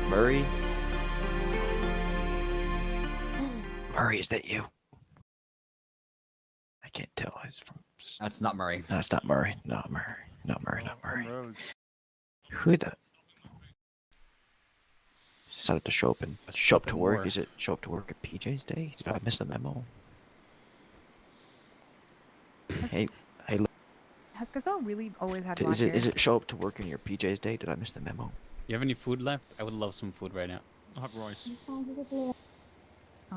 Murray? Murray, is that you? I can't tell. It's from. That's not Murray. No, it's not Murray. Not Murray. Not Murray. Not Murray. Who the? Decided to show up and show up to work. More. Is it show up to work at PJ's day? Did I miss the memo? Hey, Has Gazelle really always had is it show up to work in your PJ's day? Did I miss the memo? You have any food left? I would love some food right now. I'll have rice.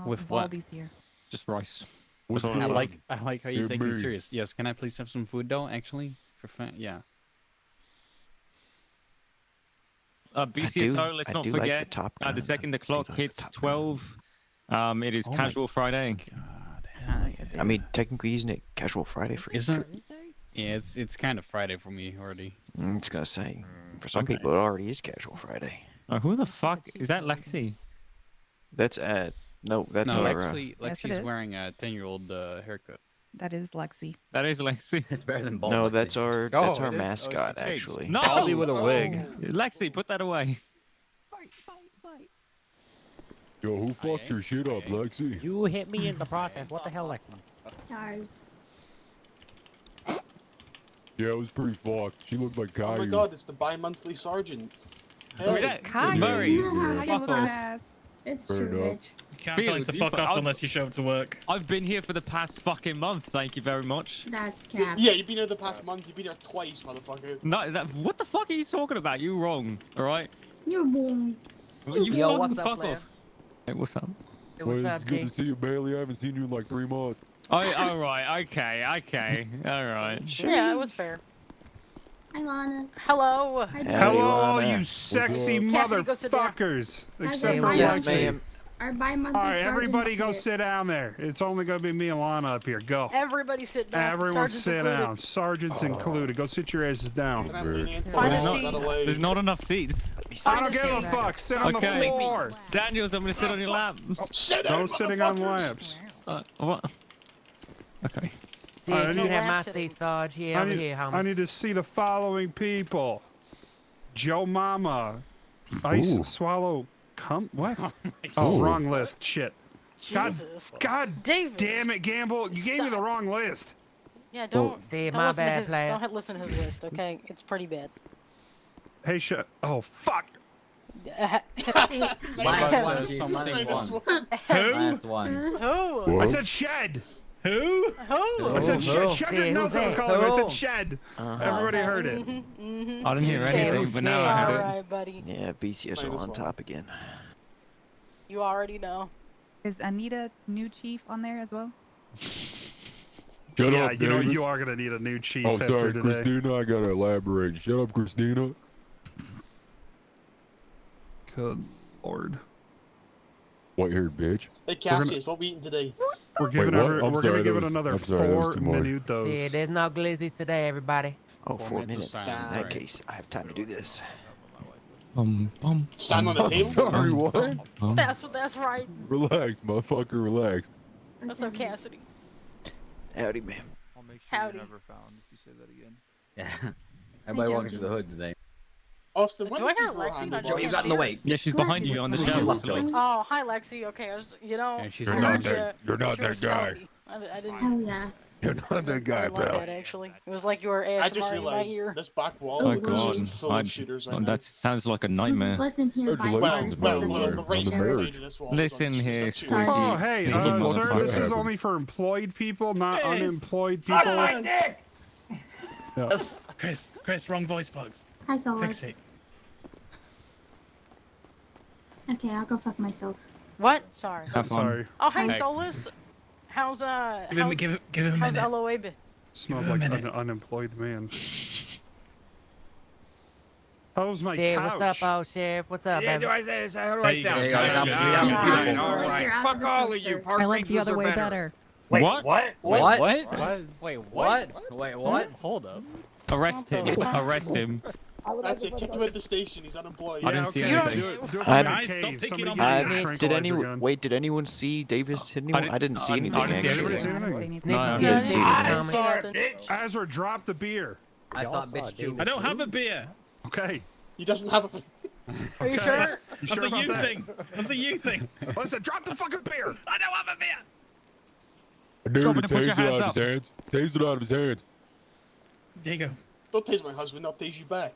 With what? Baldy's here. Just rice. I like how you Yeah, take me me. serious. Yes, can I please have some food though? Actually, for fun. Yeah. BCSO, let's I not do like forget, the top the gun. second the I do clock like the hits top gun. 12, it is Oh my Casual Friday. God, hell yeah. I mean, technically, isn't it Casual Friday for you? Isn't? Yeah, it's kind of Friday for me already. It's gonna say. For some Okay. people, it already is Casual Friday. Oh, who the fuck is that, Lexi? That's no, that's No, our. Lexi, Yes, it Lexi's is. wearing a 10-year-old haircut. That is Lexi. That is Lexi. It's better than bald. No, Lexi. that's our Oh, that's our it is? Oh, mascot it's a pig. actually. No, Baldy with a wig. Lexi, put that away. Yo, who fucked your shit up, Lexi? You hit me in the process. What the hell, Lexi? Sorry. Yeah, it was pretty fucked. She looked like Caillou. Oh my god, it's the bi-monthly sergeant. Who is that? Caillou. Murray. How you Fuck looking off. ass? It's Fair true, enough. bitch. You can't Felix, tell him to you fuck fu- off I've- unless you show up to work. I've been here for the past fucking month. Thank you very much. That's cap. Yeah, you've been here the past month, you've been here twice, motherfucker. No, what the fuck are you talking about? You wrong. All right. You're born. You Yo, fucking what's up, fuck player? off. Hey, what's up? Well, it's good to see you, Bailey. I haven't seen you in like 3 months. Oh, all right. Okay. All right. Yeah, it was fair. Hi, Lana. Hello. Hi, Hello, Hello. Ilana. you sexy Cassidy, go sit down. motherfuckers. Hi, Except Bailey. for Yes, Lexi. ma'am. Our bi-monthly All right, sergeant everybody is go here. sit down there. It's only going to be me and Lana up here. Go. Everybody sit down. Everyone Sergeants sit included. down. Sergeants included. Go sit your asses down. Can I lean in? Find a Is that seat. allowed? There's not enough seats. Let me see. I Find don't a give a seat. fuck. Sit on the Okay. floor. Daniels, I'm gonna sit on your lap. Sit down, No sitting on motherfuckers! lamps. What? Okay. All right, I Dude, need- you have my Laugh sitting. seat, Sarge. Here, I over need, here, I homie. need to see the following people. Joe Mama. Ooh. Ice Swallow Cum. What? Oh, wrong list. Shit. Jesus. God Davis. damn it, Gamble. You gave me the Stop. wrong list. Yeah, don't. See, don't my listen to bad, his, player. Don't listen to his list, okay? It's pretty bad. Hey, oh, fuck. Last one, Chief. something Last one. Who? Last one. Who? I What? said shed. Who? Who? I said Who? shed. Shedrick Who? knows what I was Who? calling him. I Who? said shed. Uh-huh. Everybody heard it. Mm-hmm. I didn't hear Okay. anything, but now I All heard it. right, buddy. Yeah, BCS Might are as on well. top again. You already know. Is Anita new chief on there as well? Shut Yeah, up, you know Davis. you are gonna need a new chief Oh, after sorry, today. Christina. I gotta elaborate. Shut up, Christina. Good lord. White-haired bitch. Hey Cassius, what we eating today? We're giving what? her. I'm We're sorry, gonna give that it was- another I'm sorry, that was 4 too much. See, minutos. there's no glizzies today, everybody. Oh, 4 4 minutes of minutes. silence, In that right. case, I have time to do this. Stand on the table? Sorry, what? That's right. Relax, motherfucker, relax. That's so Cassidy. Howdy, ma'am. I'll make sure you're Howdy. never found if you say that again. Yeah. Everybody walking through the hood today. Austin, when Do I did you got grow Lexi? hand No, in just Joey, you body? got in the way. Yeah, she's behind you on the She shelf. left, Joey. Oh, hi, Lexi. Okay, you know. And she's You're I not heard that- you- you're not you were that guy. stealthy. I didn't. Hell yeah. You're not that guy, I like pal. that actually. It was like you were I just ASMR in my realized ear. this back wall Oh, is God. just full of shooters right now. That sounds like a nightmare. Wasn't here by Congratulations, Well, by well, the way, the on right the hand marriage. side of this wall is Listen on- she's here, got two- Squeezy. Oh, hey, Sneaky sir, motherfucker. this is only for employed people, not unemployed people. Chris, wrong voice box. Hi, Solus. Okay, I'll go fuck myself. What? Sorry. Have fun. Sorry. Oh, hey, Hey. Solus. How's Give him a how's LOA been? Smells like an unemployed man. How's my Hey, couch? what's up, old sheriff? What's up, baby? I say? How do I sound? Hey, guys, I'm beautiful. All right, fuck all of you. I like the other way better. Wait, What? Wait, what? Wait, what? Hold up. Arrest him. What the fuck? Arrest him. That's it. Kick him at the station. He's unemployed. I didn't see okay. anything. Do it from I'm- the Guys, cave. stop picking Somebody on get my a knife. Did tranquilizer anyone gun. wait? Did anyone see Davis hit anyone? I didn't see anything I didn't see actually. anything. Anybody see anything? No, I Yeah, didn't see I anything. didn't see nothing. Azra, drop the beer. I saw bitch too. I don't have a beer. Okay. He doesn't have a. Are you Okay. sure? You That's sure a about you that? thing. That's a you thing. Listen, drop the fucking beer. I don't have a beer. I dare you Somebody to put your tase it hands out of his hands. Tase it out of his hands. There you go. Don't tase my husband. I'll tase you back.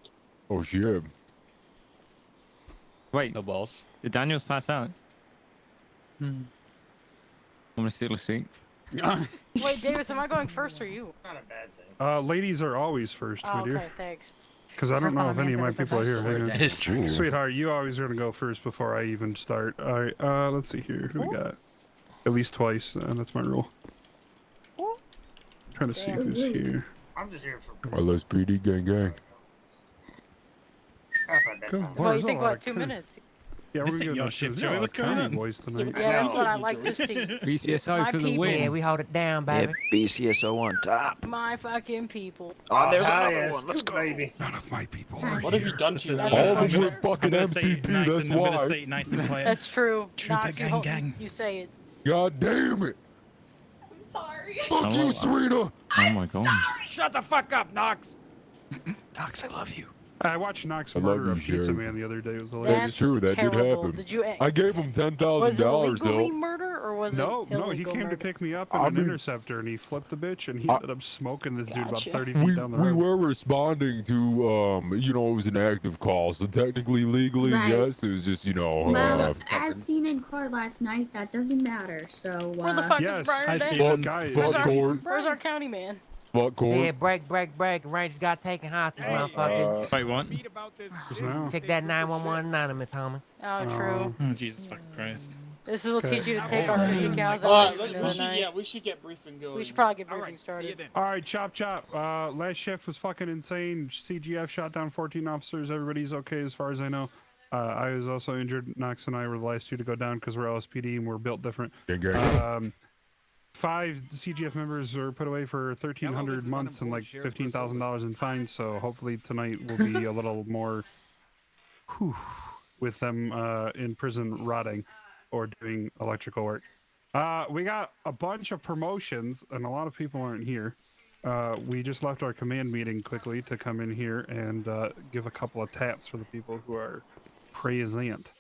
Oh shit. Wait, No balls. did Daniels pass out? I'm gonna steal a seat. Wait, Davis, am I going first or you? Ladies are always first, my Oh, dear. okay, thanks. Because I don't First know time if a any of man's my ever people are said here. Hang on. It's true. Sweetheart, you always gonna go first before I even start. All right. Let's see here. Who we got? At least twice. That's my rule. Trying to see Damn. who's here. I'm just here for. LSPD gang gang. That's my Cool. bedtime. Well, Well, there's you a think lot about of 2 coun- minutes? Yeah, This we're ain't gonna your go shift, to Joey. What's going county on? boys tonight. Yeah, that's what I you like to see. BCSI My for the people. Yeah, win. we hold it down, Yeah, baby. BCSO on top. My fucking people. Oh, there's hell another yes, one. Let's go. baby. None of my people. What have you done to your That's All a of fucking- them were fucking MCP, that's why. Say it nice and quiet. That's true. Trooper Knox, you gang hope gang. You say it. God damn it. Sorry. Fuck you, Serena. Oh my god. Shut the fuck up, Knox. Knox, I love you. I watched Knox I love murder a you, pizza Sheriff. man the other day. It was That hilarious. is true, that did terrible. happen. Did you? I gave him Was $10,000 it legally though. murder or was No, it no, he illegal came murder? to pick me up in I an mean- interceptor and he flipped the bitch and he I- ended up smoking this dude about Gotcha. 30 feet We down the we road. were responding to you know, it was an active call, so technically legally Right. yes, it was just, you know, Well, as seen in court last night, that doesn't matter. So. Where the fuck Yes, is Briar I Day? see. fuck, Guys, Where's fuck our- court, Where's our county man? fuck court. Yeah, break. Rangers got taken hostage, motherfuckers. Wait, what? Just now. Check that 911 anonymous, homie. Oh, true. Oh, Jesus fucking Christ. This will Okay. teach you to take our 50 cows Alright, out of the night. we should get briefing going. We should probably get briefing started. All right, chop. Last shift was fucking insane. CGF shot down 14 officers. Everybody's okay as far as I know. I was also injured. Knox and I were the last two to go down because we're LSPD and we're built different. Gang, gang. 5 CGF members are put away for 1,300 months and like $15,000 in fines. So hopefully tonight will be a little more with them in prison rotting or doing electrical work. We got a bunch of promotions and a lot of people aren't here. We just left our command meeting quickly to come in here and give a couple of taps for the people who are present.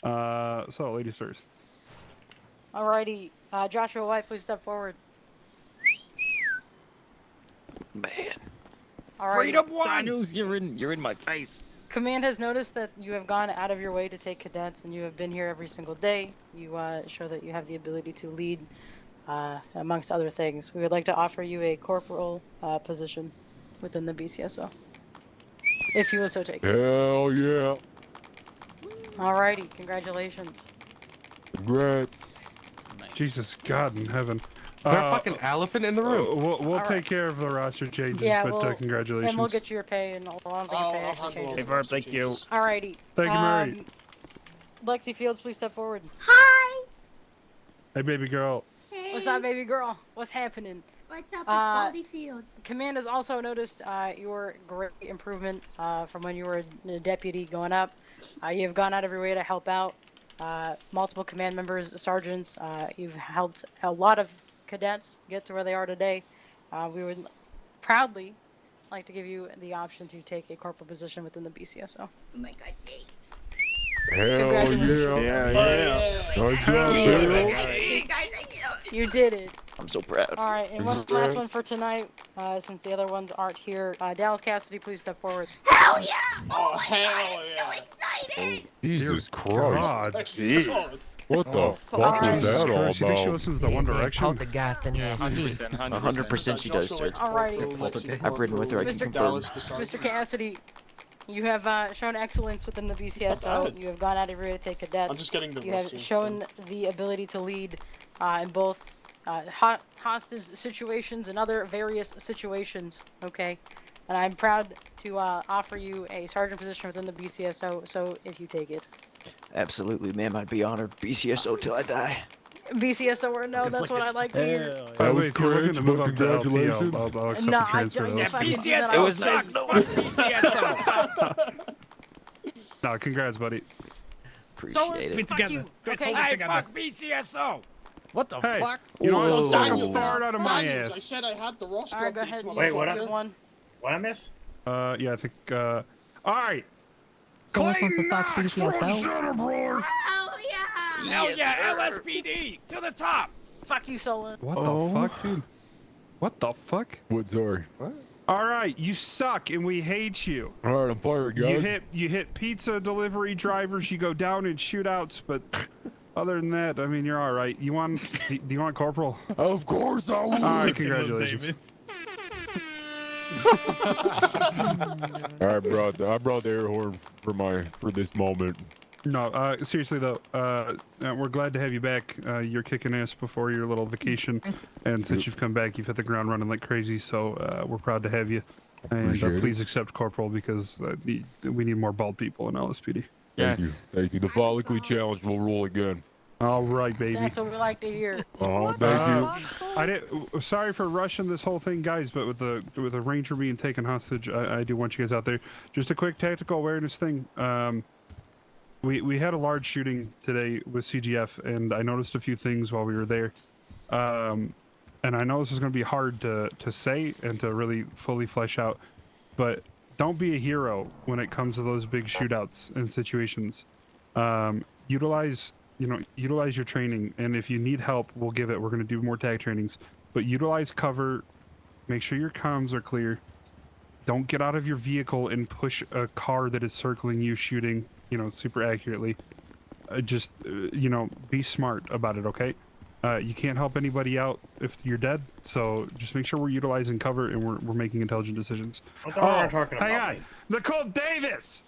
So ladies first. Alrighty. Joshua White, please step forward. Man. Alrighty. Daniels, you're in my face. Command has noticed that you have gone out of your way to take cadets and you have been here every single day. You show that you have the ability to lead, amongst other things. We would like to offer you a corporal position within the BCSO. If you would so take it. Hell yeah. Alrighty, congratulations. Congrats. Jesus God in heaven. Is there a fucking elephant in the room? We'll All take right. care of the roster changes, Yeah, but well, congratulations. And we'll get you your pay and all the pay I'll actually handle all changes. the rest of the changes. Alrighty. Thank you, Mary. Lexi Fields, please step forward. Hi. Hey, baby girl. Hey. What's up, baby girl? What's happening? What's up with Baldy Fields? Command has also noticed your great improvement from when you were a deputy going up. You have gone out of your way to help out multiple command members, sergeants. You've helped a lot of cadets get to where they are today. We would proudly like to give you the option to take a corporal position within the BCSO. Oh my God, thanks. Hell yeah. Congratulations. Nice job, Hey, Daryl. guys, thank you. You did it. I'm so proud. All right, and one last one for tonight, since the other ones aren't here. Dallas Cassidy, please step forward. Hell yeah! Oh, my hell God, I'm yeah. so excited. Jesus Christ. God. Jeez. What the fuck Alright. was that all You think she about? listens to One Direction? Poltergeist in here. 100%. 100% she does, sir. Alrighty. I've ridden with her, I can Mr. confirm. Mr. Cassidy, you have shown excellence within the BCSO. bad. You have gone out of your way to take cadets. I'm just getting the You have Russian shown the ability to lead in both hostage situations and other various situations. Okay, and I'm proud to offer you a sergeant position within the BCSO. So if you take it, Absolutely, ma'am. I'd be honored. BCSO till I die. VCSO or no, that's what I like to hear. By the way, was if you're looking cringe, to move but up to LTO, congratulations. I'll accept Nah, the I transfer. don't- of yeah, those fuck people. VCSO. It was sucks. nice. Fuck VCSO. No, congrats, buddy. Appreciate Be it. Fuck together. you. Let's Okay, hold it Hey, together. fuck BCSO. What the Hey, fuck? you know what? Whoa. Suck a Daniels, fart out of my Daniels, I ass. said I had the roster Alright, go updates, ahead. motherfucker. Wait, what? What I miss? Yeah, I think, all right. So which one's the Clayton fuck Knox, front BCSO? center, brother. Oh yeah. Hell yeah, LSPD to the top. Fuck you, Solon. What Oh. the fuck, dude? What the fuck? What? Sorry. All right, you suck and we hate you. All right, I'm fired, guys. You hit pizza delivery drivers. You go down in shootouts, but other than that, I mean, you're all right. You want? Do you want corporal? Of course I will. All right, Little congratulations. Davis. I brought the air horn for this moment. No, seriously though, we're glad to have you back. You're kicking ass before your little vacation, and since you've come back, you've hit the ground running like crazy. So we're proud to have you, and Appreciate it. please accept corporal because we need more bald people in LSPD. Thank you. Yes. Thank you. The follically challenge will roll again. All right, baby. That's what we like to hear. Oh, thank you. I did. Sorry for rushing this whole thing, guys. But with the ranger being taken hostage, I do want you guys out there. Just a quick tactical awareness thing. We had a large shooting today with CGF, and I noticed a few things while we were there. And I know this is going to be hard to say and to really fully flesh out, but don't be a hero when it comes to those big shootouts and situations. Utilize your training, and if you need help, we'll give it. We're going to do more tag trainings, but utilize cover. Make sure your comms are clear. Don't get out of your vehicle and push a car that is circling you, shooting, super accurately. Just be smart about it, okay? You can't help anybody out if you're dead, so just make sure we're utilizing cover and we're making intelligent decisions. What the hell are you talking hang about? on. Nicole Davis!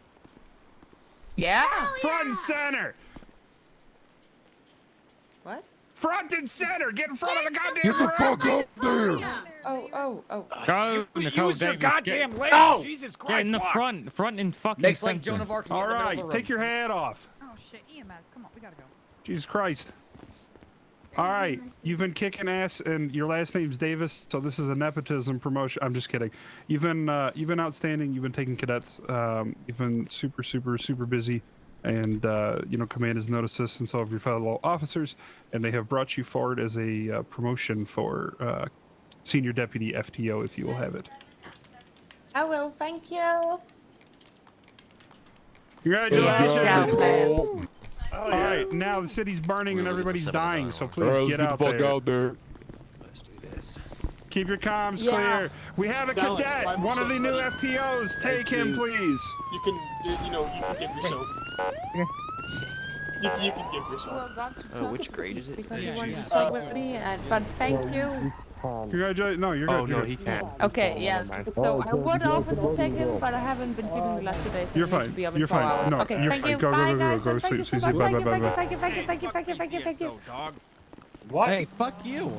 Yeah. Front and center! What? Front and center! Get in front of the goddamn Get the road! fuck up there! Oh. Go, Nicole Use your Davis. goddamn legs. Oh! Jesus Christ. Get in the fuck. front and fucking Makes like center. Joan of Arc. All right, take your hat off. Oh shit, EMS, come on, we gotta go. Jesus Christ. All right, you've been kicking ass, and your last name's Davis, so this is a nepotism promotion. I'm just kidding. You've been outstanding. You've been taking cadets. You've been super busy, and command has noticed this, and so have your fellow officers, and they have brought you forward as a promotion for senior deputy FTO, if you will have it. I will, thank you. Congratulations! All right, now the city's burning and everybody's dying, so All please right, get let's out get the fuck there. out there. Let's do this. Keep your comms Yeah. clear. We have a Dallas, cadet, 5%, one of the new buddy. FTOs. Take him, you. please. You can, you can give yourself. You can give yourself. Which grade is it? But thank you. Congratulations. No, you're good. Oh, you're no, good. he can't. Okay, yes. So I would offer to take him, but I haven't been sleeping the last 2 days. So You're I need fine. to be up in You're 4 fine. hours. No, Okay, you're thank fine. you. Go, Bye, go, guys. go, go. Thank you Sleep, so sleep, much. bye, Thank bye, you, bye, thank you, thank you, thank you, thank you, thank you, thank you. Dog. What? Hey, fuck you.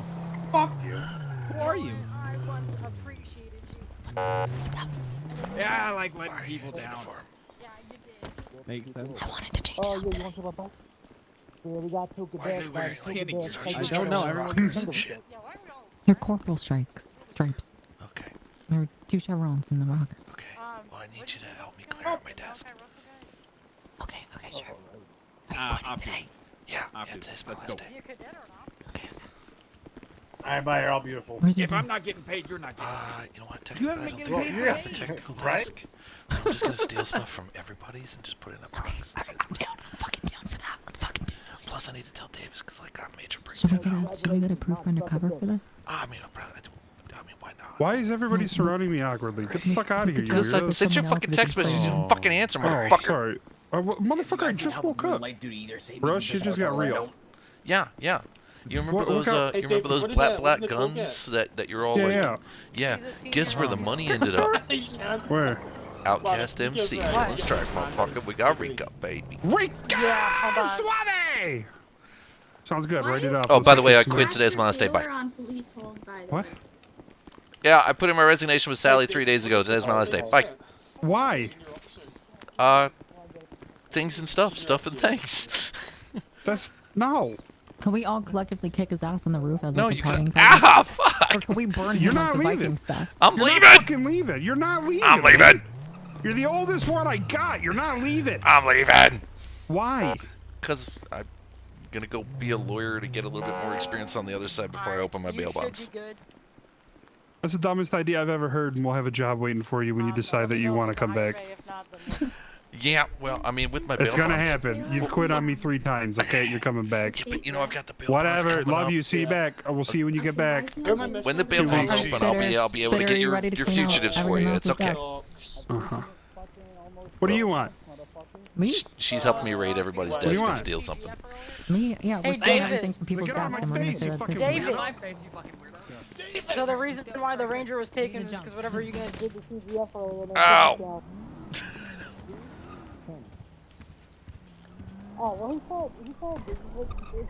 Fuck you. Who are you? I once appreciated you. Yeah, I like letting people down. Yeah, you did. Makes sense. I wanted to change it up. Why is everybody standing here? I don't know. Everyone. Shit. Yeah, why are we all... Your corporal stripes. Okay. There are 2 chevrons in the rocker. Okay. Well, I need you to help me clear out my desk. Okay, sure. Are you going in today? Yeah. Off Yeah, you. today's my Let's last go. day. You could dead or not? Okay. Alright, bye. You're all beautiful. Where's your If I'm desk? not getting paid, you're not getting paid. You know what? Technically, haven't I been don't getting think paid I for have a days. technical Right? desk. So I'm just gonna steal stuff from everybody's and just put it in a box. That's it. I'm down. I'm fucking down for that. Let's fucking do it. Plus, I need to tell Davis because I got major Should we breakthrough. get a proof undercover for this? I mean, why not? Why is everybody surrounding me awkwardly? Get the fuck out of here, you Because I weirdo. sent you a Someone else fucking with a text message. You different- didn't fucking answer, Oh, motherfucker. sorry. Motherfucker, I just woke up. Bro, shit just got real. Yeah. You remember What those? kind- Hey, You remember Davis, those what did black that- what did Nicole guns that you're all Yeah, like, yeah. He's a senior Guess where the officer. money ended up? Where? Outcast Well, MC. because, Let's yeah, try, it's fine. motherfucker. We got Rico, baby. Rico Yeah, hold on. Suave! Sounds good. Write it up. Oh, Let's by the get way, I some- quit today's my last day. Bye. On police hold, by the What? way. Yeah, I put in my resignation with Sally 3 days ago. Today's my last day. Bye. Why? Things and stuff and things. That's no. Can we all collectively kick his ass on the roof as No, like a you parting can't. thing? Ah, fuck! Or can we burn You're him like not the leaving. Viking stuff? I'm You're leaving. not fucking leaving. You're not leaving. I'm leaving. Man. You're the oldest one I got. You're not leaving. I'm leaving. Why? Because I'm gonna go be a lawyer to get a little bit more experience on the other side before I open my bail bonds. Should be good. That's the dumbest idea I've ever heard, and we'll have a job waiting for you when you decide that you want to come back. If not, then Yeah, well, I mean, with my bail It's gonna bonds. happen. You've quit on me 3 times. Okay, you're coming back. Yeah, but you know, I've got the bail Whatever. bonds coming Love up. you. See you back. I will see you when you get back. When the bail bonds open, I'll be able to get your fugitives for you. It's okay. What do you want? Me? She's helping me raid everybody's What do you desk and want? steal something. Me? Yeah, we're Hey, stealing David. everything from people's Get out desks of and my we're gonna face, say you that's fucking his. David. So the reason why the ranger was taken is because whatever you guys did to CGF earlier. Ow! Oh, well, he said, if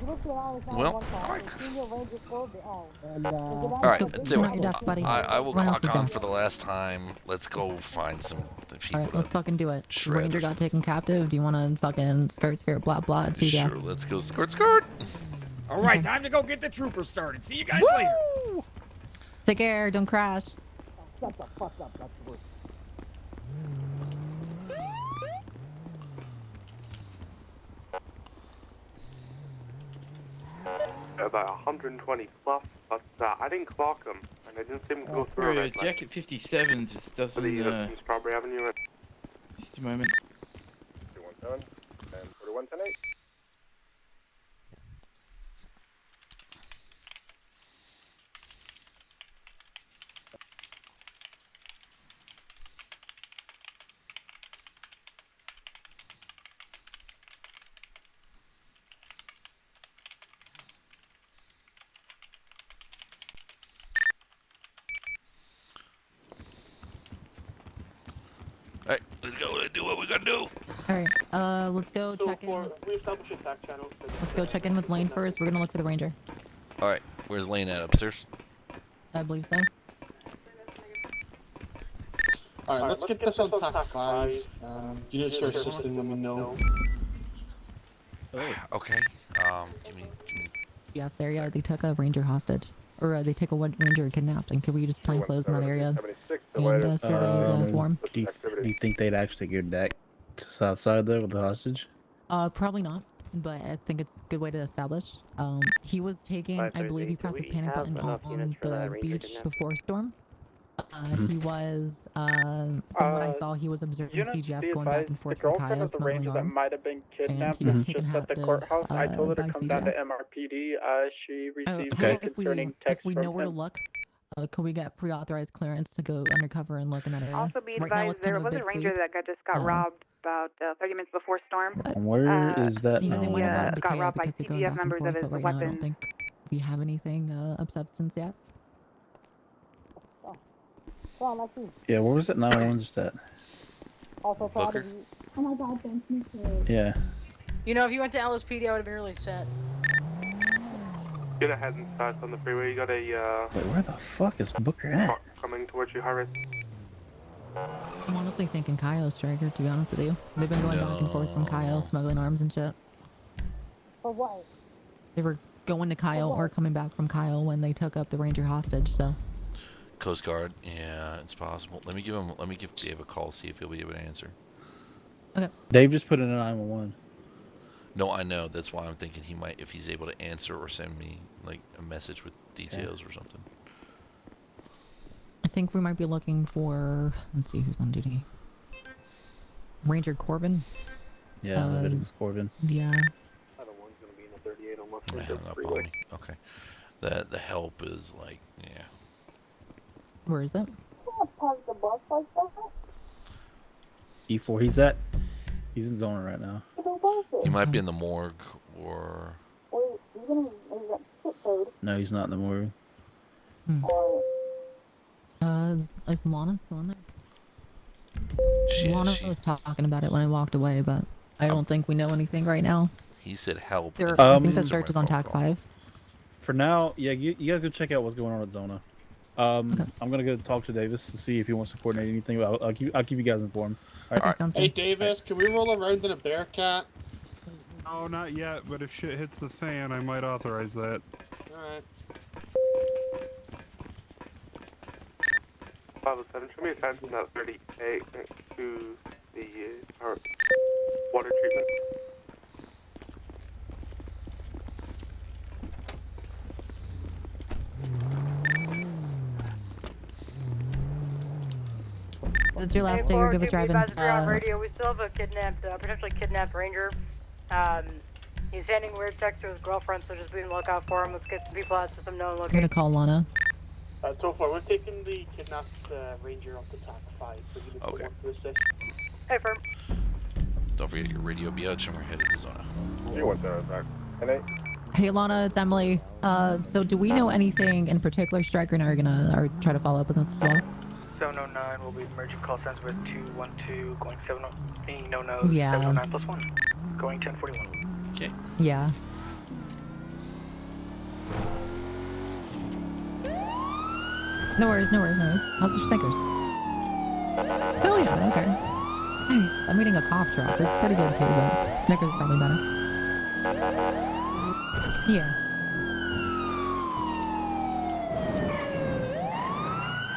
you look at all the Well, alright, do Run out your desk, buddy. I will Run off clock the on desk. for the last time. Let's go find some people. Alright, let's fucking do it. shred. Ranger got taken captive. Do you want to fucking skirt, blah, blah, and see ya? Sure, let's go skirt. All right, Okay. time to go get the troopers started. See you guys later. Take care. Don't crash. Shut the fuck up. That's worse. About 120 plus, but I didn't clock them, and I didn't see them go through. Bro, Jacket 57 just doesn't. Strawberry Avenue. Just a moment. 4110 and 4110. Alright, let's go. Let's do what we gotta do. Alright, let's go check in. Let's go check in with Lane first. We're gonna look for the ranger. Alright, where's Lane at? Upstairs? I believe so. Alright, let's get this on TAC 5. Unit search system, let me know. Okay. Give me. Jeff's area, they took a ranger hostage. Or they took a ranger kidnapped. And could we just plain clothes in that area and survey the form? Do you think they'd actually get back to south side there with the hostage? Probably not. But I think it's a good way to establish. He was taking, I believe he pressed his panic button on the beach before storm. He was, from what I saw, he was observing CGF going back and forth from Kyle, smuggling arms. might have been kidnapped And he got taken just at the captive, courthouse. I told her by to come down to CGF. MRPD. She received Okay. a concerning text If we from know where to him. look, can we get pre-authorized clearance to go undercover and look in that area? Also be Right now advised, it's there kind of was a a bit ranger sleep. that just got robbed about 30 minutes before storm. Where is that You know, they now? might have gotten to got KO robbed by because they're going CGF back and members forth, of his but right now I don't weapons. think we have anything of substance yet. Yeah, where was it now? Where was that? Also, Booker? Oh my god, thank you for Yeah. You know, if you went to LSPD, I would have been really sad. Get ahead and start on the freeway. You got a Wait, where the fuck is Booker at? truck coming towards you, Harris. I'm honestly thinking Kyle Striker, to be honest with you. They've been going back and forth from Kyle, smuggling arms and shit. For what? They were going to Kyle or coming back from Kyle when they took up the ranger hostage, so. Coast Guard. Yeah, it's possible. Let me give Dave a call, see if he'll be able to answer. Okay. Dave just put in a 911. No, I know. That's why I'm thinking he might, if he's able to answer or send me like a message with details or something. I think we might be looking for, let's see who's on duty. Ranger Corbin? Yeah, I bet it was Corbin. Yeah. Other one's gonna be in the 38 on They hung up on me. Okay. The help is like, yeah. Where is it? E4, he's in zone right now. He might be in the morgue or. No, he's not in the morgue. Is Lana still in there? She, Lana was talking about it when I walked away, but I don't think we know anything right now. He said help. I think the search is on TAC 5. For now, yeah, you gotta go check out what's going on at Zona. I'm gonna go talk to Davis to see if he wants to coordinate anything. But I'll keep you guys informed. All right. Hey Davis, can we roll around in a Bearcat? Oh, not yet, but if shit hits the fan, I might authorize that. Alright. 507, show me attention at 38 to the water treatment. It's your last day. You're good with driving. on radio. We still have a kidnapped, potentially kidnapped ranger. He's sending weird texts to his girlfriend, so just be on the lookout for him. Let's get some people out to some known I'm location. gonna call Lana. So far, we're taking the kidnapped ranger off the TAC 5. So you Okay. to the 6. Hey, firm. Don't forget your radio BH and we're headed to Zona. You want that back? Hey Lana, it's Emily. So do we know anything in particular? Striker and I are gonna try to follow up with this as well. 709 will be emerging call signs with 212 going 708 no Yeah. 709 plus 1 going 1041. Okay. Yeah. No worries, no worries, no worries. How's the Snickers? Oh yeah, okay. Nice. I'm eating a cough drop. It's pretty good too, but Snickers is probably better. Yeah.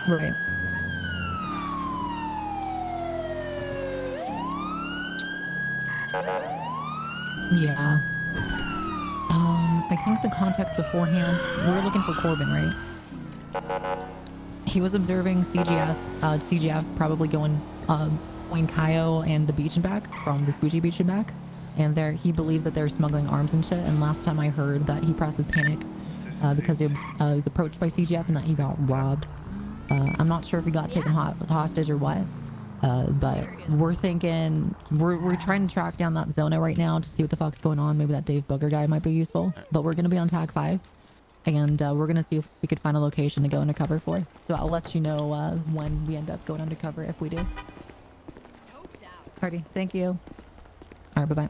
Right. Yeah. I think the context beforehand, we were looking for Corbin, right? He was observing CGF probably going Kaio and the beach and back from the Squeegee beach and back. And there, he believes that they're smuggling arms and shit. And last time I heard that he presses panic because he was approached by CGF and that he got robbed. I'm not sure if he got taken hostage or what. But we're thinking we're trying to track down that Zona right now to see what the fuck's going on. Maybe that Dave Booker guy might be useful. But we're gonna be on TAC 5, and we're gonna see if we could find a location to go undercover for. So I'll let you know when we end up going undercover if we do. Alrighty, thank you. All right, bye bye.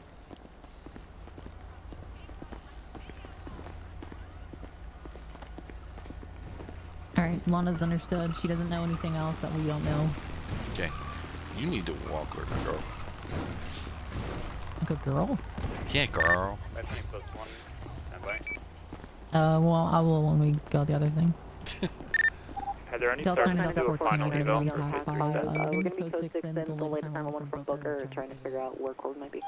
All right, Lana's understood. She doesn't know anything else that we don't know. Okay. You need to walk her, girl. Like a girl? Yeah, girl. Well, I will when we go the other thing. Are there any Delta starting 9 to do a final we're eval? gonna be on TAC 5. We're gonna be code 6 in the the latest latest 911 from Booker, trying to figure out where Corbin might be.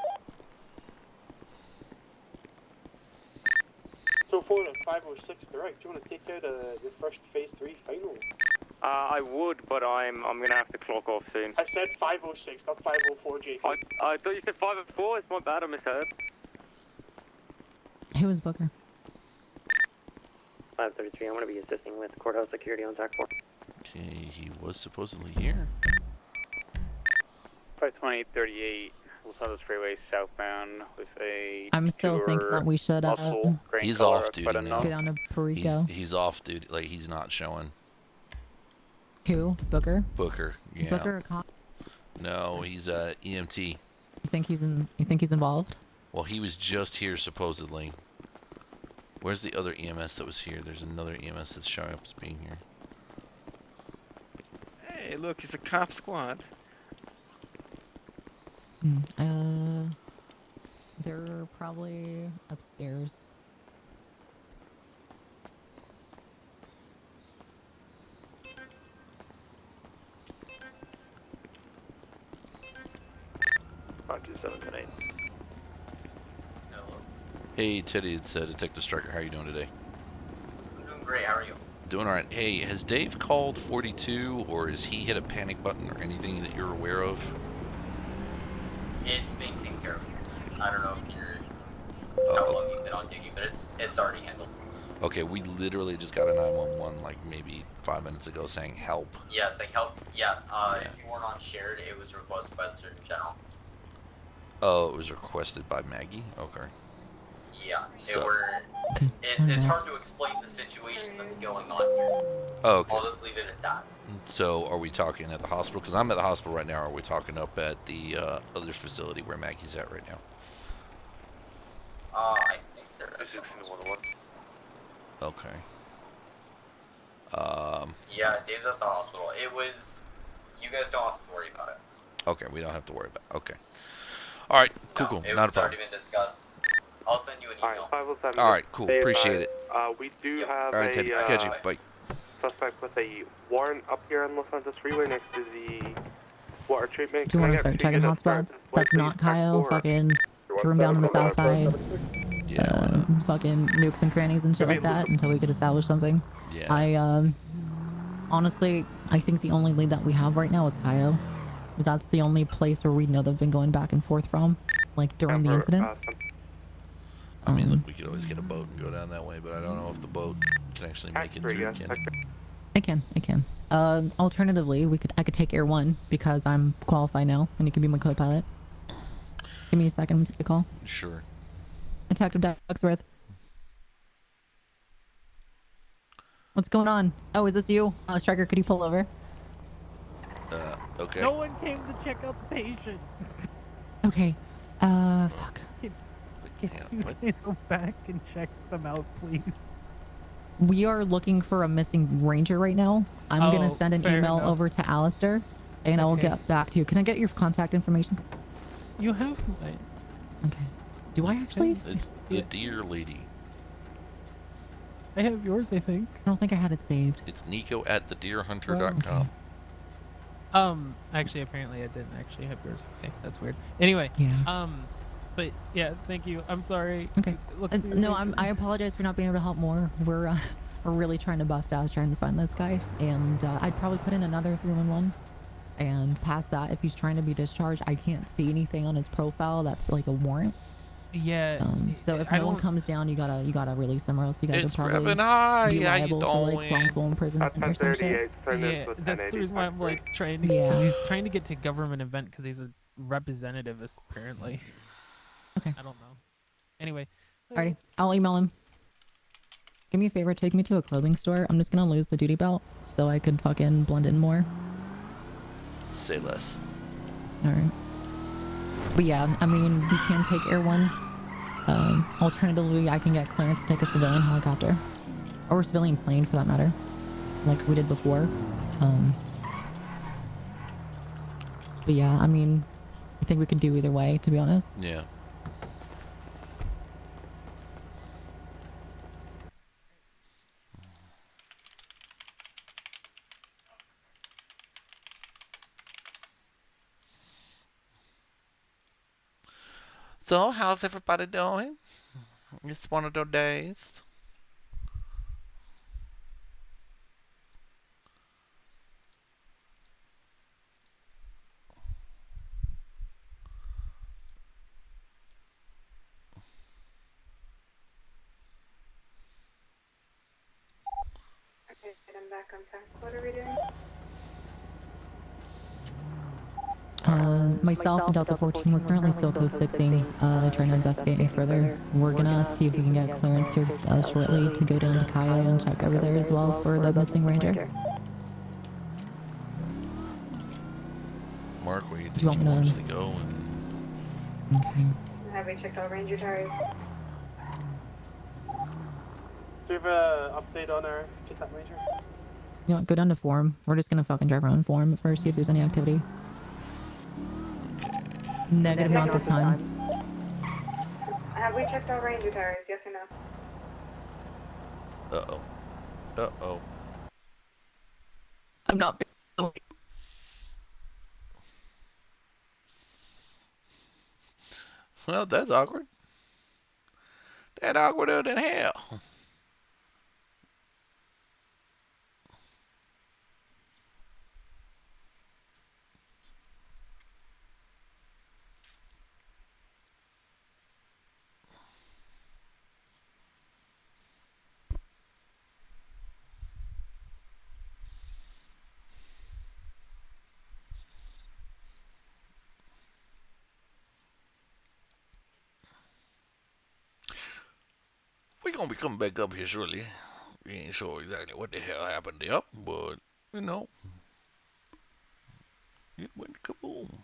So for the 506 direct, do you want to take out your first phase 3 final? I would, but I'm gonna have to clock off soon. I said 506, not 504, JP. I thought you said 504. It's my bad. I misheard. Who was Booker? 533, I'm going to be assisting with courthouse security on TAC 4. Okay, he was supposedly here. 52838, Los Angeles Freeway southbound with a. I'm still thinking that we should He's off duty now. go down to Perico. He's off duty. Like, he's not showing. Who? Booker? Booker, yeah. Is Booker a cop? No, he's a EMT. You think he's involved? Well, he was just here supposedly. Where's the other EMS that was here? There's another EMS that's showing up as being here. Hey, look, it's a cop squad. They're probably upstairs. Hey, Teddy, it's Detective Striker. How are you doing today? I'm doing great. How are you? Doing alright. Hey, has Dave called 42, or has he hit a panic button or anything that you're aware of? It's being taken care of. I don't know if you're how long you've been on duty, but it's already handled. Okay, we literally just got a 911 like maybe 5 minutes ago saying help. Yes, like help. Yeah. If you weren't on shared, it was requested by the Surgeon General. Oh, it was requested by Maggie? Okay. Yeah, So- it's hard to explain the situation that's going on here. Oh, okay. I'll just leave it at that. So, are we talking at the hospital? Because I'm at the hospital right now. Or are we talking up at the other facility where Maggie's at right now? I think they're Okay. Yeah, Dave's at the hospital. It was. You guys don't have to worry about it. Okay, we don't have to worry about it. Okay. Alright, cool, No, cool. Not a it's already problem. been discussed. I'll send you an email. Alright, 507. All right, cool. Appreciate it. We do have All right, Teddy. Catch you. a Bye. suspect with a warrant up here on Los Santos Freeway next to the water treatment. Do you want to start checking hotspots? That's not Kyle. Fucking room down on the south side. Yeah. Fucking nukes and crannies and shit like that until we could establish something. Yeah. I honestly, I think the only lead that we have right now is Kyle. That's the only place where we know they've been going back and forth from, like during the incident. I mean, look, we could always get a boat and go down that way, but I don't know if the boat can actually make it through. It can. Alternatively, I could take Air 1 because I'm qualified now and you can be my co-pilot. Give me a second, I'm gonna take a call. Sure. Detective Ducksworth. What's going on? Oh, is this you? Striker, could you pull over? Okay. No one came to check out the patient. Okay. Fuck. What? Can you go back and check them out, please? We are looking for a missing ranger right now. I'm gonna send an email over to Alistair, and I'll get back to you. Can I get your contact information? You have my... Okay. Do I actually? It's the deer lady. I have yours, I think. I don't think I had it saved. It's Nico at thedeerhunter.com. Actually, apparently I didn't actually have yours. Okay, that's weird. Anyway. Yeah. But yeah, thank you. I'm sorry. Okay. No, I apologize for not being able to help more. We're really trying to bust ass trying to find this guy, and I'd probably put in another 311. And past that, if he's trying to be discharged, I can't see anything on his profile that's like a warrant. Yeah. So if no one comes down, you gotta release him, or else you guys It's will probably Reverend be liable for like wrongful imprisonment or some shit. Yeah, that's the reason why I'm like trying to, because he's trying to get to government event because he's a representative apparently. Okay. I don't know. Anyway. Alrighty, I'll email him. Give me a favor, take me to a clothing store. I'm just gonna lose the duty belt so I could fucking blend in more. Say less. Alright. But yeah, I mean, we can take Air 1. Alternatively, I can get clearance to take a civilian helicopter. Or a civilian plane, for that matter. Like we did before. But yeah, I mean, I think we could do either way, to be honest. Yeah. So, how's everybody doing? It's one of those days. Okay, I'm back on task. What are we doing? Myself and Delta 14, we're currently still code 6ing, trying to investigate any further. We're gonna see if we can get clearance here shortly to go down to Kaya and check over there as well for the missing ranger. Mark, where do you think Do you want he me to- wants to go? Okay. Have we checked all ranger tires? Do you have an update on our kidnap ranger? You know what, go down to Forum. We're just gonna fucking drive around Forum at first, see if there's any activity. Negative, not this time. Have we checked all ranger tires? Yes or no? Uh-oh. Uh-oh. I'm not... Well, that's awkward. That awkwarder than hell. We're gonna be coming back up here shortly. We ain't sure exactly what the hell happened there, but, you know, it went kaboom.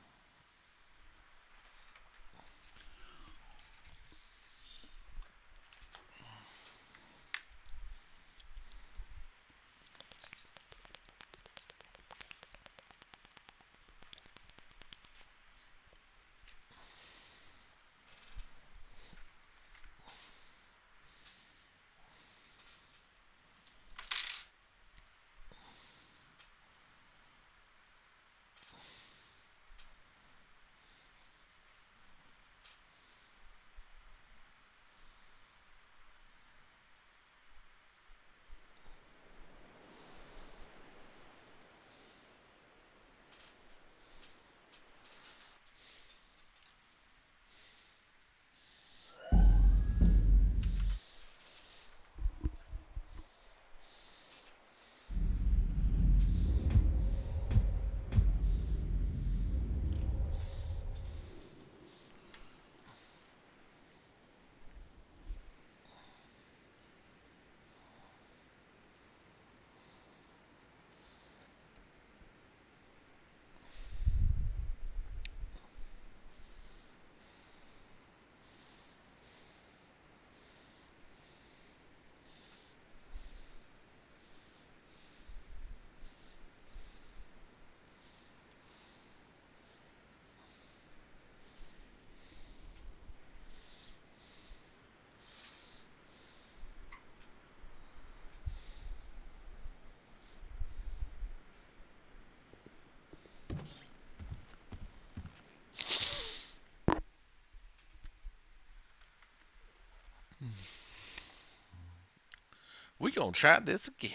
We gonna try this again.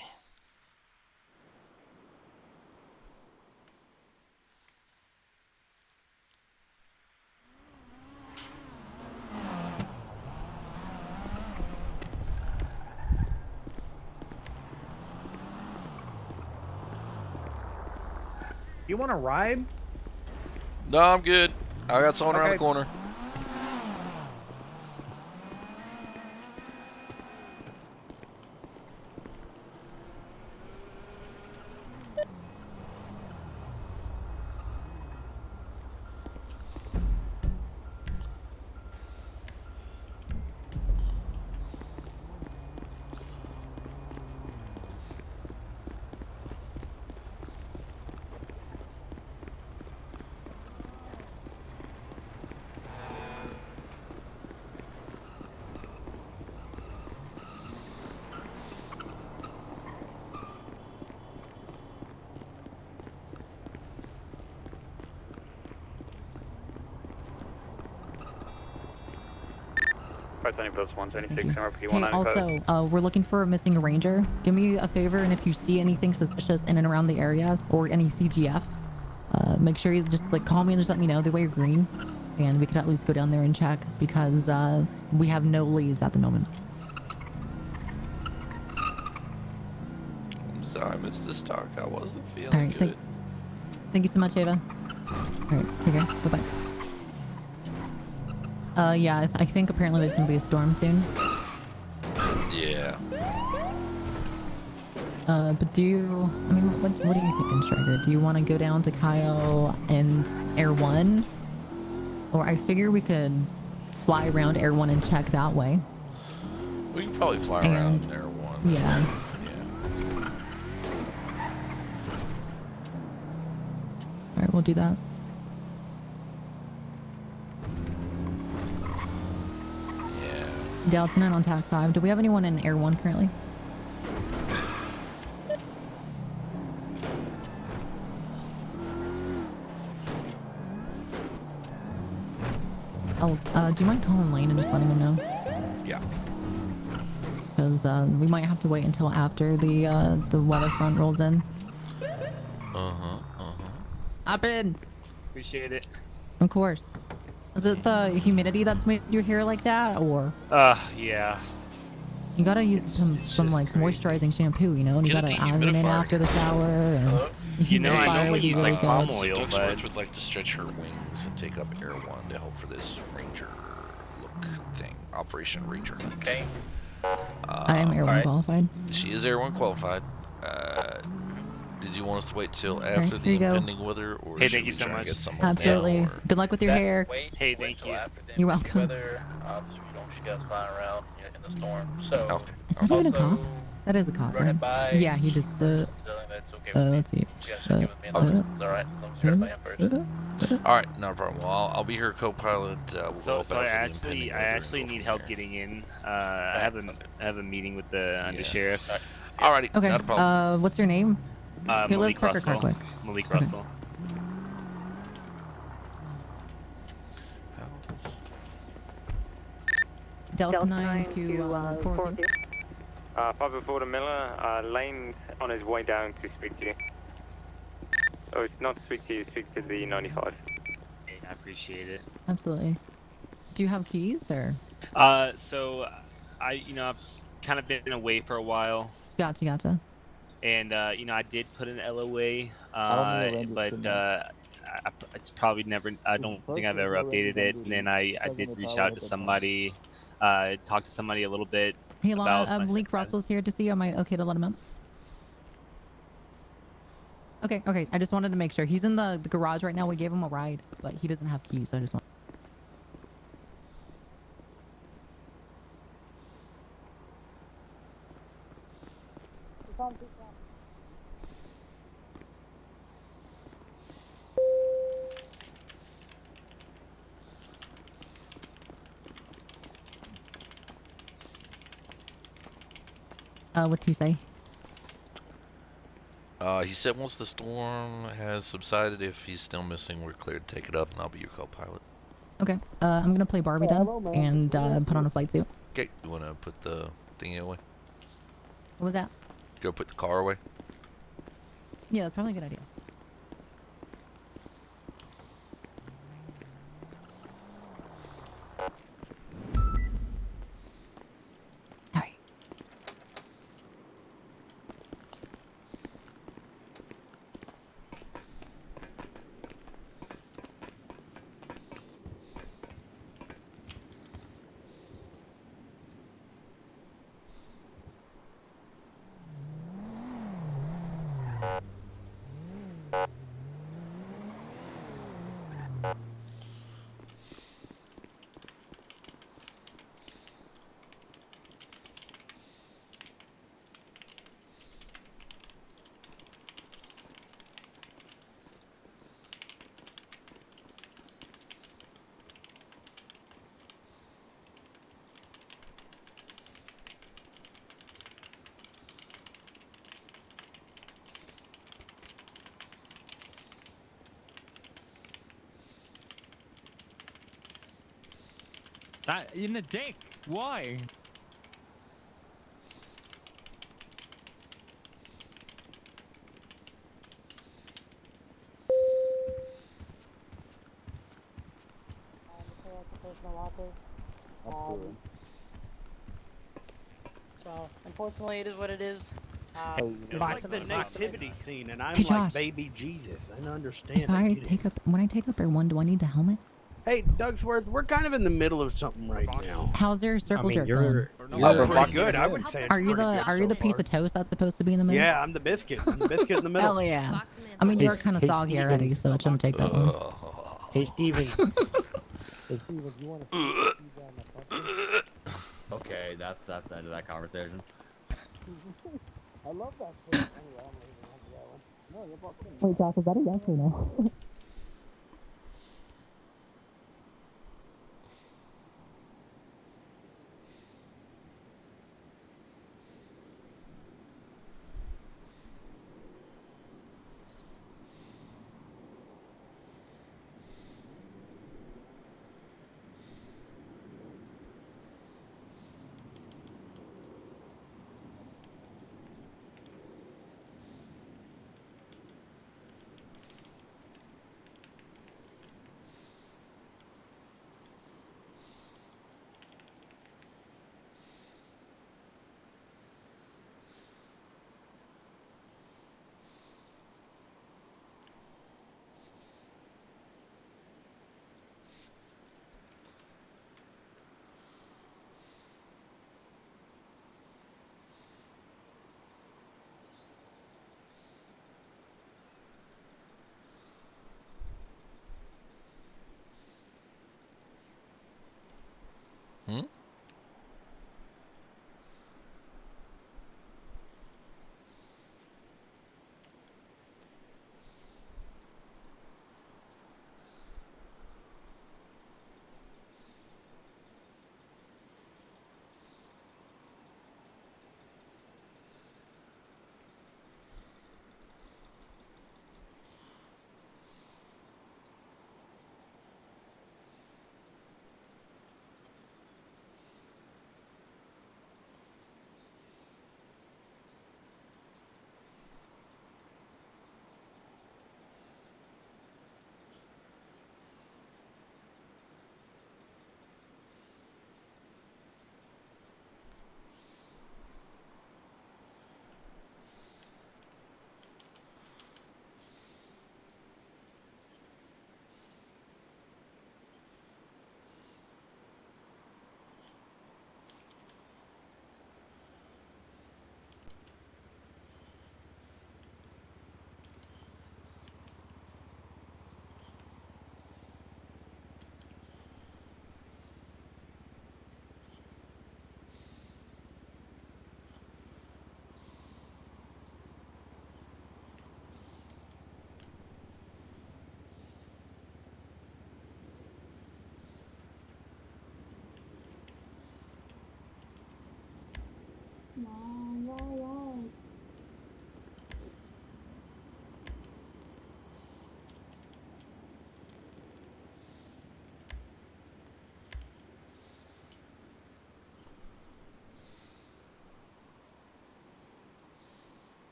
You want to ride? No, I'm good. I got someone around the corner. Hey, also, we're looking for a missing ranger. Give me a favor, and if you see anything suspicious in and around the area or any CGF, make sure you just like call me and just let me know. The way you're green, and we could at least go down there and check because we have no leads at the moment. I'm sorry, Mr. Stark. I wasn't feeling good. Thank you so much, Ava. All right, take care. Bye bye. Yeah, I think apparently there's gonna be a storm soon. Yeah. But do you, I mean, what do you think, Striker? Do you want to go down to Kyle and Air 1? Or I figure we could fly around Air 1 and check that way. We can probably fly around Air 1. Yeah. Alright, we'll do that. Delta 9 on TAC 5. Do we have anyone in Air 1 currently? Oh, do you mind calling Lane and just letting him know? Yeah. Because we might have to wait until after the weather front rolls in. Hop in. Appreciate it. Of course. Is it the humidity that's made your hair like that, or? Yeah. You gotta use some like moisturizing shampoo, you know, and you gotta iron it after the shower. And you know, I normally use like palm So oil, Doug but Schwartz would like to stretch her wings and take up Air 1 to help for this Ranger look thing, Operation Ranger. Okay. I am Air 1 qualified. She is Air 1 qualified. Did you want us to wait till after the here you go. impending weather, or hey, should thank we you so try and much. get someone Absolutely. now, or- Good luck with your hair. Hey, thank you. You're welcome. Around in the storm. So, Is that even a cop? That is a cop, right? Yeah, he just let's see. Alright, no problem. Well, I'll be here, co-pilot. We'll So go I after the impending actually weather. need help getting in. I have a meeting with the undersheriff. Alrighty, Okay. not a problem. What's your name? Here, let's Malik park your car Russell. quick. Malik Okay. Russell. Delta 9 to 402. 504 to Miller. Lane's on his way down to speak to you. Oh, it's not to speak to you, speak to the 95. Hey, I appreciate it. Absolutely. Do you have keys or? So I've kind of been away for a while. Gotcha. And I did put an LOA, but it's probably never. I don't think I've ever updated it. And then I did reach out to somebody, talk to somebody a little bit. Hey, about Lana, my Malik Russell's here to see you. Am I okay to let him up? Okay. I just wanted to make sure. He's in the garage right now. We gave him a ride, but he doesn't have keys, so I just want. What'd he say? He said once the storm has subsided, if he's still missing, we're cleared to take it up, and I'll be your co-pilot. Okay. I'm gonna play Barbie then and put on a flight suit. Okay, you wanna put the thingy away? What was that? Go put the car away. Yeah, that's probably a good idea. That in the dick. Why? So, unfortunately, it is what it is. It's like the nativity scene, and I'm Hey, like Josh. baby Jesus. I don't understand. If I I get it. take up, when I take up R1, do I need the helmet? Hey, Dougsworth, we're kind of in the middle of something right now. How's your circle jerk you're going? pretty good. I would say. Are you the piece of toast that's supposed to be in the middle? Yeah, I'm the biscuit. I'm the biscuit in the middle. Hell yeah. I mean, you're kind of soggy already, so it shouldn't take that long. Hey, Stevens. Okay, that's the end of that conversation. I love that thing. Anyway, I'm leaving after that one. No, you're both in. Wait, Josh, is that a yes or no? Hmm?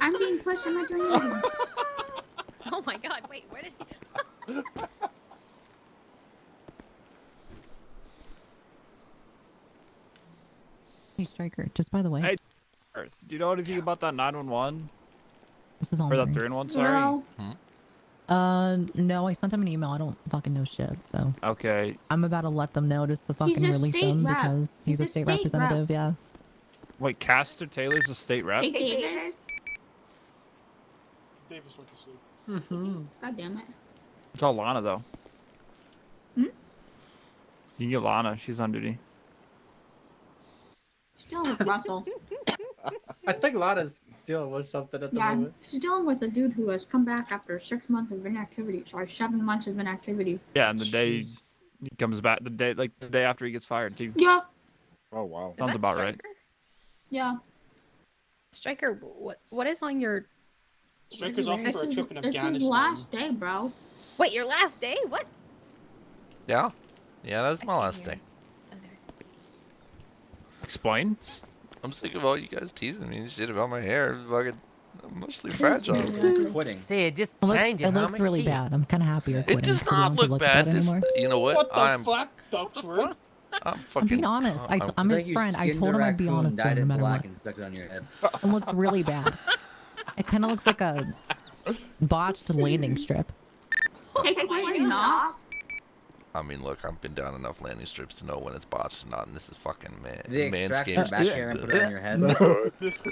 I'm being pushed. I'm not doing anything. Oh my god, wait, where did he... Hey, Striker, just by the way. Hey, Earth, do you know anything about that 911? This is all Or that weird. 3-in-1, sorry? No, I sent him an email. I don't fucking know shit, so. Okay. I'm about to let them know just to fucking a release state him rep. because he's a state representative, yeah. Wait, Castor Taylor's a state rep? Hey, Davis. Davis went to sleep. God damn it. It's all Lana, though. Hmm? You can get Lana. She's on duty. Still with Russell. I think Lana's dealing with something at the Yeah, moment. she's dealing with a dude who has come back after 6 months of inactivity. Sorry, 7 months of inactivity. Yeah, and the day he comes back, the day after he gets fired, too. Yeah. Oh, wow. Sounds about right. Yeah. Striker, what is on your... Striker's off for a trip in It's Afghanistan. his last day, bro. Wait, your last day? What? Yeah. Yeah, that's my last day. Explain. I'm sick of all you guys teasing me and shit about my hair. Fucking, I'm mostly fragile. Quitting. See, just It change looks, it, it looks homie. really Shit. bad. I'm kind of happy you're It quitting. does so we don't not have to look at bad. it This, anymore. you know what? What the I'm fuck, Duxford? I'm fucking. being honest. I'm his friend. I told him I'd be honest with him no matter what. And stuck it on your head. It looks really bad. It kind of looks like a botched landing strip. Hey, Clay, not. I mean, look, I've been down enough landing strips to know when it's botched and not, and this is fucking They extract your manscaped. back hair and put it on your head.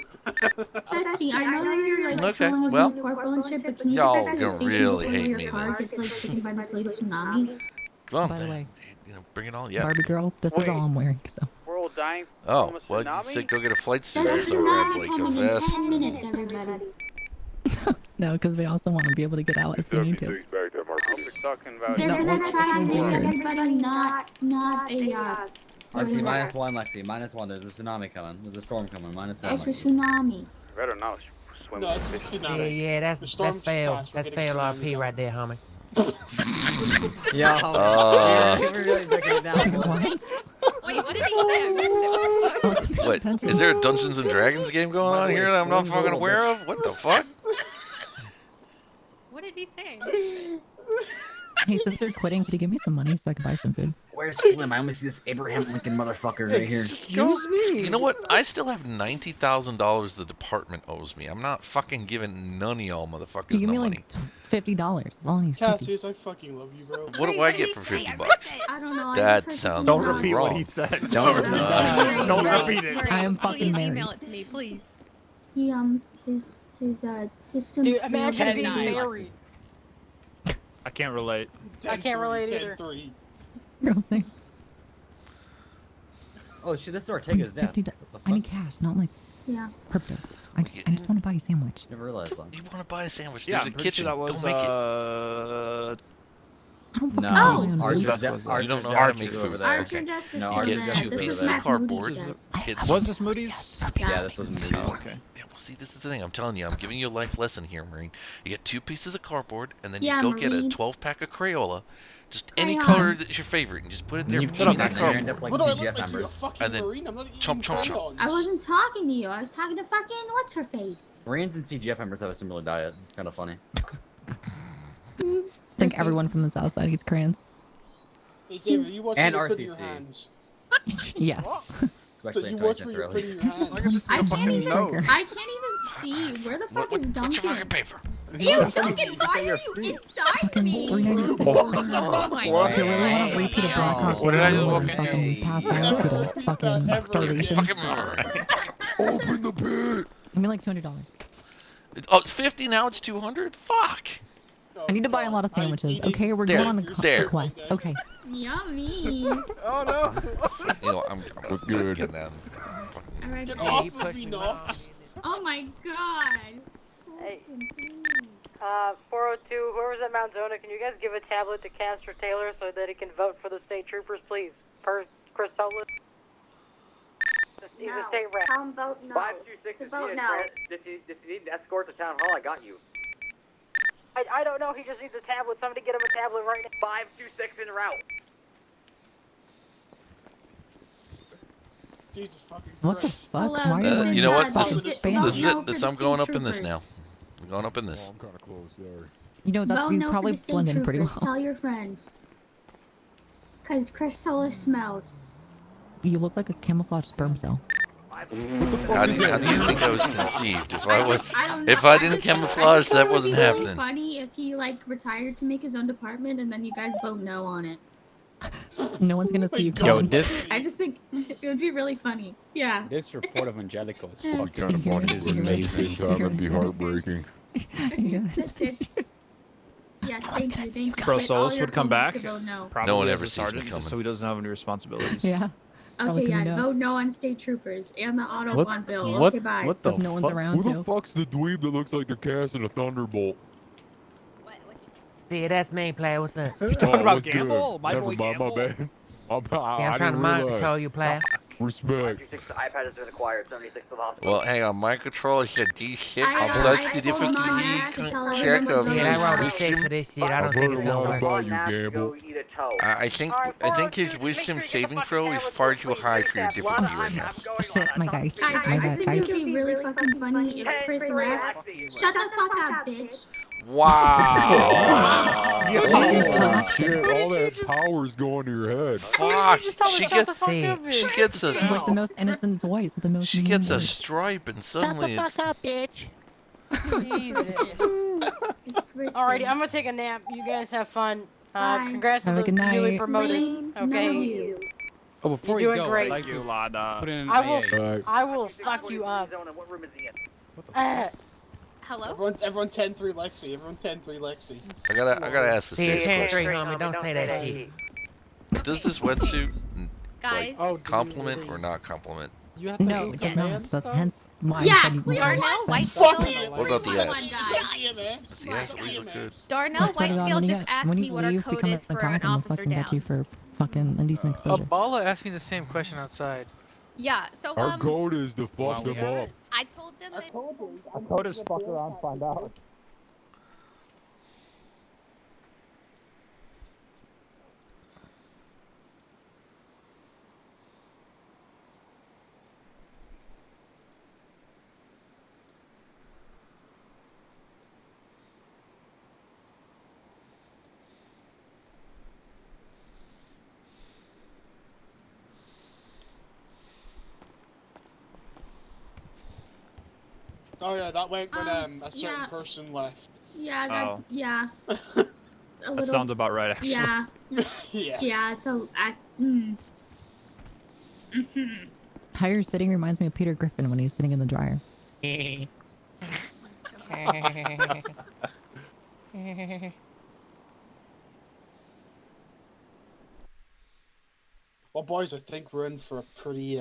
Bestie, I know that you're like Okay, trolling us well, with corporal and shit, but can you y'all get back to the gonna station really before hate your me car then. gets like taken by this latest tsunami? Well, By the way, you know, bring it on. Yeah. Barbie girl, this is all I'm wearing, so. We're all dying. Oh, well, you said go get a flight suit. There's a So grab tsunami like a coming in vest. 10 minutes, everybody. No, because we also want to be able to get out if we need to. They're No, gonna what- try to what make weird. everybody not a Lexi, -1, Lexi. -1. There's a tsunami coming. There's a storm coming. -1, It's a Lexi. tsunami. Better not swim. No, it's a tsunami. Yeah, The that's storm's fail. passed, we're That's getting fail tsunami RP right there, homie. Yeah, we're really breaking it down. Wait, what did he say? I missed it. What the fuck? What? Is there a Dungeons and Dragons game going on here that I'm not fucking aware of? What the fuck? What did he say? Hey, since you're quitting, could you give me some money so I can buy some food? Where's Slim? I only see this Abraham Lincoln motherfucker right here. Excuse me. You know what? I still have $90,000 the department owes me. I'm not fucking giving none of y'all motherfuckers You give no me money. like $50. That's all I need is 50. Cassius, I fucking love you, bro. What do I get for $50? I don't know. That sounds Don't really repeat wrong. what he said. Don't repeat that. Don't repeat it. I am fucking Please married. email it to me, please. He his systems. Dude, failed imagine to being be- married. I can't relate. I can't relate either. 10-3. Girl saying, Oh shit, this is Ortega's desk. $50. I need cash, not like Yeah. crypto. I just want to buy a sandwich. Never realized that. You want to buy a sandwich? Yeah, There's I'm a pretty kitchen. sure that was, Go make it. I don't fucking No, know. Archer's That's desk. was- You Archer's don't know desk how to is make over food. there. Archer Okay. desk is No, still Archer there. desk Two is This pieces is over of there. Matt cardboard. Moody's desk. Kids. Was this Moody's? Yeah, this was Moody's. Oh, okay. Yeah, well, see, this is the thing. I'm telling you, I'm giving you a life lesson here, Marine. You get 2 pieces of cardboard, and then Yeah, you go get a Marine. 12-pack of Crayola. Just any Crayons. color that's your favorite, and just put it there. You between next that year cardboard. end up like What do I CGF look like? You're a members. fucking And then Marine? I'm not eating chomp, chomp, chomp. crayons. I wasn't talking to you. I was talking to fucking what's her face. Marines and CGF members have a similar diet. It's kind of funny. I think everyone from the south side eats crayons. Hey, Xavier, you watch And me put in your RCC. hands. Yes. Especially You in watch Torrington me put Thoroughly. in your hands. I can't fucking even. know. I can't even see. Where the fuck is What's your fucking Duncan? paper? You fucking, why are you inside Fucking me? 396. Oh my What? If you really want to repeat a Blackhawk, What did I do? and fucking pass out to fucking starvation. Open the pit. Give me like $200. Oh, it's 50 now. It's 200. Fuck. I need to buy a lot of sandwiches. Okay, we're There, going on there. a quest. Okay. Yummy. Oh no. You know, I'm good. Getting that. Alright. Get Yeah, off he of pushed me, me, Knox. Oh my god. Hey. 402, whoever's at Mount Zona, can you guys give a tablet to Castor Taylor so that he can vote for the state troopers, please? Per Chris Tolis. He's a state rep. Tell him vote no. 526 is Vote needed. no. If you need an escort to town hall, I got you. I don't know, he just needs a tablet. Somebody get him a tablet right now. 526 en route. Jesus fucking What the Christ. fuck? Why are you wearing You know what? fucking This Spanish? is it. I'm going up in this now. I'm going up in this. I'm kind of close there. You know, that's Vote we no probably for the state blend in pretty well. troopers. Tell your friends. Cause Chris Solis smells. You look like a camouflage sperm cell. How do you think I was conceived? If I was, I don't know. if I didn't just think- camouflage, that it would wasn't be really happening. funny if he like retired to make his own department and then you guys vote no on it. No one's gonna see you Yo, coming. this I just think it would be really funny. Yeah. this report of Angelico is Yeah. fucking Kind of funny. Is amazing. It'd be heartbreaking. Yes, thank you. Thank you. Bro, But all Solus your would come opponents back. to vote no. Probably No one as ever a sees me sergeant, coming. just so he doesn't have any responsibilities. Yeah. Okay, yeah. Vote no on state troopers and the Autobahn bill. What? Okay, bye. What the Because no one's fuck? around Who to. the fuck's the dweeb that looks like they're casting a thunderbolt? See, that's main player. What's up? You talking about what's good? Gamble? My Never boy mind, Gamble? my bad. Yeah, I'm trying to mind control you, player. Respect. The iPad has been acquired. 76 to the hospital. Well, hang on. My controller said D6. I Plus told the Mon difficulty Nash to tell check everyone of to Yeah, vote I rolled no. a 6 for this shit. I I've don't think heard it's a gonna lot work. about you, Gamble. I think his wisdom saving throw is far too high for your difficulty right now. Shit, my guy. Guys, I My just bad, think guy. it would be really fucking funny if Chris left. Shut the fuck up, bitch. Wow. Oh shit! All that power's going to your head. Fuck. She gets a It's like the most innocent voice with the most. she mean gets a words. stripe and suddenly it's up, bitch. Jesus. Alrighty, I'm gonna take a nap. You guys have fun. Bye. Congrats Have to a the good newly night. promoted. Lane, none of Okay. you. Oh, before You're you doing go, great. I'd like Thank you, to Lada. put in an I will. AA. I will fuck you up. What room is he in? Hello? Everyone 10-3 Lexi. Everyone 10-3 Lexi. I gotta ask the See, serious can't question. homie. Don't say that shit. Does this wetsuit Guys. compliment or not compliment? You have No, it does not. But hence why I Yeah, said you clear can. Darnell, white Fuck scale. you. What about the Everyone ass? died. Does the ass at least look good? Darnell, That's white better scale when you just get- asked when me you what our leave, code become is a for cop an and we'll officer fucking get you down. for fucking indecent exposure. Bala asked me the same question outside. Yeah, so Our code is to fuck them up. I told them that Our code is fuck around, find out. Oh yeah, that went when a certain yeah. person left. Yeah, that, Oh. yeah. A That little, sounds about right, actually. yeah. Yeah. Yeah, it's a. How you're sitting reminds me of Peter Griffin when he's sitting in the dryer. Well, boys, I think we're in for a pretty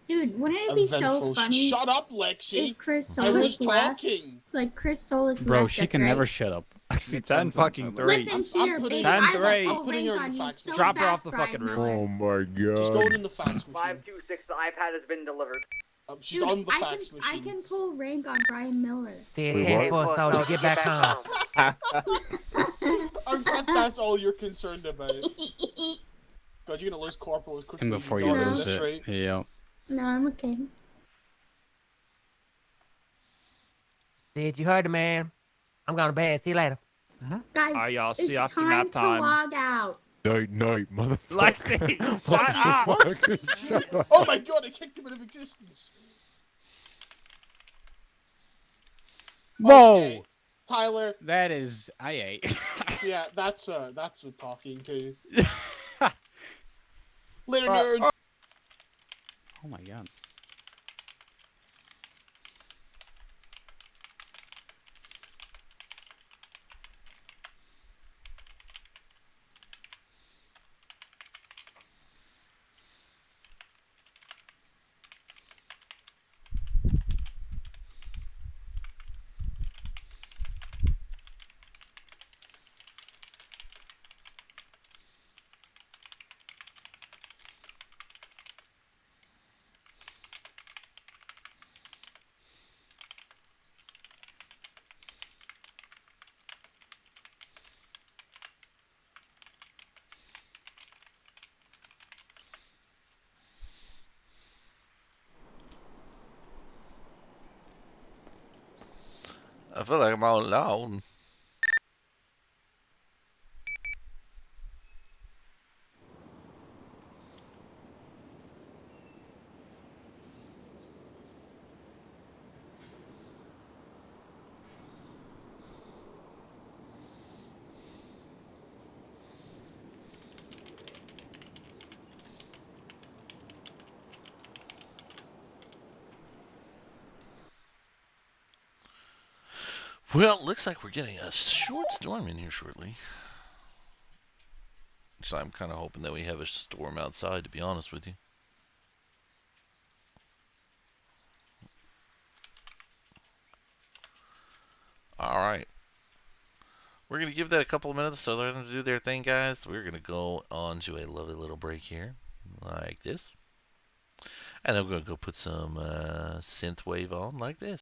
Dude, wouldn't it be so eventful. funny Shut up, Lexi. if Chris I was Solis left? talking. Like Chris Solis Bro, left she us, can right? never shut up. Actually, 10 fucking 3. Listen here, putting- bitch. I will 10-3. oh, Putting her rank in on the you fax so Drop her fast, off the Brian fucking Miller. roof. Oh my She's god. going in the fax machine. 526, the iPad has been delivered. She's Dude, on the I fax can machine. I can pull rank on Brian Miller. See, Wait, 10 what? for soldier. Get back home. I'm glad that's all you're concerned about. God, you're gonna lose Corporal as quickly And as before you you got at lose this it, rate. yeah. No, I'm okay. Did you heard the man? I'm going to bed. See you later. Guys, Alright, y'all, see it's you after time nap to time. log out. Night, motherfucker. Lexi, What shut the up! fuck? Shut up. Oh my god, I kicked him out of existence. Whoa! Okay, Tyler. That is, I ate. Yeah, that's a talking to. Later, nerd. Oh my god. I feel like I'm all alone. Well, it looks like we're getting a short storm in here shortly. So I'm kind of hoping that we have a storm outside, to be honest with you. Alright. We're going to give that a couple of minutes so let them do their thing, guys. We're going to go on to a lovely little break here, like this. And I'm going to go put some synthwave on, like this.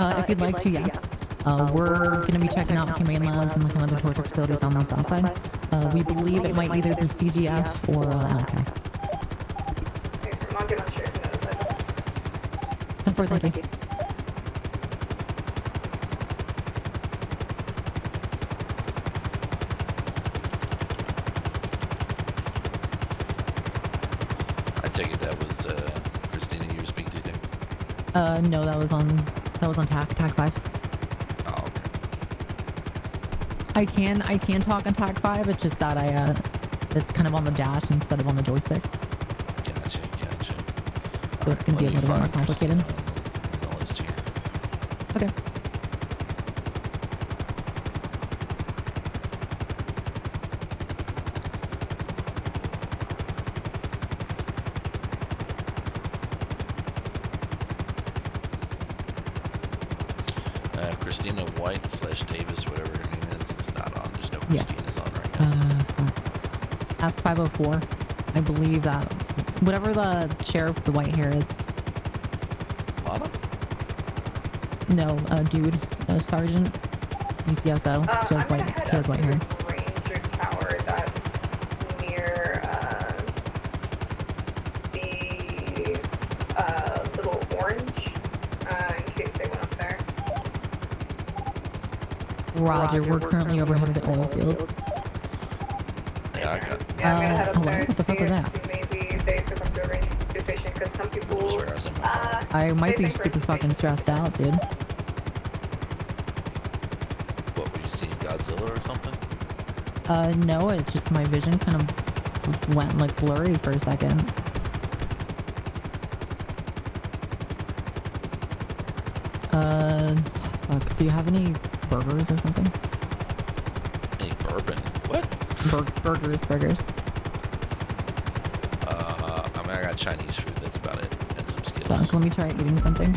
If you'd like to, yes. We're going to be checking out humane labs and looking at the torture facilities on the south side. We believe it might either be CGF or LCAS. Thank you. I take it that was Christina you were speaking to there? No, that was on TAC 5. Oh, okay. I can talk on TAC 5. It's just that it's kind of on the dash instead of on the joystick. Gotcha. So it's gonna be a little bit more complicated. Okay. Christina White / Davis, whatever her name is, it's not on. There's no Yes. Christina's on right now. Ask 504. I believe that whatever the sheriff, the white hair is. Lana? No, dude, sergeant, UCSO. He has white hair. Ranger tower that's near the little orange, in case they went up there. Roger, we're currently overhead of the oil fields. Yeah, I got it. Yeah, I'm gonna head up hello? there. What the fuck was that? Maybe they took them to a ranger station because some people. I might be super fucking stressed out, dude. What were you seeing, Godzilla or something? No, it's just my vision kind of went like blurry for a second. Fuck, do you have any burgers or something? Any bourbon? What? Burgers. I mean, I got Chinese food, that's about it. And some Skittles. Fuck, let me try eating something.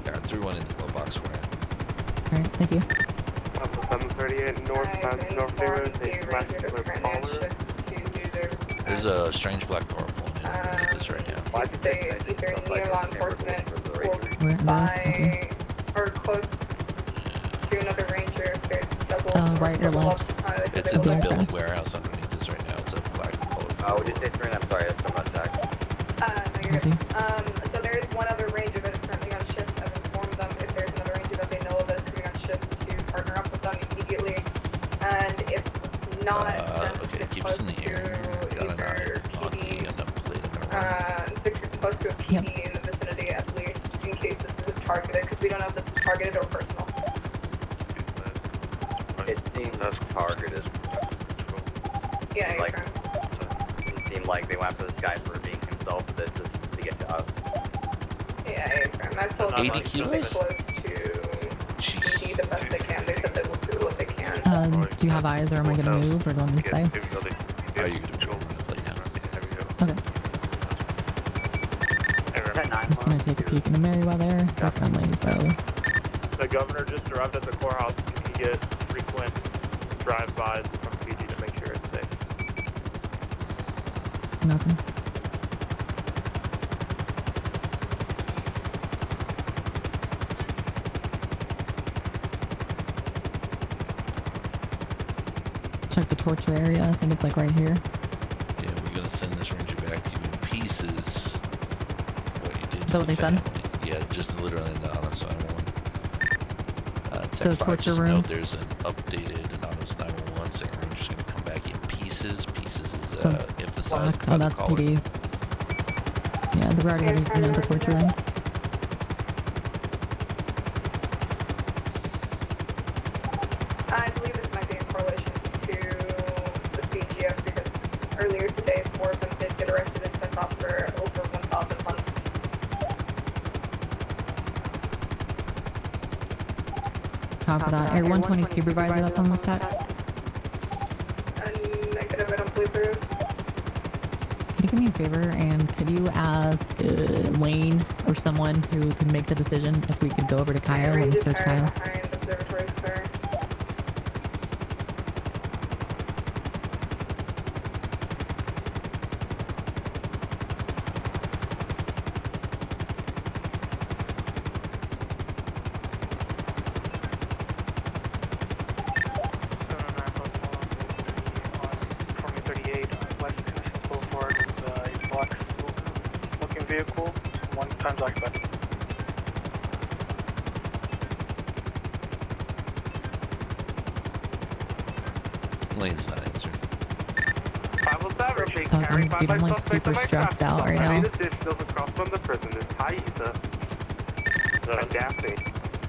Yeah, I threw one in the glove box for you. Alright, thank you. 738 North Road, they smashed into a Pollard. There's a strange black car pulling in this right now. Either near law enforcement or close to another ranger if there's double. Right or left? It's in the building warehouse underneath this right now. It's a black colored. Oh, we just hit three, I'm sorry, that's from that tag. No, you're good. So there is one other ranger that is currently on shift. I've informed them if there's another ranger that they know of that is coming on shift to partner up with them immediately. And if not, okay, keep us in the air. Got an eye on the plate in the close to a PD in the vicinity at least, in case this is targeted, because we don't know if this is targeted or personal. It seems targeted. Yeah, like, it seemed like they went after this guy for being himself, but this is to get to us. Yeah, I've told them 80 kilos? close to PD the best they can. They said they will do what they can. Do you have eyes or am I gonna move or do you want me to stay? Oh, you can control the plate now. Okay. I'm just gonna take a peek in the Merriweather. They're friendly, so. The governor just arrived at the courthouse. Can you get frequent drive-bys from PD to make sure it's safe? Nothing. Check the torture area. I think it's like right here. Yeah, we're gonna send this ranger back to you in pieces. What you did. Is that what they said? Yeah, just literally in the anonymous 911. So Tech 5, torture just rooms? note there's an updated anonymous 911 saying ranger's gonna come back in pieces. Pieces is emphasized Black. by Oh, the that's caller. PD. Yeah, they're already ready to the torture room. I believe this might be in correlation to the CGF because earlier today, 4 of them did get arrested and sent off for over 1,000 months. Copy that. Air 120 supervisor that's on this tech. Negative, I don't believe there is. Could you do me a favor and could you ask Wayne or someone who can make the decision if we could go over to Kyle and search Kyle? Behind observatory, sir. Time's occupied. Lane's not answering. 507, Fuck, dude, I'm like super stressed out right now. Additionals across from the prison is Taisa. Daphne.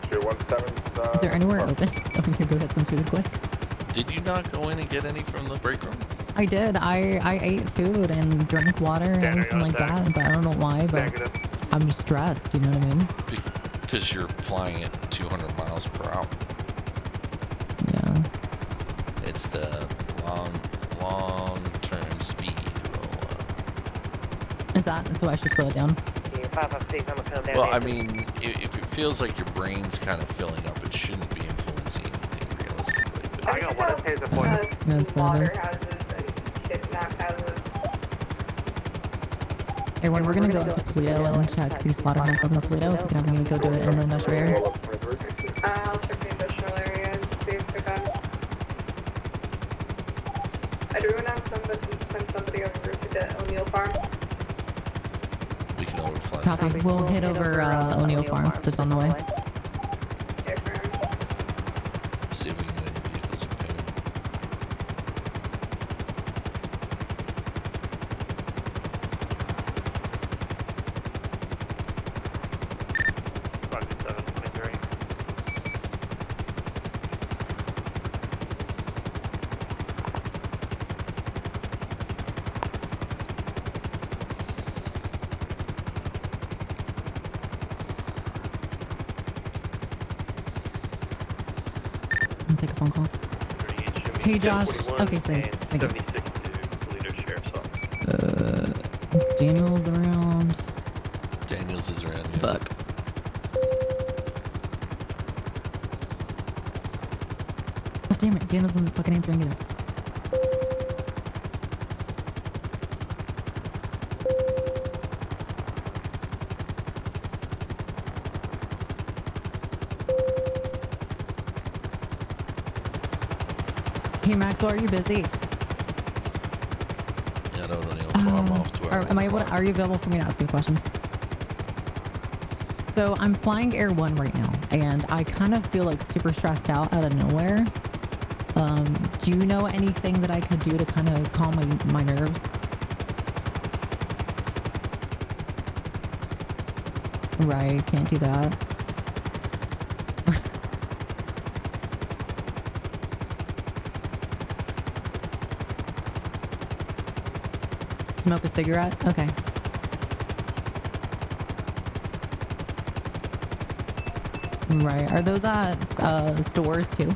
217. Is there anywhere open? I'm gonna go get some food quick. Did you not go in and get any from the break room? I did. I ate food and drank water and everything like that, but I don't know why, but I'm stressed, you know what I mean? Because you're flying at 200 miles per hour. Yeah. It's the long-term speed roll up. Is that so I should slow it down? Well, I mean, if it feels like your brain's kind of filling up, it shouldn't be influencing anything realistically. But I got one that pays a point. That's whatever. Everyone, we're gonna go to Toledo and check the slaughterhouse in Toledo. If we can have me go do it in the industrial area. I'll check the industrial area and see if they're done. I do want to send somebody over to the O'Neill farm. we can overfly. Copy. We'll hit over O'Neill Farms, just on the way. See if we can get any vehicles in payment. Take a phone call. Hey Josh. Okay, thank you. Is Daniels around? Daniels is around here. Fuck. God damn it, Daniels isn't fucking answering either. Hey Maxwell, are you busy? Yeah, I don't know. I'm off to our Are you available for me to ask you a question? So I'm flying Air 1 right now, and I kind of feel like super stressed out of nowhere. Do you know anything that I could do to kind of calm my nerves? Right, can't do that. Smoke a cigarette? Okay. Right. Are those at stores too?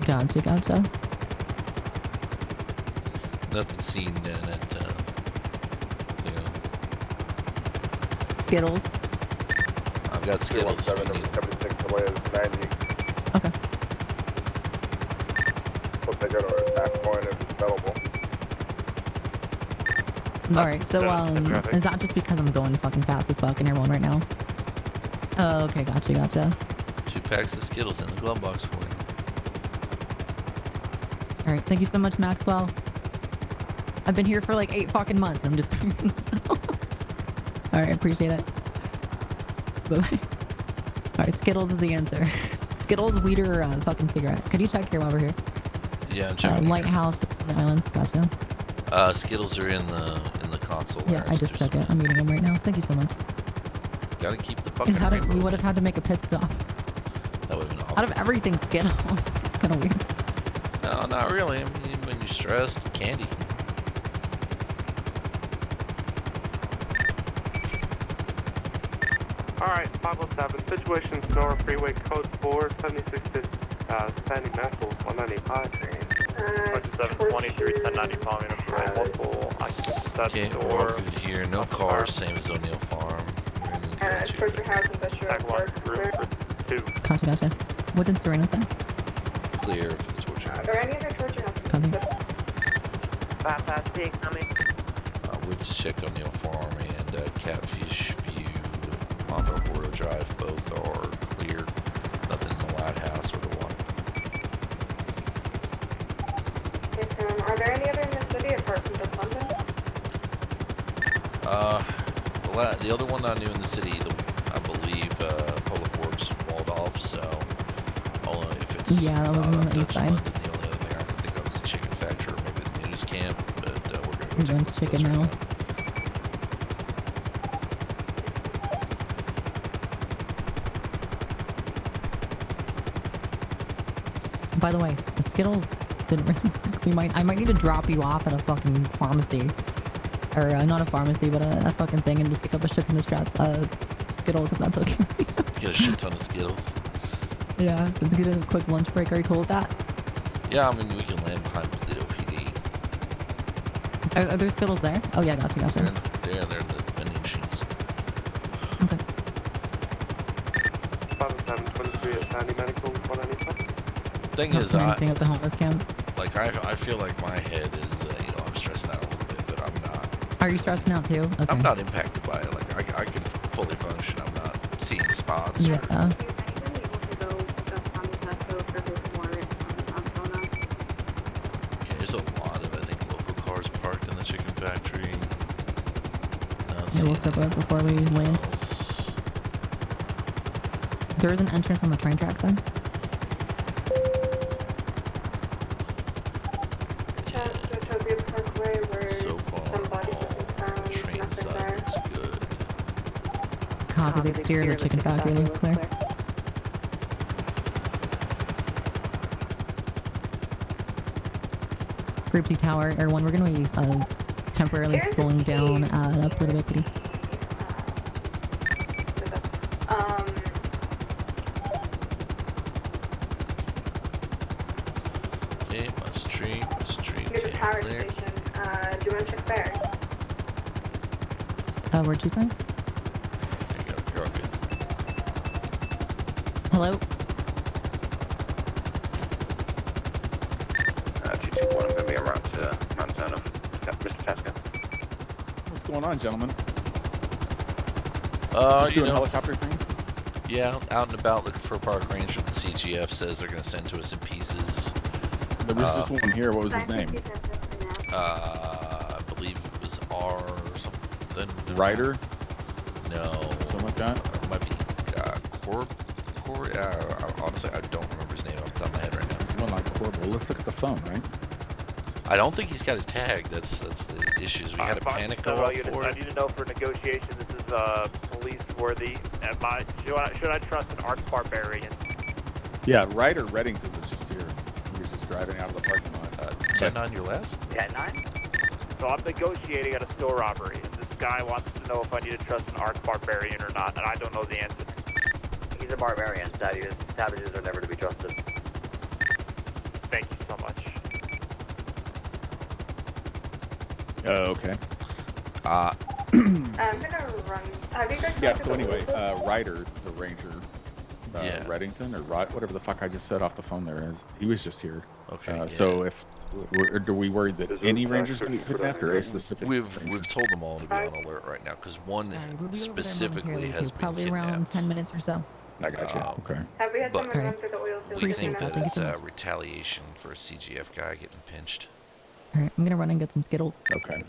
Gotcha. Nothing seen down at Skittles. I've got Skittles. 76 away is 90. Okay. Hope they go to an attack point if it's available. Alright, so is that just because I'm going fucking fast as fuck in Air 1 right now? Oh, okay, gotcha. 2 packs of Skittles in the glove box for you. Alright, thank you so much, Maxwell. I've been here for like 8 fucking months. I'm just Alright, appreciate it. Bye-bye. Alright, Skittles is the answer. Skittles, weed, or fucking cigarette. Could you check here while we're here? Yeah, I'm checking. Lighthouse, the islands, gotcha. Skittles are in the console. Yeah, I just checked it. I'm eating them right now. Thank you so much. Gotta keep the fucking. We would have had to make a pit stop. That would have been awful. Out of everything, Skittles. It's kind of weird. No, not really. I mean, when you're stressed, candy. Alright, 507. Situation Score Freeway Code 4, 76 is standing vessel 195. 2723, 1090 following up for multiple occupants at Okay, the we're door. good here. No cars, same as O'Neill Farm. Torture House Industrial Tag 1, room for 2. Gotcha. What did Serena's say? Clear for the torture house. Are there any other torture houses? Copy. 556 coming. We just checked O'Neill Farm and Catfish View, Mondo Border Drive. Both are clear. Nothing in the Lighthouse or the water. Yes, are there any other in the city apart from The other one I knew in the city, I believe, Public Works walled off. So, only if it's Yeah, that was not on on the east Dutch side. London, the only other thing I can think of is the chicken factory or maybe the news camp. But we're gonna go We're take a going look to at chicken those right now. By the way, the Skittles didn't really. I might need to drop you off at a fucking pharmacy, or not a pharmacy, but a fucking thing, and just pick up a shit ton of Skittles if that's okay. Get a shit ton of Skittles. Yeah, let's get a quick lunch break. Are you cool with that? Yeah, I mean we can land behind Toledo PD. Are there Skittles there? Oh yeah, gotcha. They're in the vending machines. Okay. 5723 at Sandy Medical, 195. Thing Not is, doing anything at the homeless camp. like I feel like my head is, I'm stressing out a little bit, but I'm not. Are you stressing out too? Okay. I'm not impacted by it. Like I can fully function. I'm not seeing spots. Yeah. Okay, there's a lot of, I think, local cars parked in the chicken factory. Yeah, we'll circle it before we land. There is an entrance on the train tracks then. So far, all train side looks good. Copy the exterior of the chicken factory looks clear. Group C Tower, Air 1, we're going to be temporarily slowing down at Puerto Victory. Okay, West Street, Here's the power station. Do you want to check there? Where'd you say? You're all good. Hello? 221, I'm going to be around to Mount Zone of Mr. Tasca. What's going on, gentlemen? You doing know, helicopter things? Yeah, out and about looking for a park ranger. The CGF says they're going to send to us in pieces. There was this one here. What was his name? I believe it was R or something. Ryder? No. Something like that? It might be honestly, I don't remember his name off the top of my head right now. One like Corb. Well, let's look at the phone, right? I don't think he's got his tag. That's the issues. We had a panic go off for I it. need to know for negotiation, this is police worthy. Should I trust an arc barbarian? Yeah, Ryder Reddington was just here. He was just driving out of the parking lot. 10-9 your last? 10-9? So I'm negotiating at a store robbery, and this guy wants to know if I need to trust an arc barbarian or not, and I don't know the answer. He's a barbarian. Savages are never to be trusted. Thank you so much. Okay. I'm gonna run. Have you guys Yeah, talked so to the anyway, police? Ryder, the ranger, Reddington, or whatever the fuck I just said off the phone there is, he was just here. Okay. So if, are we worried that any ranger's going to be kidnapped, or a specific? We've told them all to be on alert right now because one We'll be over there specifically momentarily, has too. been Probably kidnapped. around 10 minutes or so. I got you. Okay. Have we had But someone run through the oil field? we think Thank that you it's so much. retaliation for a CGF guy getting pinched. Alright, I'm gonna run and get some Skittles. Okay.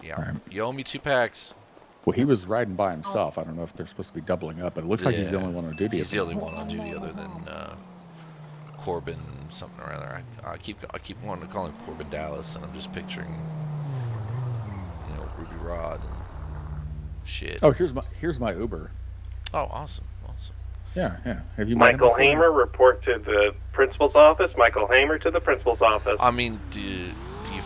Yeah. All right. You owe me 2 packs. Well, he was riding by himself. I don't know if they're supposed to be doubling up, but it looks like he's the only one on duty. He's the only one on duty other than Corbin something or other. I keep wanting to call him Corbin Dallas, and I'm just picturing, Ruby Rod and shit. Oh, here's my Uber. Oh, awesome. Yeah. Have you met him Michael before? Hamer, report to the principal's office. Michael Hamer to the principal's office. I mean, do you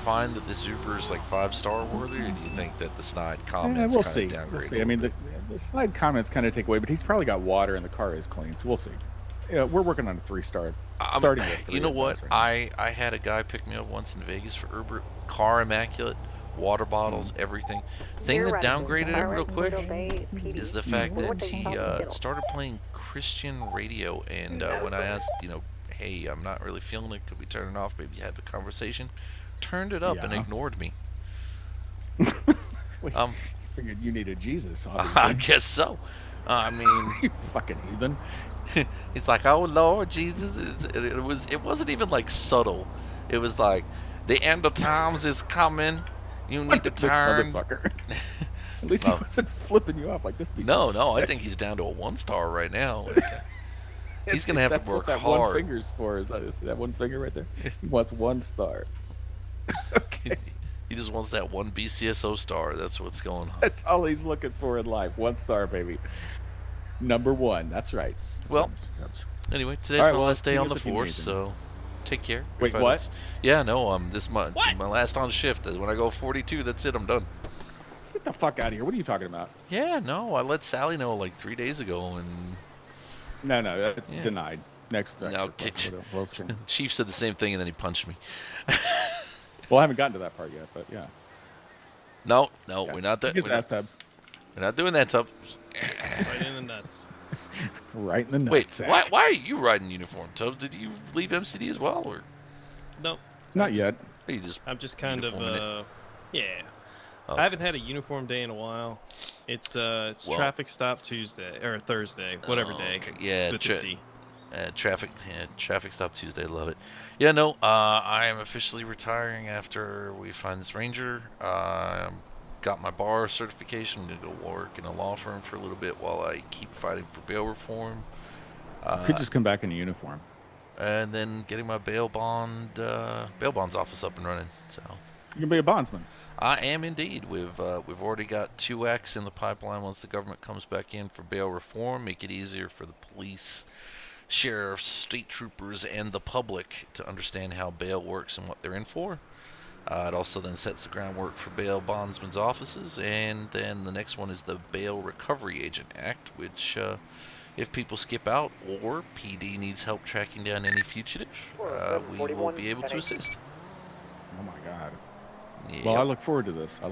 find that this Uber is like 5-star worthy, or do you think that the snide comments we'll kind see. of downgrade? We'll see. I mean, the slide comments kind of take away, but he's probably got water and the car is clean, so we'll see. Yeah, we're working on a 3-star. Starting with 3. You know what? I had a guy pick me up once in Vegas for Uber. Car immaculate, water bottles, everything. Thing that downgraded him real quick is the fact that he started playing Christian radio, and when I asked, hey, I'm not really feeling it, could we turn it off, maybe have a conversation, turned it up and ignored me. Figured you needed Jesus, obviously. I guess so. I mean, you fucking heathen. He's like, oh Lord Jesus. It wasn't even like subtle. It was like, the end of times is coming. You need to turn. Motherfucker. At least he wasn't flipping you off like this. No, I think he's down to a 1-star right now. Like, he's gonna have to work what that hard. One finger's for. Is that one finger right there? He wants 1 star. Okay. He just wants that 1 BCSO star. That's what's going on. That's all he's looking for in life. 1 star, baby. Number 1. That's right. Well, anyway, today's my last day on the force, so take care. Wait, what? Yeah, no, this month, my last on shift. When I go 42, that's it. I'm done. Get the fuck out of here. What are you talking about? Yeah, no, I let Sally know like 3 days ago, and no, denied. Next. No, Chief said the same thing, and then he punched me. Well, I haven't gotten to that part yet, but yeah. No, we're not that. We're not doing that, Tubbs. Right in the nuts. Right in the nuts. Wait, why are you riding uniform, Tubbs? Did you leave MCD as well, or? No. Not yet. I'm just kind of yeah. Okay. I haven't had a uniform day in a while. It's traffic stop Tuesday or Thursday, whatever day. Okay. Yeah, with the T. traffic stop Tuesday. Love it. Yeah, no, I am officially retiring after we find this ranger. Got my bar certification. I'm gonna go work in a law firm for a little bit while I keep fighting for bail reform. Could just come back in a uniform. And then getting my bail bonds office up and running. So you can be a bondsman. I am indeed. We've already got 2 acts in the pipeline. Once the government comes back in for bail reform, make it easier for the police, sheriffs, state troopers, and the public to understand how bail works and what they're in for. It also then sets the groundwork for bail bondsmen's offices, and then the next one is the Bail Recovery Agent Act, which if people skip out or PD needs help tracking down any fugitive, we will be able to assist. Oh my God. Yep. Well, I look forward to this. I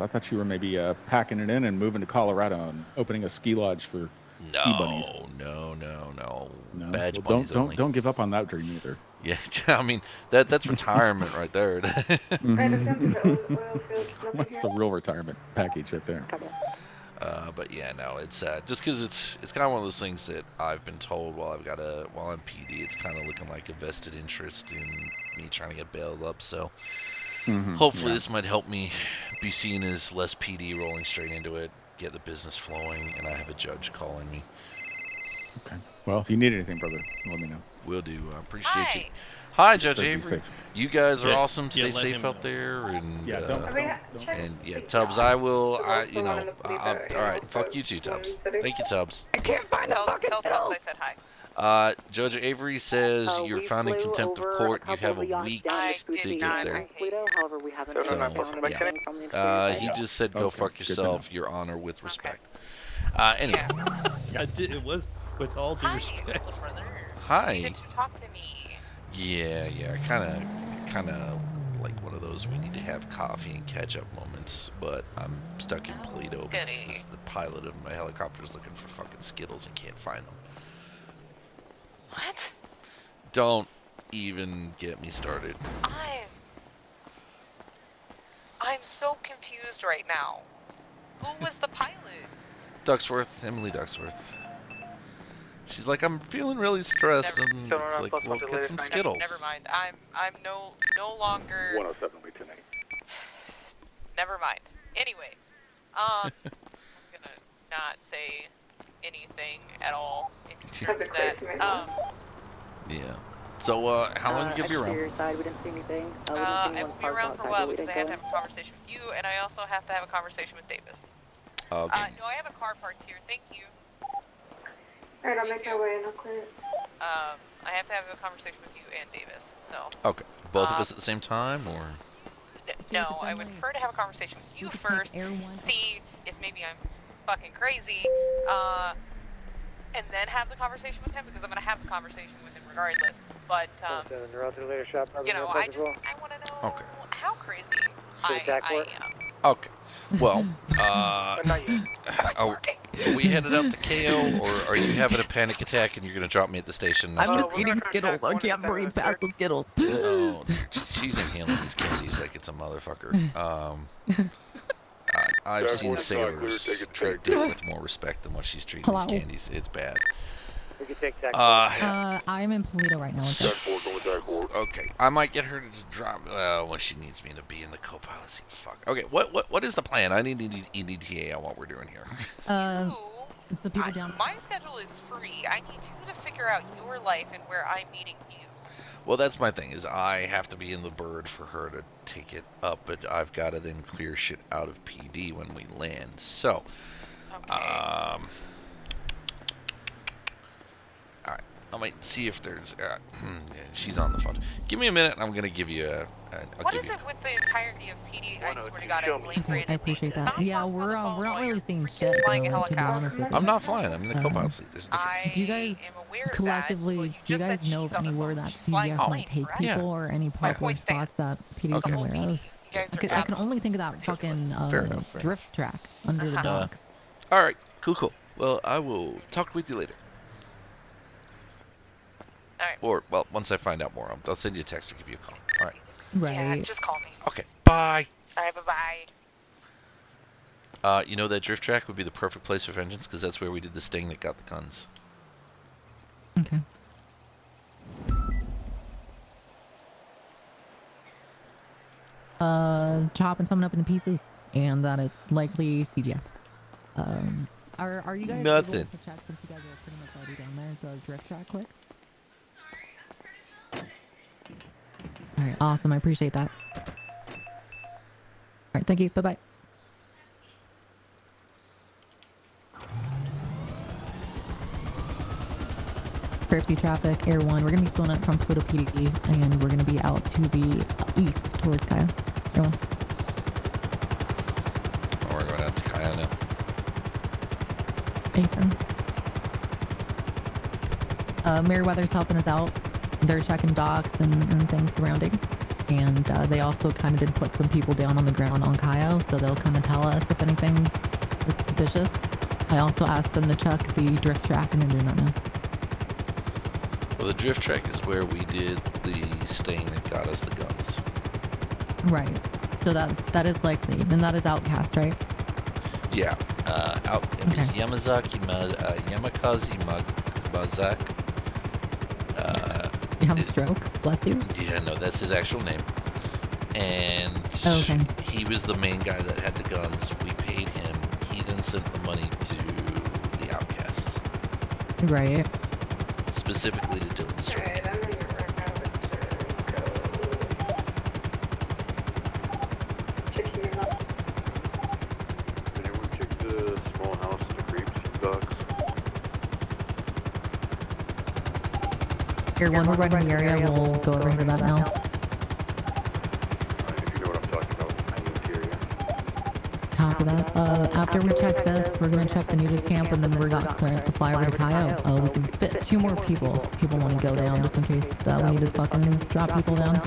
thought you were maybe packing it in and moving to Colorado and opening a ski lodge for ski bunnies. No. Badge Well, bunnies only. Don't give up on that dream either. Yeah, I mean that's retirement right there. What's the real retirement package right there? But yeah, no, it's just because it's kind of one of those things that I've been told while I'm PD, it's kind of looking like a vested interest in me trying to get bailed up. So hopefully this might help me be seen as less PD rolling straight into it, get the business flowing, and I have a judge calling me. Okay. Well, if you need anything, brother, let me know. Will do. I appreciate you. Hi, Judge Be Avery. safe. You guys are awesome. Stay safe out there, and Tubbs, I will. All right. Fuck you too, Tubbs. Thank you, Tubbs. I can't find the fucking Skittles. I said hi. Judge Avery says you're found in contempt of court. You have a week to get there. However, we haven't. He just said go fuck yourself, Your Honor, with respect. Anyway. It was with all due respect. Hi. You need to talk to me. Yeah, kind of like one of those we need to have coffee and catch up moments, but I'm stuck in Toledo because the pilot of my helicopter is looking for fucking Skittles and can't find them. What? Don't even get me started. I'm so confused right now. Who was the pilot? Ducksworth, Emily Ducksworth. She's like, I'm feeling really stressed, and it's like, well, get some Skittles. Never mind. I'm no longer. 107, we tonight. Never mind. Anyway, I'm gonna not say anything at all. If you that. Yeah. So, how long you gonna be around? We didn't see anything. I will be around for a while because I have to have a conversation with you, and I also have to have a conversation with Davis. Okay. No, I have a car parked here. Thank you. Alright, I'll make my way and I'll clear it. I have to have a conversation with you and Davis, so. Okay. Both of us at the same time, or? No, I would prefer to have a conversation with you first, see if maybe I'm fucking crazy, and then have the conversation with him, because I'm gonna have the conversation with him regardless. But, you know, I wanna know how crazy I am. Okay. Well, are we headed out to KO, or are you having a panic attack and you're going to drop me at the station? I'm just eating Skittles. I can't breathe past the Skittles. Oh, she's inhaling these candies like it's a motherfucker. I've seen sailors treat Dick with more respect than what she's treating these candies. It's bad. I'm in Polito right now. Okay, I might get her to drop. Well, she needs me to be in the co-pilot seat. Fuck. Okay, what is the plan? I need EDTA on what we're doing here. It's the people down. My schedule is free. I need you to figure out your life and where I'm meeting you. Well, that's my thing, is I have to be in the bird for her to take it up, but I've got to then clear shit out of PD when we land. So, alright, I might see if there's, she's on the phone. Give me a minute, and I'm going to give you a, What is it with the entirety of PD? I swear to God, I blame Brandon. I appreciate that. Yeah, we're not really seeing shit. Flying a though, to be helicopter. honest with you. I'm not flying, I'm in the co-pilot seat. There's a difference. Do you guys collectively, do you guys know of anywhere that CGF might take people or any popular spots that PD's aware of? I can only think of that fucking drift track under the docks. Alright, cool. Well, I will talk with you later. Alright. Or, well, once I find out more, I'll send you a text or give you a call. Alright. Right. Yeah, just call me. Okay, bye. Alright, bye-bye. You know that drift track would be the perfect place for vengeance, because that's where we did the sting that got the guns. Okay. Chopping someone up into pieces, and that it's likely CGF. Are you guys Nothing. able to check, since you guys are pretty much already down there, the drift track quick? Alright, awesome, I appreciate that. Alright, thank you, bye-bye. Fairview traffic, Air 1, we're going to be spilling up from Pluto PD, and we're going to be out to the east towards Kaya. Air 1. Oh, we're going out to Kaya now. Affirm. Meriwether's helping us out. They're checking docks and things surrounding. And they also kind of did put some people down on the ground on Kaya, so they'll kind of tell us if anything is suspicious. I also asked them to check the drift track, and they're doing that now. Well, the drift track is where we did the sting that got us the guns. Right. So that is likely. And that is Outcast, right? Yeah. It was Yamakazi Mazak. You have a stroke? Bless you. Yeah, no, that's his actual name. And he was the main guy that had the guns. We paid him. He then sent the money to the Outcasts. Right. Specifically to Dylan's Street. Air 1, we're right in the area. We'll go over to that now. Copy that. After we check this, we're going to check the nudist camp, and then we're got clearance to fly over to Kaya. We can fit 2 more people. People want to go down, just in case we need to fucking drop people down.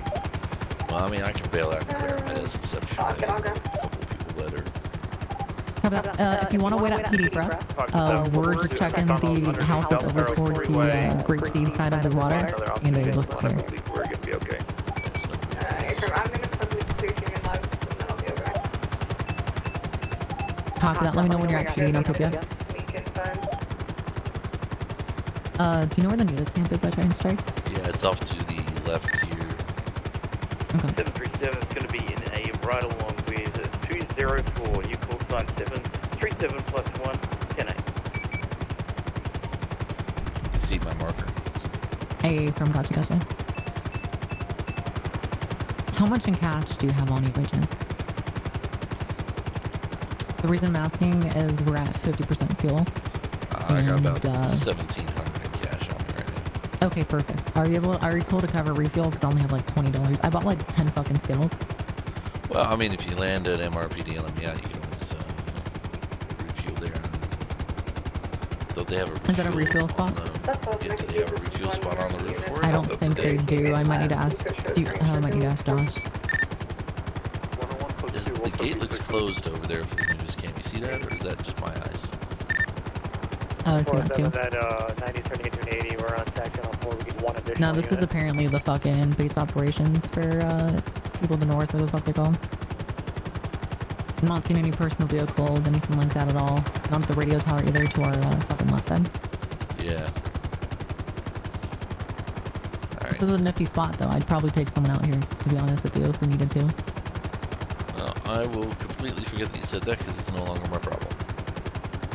Well, I mean, I can bail out and clear them as exception. A couple people that are... If you want to wait at PD for us, we're just checking the houses over towards the Great Seed side of the water, and they look clear. We're gonna be okay. I'm gonna put this clear in live, and then I'll be okay. Copy that. Let me know when you're at PD, and I'll pick you up. Do you know where the nudist camp is by chance, Strike? Yeah, it's off to the left here. Okay. 737 is going to be in a right along with 204, you call sign 737 plus 1, 10-8. See my marker. Hey, from gotcha. How much in cash do you have on you by chance? The reason I'm asking is we're at 50% fuel. I got about 1,700 in cash on me right now. Okay, perfect. Are you cool to cover refuel? Because I only have like $20. I bought like 10 fucking Skittles. Well, I mean, if you land at MRPD and let me out, you can always refuel there. Don't they have a refuel? Is that a refuel spot? Yeah, do they have a refuel spot on the roof for it? I don't think they do. I might need to ask. I might need to ask Josh. The gate looks closed over there for the newest camp. You see that, or is that just my eyes? Oh, I see that too. That 90 turning into an 80, we're on section on 4, we get 1 additional No, this is apparently the fucking base operations for people to the north, or the fuck they call them. I'm not seeing any personal vehicles, anything like that at all. Not the radio tower either, to our fucking left side. Yeah. This is a nifty spot, though. I'd probably take someone out here, to be honest with you, if we needed to. I will completely forget that you said that because it's no longer my problem.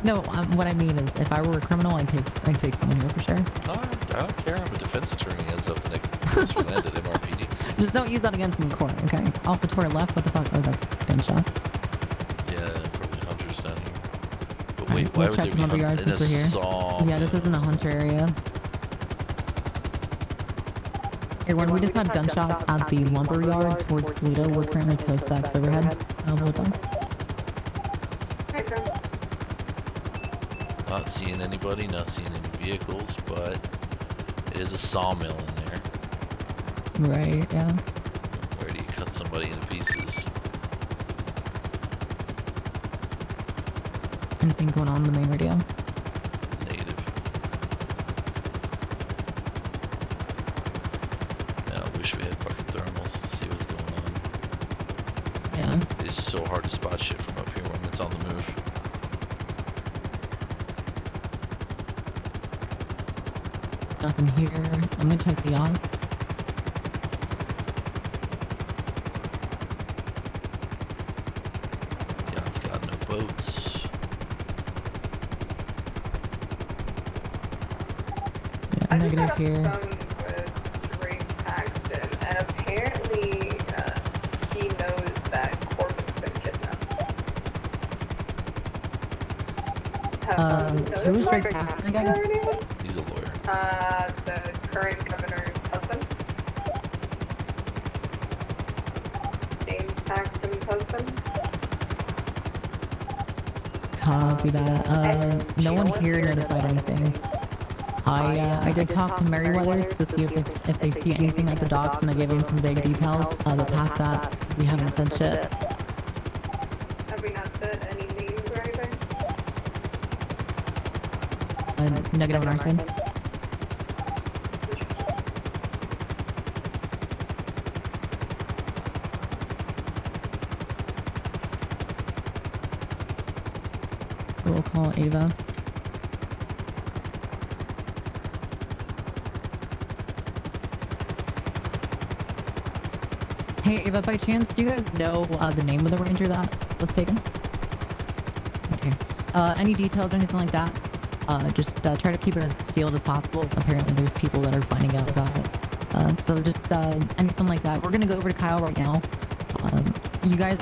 No, what I mean is, if I were a criminal, I'd take someone here for sure. I don't care. I'm a defense attorney as of the next place we land at MRPD. Just don't use that against me in court, okay? Also, to our left, what the fuck? Oh, that's gunshots. Yeah, probably hunters down here. But All wait, right, why we'll would check there be another yard in a since we're here. saw? Yeah, this isn't a hunter area. Everyone, we just had gunshots at the lumber yard towards Toledo. We're currently code 6 overhead. Hold on. Not seeing anybody, not seeing any vehicles, but it is a sawmill in there. Right, yeah. Where do you cut somebody into pieces? Anything going on in the main radio? Negative. Yeah, I wish we had fucking thermals to see what's going on. Yeah. It's so hard to spot shit from up here when it's on the move. Nothing here. I'm gonna check the yacht. Yacht's got no boats. Yeah, negative here. And apparently, he knows that Corbin's been kidnapped. Who was Drake Paxton again? He's a lawyer. The current governor's husband. James Paxton's husband. Copy that. No one here notified anything. I did talk to Merriweather to see if they see anything at the docks, and I gave them some vague details. But past that, we haven't said shit. Have we not said any names or anything? Negative on our side. We'll call Ava. Hey Ava, by chance, do you guys know the name of the ranger that was taken? Okay. Any details or anything like that? Just try to keep it as sealed as possible. Apparently there's people that are finding out about it. So just anything like that. We're gonna go over to Kyle right now. Are you guys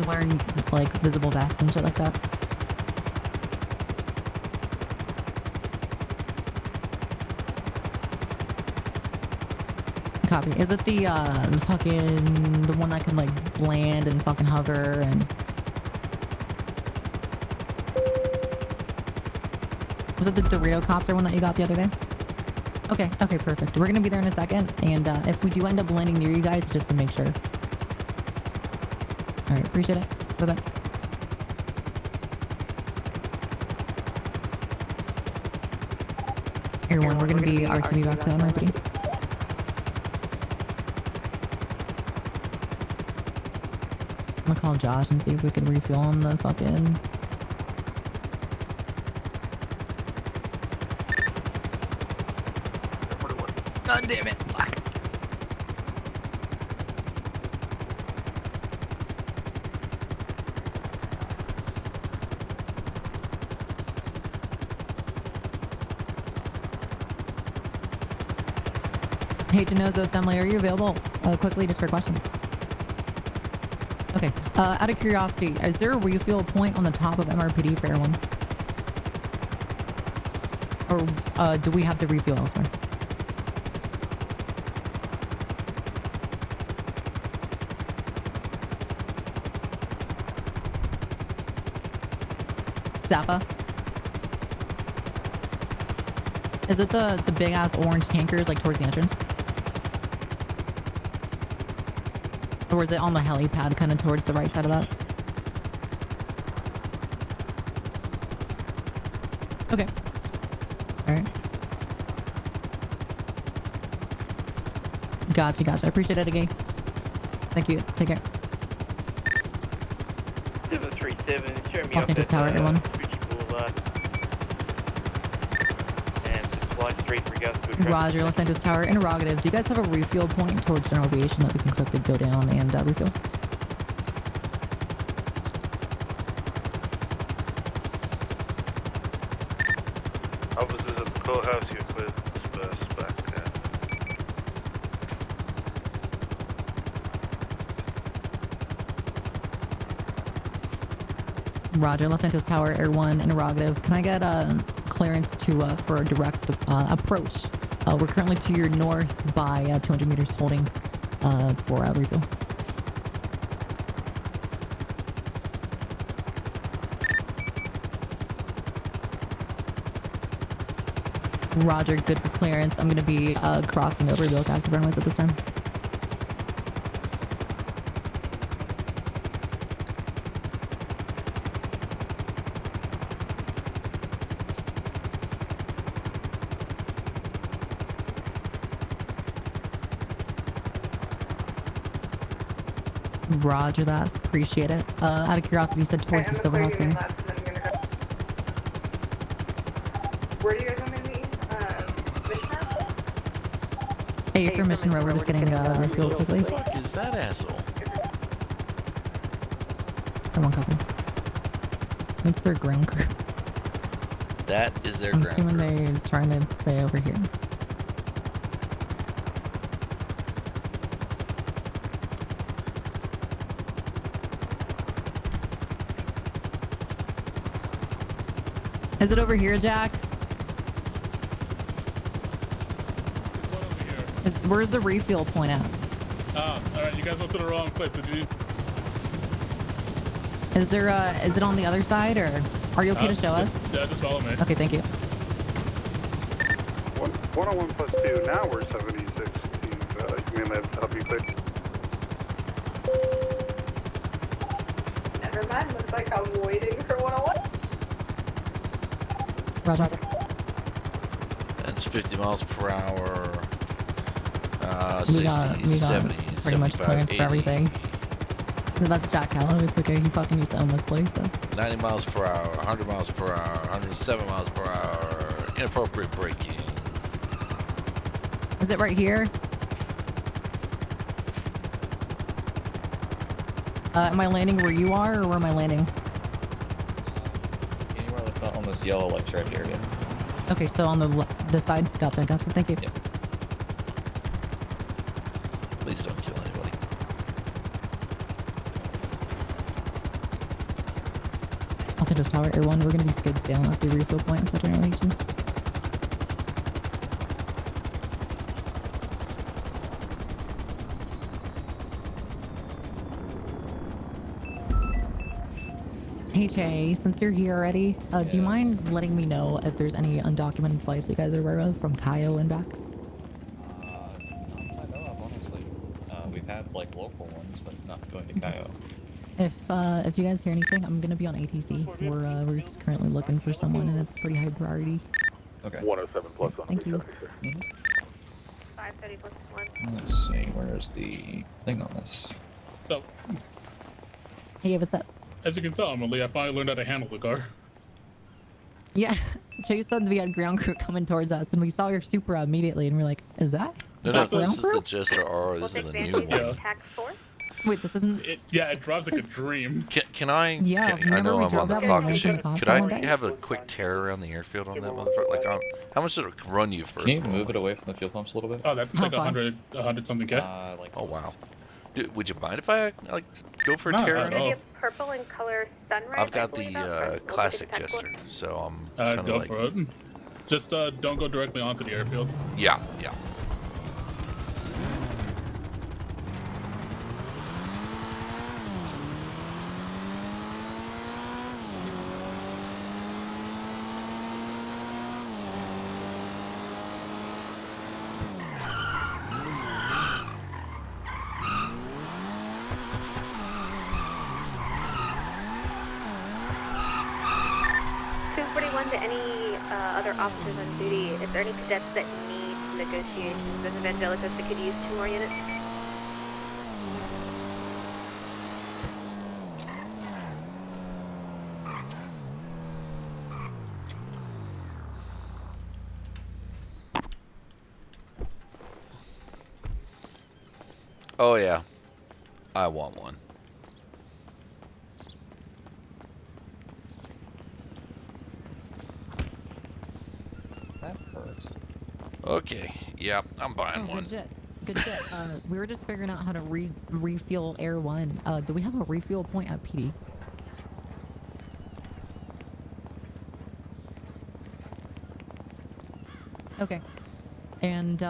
wearing like visible vests and shit like that? Copy. Is it the one that can like land and fucking hover and? Was it the Dorito copter one that you got the other day? Okay, perfect. We're gonna be there in a second, and if we do end up landing near you guys, just to make sure. All right, appreciate it. Bye bye. Everyone, we're gonna be RTV back to MRPD. I'm gonna call Josh and see if we can refuel on the fucking. God damn it! Fuck. Hate to know though, Emily, are you available? Quickly, just for a question. Okay. Out of curiosity, is there a refuel point on the top of MRPD for everyone? Or do we have to refuel elsewhere? Zappa? Is it the big ass orange tankers like towards the entrance? Or is it on the helipad kind of towards the right side of that? Okay. Alright. Gotcha. I appreciate it again. Thank you. Take care. 737, show me Los Angeles Tower, everyone. Boulevard. And this one 3 regards to Roger, Los Angeles Tower. Interrogative. Do you guys have a refuel point towards general aviation that we can quickly go down and refuel? Officers at the courthouse, you're clear to disperse back there. Roger, Los Angeles Tower, Air 1, interrogative. Can I get clearance to for a direct approach? We're currently to your north by 200 meters holding for refuel. Roger, good for clearance. I'm going to be crossing over the active runways at this time. Roger that. Appreciate it. Out of curiosity, you said towards the Silver Hawk thing. Where do you guys want me to meet? Mission Row? Hey, for Mission Row, we're just getting refueled quickly. What the fuck is that asshole? One couple. It's their ground crew. That is their I'm ground assuming crew. they're trying to stay over here. Is it over here, Jack? Where's the refuel point at? Alright, you guys went to the wrong place, did you? Is there is it on the other side, or are you okay to show us? Yeah, just follow me. Okay, thank you. 101 plus 2, now we're 76. You mean that help you clear? Never mind, looks like I'm waiting for 101. Roger. That's 50 miles per hour. We 60, got 70, pretty much 75, clearance 80. for everything. So that's Jack Callow. It's okay. He fucking used to own this place, so. 90 miles per hour, 100 miles per hour, 107 miles per hour. Inappropriate braking. Is it right here? Am I landing where you are, or where am I landing? Anywhere that's not on this yellow like track area. Okay, so on the side. Gotcha. Thank you. Yep. Please don't kill anybody. Los Angeles Tower, Air 1, we're gonna be skids down at the refill point in Central Elevation. Hey Jay, since you're here already, do you mind letting me know if there's any undocumented flights you guys are aware of from Cayo and back? I know of, honestly. We've had like local ones, but not going to Cayo. If you guys hear anything, I'm gonna be on ATC. We're just currently looking for someone, and it's pretty high priority. Okay. 107 plus 1. Thank you. 530 plus 1. Let's see, where's the thing on this? So, Hey, what's up? as you can tell, Emily, I finally learned how to handle the car. Yeah, Chase said we had ground crew coming towards us, and we saw your Supra immediately, and we're like, is that? No, Is no, that this ground is crew? the Jester R. This is the new one. Wait, this isn't. Yeah, it drives like a dream. Can I? Yeah, I remember know we I'm drove on the that clock. when we went to the Could Costco one I day? have a quick tear around the airfield on that motherfucker? Like, how much did it run you first? Can you of all? move it away from the fuel pumps a little bit? Oh, that's like 100 something K. Oh wow. Dude, would you mind if I like go for a No, tear? not at all. Purple in color sunrise. I've got the classic Jester, so I'm kind of Go like, for it. Just don't go directly onto the airfield. yeah. To any other officers on duty, is there any cadets that need negotiations with Evangelicus that could use 2 more units? Oh yeah, I want one. That hurt. Okay, yeah, I'm buying one. Good shit. Good shit. We were just figuring out how to refuel Air 1. Do we have a refuel point at PD? Okay. And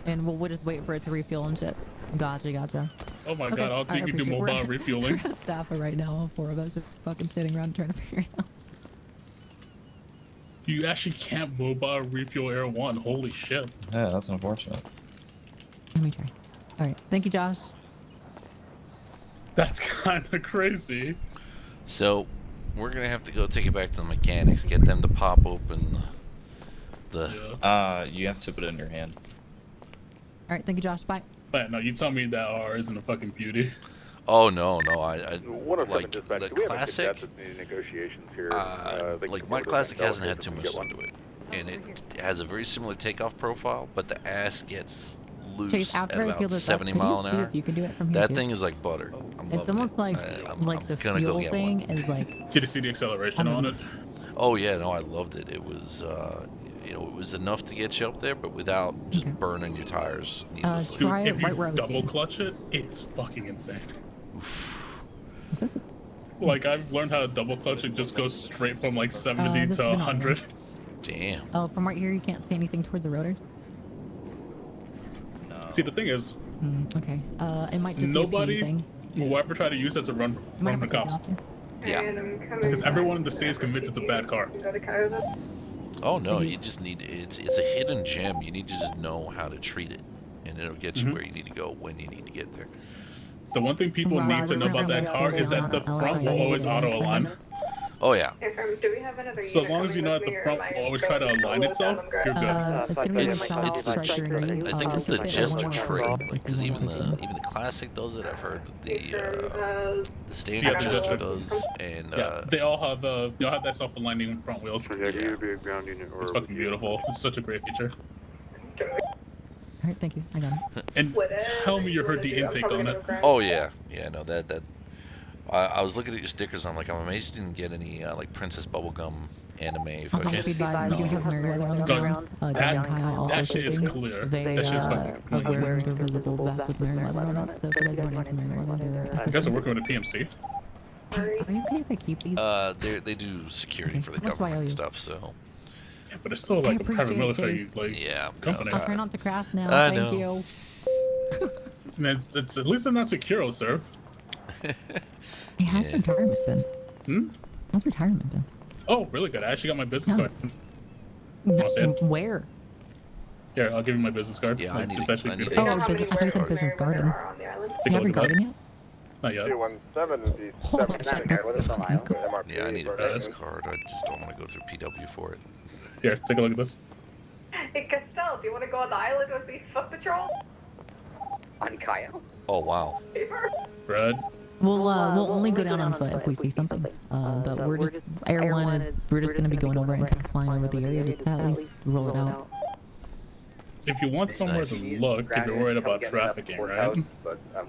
we'll just wait for it to refuel and shit. Gotcha. Oh my Okay, god, I'll think you do appreciate it. mobile refueling. We're at Safa right now. All four of us are fucking sitting around trying to figure it out. You actually can't mobile refuel Air 1. Holy shit. Yeah, that's unfortunate. Let me try. All right. Thank you, Josh. That's kind of crazy. So, we're gonna have to go take it back to the mechanics, get them to pop open the... You have to put it in your hand. All right. Thank you, Josh. Bye. But no, you tell me that R isn't a fucking beauty. Oh no, I 107 like dispatch. the Do we have a classic. cadet in negotiations here? Like my classic hasn't had too much into it, and it has a very similar takeoff profile, but the ass gets loose Chase, at after I feel about this 70 up, mile can an you see hour. if you can do it from here That too? thing is like butter. I'm It's loving almost it. like the gonna go fuel get thing one. is like. Did you see the acceleration on it? Oh yeah, no, I loved it. It was, you know, it was enough to get you up there, but without just burning your tires needlessly. Try Dude, it if right you where I was double standing. clutch it, it's fucking insane. What's this? Like I've learned how to double clutch it. Just goes straight from like 70 this to is the 100. Damn. Oh, from right here you can't see anything towards the rotors. See, the thing is, Okay. It might just nobody be a PD thing. will ever try to use it to run from the cops. Yeah. Because everyone in the city is convinced it's a bad car. Oh no, you just need it's a hidden gem. You need to just know how to treat it, and it'll get you where you need to go when you need to get there. The one thing people need to know about that car is that the front will always auto align. Oh yeah. Do we have another So as long as you know that the front will always try to align itself, you're good. It's gonna be It's soft the structure and I think it's the fit just one trait, more because even the classic does it. I've heard that the standard Yeah, Jester does, and they all have that self-aligning front wheels. Yeah, you would be a ground unit or It's fucking beautiful. It's such a great feature. All right, thank you. I got it. And tell me you heard the intake on it. Oh yeah, no that. I was looking at your stickers. I'm like, I'm amazed you didn't get any like Princess Bubblegum anime. Also, just be advised, we do have Meriwether on the ground. Dan and Kyle also that shit is shooting. clear. They That shit is fucking are clear. wearing their visible vests with Meriwether on it. So if you guys run into Meriwether, they're You guys are working with a PMC. Are you okay if I keep these? They do security for the How much do I owe government and you? stuff. So. Yeah, but it's still like a appreciate private it, military Chase. like company. I'll try not to crash now. I Thank know. you. And it's at least they're not secure, sir. Hey, how's retirement been? How's retirement been? Oh, really good. I actually got my business card. Wanna see it? Where? Here, I'll give you my business card. Yeah, Like, I need it's it. actually I need beautiful. Oh, business, I thought you said business garden. Take You a have look your at that. garden yet? Not yet. 217 is the Holy shit, that's fucking cool. Yeah, I need a business card. I just don't want to go through PW for it. Here, take a look at this. Hey, Castell, do you want to go on the island with the foot patrol? On Kyle? Oh wow. Paper? Brad. We'll only go down on foot if we see something. But we're just Air One is we're just gonna be going over and kind of flying over the area just to at least roll it out. If you want somewhere to look, if you're worried about trafficking, right?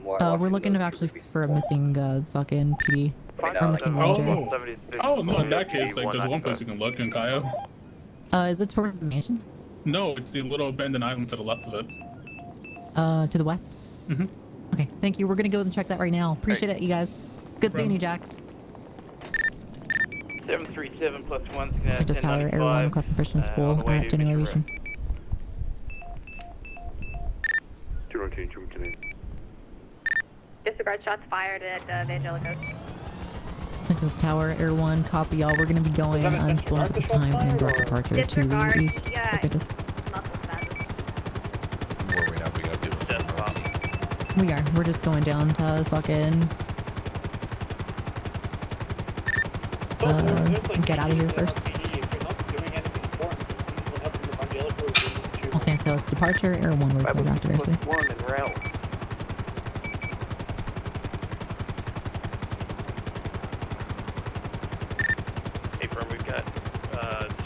We're looking to actually for a missing fucking PD or missing ranger. Oh no, in that case, like there's one place you can look in Cayo. Is it towards the mansion? No, it's the little abandoned island to the left of it. To the west. Okay, thank you. We're gonna go and check that right now. Appreciate it, you guys. Good seeing you, Jack. 737 plus 1's gonna So just Tower, Air One, Custom Christian School at Generation. 219. Disregard shots fired at the Angelicos. Central Tower, Air One, copy y'all. We're gonna be going unspooled at this time and direct departure to the east. Where are we now? We gotta do it. We are. We're just going down to fucking get out of here first. Los Santos departure, Air One, we're going back to Bears. Hey, firm, we've got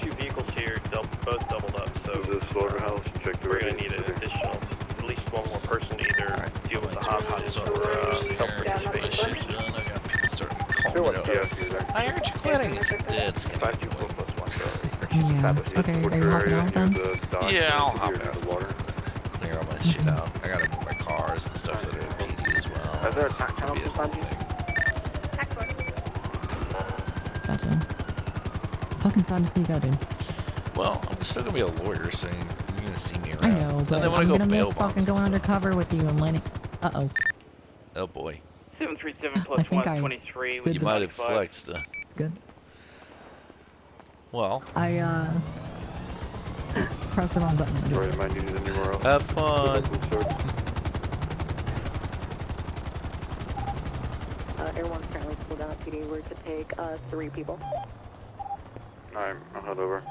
2 vehicles here, both doubled up, so the slaughterhouse. Check the we're gonna need an additional, at least upstairs there. Get my shit done. I got people starting to call me up. I heard you quitting. It's gonna be quick. Yeah. Okay, are you hopping out then? Yeah, I'll hop out. Clear all my shit out. I gotta move my cars and stuff that are 80 as well. Is there a tax channel beside you? Gotcha. Fucking sad to see you go, dude. Well, I'm still gonna be a lawyer, so you're gonna see me around. I know, but I'm gonna miss fucking going undercover with you and landing. Uh-oh. Oh boy. 737 plus I think 123 I with You the might have 95. flexed. Good. Well. I pressed the wrong button. Have fun. Everyone's currently pulled down at PD. We're to take 3 people. Alright, I'll head over.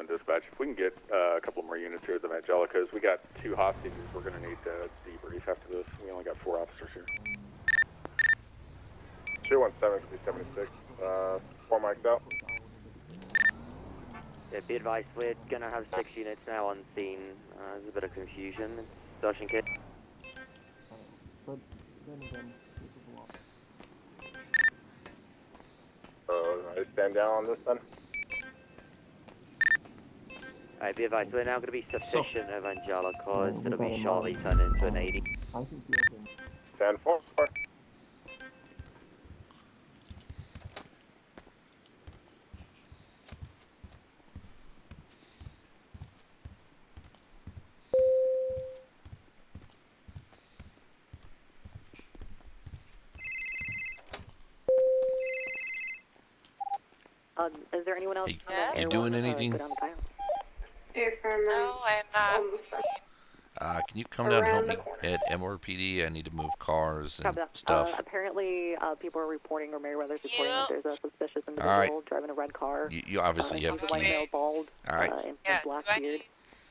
Dispatch. If we can get a couple more units here at the Angelicas, we got 2 hostages. We're going to need to debrief after this. We only got 4 officers here. 217 76. 4 mics out. Yeah, be advised, we're gonna have 6 units now on scene. There's a bit of confusion. Sergeant Kid. I stand down on this then. Alright, be advised, we're now going to be sufficient Evangelicals. It'll be shortly turned into an 80. Stand 4. Is there anyone else? Hey, you doing anything? No, I'm not. Can you come down and help me at MRPD? I need to move cars and stuff. Apparently, people are reporting, or Meriwether's reporting that there's a suspicious individual All right. driving a red car. You obviously have He's a white male, bald, All right. and black beard.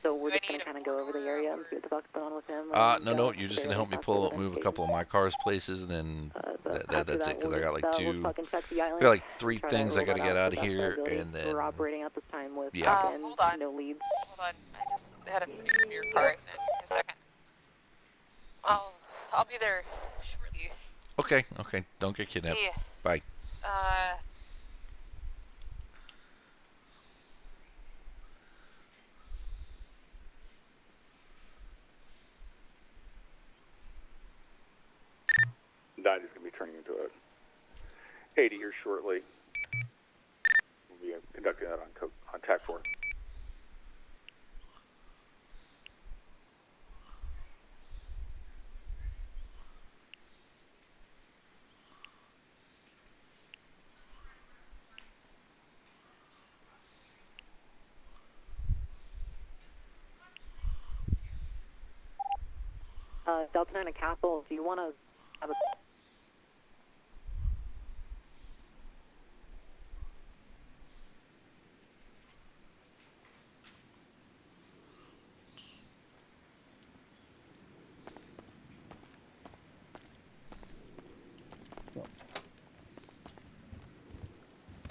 So we're just gonna kind of go over the area and see what the fuck's going on with him. No, you're just gonna help me move a couple of my cars places, and then that's it. Because I got like I got like 3 things I gotta get out of here, and then we're operating at this time with hold on. no leads. Hold on, I just had a pretty severe car accident. A second. I'll be there shortly. Okay. Don't get kidnapped. Yeah. Bye. Dodge is going to be turning into a 80 here shortly. We'll be conducting that on TAC 4. Delta 9 and Castle, do you want to have a...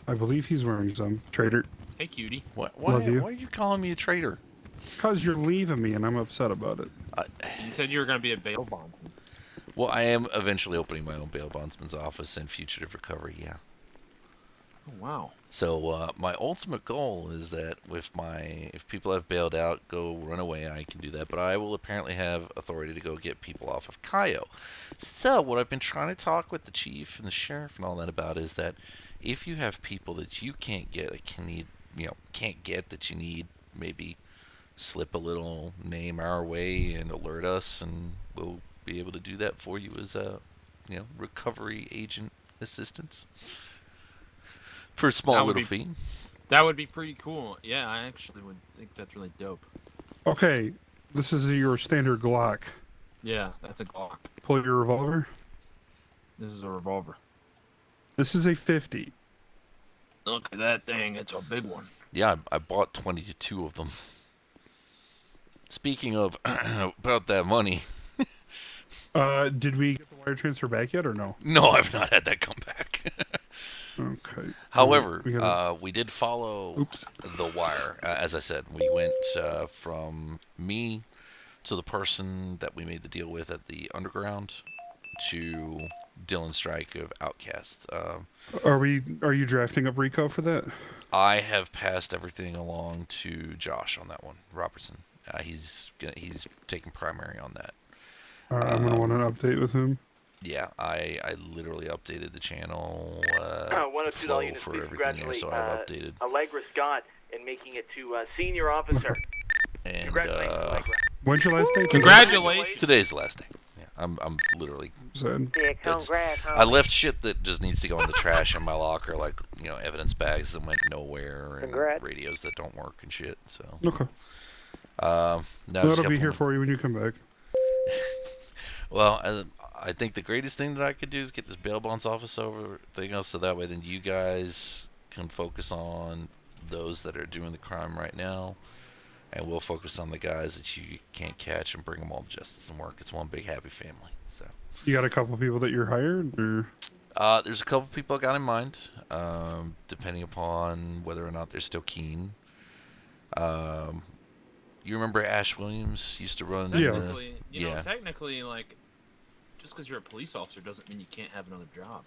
I believe he's wearing some. Traitor. Hey, cutie. Why are you calling me a traitor? Because you're leaving me and I'm upset about it. You said you were going to be a bail bondsman. Well, I am eventually opening my own bail bondsman's office and fugitive recovery, yeah. Oh, wow. So my ultimate goal is that if people have bailed out, go run away, I can do that. But I will apparently have authority to go get people off of Cayo. So what I've been trying to talk with the chief and the sheriff and all that about is that if you have people that you can't get, that you need, maybe slip a little name our way and alert us, and we'll be able to do that for you as a, recovery agent assistance. For a small little fee. That would be pretty cool. Yeah, I actually would think that's really dope. Okay, this is your standard Glock. Yeah, that's a Glock. Pull your revolver. This is a revolver. This is a 50. Look at that thing. It's a big one. Yeah, I bought 22 of them. Speaking of about that money. Did we get the wire transfer back yet or no? No, I've not had that come back. Okay. However, we did follow the wire. As I said, we went from me to the person that we made the deal with at the underground to Dylan Strike of Outcast. Are you drafting up Rico for that? I have passed everything along to Josh on that one, Robertson. He's taking primary on that. I'm gonna want an update with him. Yeah, I literally updated the channel 102 flow units, for please everything there, congratulate so I've updated. Allegra Scott in making it to senior officer. And Congratulations, Allegra. When's your last day? Congratulations. Today's the last day. Yeah, I'm literally. Sad. Yeah, congrats. I left shit that just needs to go in the trash in my locker, like evidence bags that went nowhere and radios that don't work and shit. So. Okay. No, that'll be here for you when you come back. Well, I think the greatest thing that I could do is get this bail bonds office over thing else, so that way then you guys can focus on those that are doing the crime right now, and we'll focus on the guys that you can't catch and bring them all to justice and work. It's one big happy family. So. You got a couple people that you're hired, or? There's a couple people I got in mind, depending upon whether or not they're still keen. You remember Ash Williams used to run? Technically, technically, like, just because you're a police officer doesn't mean you can't have another job.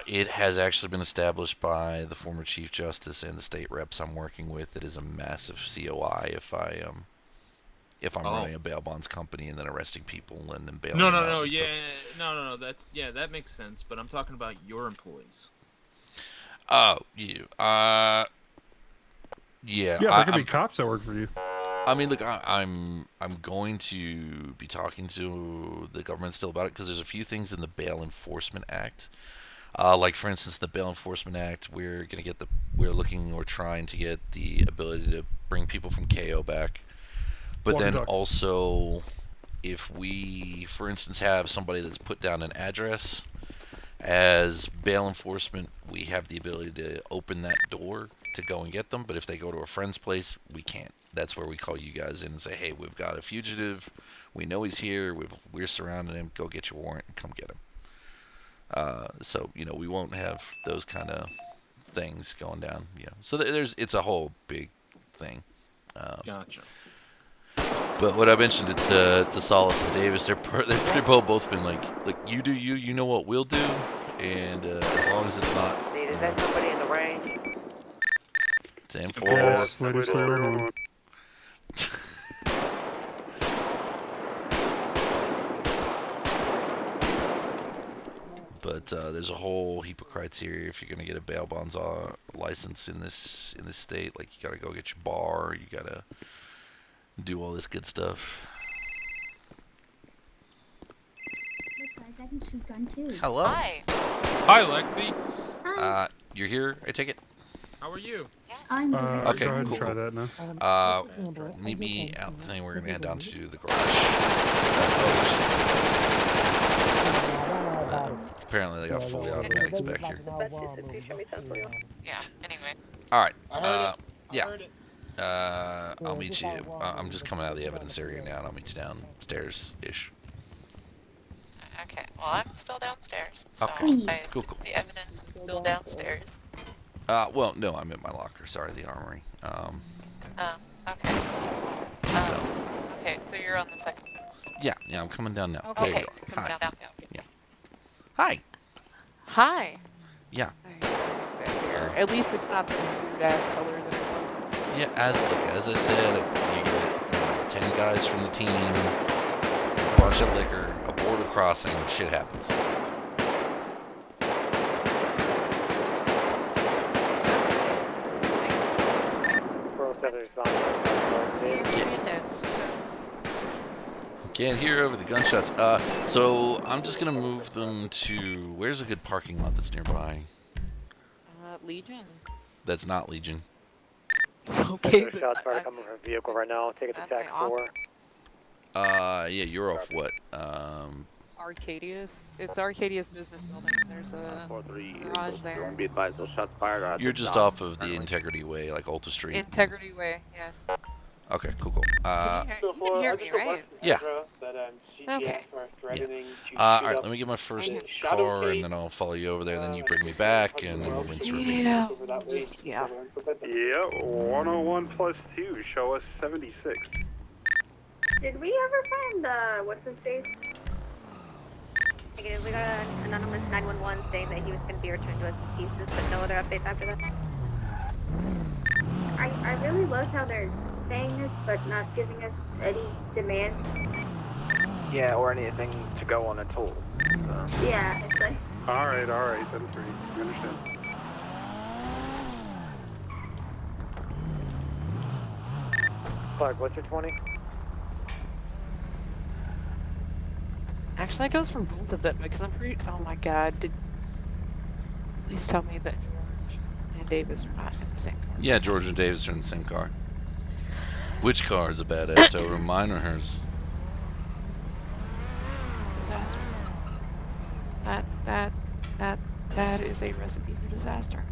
It has actually been established by the former Chief Justice and the state reps I'm working with. It is a massive COI if I'm running a bail bonds company and then arresting people and then bailing them out. No. That makes sense. But I'm talking about your employees. Oh, you. Yeah. Yeah, there could be cops that work for you. I mean, look, I'm going to be talking to the government still about it because there's a few things in the Bail Enforcement Act. Like, for instance, the Bail Enforcement Act, we're trying to get the ability to bring people from KO back. But then also, if we, for instance, have somebody that's put down an address, as bail enforcement, we have the ability to open that door to go and get them. But if they go to a friend's place, we can't. That's where we call you guys in and say, hey, we've got a fugitive. We know he's here. We're surrounding him. Go get your warrant and come get him. So, we won't have those kind of things going down. So it's a whole big thing. Gotcha. But what I mentioned to Solace and Davis, they've pretty both been like, look, you do you know what we'll do, and as long as it's not. Is that somebody in the range? 10-4. Yes, ladies, everyone. But there's a whole heap of criteria if you're gonna get a bail bonds license in this state. Like, you gotta go get your bar, you gotta do all this good stuff. Look, guys, I can shoot gun too. Hello. Hi. Hi, Lexi. Hi. You're here, I take it? How are you? I'm okay, go ahead cool. and try that now. Meet me out the thing. We're gonna head down to the garage. Apparently they got fully automatics back here. Yeah, anyway. Alright, Yeah. I'll meet you. I'm just coming out of the evidence area now, and I'll meet you downstairs-ish. Okay, well, I'm still downstairs. So Okay, cool. the evidence is still downstairs. Well, no, I'm in my locker. Sorry, the armory. Okay. Okay, so you're on the second floor. Yeah, I'm coming down now. Okay, There you are. coming Hi. down. Yeah. Hi. Hi. Yeah. At least it's not the weird ass color that it was. Yeah, as I said, you get 10 guys from the team, a bunch of liquor, a border crossing, shit happens. Can't hear over the gunshots. So I'm just gonna move them to, where's a good parking lot that's nearby? Legion. That's not Legion. Okay, There's shots fired coming from a vehicle right now. Take it to TAC 4. Yeah, you're off what? Arcadius. It's Arcadius Business Building. There's a garage there. Don't be advised, those shots fired. You're just off of the Integrity Way, like Ulta Street. Integrity Way, yes. Okay, cool. So for hear I me, just got right? back from Yeah. Hydra that CGF Okay. are threatening to shoot Alright, up let me get my first the car, Shadow and then I'll follow you over there. Then you and bring me just back, Hydra and then World, we'll rinse so and we repeat. can Yeah. look over that way. Just yeah. Yeah, 101 plus 2, show us 76. Did we ever find what's his face? Negative, we got an anonymous 911 saying that he was going to be returned to us in pieces, but no other updates after that. I really love how they're saying this, but not giving us any demand. Yeah, or anything to go on at all. Yeah, it's like. Alright, that's great. We understand. Clark, what's your 20? Actually, it goes for both of them because I'm pretty. Oh my god! Please tell me that George and Davis are not in the same car. Yeah, George and Davis are in the same car. Which car is a badass tower, mine or hers? It's disastrous. That is a recipe for disaster.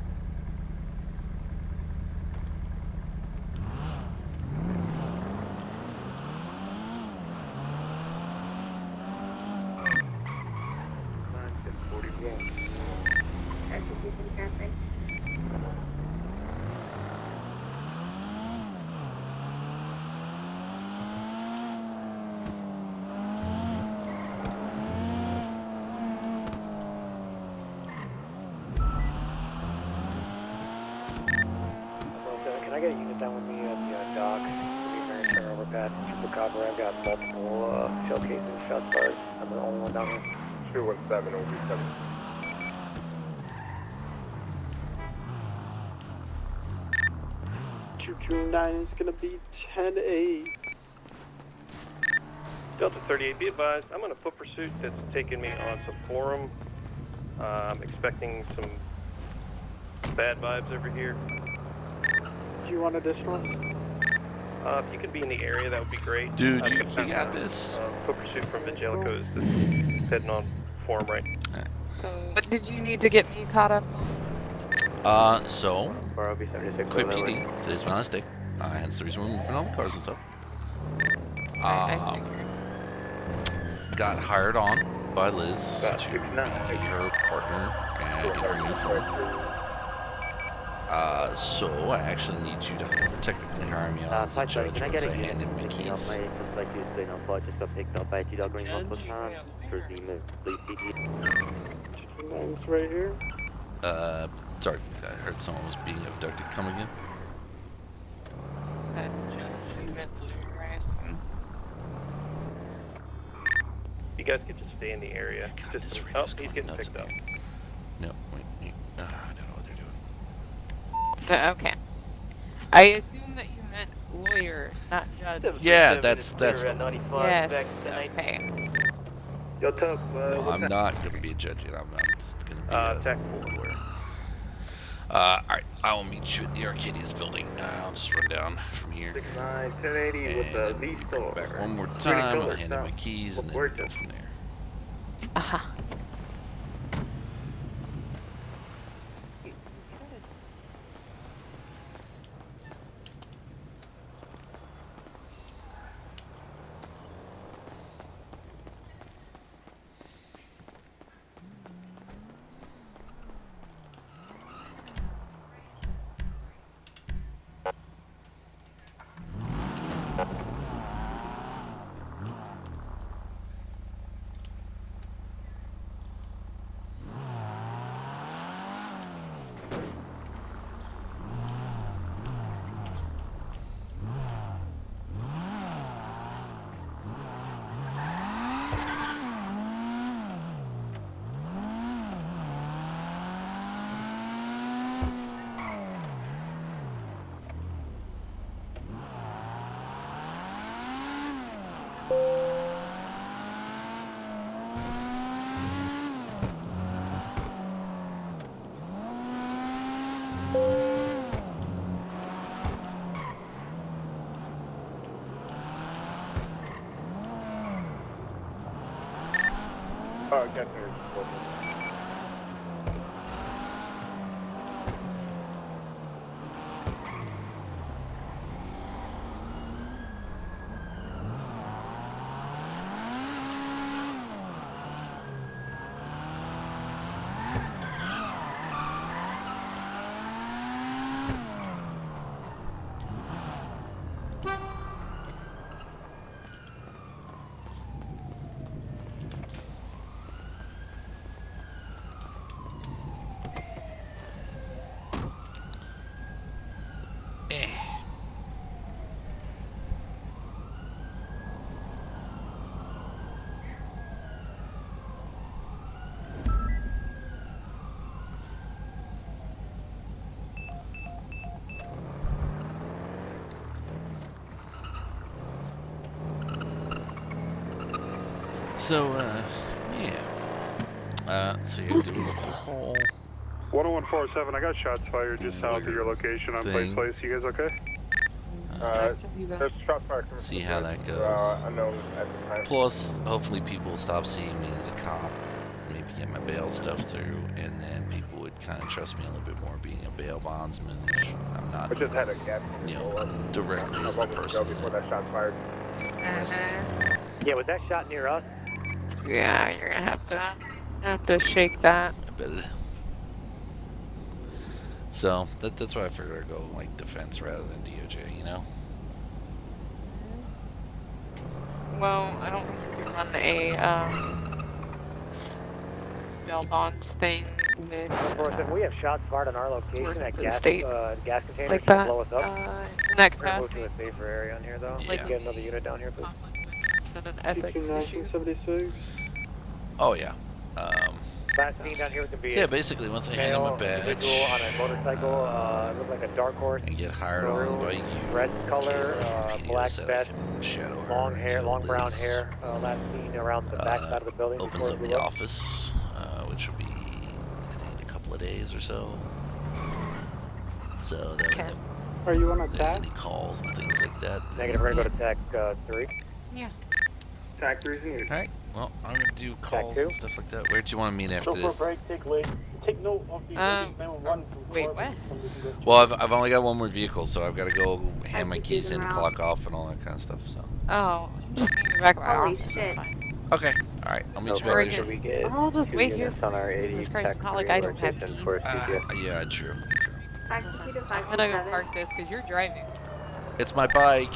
Execution traffic. Can I get a unit down with me at the dock? We're turnover pad, triple copper. I've got multiple shell casings, shots fired. I'm the only one down here. 217 over 7. 229 is going to be 10-8. Delta 38, be advised, I'm on a foot pursuit that's taking me on some forum. I'm expecting some bad vibes over here. Do you want additional? If you could be in the area, that would be great. Dude, you got this. Foot pursuit from Vigelico's that's heading on forum right. So, what did you need to get me caught up on? So, quick PD, today's my last day. Hence the reason we're moving all the cars and stuff. Got hired on by Liz to be her partner and get her new phone. So I actually need you to technically hire me on as a judge once I hand in my keys. Just got picked up by T-Dog Green multiple times for the police CG. 229's right here. Sorry, I heard someone was being abducted. Come again? Said Judge, you meant Lou, right? You guys could just stay in the area. Just, oh, he's getting picked up. No, wait. I don't know what they're doing. Okay. I assume that you meant lawyer, not judge. Yeah, that's the Yes, okay. Yo, Tub, no, I'm not going to be a judge yet. I'm just going to be a lawyer. Alright, I will meet you at the Arcadius building. I'll just run down from here. 69, 1080 with the V store. Back one more time, I'll hand in my keys, and then we'll go from there. Uh-huh. Oh, I got there. So, yeah. So you're doing the whole 10147, I got shots fired just south of your location on Place thing. Place. You guys okay? There's shots fired. See how that goes. Unknown at the time. Plus, hopefully people will stop seeing me as a cop, maybe get my bail stuff through, and then people would kind of trust me a little bit more being a bail bondsman if I'm not, I just had a gap. directly as the person before that shot fired. Yeah, was that shot near us? Yeah, you're gonna have to shake that. I bet it. So that's why I figured I'd go like defense rather than DOJ, you know. Well, I don't think you can run a bail bonds thing with. We have shots fired on our location at gas containers like to that. blow us up. In that We're gonna move capacity. to a safer area on here, though. Yeah. Get another unit down here, please. It's not an ethics issue. Oh yeah. Last scene down here was gonna be Yeah, basically once I hand him a badge individual on a motorcycle. It looked like a dark horse. and get hired on by you, Red color, black so I vest, can shadow her long hair, until long brown this, hair. Last seen around the back side of the building. opens before up it blew the office, which will be I think a couple of days or so. So that Are you on a there's tag? any calls and things like that. Negative. We're gonna go to tag 3. Yeah. Tag 3's in here. Alright, well, I'm gonna do calls and stuff like that. Where do you want to meet after Go for a this? break, take note of the 911. Wait, what? Well, I've only got one more vehicle, so I've got to go hand my keys in, clock off, and all that kind of stuff. So. Oh, I'm just meeting you back at my Holy office. shit. That's fine. Okay. All right. I'll meet you Or I back later. can, I'll just wait here. Jesus Christ, it's not like I don't have keys. Yeah, true. Back to the I'm gonna go park this because you're driving. It's my bike.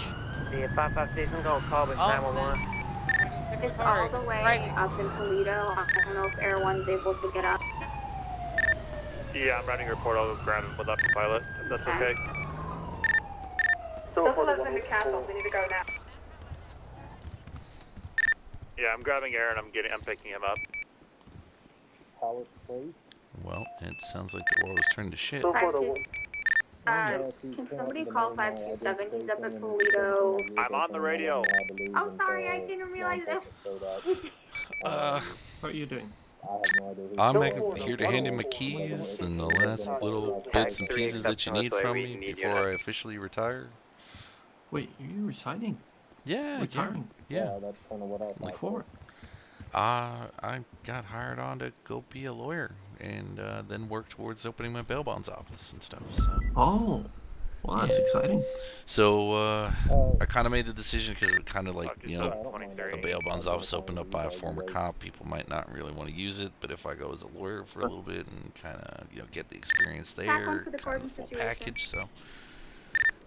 Yeah, 55 station, gonna call it 911. It's all the way up in Toledo. I don't know if Air One's able to get up. Yeah, I'm writing a report. I'll grab him with up the pilot, if that's okay. Those of us in the castle, we need to go now. Yeah, I'm grabbing Aaron. I'm picking him up. Well, it sounds like the world is turning to shit. Can somebody call 527? He's up at Toledo. I'm on the radio. Oh, sorry, I didn't realize that. What are you doing? I'm here to hand in my keys and the last little bits and pieces that you need from me before I officially retire. Wait, are you resigning? Yeah, Retiring? Yeah. That's kind of what I like for. I got hired on to go be a lawyer and then work towards opening my bail bonds office and stuff. So. Oh, well, that's exciting. So I kind of made the decision because it kind of like, you know, a bail bonds office opened up by a former cop. People might not really want to use it, but if I go as a lawyer for a little bit and kind of, you know, get the experience there, kind of the full package. So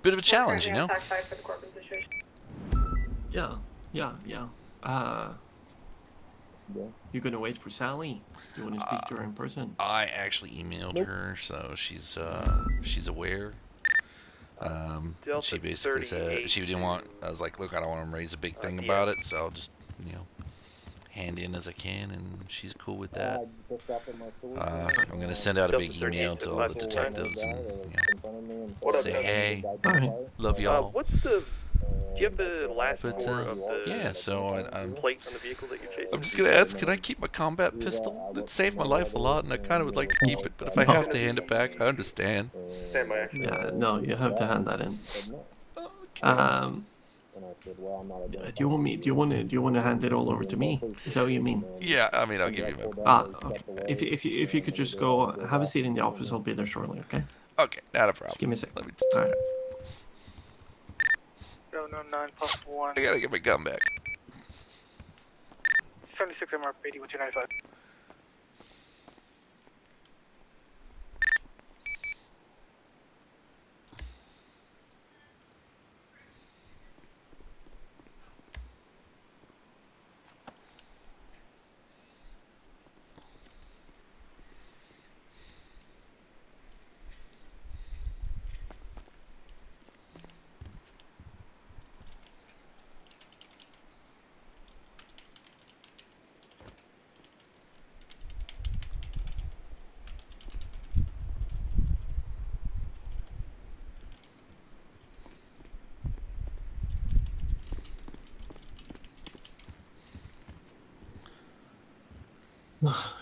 bit of a challenge, you know. Yeah. You're gonna wait for Sally? Do you want to speak to her in person? I actually emailed her, so she's aware. She basically said she didn't want. I was like, look, I don't want to raise a big thing about it, so I'll just, you know, hand in as I can, and she's cool with that. I'm gonna send out a big email to all the detectives and, you know, say, hey, love y'all. What's the? Do you have the last four of the yeah, so I'm plate on the vehicle that you're chasing? I'm just gonna ask, can I keep my combat pistol? It saved my life a lot, and I kind of would like to keep it, but if I have to hand it back, I understand. Yeah, no, you have to hand that in. Do you want to hand it all over to me? Is that what you mean? Yeah, I mean, I'll give you my. Okay. If you could just go have a seat in the office, I'll be there shortly. Okay. Okay, not a problem. Just give me a sec. Let me just. All right. 099+1. I gotta get my gun back. 76 MRPD 1295.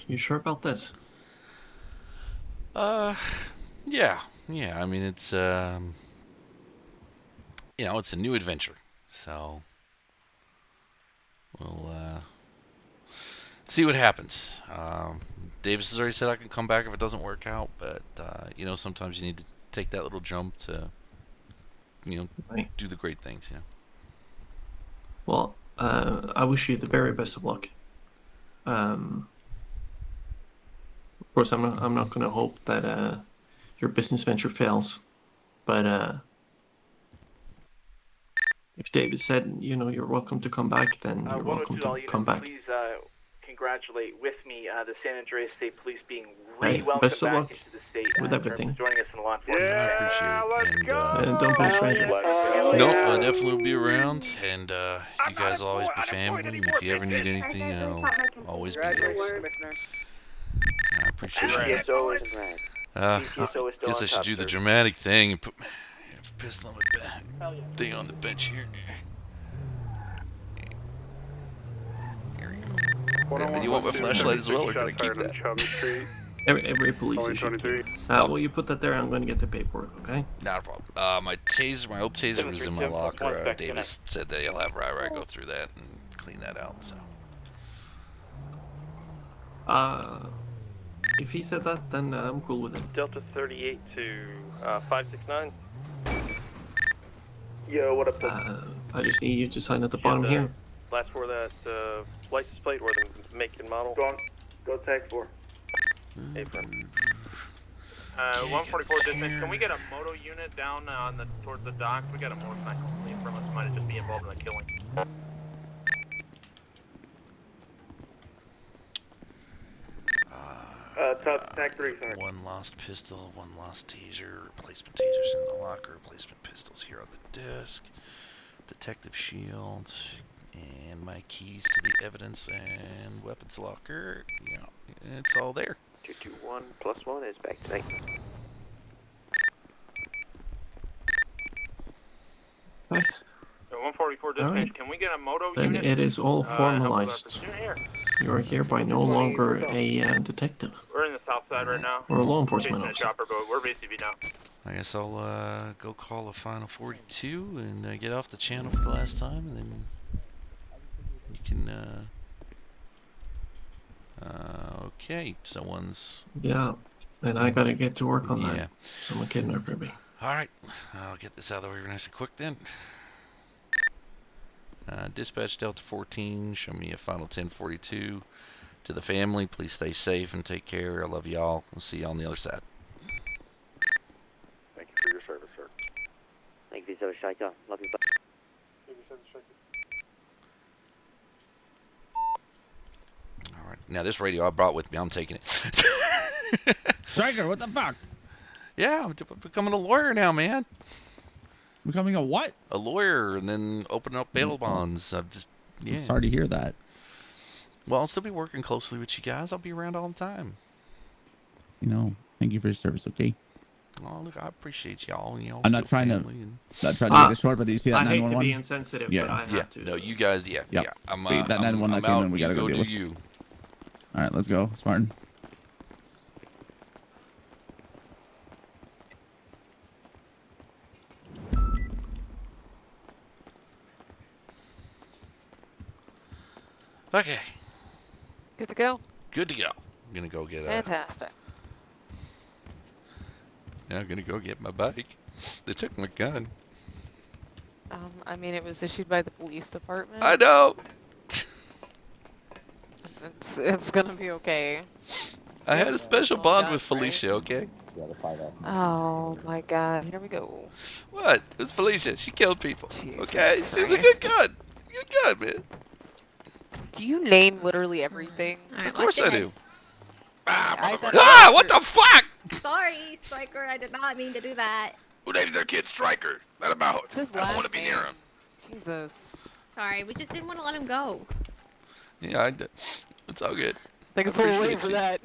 You sure about this? Yeah. I mean, it's it's a new adventure, so we'll see what happens. Davis has already said I can come back if it doesn't work out, but sometimes you need to take that little jump to, do the great things. Well, I wish you the very best of luck. Of course, I'm not going to hope that your business venture fails, but if David said you're welcome to come back, then you're welcome to come back. Please congratulate with me the San Andreas State Police being re-welcomed best of back luck into the state with everything. joining us in the law enforcement. I appreciate it. And don't be a stranger. Nope, I definitely will be around, and you guys will always be family. And if you ever need anything, I'll always be there. So. I appreciate it. PTSO is Guess I should do the dramatic thing and put my pistol on my thing on the bench here. And you want my flashlight as well, or can I keep that? Every police issue. Well, you put that there. I'm going to get the paperwork. Okay. Not a problem. My old taser was in my locker. Davis said that he'll have Rai go through that and clean that out. So. If he said that, then I'm cool with it. Delta 38 to 569. Yo, what up? I just need you to sign at the bottom here. Last four of that license plate or the make and model. Go tag 4. Apron. 144 dispatch, can we get a moto unit down towards the dock? We got a motorcycle fleeing from us, might just be involved in the killing. Tag 3, sorry. One lost pistol, one lost taser, replacement tasers in the locker, replacement pistols here on the desk, detective shield, and my keys to the evidence and weapons locker. Yeah, it's all there. 221 plus 1 is back tonight. Hi. 144 dispatch, right. Can we get a moto Then unit? it is all formalized. You are hereby no longer a detective. We're in the south side right now. Or a law enforcement officer. Chopper boat. We're BCB now. I guess I'll go call a final 42 and get off the channel for the last time, and then you can. Okay, someone's. Yeah, and I gotta get to work on that. Someone kidnapped me. All right, I'll get this out of the way nice and quick then. Dispatch Delta 14, show me a final 1042. To the family, please stay safe and take care. I love y'all. We'll see you on the other side. Thank you for your service, sir. Thank you, Sir Shaika. Love you, bud. Thank you, Sir Shaika. All right, now this radio I brought with me, I'm taking it. Striker, what the fuck? Yeah, I'm becoming a lawyer now, man. Becoming a what? A lawyer, and then opening up bail bonds. I'm sorry to hear that. Well, I'll still be working closely with you guys. I'll be around all the time. Thank you for your service, okay? Oh, look, I appreciate y'all. I'm not trying to make this short, but do you see that 911? I hate to be insensitive, but I have to. No, you guys, yeah. I'm that 911 that came in, we gotta go deal with. You. All right, let's go, Spartan. Okay. Good to go? Good to go. I'm gonna go get Fantastic. Yeah, I'm gonna go get my bike. They took my gun. I mean, it was issued by the police department. I know. It's gonna be okay. I had a special bond with Felicia, right? Okay? Oh my god, here we go. What? It's Felicia. She killed people. Jesus okay? Christ. She was a good gun. Good gun, man. Do you name literally everything? Of course I do. What the fuck? Sorry, Striker, I did not mean to do that. Who names their kid Striker? Let him out. It's his I don't want to be last near name. him. Jesus. Sorry, we just didn't want to let him go. Yeah, it's all good. I think it's a little late Appreciate for you. that.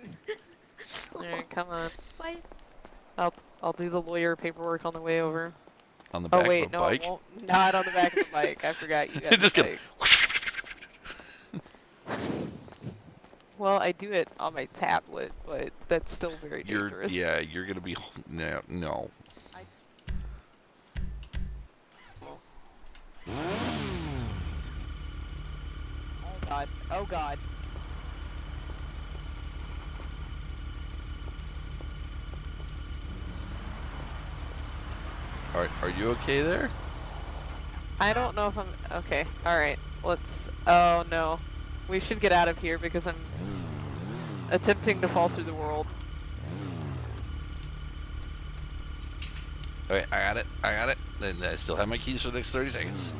Alright, come on. Why? I'll do the lawyer paperwork on the way over. On the back oh wait, of a no, bike? I won't. Not on the back of the bike. I forgot you got Just the get. bike. Well, I do it on my tablet, but that's still very dangerous. Yeah, you're gonna be no. Oh god. Oh god. Are you okay there? I don't know if I'm okay. All right. Let's. Oh no. We should get out of here because I'm attempting to fall through the world. Alright, I got it. I got it. And I still have my keys for the next 30 seconds.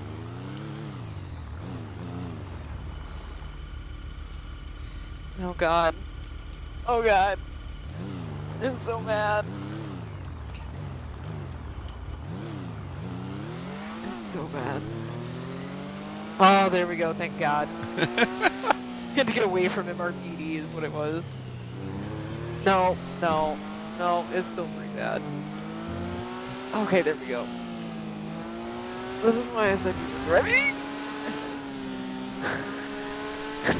Oh god. Oh god. I'm so mad. It's so bad. Oh, there we go. Thank God. Had to get away from MRPD is what it was. No, no, no. It's still pretty bad. Okay, there we go. This is why I said you were ready.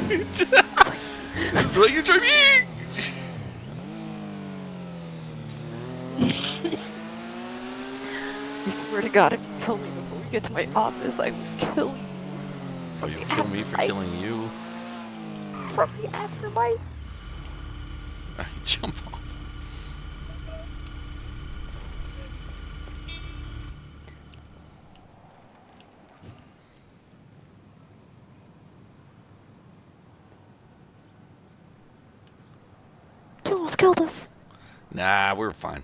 This is what you're driving! I swear to God, if you kill me before we get to my office, I will kill you. Oh, you'll kill me for killing you? From the afterlife? Jump off. You almost killed us. Nah, we're fine.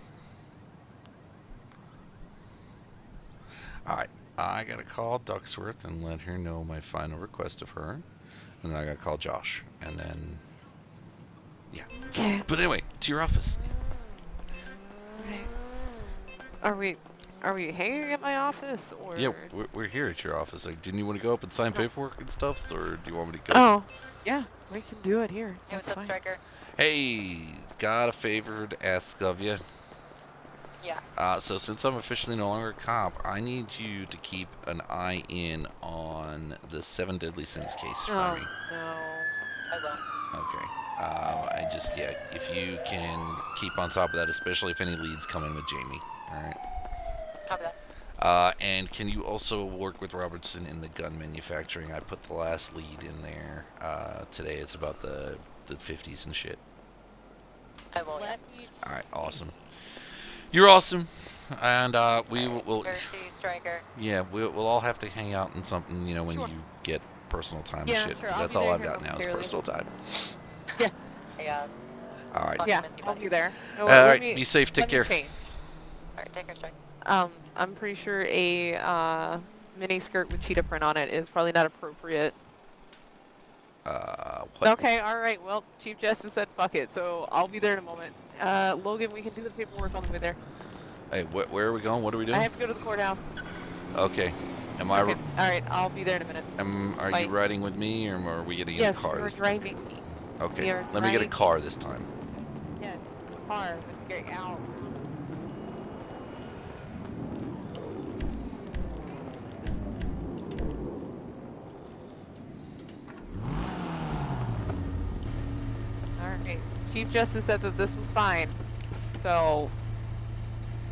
Alright, I gotta call Ducksworth and let her know my final request of her. And then I gotta call Josh. And then... yeah. Okay. But anyway, to your office. Right. Are we hanging at my office, or...? Yeah, we're here at your office. Like, didn't you want to go up and sign paperwork and stuff, or do you want me to go? Oh, yeah, we can do it here. Hey, what's up, Striker? Hey, got a favor to ask of you. Yeah. So since I'm officially no longer a cop, I need you to keep an eye in on the 7 Deadly Sins case for me. No. I will. Okay. I just, yeah, if you can keep on top of that, especially if any leads come in with Jamie. Alright. Copy that. And can you also work with Robertson in the gun manufacturing? I put the last lead in there today. It's about the 50s and shit. I will, yeah. Alright, awesome. You're awesome. And we will... Striker. Yeah, we'll all have to hang out in something, you know, when you get personal time and shit. Sure, That's all I've got now is personal time. Yeah. Yeah. Alright. Yeah, I'll be there. No, Alright, be safe. Take care. Alright, take care, Striker. I'm pretty sure a mini skirt with cheetah print on it is probably not appropriate. What? Okay, alright, well, Chief Justice said fuck it, so I'll be there in a moment. Logan, we can do the paperwork on the way there. Hey, where are we going? What are we doing? I have to go to the courthouse. Okay. Am I... Okay. Alright, I'll be there in a minute. Are Bye. you riding with me, or are we getting in a car Yes, this you're driving me. time? Okay, You're let me get a driving car this time. Yes, car, with getting out. Alright, Chief Justice said that this was fine. So,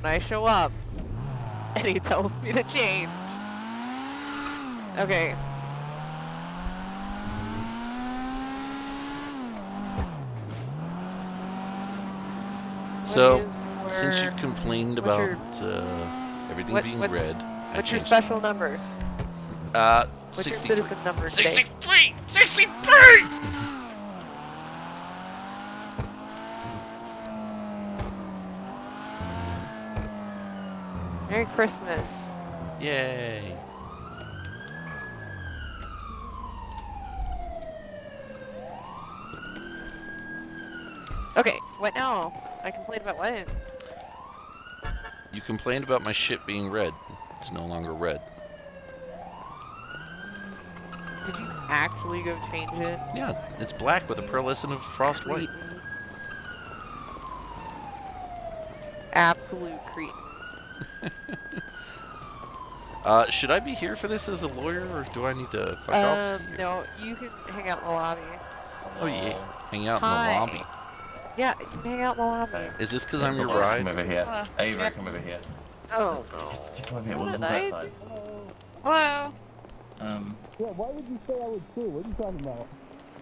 when I show up, and he tells me to change. Okay. So, since you complained about everything being red, what's your special number? What's your 63. citizen number today? 63! 63! Merry Christmas. Yay! Okay, what now? I complained about what? You complained about my shit being red. It's no longer red. Did you actually go change it? Yeah, it's black with a pearlescent of frost white. Absolute cretin. Should I be here for this as a lawyer, or do I need to fuck off? No, you can hang out in the lobby. Oh yeah. hang out in the Hi. lobby. Yeah, you can hang out in the lobby. Is this because I'm your bride? Come over here. Hello. Avery, come over here. Oh no. Come over here. We'll What talk did I outside. Hello. Yeah, why would you say I would too? What are you talking about?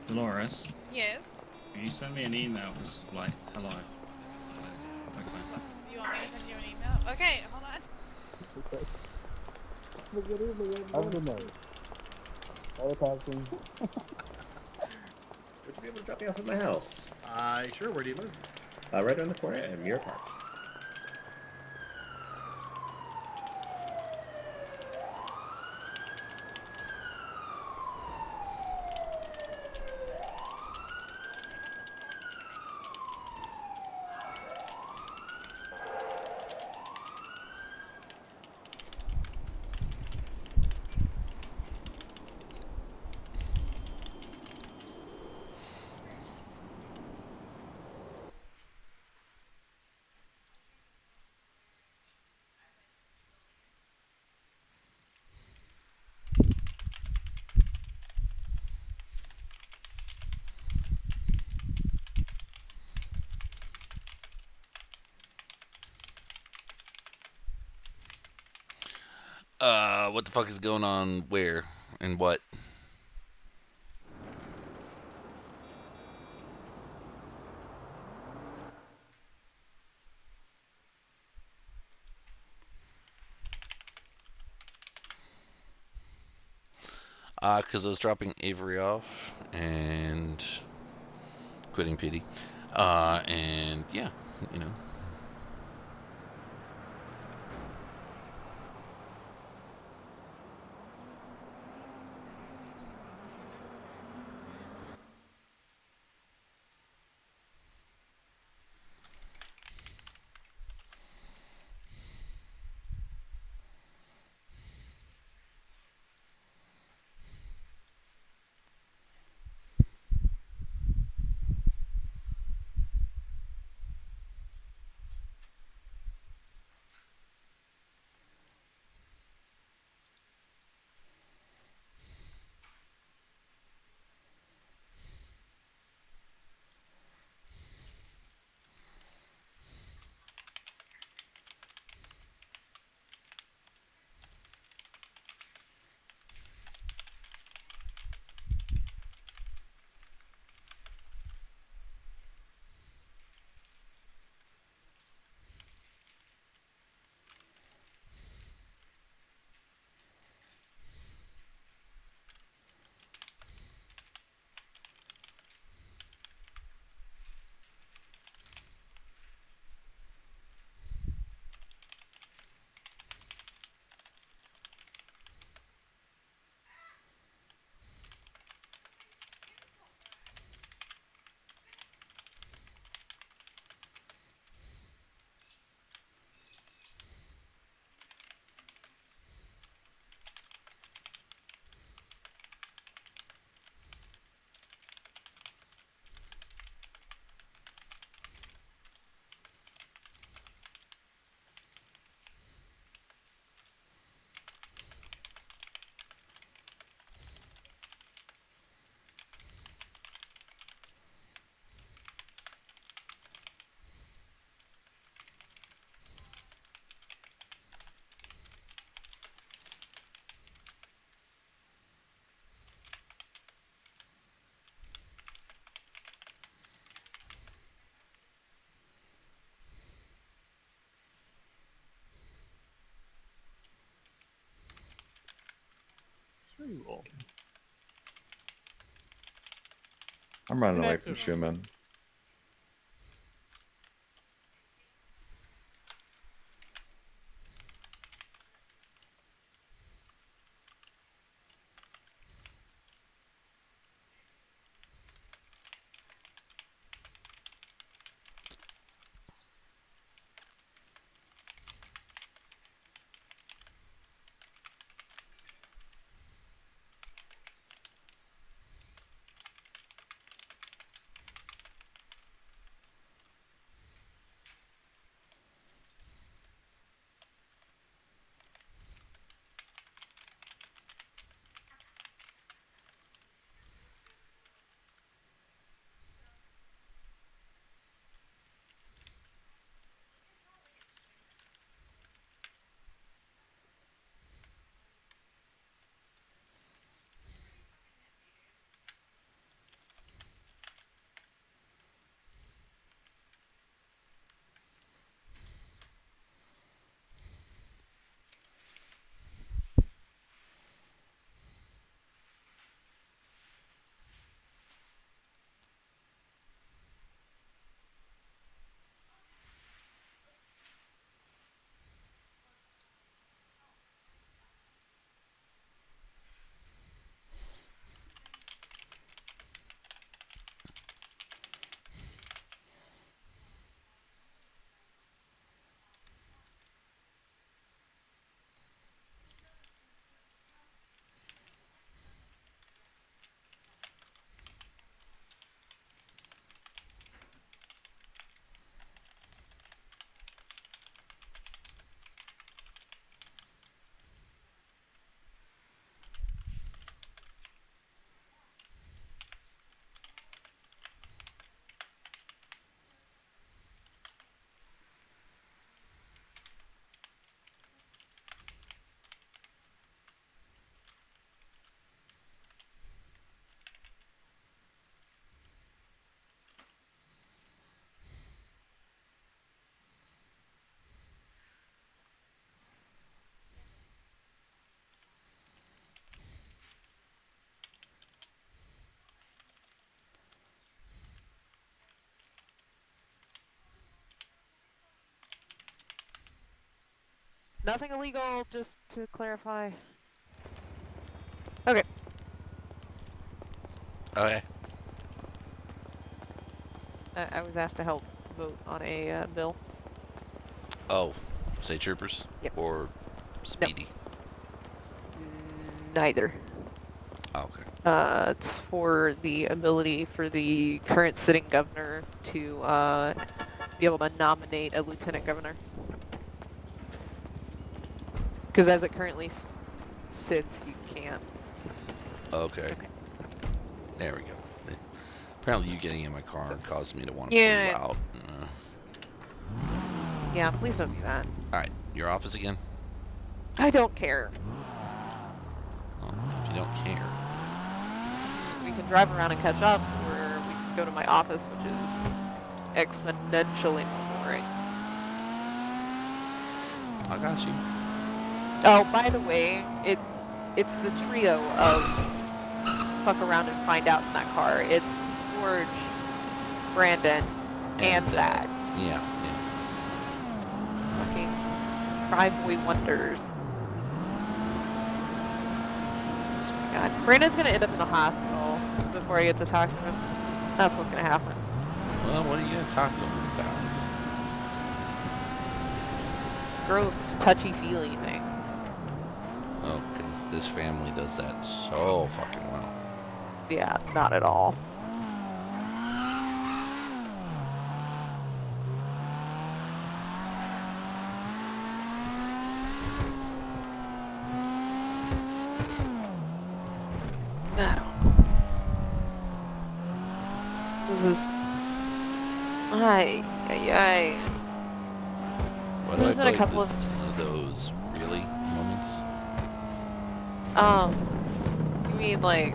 Dolores, Yes. can you send me an email just like hello? Okay. You want me to send you an email? Okay, hold on. Okay. Have a good evening, everyone. Have a good night. All the passing. Would you be able to drop me off at my house? Sure. Where do you live? Right around the corner at Mirror Park. What the fuck is going on where and what? Because I was dropping Avery off and quitting PD. And yeah, you know. Sure you will. I'm running away from Schumann. Nothing illegal, just to clarify. Okay. Okay. I was asked to help vote on a bill. Oh, state troopers? Yep. Or speedy? Neither. Oh, okay. It's for the ability for the current sitting governor to be able to nominate a lieutenant governor. Because as it currently sits, you can't. Okay. There we go. Apparently you getting in my car caused me to want to Yeah. pull out. Yeah, please don't do that. Alright, your office again? I don't care. Well, if you don't care. We can drive around and catch up, or we can go to my office, which is exponentially more boring. I got you. Oh, by the way, it's the trio of fuck around and find out in that car. It's George, Brandon, and that. Yeah. Fucking Tri-Boy wonders. Oh my god. Brandon's gonna end up in the hospital before I get to talk to him. That's what's gonna happen. Well, what are you gonna talk to him about? Gross, touchy-feely things. Oh, because this family does that so fucking well. Yeah, not at all. I don't know. This is... Ay. Why do There's I been a feel couple like this is one of those really moments? You mean like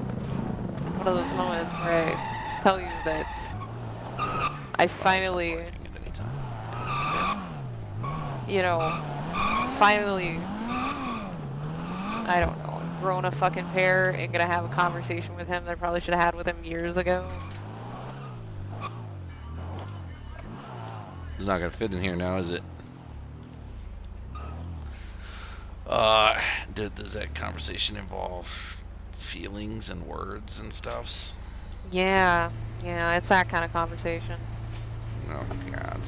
one of those moments where I tell you that I finally, you know, finally, I don't know, grown a fucking pair and gonna have a conversation with him that I probably should have had with him years ago. It's not gonna fit in here now, is it? Does that conversation involve feelings and words and stuffs? Yeah, it's that kind of conversation. Oh, God.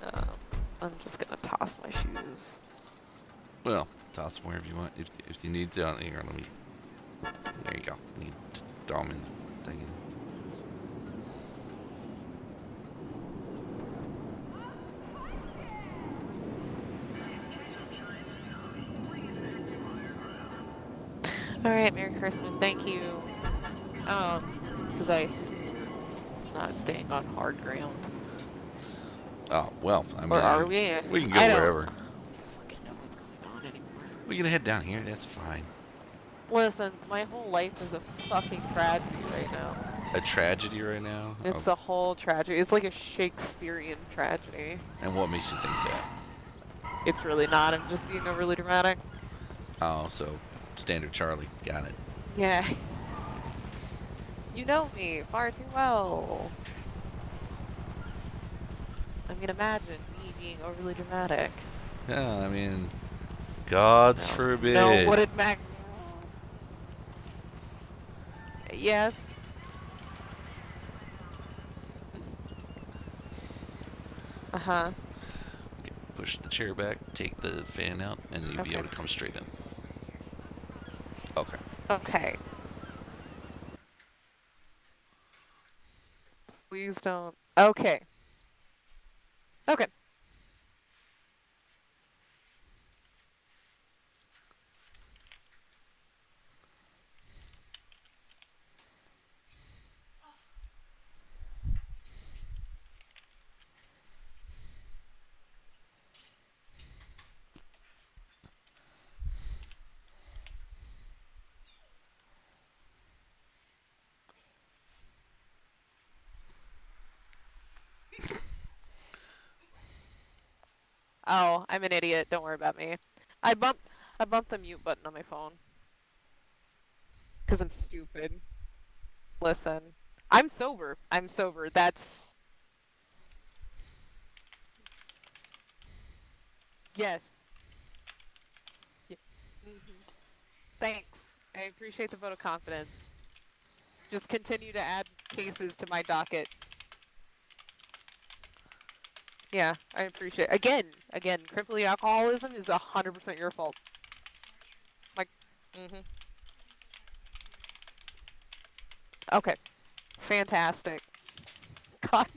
Okay. I'm just gonna toss my shoes. Well, toss them wherever you want. If you need to, here, let me. There you go. Need to throw them in the thing. Alright, Merry Christmas, thank you. Because I assume you're not staying on hard ground. Oh, well, I mean. Or are we? We can go I don't wherever. fucking know what's going on anymore. We can head down here, that's fine. Listen, my whole life is a fucking tragedy right now. A tragedy right now? It's a whole tragedy. It's like a Shakespearean tragedy. And what makes you think that? It's really not. I'm just being overly dramatic. Oh, so standard Charlie. Got it. Yeah. You know me far too well. I mean, imagine me being overly dramatic. Yeah, I mean, God's forbid. No, what did Mac... Yes. Uh-huh. Okay, push the chair back, take the fan out, and you'll be able to come straight in. Okay. Okay. Please don't... Okay. Okay. Oh, I'm an idiot. Don't worry about me. I bumped the mute button on my phone. Because I'm stupid. Listen, I'm sober. I'm sober. That's... Yes. Thanks. I appreciate the vote of confidence. Just continue to add cases to my docket. Yeah, I appreciate it. Again, crippling alcoholism is 100% your fault. Like, Okay. Fantastic. God.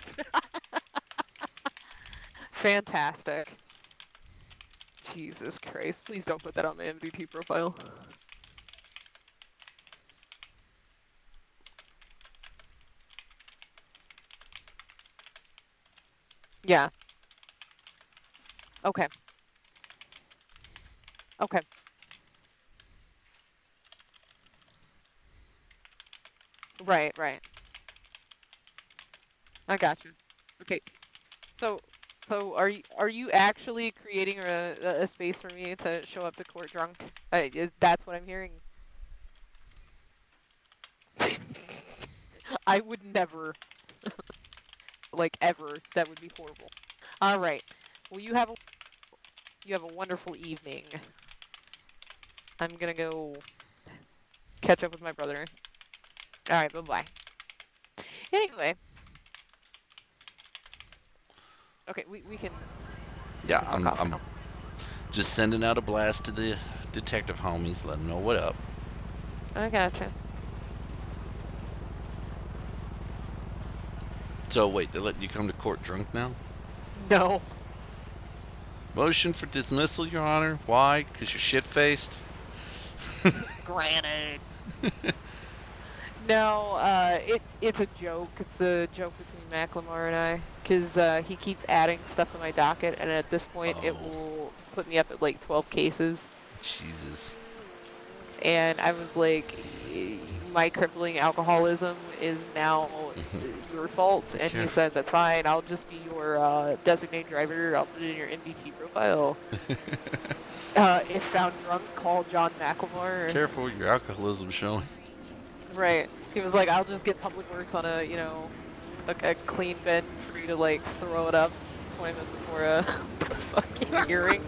Fantastic. Jesus Christ. Please don't put that on my MDT profile. Yeah. Okay. Okay. Right, right. I got you. Okay. So are you actually creating a space for me to show up to court drunk? That's what I'm hearing. I would never. Like ever. That would be horrible. All right. Well, you have a wonderful evening. I'm gonna go catch up with my brother. All right. Bye bye. Anyway. Okay. We can. Yeah, fuck off I'm now. just sending out a blast to the detective homies, let them know what up. I gotcha. So wait, they let you come to court drunk now? No. Motion for dismissal, Your Honor. Why? Because you're shit-faced? Granted. No, it's a joke. It's a joke between Macklemore and I, because he keeps adding stuff to my docket, and at this point, it will put me up at like 12 cases. Jesus. And I was like, my crippling alcoholism is now your fault, and he said, that's fine. I'll just be your designated driver. I'll put it in your MDT profile. If found drunk, call John Macklemore. Careful, your alcoholism showing. Right. He was like, I'll just get Public Works on a, a clean bin for you to, like, throw it up 20 minutes before the fucking hearing.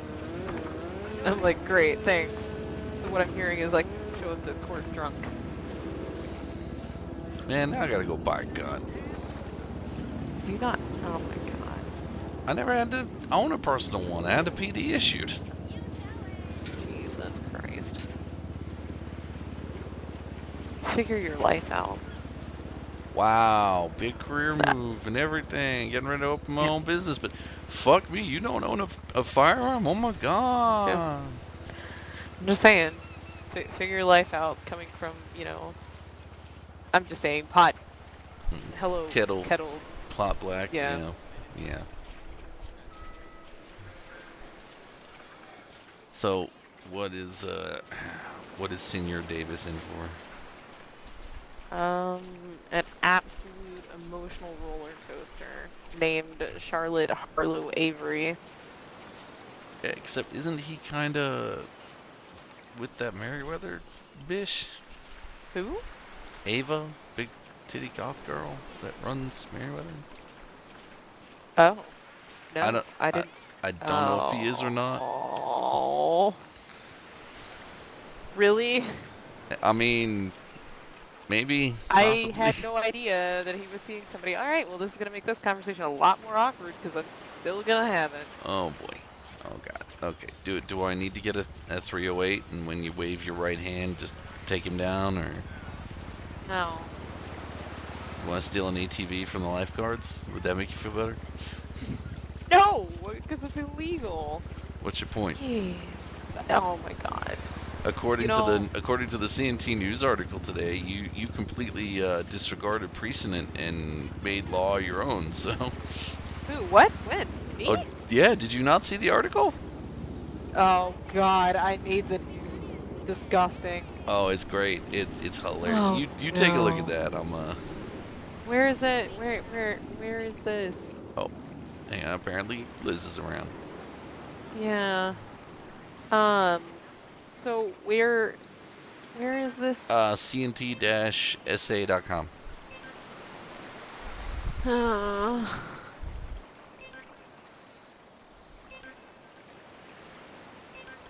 I'm like, great, thanks. So what I'm hearing is, like, show up to court drunk. Man, now I gotta go buy a gun. Do you not? Oh my god. I never had to own a personal one. I had a PD issued. Jesus Christ. Figure your life out. Wow, big career move and everything. Getting ready to open my own business, but fuck me, you don't own a firearm? Oh my god. Yeah. I'm just saying, figure your life out coming from, I'm just saying, pot. Hello, Kettle. kettle. Plot black. Yeah. Yeah. So, what is Senior Davis in for? An absolute emotional roller coaster named Charlotte Harlow Avery. Yeah, except isn't he kinda with that Merriweather bish? Who? Ava, big titty goth girl that runs Merriweather. Oh. No, I didn't. I don't know if he is or not. Oh. Really? I mean, maybe. Possibly. I had no idea that he was seeing somebody. All right, well, this is going to make this conversation a lot more awkward because I'm still going to have it. Oh, boy. Oh, God. Okay. Do I need to get a 308 and when you wave your right hand, just take him down, or? No. You want to steal an ATV from the lifeguards? Would that make you feel better? No, because it's illegal. What's your point? Jeez. Oh, my God. According to the CNT News article today, you completely disregarded precedent and made law your own. So. Who? What? When? Me? Oh, yeah. Did you not see the article? Oh God, I made the news. Disgusting. Oh, it's great. It's hilarious. Oh, you take a look at that. Where is it? Where is this? Oh, hang on. Apparently Liz is around. Yeah. So where is this? CNT-SA.com. I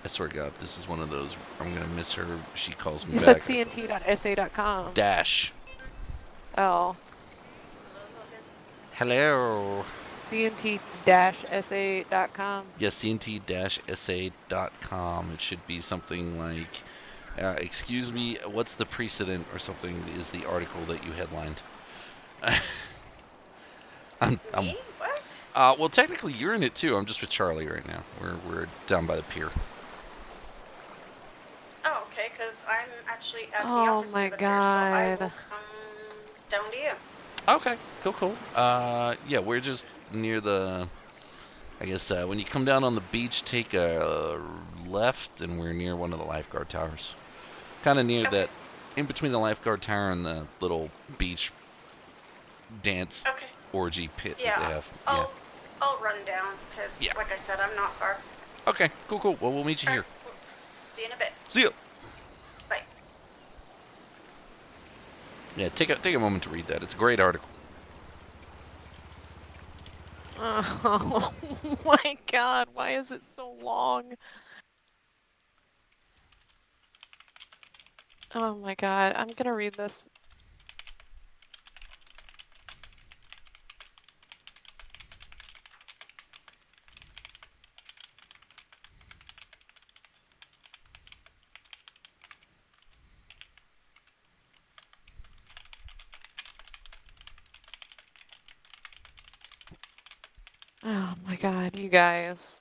swear to God, this is one of those. I'm gonna miss her. She calls me You back. said cnt.sa.com. Dash. Oh. Hello. cnt-sa.com. Yes, cnt-sa.com. It should be something like, excuse me, what's the precedent or something is the article that you headlined. Me? What? Well, technically you're in it too. I'm just with Charlie right now. We're down by the pier. Oh, okay, because I'm actually at the Oh office my near the pier, so I will god. come down to you. Okay, cool. Yeah, we're just near the. I guess when you come down on the beach, take a left, and we're near one of the lifeguard towers. Kind of near that, in between the lifeguard tower and the little beach dance orgy pit that they have. I'll run down, because, like I said, I'm not far. Okay, cool. Well, we'll meet you here. See you in a bit. See ya. Bye. Yeah, take a moment to read that. It's a great article. Oh my god, why is it so long? Oh my god, I'm gonna read this. Oh my god, you guys.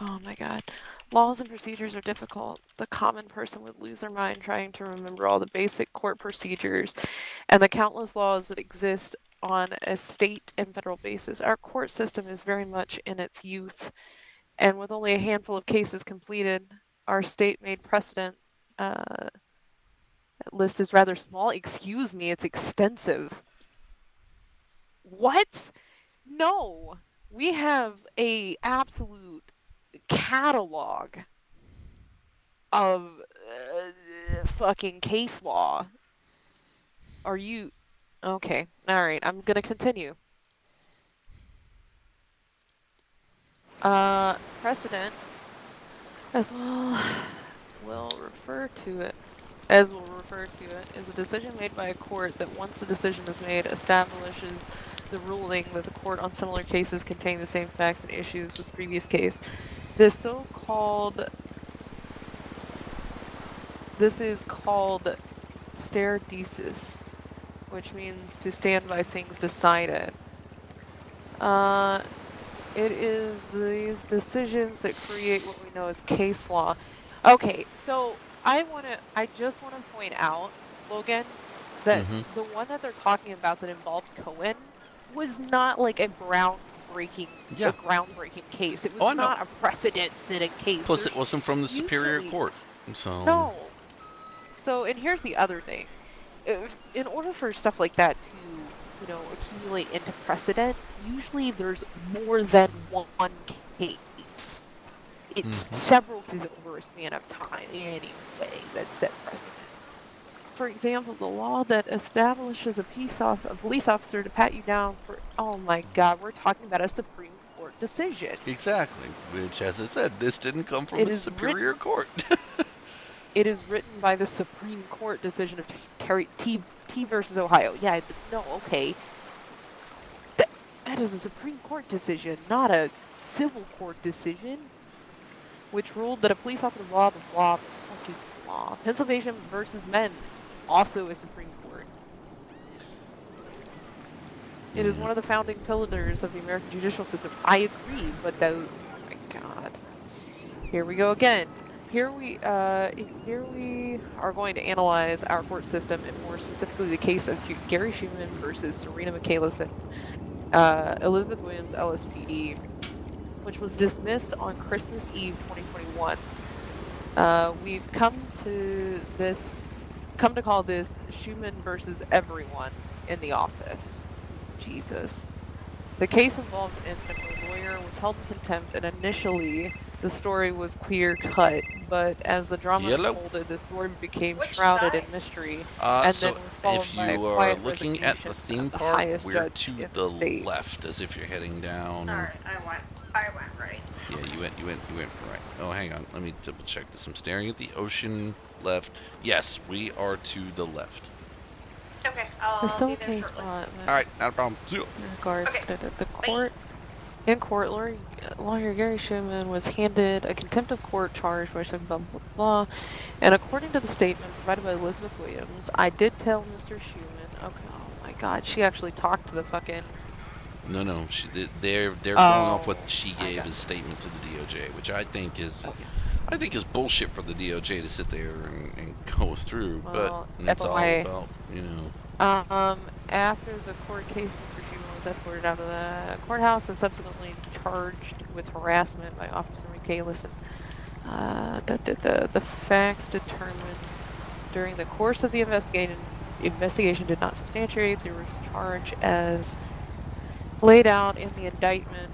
Oh my god. Laws and procedures are difficult. The common person would lose their mind trying to remember all the basic court procedures and the countless laws that exist on a state and federal basis. Our court system is very much in its youth, and with only a handful of cases completed, our state-made precedent list is rather small. Excuse me, it's extensive. What? No, we have a absolute catalog of fucking case law. Are you okay? All right, I'm gonna continue. Precedent as well will refer to it. As we'll refer to it, is a decision made by a court that once the decision is made establishes the ruling that the court on similar cases contain the same facts and issues with the previous case. This is called stare decisis, which means to stand by things decided. It is these decisions that create what we know as case law. Okay, so I just want to point out, Logan, that the one that they're talking about that involved Cohen was not like a groundbreaking case. It was not a precedent-setting case. Plus, it wasn't from the Superior Court, so. No. So, and here's the other thing. In order for stuff like that to, accumulate into precedent, usually there's more than one case. It's several cases over a span of time, anyway, that set precedent. For example, the law that establishes a police officer to pat you down for, oh my god, we're talking about a Supreme Court decision. Exactly, which, as I said, this didn't come from the Superior Court. It is written by the Supreme Court decision of T versus Ohio. Yeah, no, okay. That is a Supreme Court decision, not a civil court decision, which ruled that a police officer blah blah blah fucking blah. Pennsylvania versus Men's, also a Supreme Court. It is one of the founding pillars of the American judicial system. I agree, but oh my god. Here we go again. Here we are going to analyze our court system, and more specifically the case of Gary Schumann versus Serena Michaelis and Elizabeth Williams LSPD, which was dismissed on Christmas Eve 2021. We've come to call this Schumann versus everyone in the office. Jesus. The case involves an incident where a lawyer was held in contempt and initially the story was clear cut, but as the drama Yellow. unfolded, the story became shrouded in mystery, and So then was followed if by a you are quiet looking at the resignation theme of the park, highest we're judge to in the state. left, as if you're heading down. Alright, I went right. Yeah, you went right. Oh, hang on. Let me double check this. I'm staring at the ocean left. Yes, we are to the left. Okay, The I'll be there case shortly. brought All right, not a problem. regards the court. In court, lawyer Gary Schumann was handed a contempt of court charge by some blah blah blah, and according to the statement provided by Elizabeth Williams, I did tell Mr. Schumann. Okay, oh my God, she actually talked to the fucking. No, they're going off what she gave as statement to the DOJ, which I think is bullshit for the DOJ to sit there and go through. Well, but it's all FYI. about After the court case, Mr. Schumann was escorted out of the courthouse and subsequently charged with harassment by Officer McCallis. The facts determined during the course of the investigation did not substantiate the original charge as laid out in the indictment.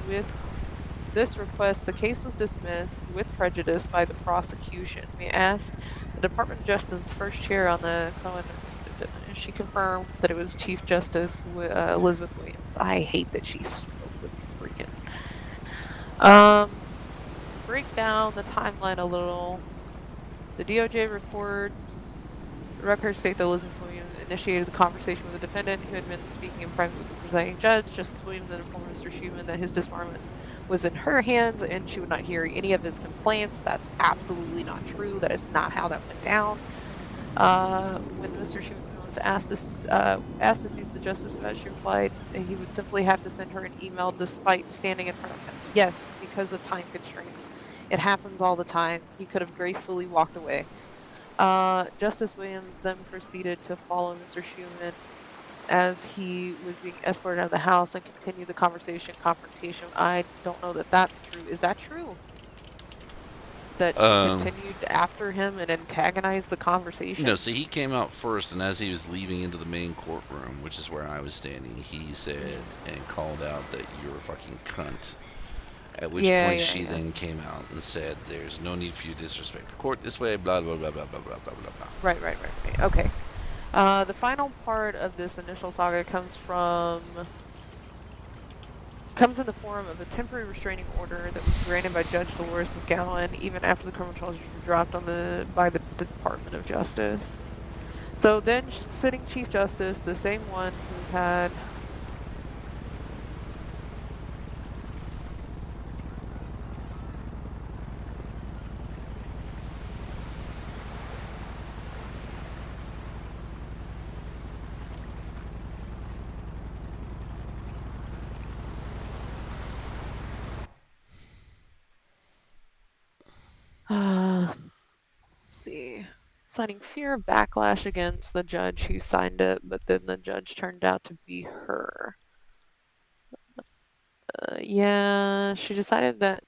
With this request, the case was dismissed with prejudice by the prosecution. We asked the Department of Justice's first chair on the she confirmed that it was Chief Justice Elizabeth Williams. I hate that she spoke with freaking. To break down the timeline a little, the DOJ records state that Elizabeth Williams initiated the conversation with the defendant who had been speaking in private with the presiding judge. Justice Williams then informed Mr. Schumann that his disbarment was in her hands and she would not hear any of his complaints. That's absolutely not true. That is not how that went down. When Mr. Schumann was asked to speak to the justice about, she replied that he would simply have to send her an email despite standing in front of him. Yes, because of time constraints. It happens all the time. He could have gracefully walked away. Justice Williams then proceeded to follow Mr. Schumann as he was being escorted out of the house and continued the confrontation. I don't know that that's true. Is that true? That she continued after him and antagonized the conversation? No, so he came out first, and as he was leaving into the main courtroom, which is where I was standing, he said and called out that you're a fucking cunt. At which point she then came out and said, "There's no need for you to disrespect the court this way." Blah blah blah blah blah blah blah blah. Right. Okay. The final part of this initial saga comes in the form of a temporary restraining order that was granted by Judge Dolores McGowan even after the criminal charges were dropped by the Department of Justice. So then sitting Chief Justice, the same one who had citing fear of backlash against the judge who signed it, but then the judge turned out to be her. She decided that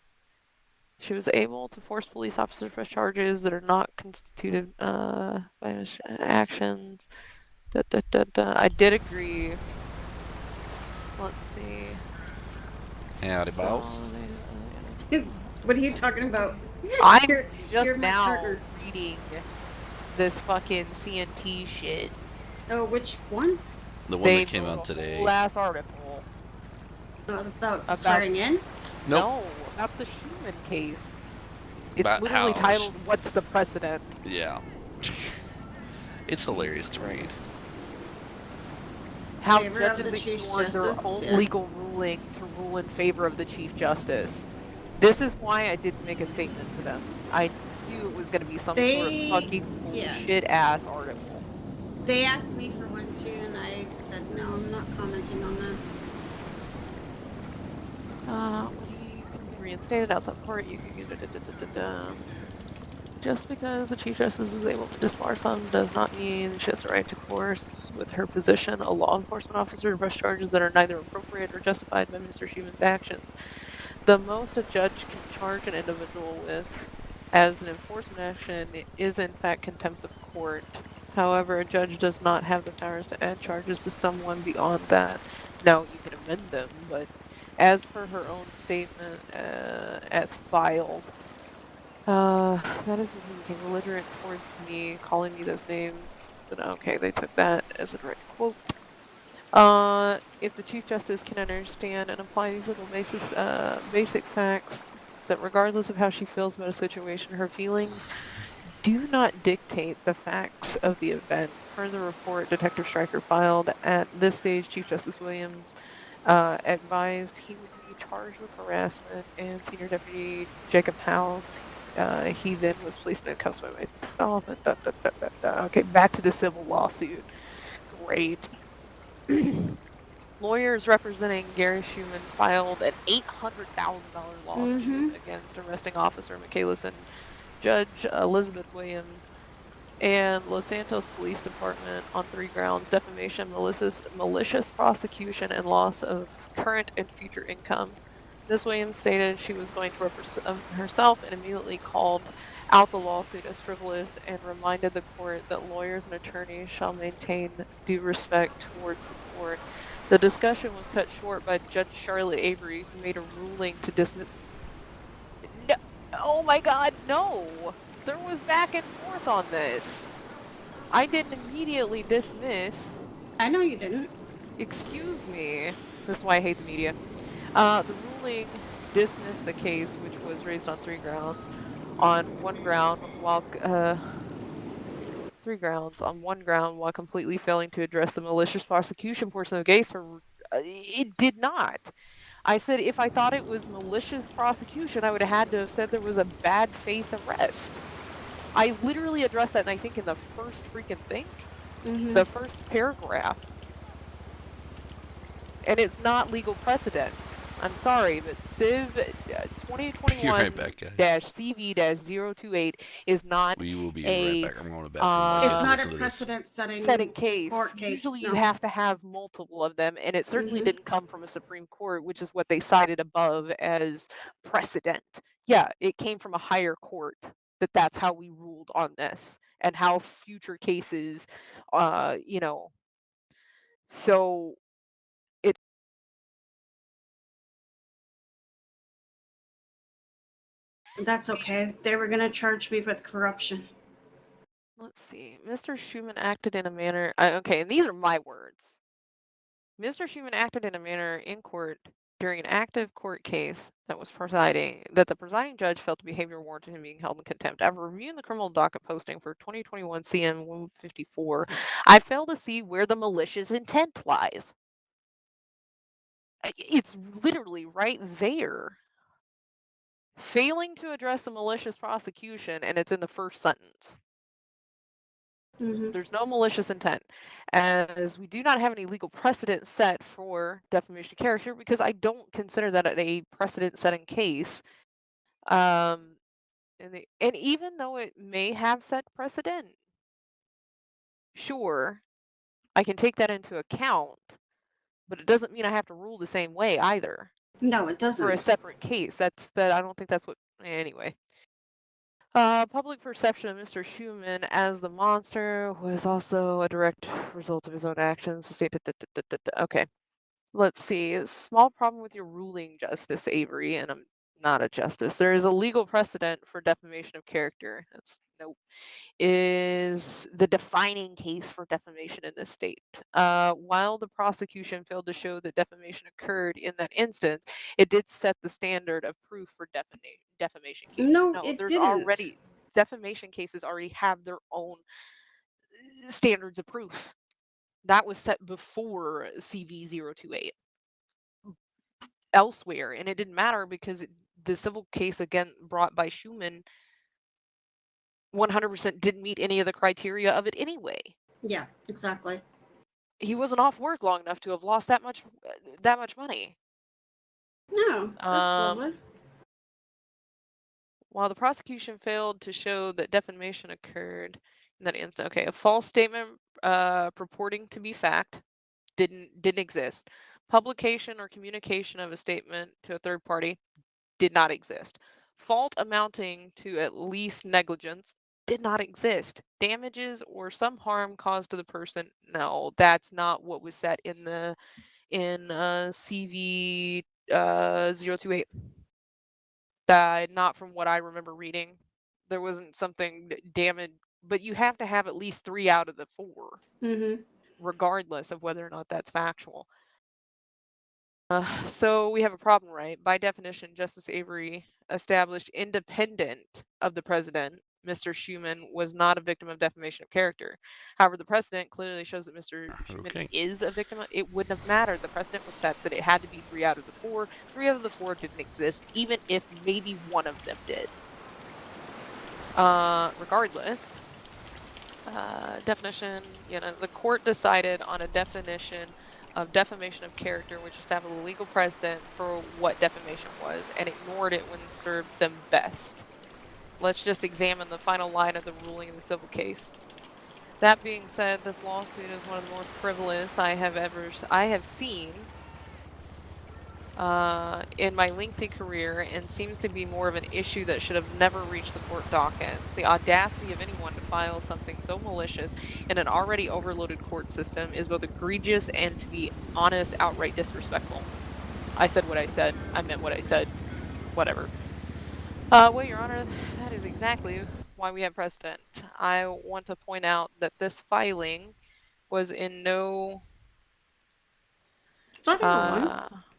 she was able to force police officers to press charges that are not constituted by actions. I did agree. Let's see. Howdy, boss. What are you talking about? I'm You're just my now partner. reading this fucking CNT shit. Oh, which one? The one that came out today. Last article. About swearing in? No, about the Schumann case. It's About literally how titled, "What's the Precedent?" Yeah. It's hilarious to read. How Favor of the judges Chief ignored their Justice, own yeah. legal ruling to rule in favor of the Chief Justice. This is why I didn't make a statement to them. I knew it was going to be some sort of fucking bullshit ass article. They asked me for one too, and I said, no, I'm not commenting on this. You can be reinstated outside court. You can Just because the Chief Justice is able to disbar some does not mean she has the right to coerce with her position a law enforcement officer to press charges that are neither appropriate or justified by Mr. Schumann's actions. The most a judge can charge an individual with as an enforcement action is in fact contempt of court. However, a judge does not have the powers to add charges to someone beyond that. Now, you can amend them, but as per her own statement, as filed. That is when he became belligerent towards me, calling me those names. But okay, they took that as a direct quote. If the Chief Justice can understand and apply these little basic facts, that regardless of how she feels about a situation, her feelings do not dictate the facts of the event. Per the report Detective Stryker filed, at this stage, Chief Justice Williams advised he would be charged with harassment, and Senior Deputy Jacob House, he then was placed in cuffs by myself. And Okay, back to the civil lawsuit. Great. Lawyers representing Gary Schumann filed an $800,000 lawsuit against arresting officer Michaelis and Judge Elizabeth Williams and Los Santos Police Department on 3 grounds: defamation, malicious prosecution, and loss of current and future income. Ms. Williams stated she was going to represent herself and immediately called out the lawsuit as frivolous and reminded the court that lawyers and attorneys shall maintain due respect towards the court. The discussion was cut short by Judge Charlotte Avery, who made a ruling to dismiss. No, oh my God, no! There was back and forth on this. I didn't immediately dismiss. I know you didn't. Excuse me. This is why I hate the media. The ruling dismissed the case, which was raised on 3 grounds. On one ground, while 3 grounds. On one ground, while completely failing to address the malicious prosecution portion of the case, it did not. I said if I thought it was malicious prosecution, I would have had to have said there was a bad faith arrest. I literally addressed that, and I think in the first freaking thing, the first paragraph. And it's not legal precedent. I'm sorry, but Civ Be right back, guys. 2021-CV-028 is not We will be right a back. I'm going to the bathroom while you It's guys not a listen to this. precedent-setting case. court case. Usually you No. have to have multiple of them, and it certainly didn't come from a Supreme Court, which is what they cited above as precedent. Yeah, it came from a higher court that's how we ruled on this and how future cases, so it. That's okay. They were going to charge me with corruption. Let's see. Mr. Schumann acted in a manner. Okay, and these are my words. Mr. Schumann acted in a manner in court during an active court case that the presiding judge felt the behavior warranted him being held in contempt. After reviewing the criminal docket posting for 2021 CM 154, I fail to see where the malicious intent lies. It's literally right there. Failing to address a malicious prosecution, and it's in the first sentence. There's no malicious intent, as we do not have any legal precedent set for defamation of character, because I don't consider that a precedent-setting case. And even though it may have set precedent, sure, I can take that into account, but it doesn't mean I have to rule the same way either. No, it doesn't. For a separate case, I don't think that's what. Anyway. Public perception of Mr. Schumann as the monster was also a direct result of his own actions. Okay, let's see. Small problem with your ruling, Justice Avery, and I'm not a justice. There is a legal precedent for defamation of character. Nope. Is the defining case for defamation in this state. While the prosecution failed to show that defamation occurred in that instance, it did set the standard of proof for defamation cases. No, it there's didn't. already defamation cases already have their own standards of proof. That was set before CV028 elsewhere, and it didn't matter because the civil case again brought by Schumann 100% didn't meet any of the criteria of it anyway. Yeah, exactly. He wasn't off work long enough to have lost that much money. No, that's lovely. While the prosecution failed to show that defamation occurred in that instant, okay, a false statement purporting to be fact didn't exist. Publication or communication of a statement to a third party did not exist. Fault amounting to at least negligence did not exist. Damages or some harm caused to the person, no, that's not what was set in CV 028. Not from what I remember reading. There wasn't something damaged, but you have to have at least 3 out of the 4, regardless of whether or not that's factual. So we have a problem, right? By definition, Justice Avery established independent of the president, Mr. Schuman was not a victim of defamation of character. However, the precedent clearly shows that Mr. Schuman is a victim. It wouldn't have mattered. The precedent was set that it had to be 3 out of the 4. 3 out of the 4 didn't exist, even if maybe one of them did. Regardless, definition, the court decided on a definition of defamation of character, which established a legal precedent for what defamation was, and ignored it when served them best. Let's just examine the final line of the ruling in the civil case. That being said, this lawsuit is one of the more frivolous I have seen in my lengthy career, and seems to be more of an issue that should have never reached the court dockets. The audacity of anyone to file something so malicious in an already overloaded court system is both egregious and, to be honest, outright disrespectful. I said what I said. I meant what I said. Whatever. Well, Your Honor, that is exactly why we have precedent. I want to point out that this filing was in no...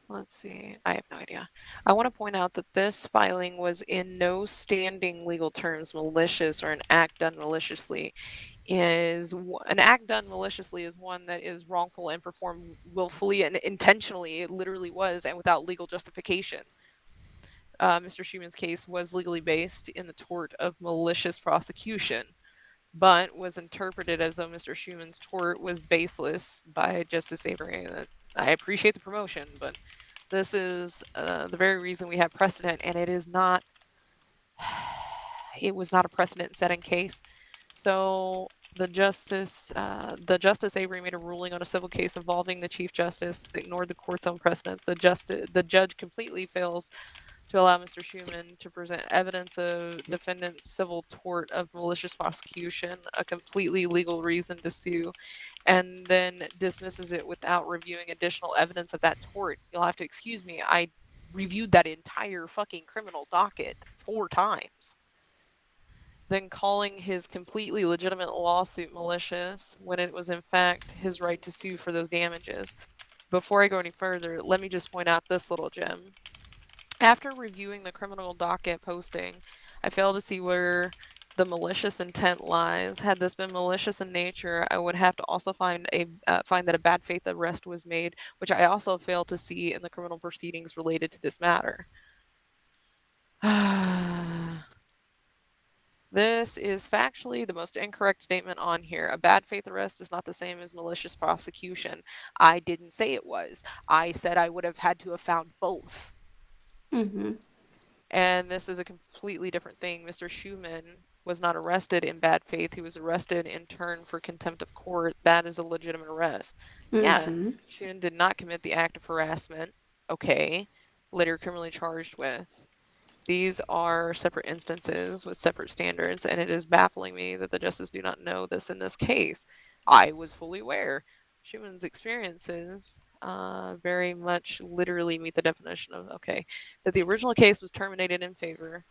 let's see. I have no idea. I want to point out that this filing was in no standing legal terms malicious or an act done maliciously. An act done maliciously is one that is wrongful and performed willfully and intentionally. It literally was, and without legal justification. Mr. Schuman's case was legally based in the tort of malicious prosecution, but was interpreted as though Mr. Schuman's tort was baseless by Justice Avery. I appreciate the promotion, but this is the very reason we have precedent, and it is not. It was not a precedent-setting case. So the Justice Avery made a ruling on a civil case involving the Chief Justice, ignored the court's own precedent. The judge completely fails to allow Mr. Schuman to present evidence of defendant's civil tort of malicious prosecution, a completely legal reason to sue, and then dismisses it without reviewing additional evidence of that tort. You'll have to excuse me, I reviewed that entire fucking criminal docket 4 times. Then calling his completely legitimate lawsuit malicious when it was in fact his right to sue for those damages. Before I go any further, let me just point out this little gem. After reviewing the criminal docket posting, I fail to see where the malicious intent lies. Had this been malicious in nature, I would have to also find that a bad faith arrest was made, which I also fail to see in the criminal proceedings related to this matter. This is factually the most incorrect statement on here. A bad faith arrest is not the same as malicious prosecution. I didn't say it was. I said I would have had to have found both. And this is a completely different thing. Mr. Schuman was not arrested in bad faith. He was arrested in turn for contempt of court. That is a legitimate arrest. Yeah, Schuman did not commit the act of harassment. Okay. Later criminally charged with. These are separate instances with separate standards, and it is baffling me that the justices do not know this in this case. I was fully aware. Schuman's experiences very much literally meet the definition of, that the original case was terminated in favor.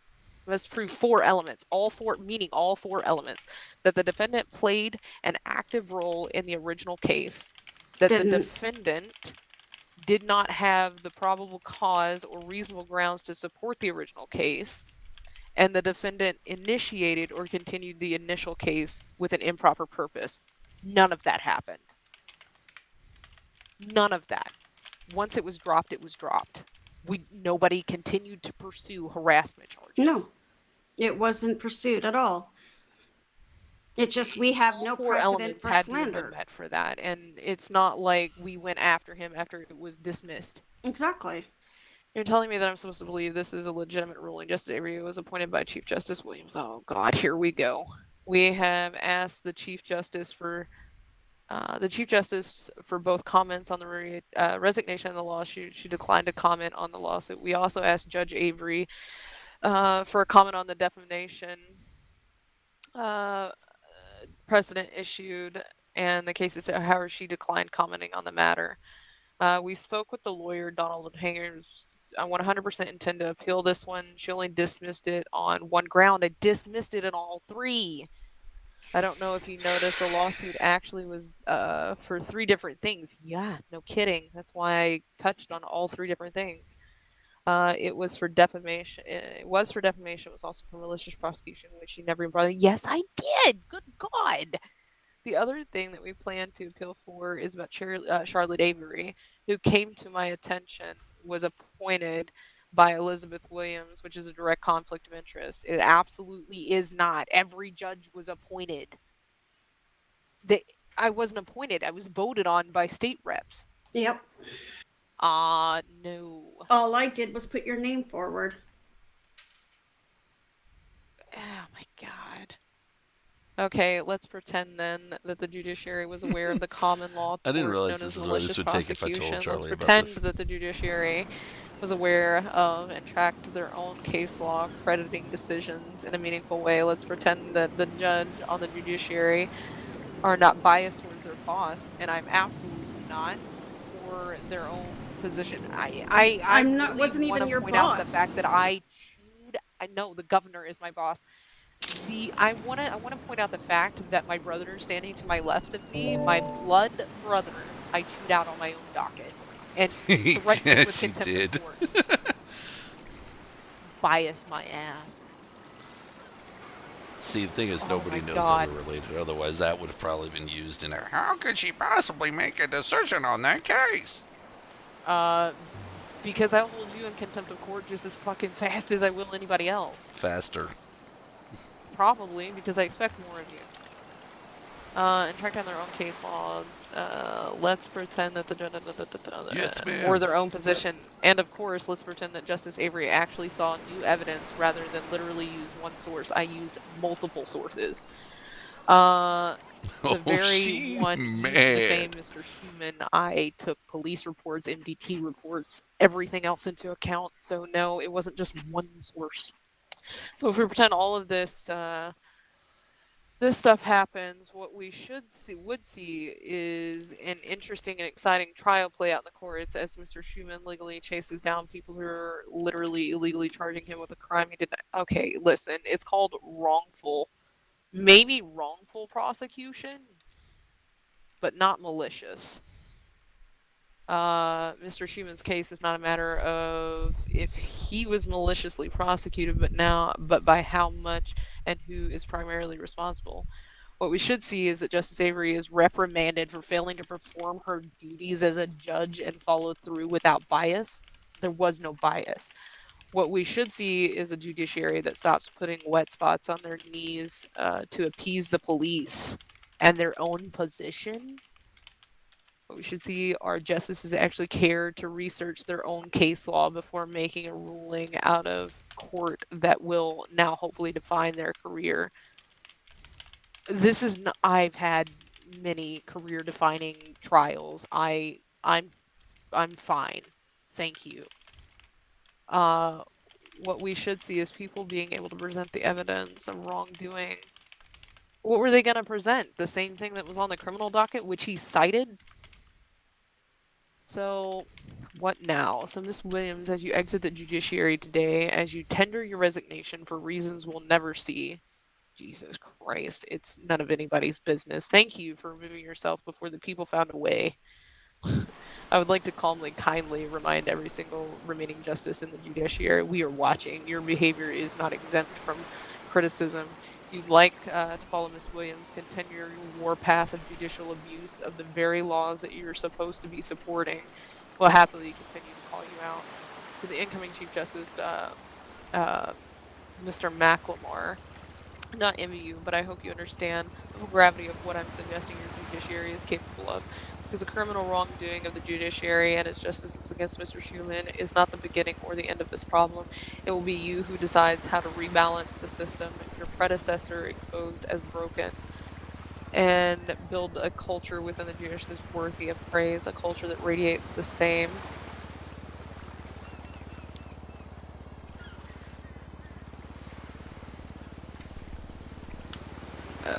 Must prove 4 elements, all 4, meaning all 4 elements, that the defendant played an active role in the original case, that the defendant did not have the probable cause or reasonable grounds to support the original case, and the defendant initiated or continued the initial case with an improper purpose. None of that happened. None of that. Once it was dropped, it was dropped. Nobody continued to pursue harassment charges. No, it wasn't pursued at all. It's just we have no 4 precedent elements for had to have slander. been met for that, and it's not like we went after him after it was dismissed. Exactly. You're telling me that I'm supposed to believe this is a legitimate ruling. Justice Avery was appointed by Chief Justice Williams. Oh God, here we go. We have asked the Chief Justice for both comments on the resignation of the lawsuit. She declined to comment on the lawsuit. We also asked Judge Avery for a comment on the defamation precedent issued, and the case is, however, she declined commenting on the matter. We spoke with the lawyer, Donald Hangers. I 100% intend to appeal this one. She only dismissed it on one ground. I dismissed it in all three. I don't know if you noticed the lawsuit actually was for 3 different things. Yeah, no kidding. That's why I touched on all 3 different things. It was for defamation. It was for defamation. It was also for malicious prosecution, which she never even brought in. Yes, I did. Good God. The other thing that we plan to appeal for is about Charlotte Avery, who came to my attention, was appointed by Elizabeth Williams, which is a direct conflict of interest. It absolutely is not. Every judge was appointed. I wasn't appointed. I was voted on by state reps. Yep. No. All I did was put your name forward. Oh my God. Okay, let's pretend then that the judiciary was aware of the common law I didn't tort realize known this as is where this malicious would take if I told prosecution. Let's Charlie about pretend this. that the judiciary was aware of and tracked their own case law crediting decisions in a meaningful way. Let's pretend that the judge on the judiciary are not biased towards their boss, and I'm absolutely not, or their own position. I really wasn't want even to your point out the boss. fact that I know the governor is my boss. I want to point out the fact that my brother standing to my left of me, my blood brother, I chewed out on my own docket and threatened him with Yes, he contempt of did. court. Bias my ass. See, the thing is, Oh nobody my knows that God. we're related. Otherwise, that would have probably been used in a how could she possibly make a decision on that case? Because I'll hold you in contempt of court just as fucking fast as I will anybody else. Faster. Probably, because I expect more of you. And track down their own case law. Let's pretend that Yes, ma'am. or their own position. And of course, let's pretend that Justice Avery actually saw new evidence rather than literally use one source. I used multiple sources. The very she's one used to defame mad. Mr. Schumann, I took police reports, MDT reports, everything else into account. So no, it wasn't just one source. So if we pretend all of this this stuff happens, what we would see is an interesting and exciting trial play out in the courts as Mr. Schumann legally chases down people who are literally illegally charging him with a crime he didn't. Okay, listen, it's called maybe wrongful prosecution, but not malicious. Mr. Schumann's case is not a matter of if he was maliciously prosecuted, but by how much and who is primarily responsible. What we should see is that Justice Avery is reprimanded for failing to perform her duties as a judge and follow through without bias. There was no bias. What we should see is a judiciary that stops putting wet spots on their knees to appease the police and their own position. What we should see are justices actually care to research their own case law before making a ruling out of court that will now hopefully define their career. I've had many career defining trials. I'm fine. Thank you. What we should see is people being able to present the evidence of wrongdoing. What were they going to present? The same thing that was on the criminal docket, which he cited? So, what now? So, Miss Williams, as you exit the judiciary today, as you tender your resignation for reasons we'll never see, Jesus Christ, it's none of anybody's business. Thank you for removing yourself before the people found a way. I would like to calmly, kindly remind every single remaining justice in the judiciary, we are watching. Your behavior is not exempt from criticism. If you'd like to follow Miss Williams, continue your warpath of judicial abuse of the very laws that you're supposed to be supporting, we'll happily continue to call you out. To the incoming Chief Justice, Mr. McLemore, not envy you, but I hope you understand the full gravity of what I'm suggesting your judiciary is capable of. Because the criminal wrongdoing of the judiciary and its justices against Mr. Schumann is not the beginning or the end of this problem. It will be you who decides how to rebalance the system your predecessor exposed as broken, and build a culture within the judiciary that's worthy of praise, a culture that radiates the same.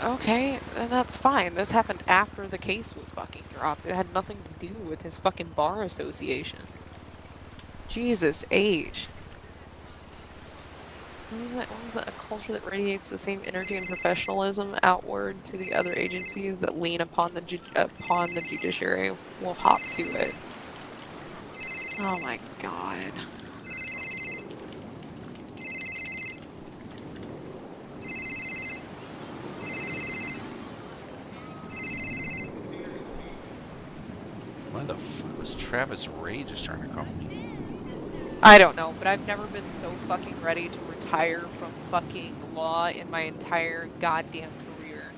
Okay, And that's fine. This happened after the case was fucking dropped. It had nothing to do with his fucking bar association. Jesus H. What was that? A culture that radiates the same energy and professionalism outward to the other agencies that lean upon the judiciary will hop to it. Oh my god. Why the fuck was Travis Ray just trying to call me? I don't know, but I've never been so fucking ready to retire from fucking law in my entire goddamn career.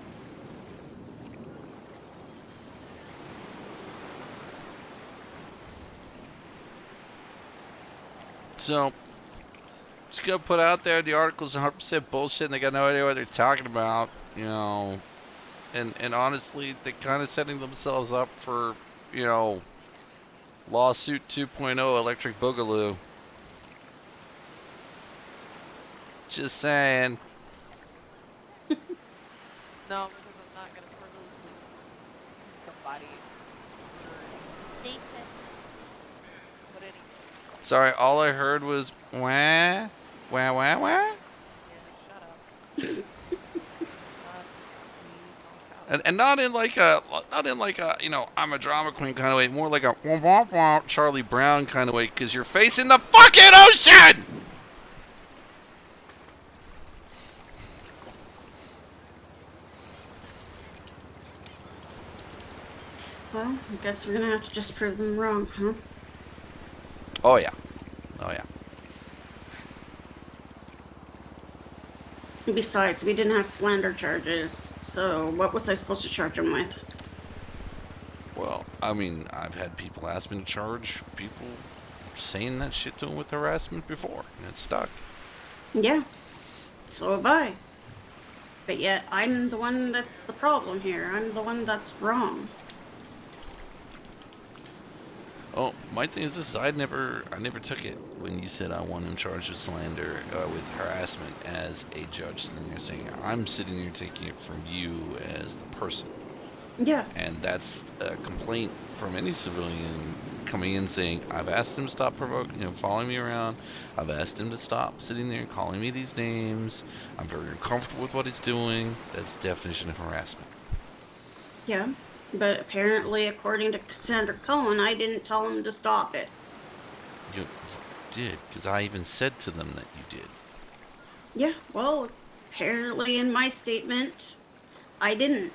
So, just gonna put out there the article's 100% bullshit and they got no idea what they're talking about, you know. And honestly, they're kind of setting themselves up for, you know, lawsuit 2.0 electric boogaloo. Just saying. No, because I'm not gonna frivolously sue somebody for... But anyway. Sorry, all I heard was wah, wah, wah, wah. And not in like a you know, I'm a drama queen kind of way, more like a womp womp womp Charlie Brown kind of way, because you're facing the fucking ocean. Well, I guess we're gonna have to just prove them wrong, huh? Oh yeah, oh yeah. Besides, we didn't have slander charges, so what was I supposed to charge them with? Well, I mean, I've had people ask me to charge people saying that shit to them with harassment before, and it stuck. Yeah, so have I. But yet, I'm the one that's the problem here. I'm the one that's wrong. Oh, my thing is this: I never took it when you said I want him charged with slander, with harassment, as a judge sitting there saying I'm sitting here taking it from you as the person. Yeah. And that's a complaint from any civilian coming in saying I've asked him to stop provoking, following me around. I've asked him to stop sitting there and calling me these names. I'm very uncomfortable with what he's doing. That's the definition of harassment. Yeah. But apparently, according to Cassandra Cohen, I didn't tell him to stop it. You did, because I even said to them that you did. Yeah, well, apparently in my statement, I didn't.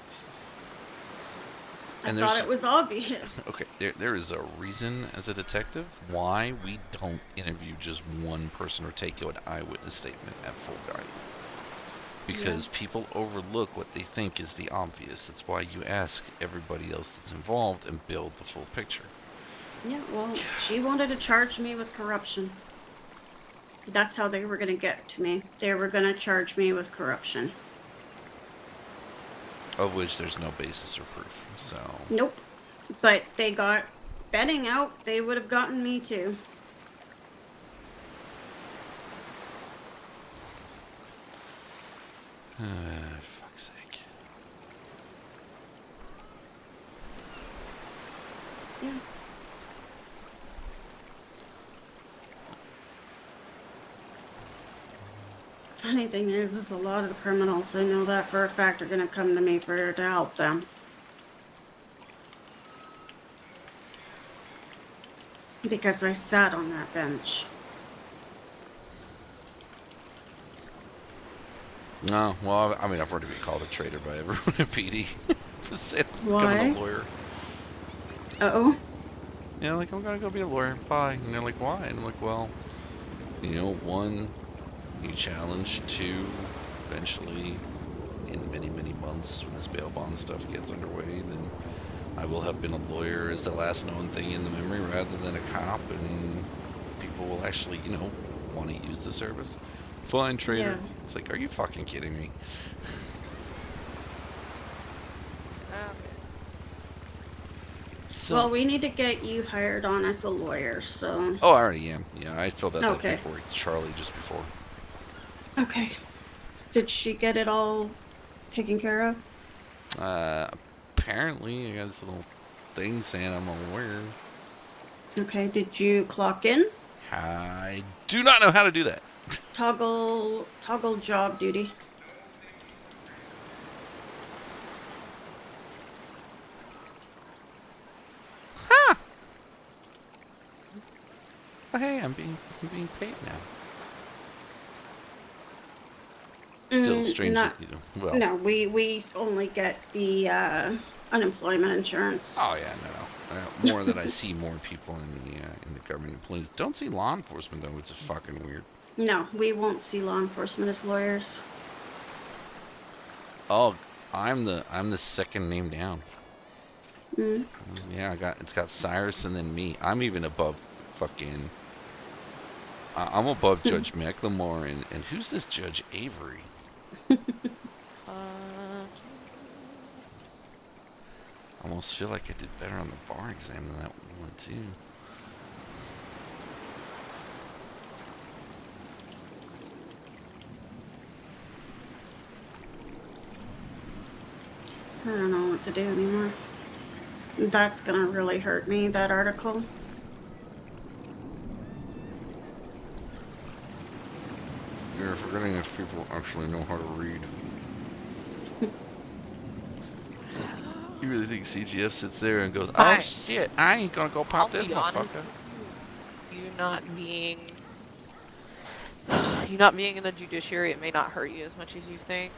I thought it was obvious. Okay, there is a reason as a detective why we don't interview just one person or take an eyewitness statement at full value. Because people overlook what they think is the obvious. That's why you ask everybody else that's involved and build the full picture. Yeah, well, she wanted to charge me with corruption. That's how they were going to get to me. They were going to charge me with corruption. Of which there's no basis or proof, so... Nope. But they got betting out. They would have gotten me too. Fuck's sake. Yeah. Funny thing is a lot of the criminals, I know that for a fact, are going to come to me to help them. Because I sat on that bench. No, well, I mean, I've already been called a traitor by everyone at PD for saying I'm becoming a lawyer. Uh-oh. Yeah, like, I'm gonna go be a lawyer, bye. And they're like, why? And I'm like, well, one, you challenge, two, eventually, in many, many months, when this bail bond stuff gets underway, then I will have been a lawyer as the last known thing in the memory rather than a cop, and people will actually, want to use the service. Fine, traitor. Yeah. It's like, are you fucking kidding me? So, well, we need to get you hired on as a lawyer, so... Oh, I already am. Yeah, I filled out that Okay. paperwork to Charlie just before. Okay. Did she get it all taken care of? Apparently, I got this little thing saying I'm a lawyer. Okay, did you clock in? I do not know how to do that. Toggle job duty. Huh. Oh, hey, I'm being paid now. Still strange Not, that you know. Well. no, we only get the unemployment insurance. Oh yeah, no. More that I see more people in the government employees. Don't see law enforcement though, which is fucking weird. No, we won't see law enforcement as lawyers. Oh, I'm the second name down. Mm. Yeah, it's got Cyrus and then me. I'm even above fucking. I'm above Judge McLemore and who's this Judge Avery? I almost feel like I did better on the bar exam than that one too. I don't know what to do anymore. That's gonna really hurt me, that article. You're forgetting if people actually know how to read. You really think CTF sits there and goes, "Oh shit, I ain't gonna go pop this motherfucker"? You not being in the judiciary, it may not hurt you as much as you think.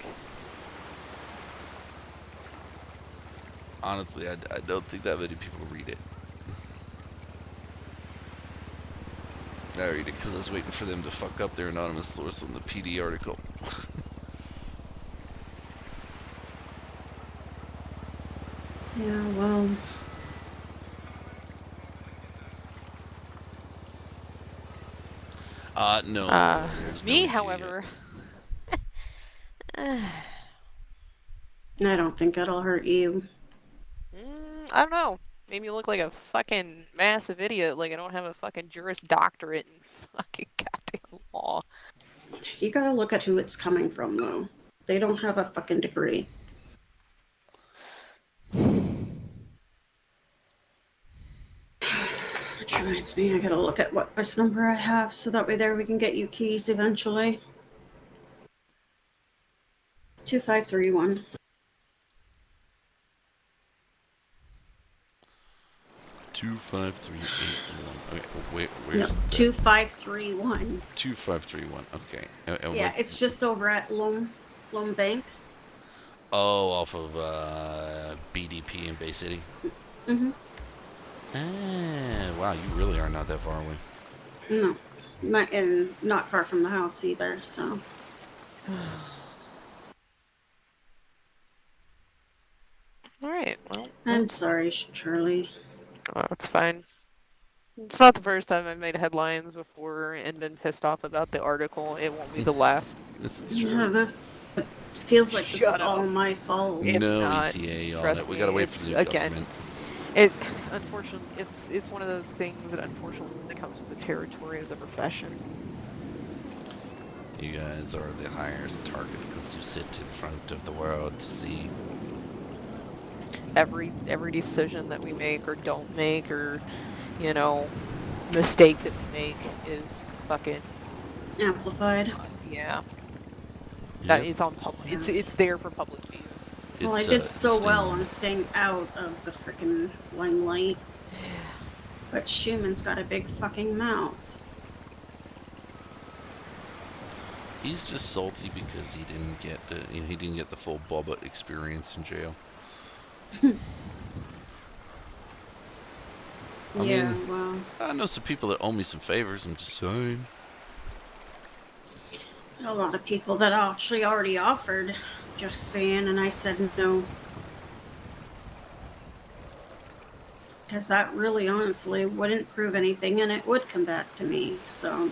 Honestly, I don't think that many people read it. I read it because I was waiting for them to fuck up their anonymous source on the PD article. Yeah, well. No. Me, however. I don't think it'll hurt you. I don't know. Made me look like a fucking massive idiot. Like I don't have a fucking Juris Doctorate in fucking goddamn law. You gotta look at who it's coming from, though. They don't have a fucking degree. Which reminds me, I gotta look at what bus number I have, so that way there we can get you keys eventually. 2531. 25381. Okay, where's no, 2531. 2531. Okay. Yeah, it's just over at Lone Bank. Oh, off of BDP in Bay City. Mm-hmm. Ah, wow, you really are not that far away. No, and not far from the house either. So. All right. Well, I'm sorry, Charlie. Oh, it's fine. It's not the first time I've made headlines before and been pissed off about the article. It won't be the last. This is Yeah, true. this feels like this Shut is up. all my fault. It's no not. ETA on Trust it. We me, gotta wait for the new government. Unfortunately, it's one of those things that unfortunately comes with the territory of the profession. You guys are the highest target because you sit in front of the world to see. Every decision that we make or don't make, or mistake that we make is fucking amplified. Yeah. That is on public. It's there for public view. Well, I did so well on staying out of the frickin' limelight. But Schumann's got a big fucking mouth. He's just salty because he didn't get the full Boba experience in jail. I mean, well, I know some people that owe me some favors. I'm just saying. A lot of people that actually already offered, just saying, and I said no. Because that really honestly wouldn't prove anything and it would come back to me, so.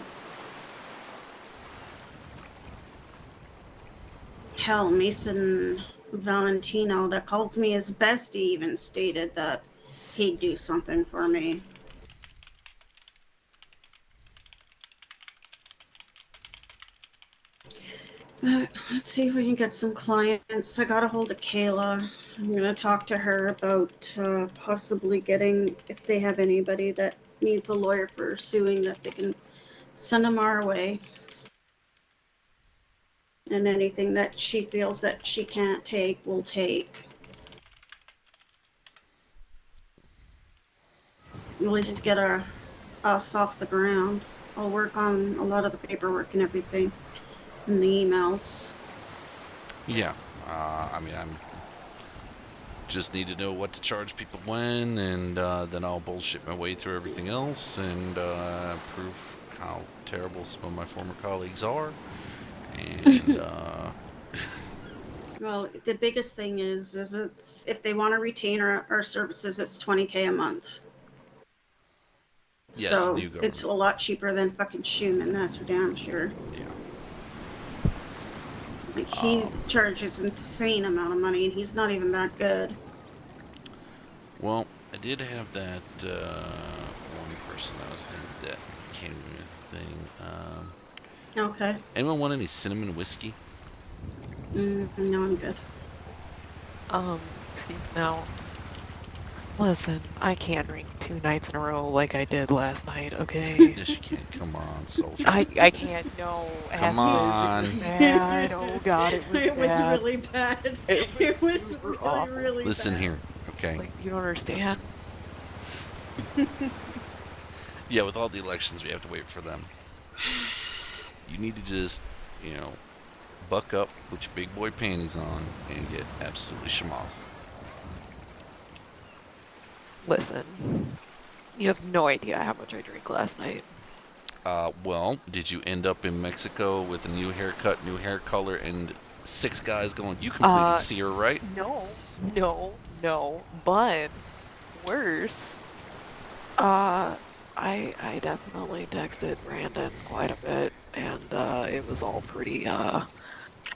Hell, Mason Valentino that calls me his bestie even stated that he'd do something for me. Let's see if we can get some clients. I got a hold of Kayla. I'm gonna talk to her about possibly getting, if they have anybody that needs a lawyer for suing, that they can send them our way. And anything that she feels that she can't take, we'll take. At least to get us off the ground. I'll work on a lot of the paperwork and everything, and the emails. Yeah. I mean, I'm just need to know what to charge people when, and then I'll bullshit my way through everything else and prove how terrible some of my former colleagues are. And Well, the biggest thing is it's if they want to retain our services, it's $20K a month. yes, So new government. it's a lot cheaper than fucking Schumann, that's for damn sure. Yeah. Like he charges insane amount of money, and he's not even that good. Well, I did have that one person I was thinking that came with the thing. Okay. Anyone want any cinnamon whiskey? No, I'm good. See, now, listen, I can't drink 2 nights in a row like I did last night, okay? Yes, you can. Come on, soldier. I can't, no. Come on. It was bad. Oh god, it was bad. It was really bad. It was super really, awful. really Listen bad. here, okay? Like, you don't understand. Yeah, with all the elections, we have to wait for them. You need to just, you know, buck up, put your big boy panties on, and get absolutely schmozzled. Listen, you have no idea how much I drank last night. Well, did you end up in Mexico with a new haircut, new hair color, and 6 guys going, you completely see her, right? No, but worse, I definitely texted Brandon quite a bit, and it was all pretty,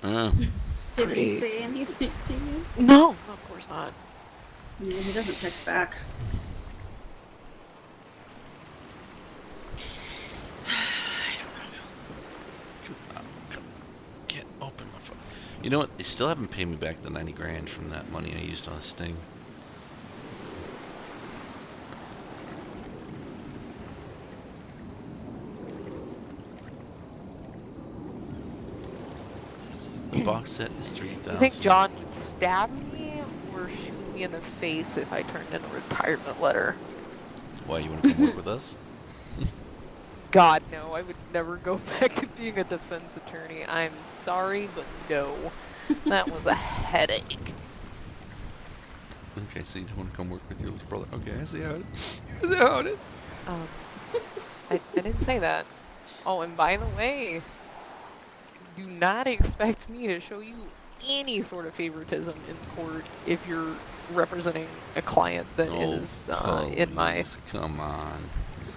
Did he say anything to you? No, of course not. Yeah, he doesn't text back. Can't open my phone. You know what? They still haven't paid me back the 90 grand from that money I used on a sting. The box set is 3,000. You think John would stab me or shoot me in the face if I turned in a retirement letter? Why, you want to come work with us? God, no. I would never go back to being a defense attorney. I'm sorry, but no. That was a headache. Okay, so you don't want to come work with your little brother. Okay, I see how it is. I see how it is. I didn't say that. Oh, and by the way, do not expect me to show you any sort of favoritism in court if you're representing a client that is in my... Come on.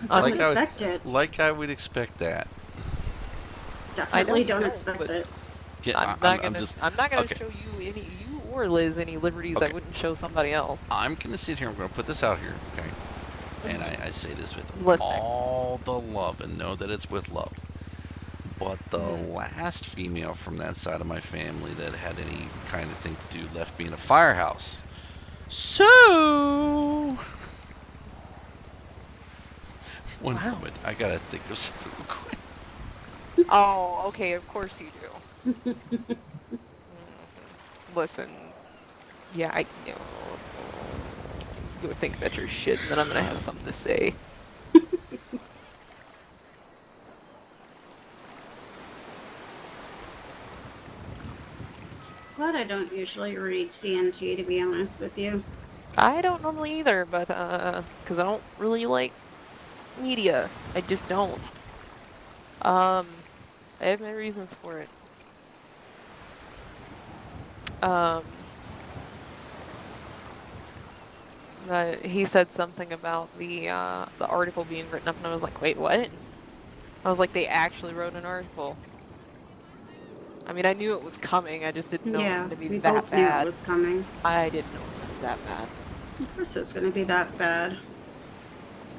Don't expect it. Like I would expect that. Definitely don't expect it. Yeah, I'm not gonna show you any, you or Liz, any liberties I wouldn't show somebody else. I'm gonna sit here. I'm gonna put this out here, okay? And I say this with Listening. all the love, and know that it's with love. But the last female from that side of my family that had any kind of thing to do left me in a firehouse. So, one moment, I gotta think of something real quick. Oh, okay, of course you do. Listen, yeah, I know. Go think about your shit, and then I'm gonna have something to say. Glad I don't usually read CNT, to be honest with you. I don't normally either, but because I don't really like media. I just don't. I have my reasons for it. He said something about the article being written up, and I was like, wait, what? I was like, they actually wrote an article. I mean, I knew it was coming. I just didn't know it was going to be we that both bad. knew it was coming. I didn't know it was going to be that bad. Of course it's going to be that bad.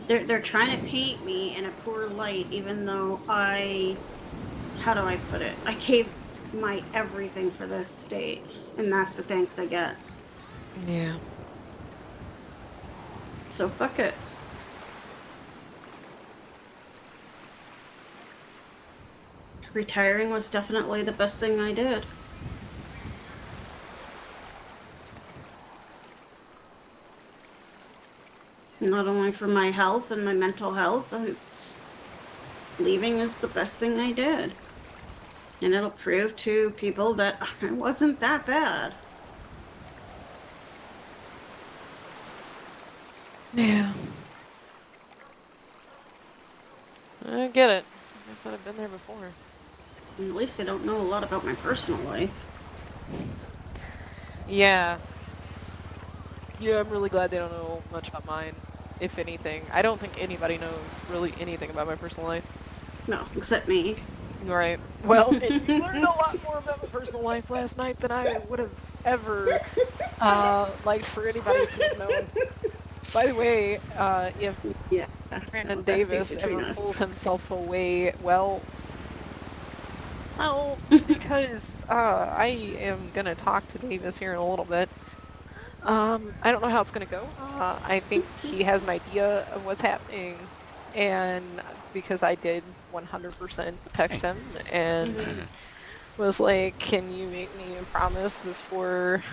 They're trying to paint me in a poor light, even though how do I put it? I gave my everything for this state, and that's the thanks I get. Yeah. So fuck it. Retiring was definitely the best thing I did. Not only for my health and my mental health, leaving is the best thing I did. And it'll prove to people that I wasn't that bad. Yeah. I get it. I guess I've been there before. At least I don't know a lot about my personal life. Yeah. Yeah, I'm really glad they don't know much about mine, if anything. I don't think anybody knows really anything about my personal life. No, except me. Right. Well, and you learned a lot more about my personal life last night than I would have ever liked for anybody to have known. By the way, if Brandon Davis ever pulls himself away, well, because I am gonna talk to Davis here in a little bit. I don't know how it's gonna go. I think he has an idea of what's happening, and because I did 100% text him and was like, "Can you make me a promise before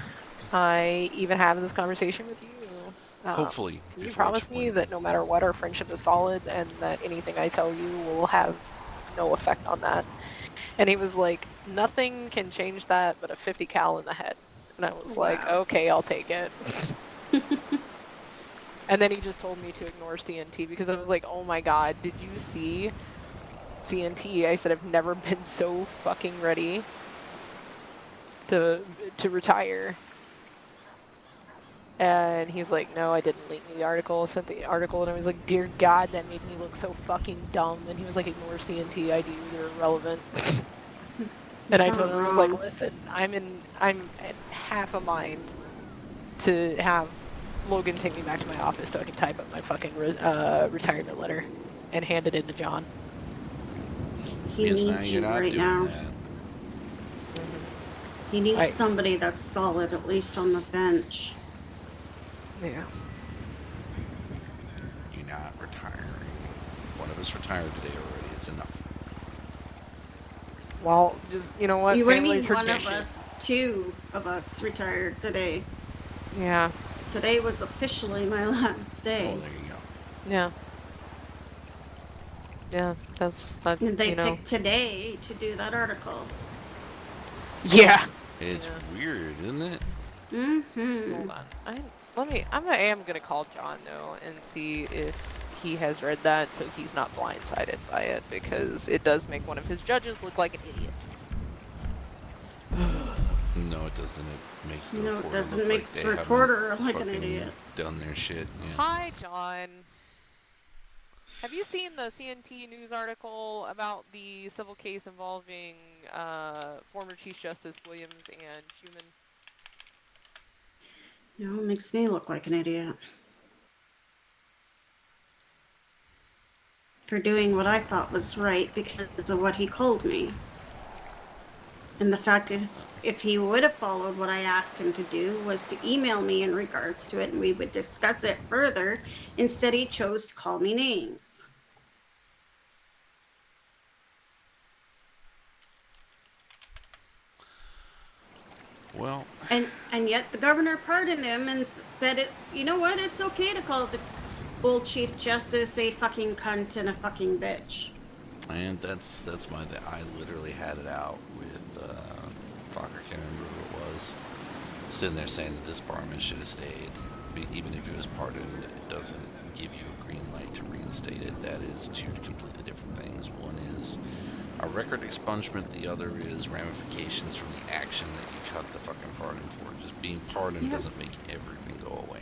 I even have this conversation with you? Hopefully, can you before each promise me appointment. that no matter what, our friendship is solid and that anything I tell you will have no effect on that?" And he was like, "Nothing can change that but a 50 cal in the head." And I was like, Wow. "Okay, I'll take it." And then he just told me to ignore CNT because I was like, "Oh my god, did you see CNT?" I said, "I've never been so fucking ready to retire." And he's like, "No, I didn't leak the article." I sent the article, and I was like, "Dear God, that made me look so fucking dumb." And he was like, "Ignore CNT, I do, they're irrelevant." And I told him, I was like, "Listen, I'm in half a mind to have Logan take me back to my office so I can type up my fucking retirement letter and hand it in to John." He needs you right now. He needs somebody that's solid, at least on the bench. Yeah. You're not retiring. One of us retired today already. It's enough. Well, just, you know what? You Family mean tradition. one of us, two of us retired today. Yeah. Today was officially my last day. Oh, there you go. Yeah. Yeah, that's And they you know. picked today to do that article. Yeah. It's weird, isn't it? Mm-hmm. Hold on. I am gonna call John though and see if he has read that so he's not blindsided by it, because it does make one of his judges look like an idiot. No, it doesn't. It makes the No, it reporter doesn't look make like they the haven't reporter like an fucking idiot. done their shit. Yeah. Hi, John. Have you seen the CNT news article about the civil case involving former Chief Justice Williams and Schumann? No, it makes me look like an idiot. For doing what I thought was right because of what he called me. And the fact is, if he would have followed what I asked him to do, was to email me in regards to it and we would discuss it further. Instead, he chose to call me names. Well, and yet the governor pardoned him and said, "It, you know what? It's okay to call the old Chief Justice a fucking cunt and a fucking bitch." and that's I literally had it out with fuck, I can't remember who it was, sitting there saying that this barman should have stayed. Even if it was pardoned, it doesn't give you a green light to reinstate it. That is two completely different things. One is a record expungement, the other is ramifications from the action that you cut the fucking pardon for. Just being pardoned doesn't make everything go away.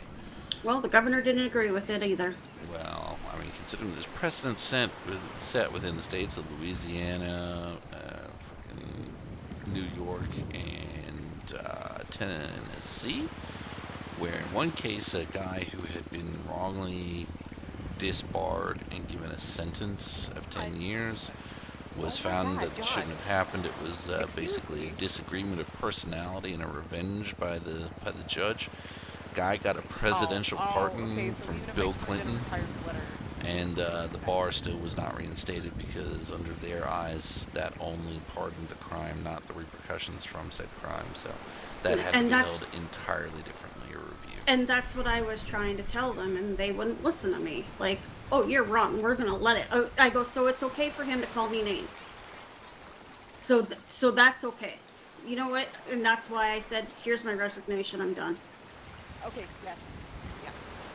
Well, the governor didn't agree with it either. Well, I mean, considering there's precedent set within the states of Louisiana, fucking New York, and Tennessee, where in one case a guy who had been wrongly disbarred and given a sentence of 10 years was found that it shouldn't have happened. It was basically a disagreement of personality and a revenge by the judge. guy got a presidential pardon okay, so from even if Bill I turned in a Clinton, retired letter. and the bar still was not reinstated because under their eyes that only pardoned the crime, not the repercussions from said crime. So that had to And be held that's entirely differently or reviewed. and that's what I was trying to tell them, and they wouldn't listen to me. Like, oh, you're wrong. We're gonna let it. Oh, I go, so it's okay for him to call me names. So so that's okay. You know what? And that's why I said, here's my resignation. I'm done. Okay, yeah.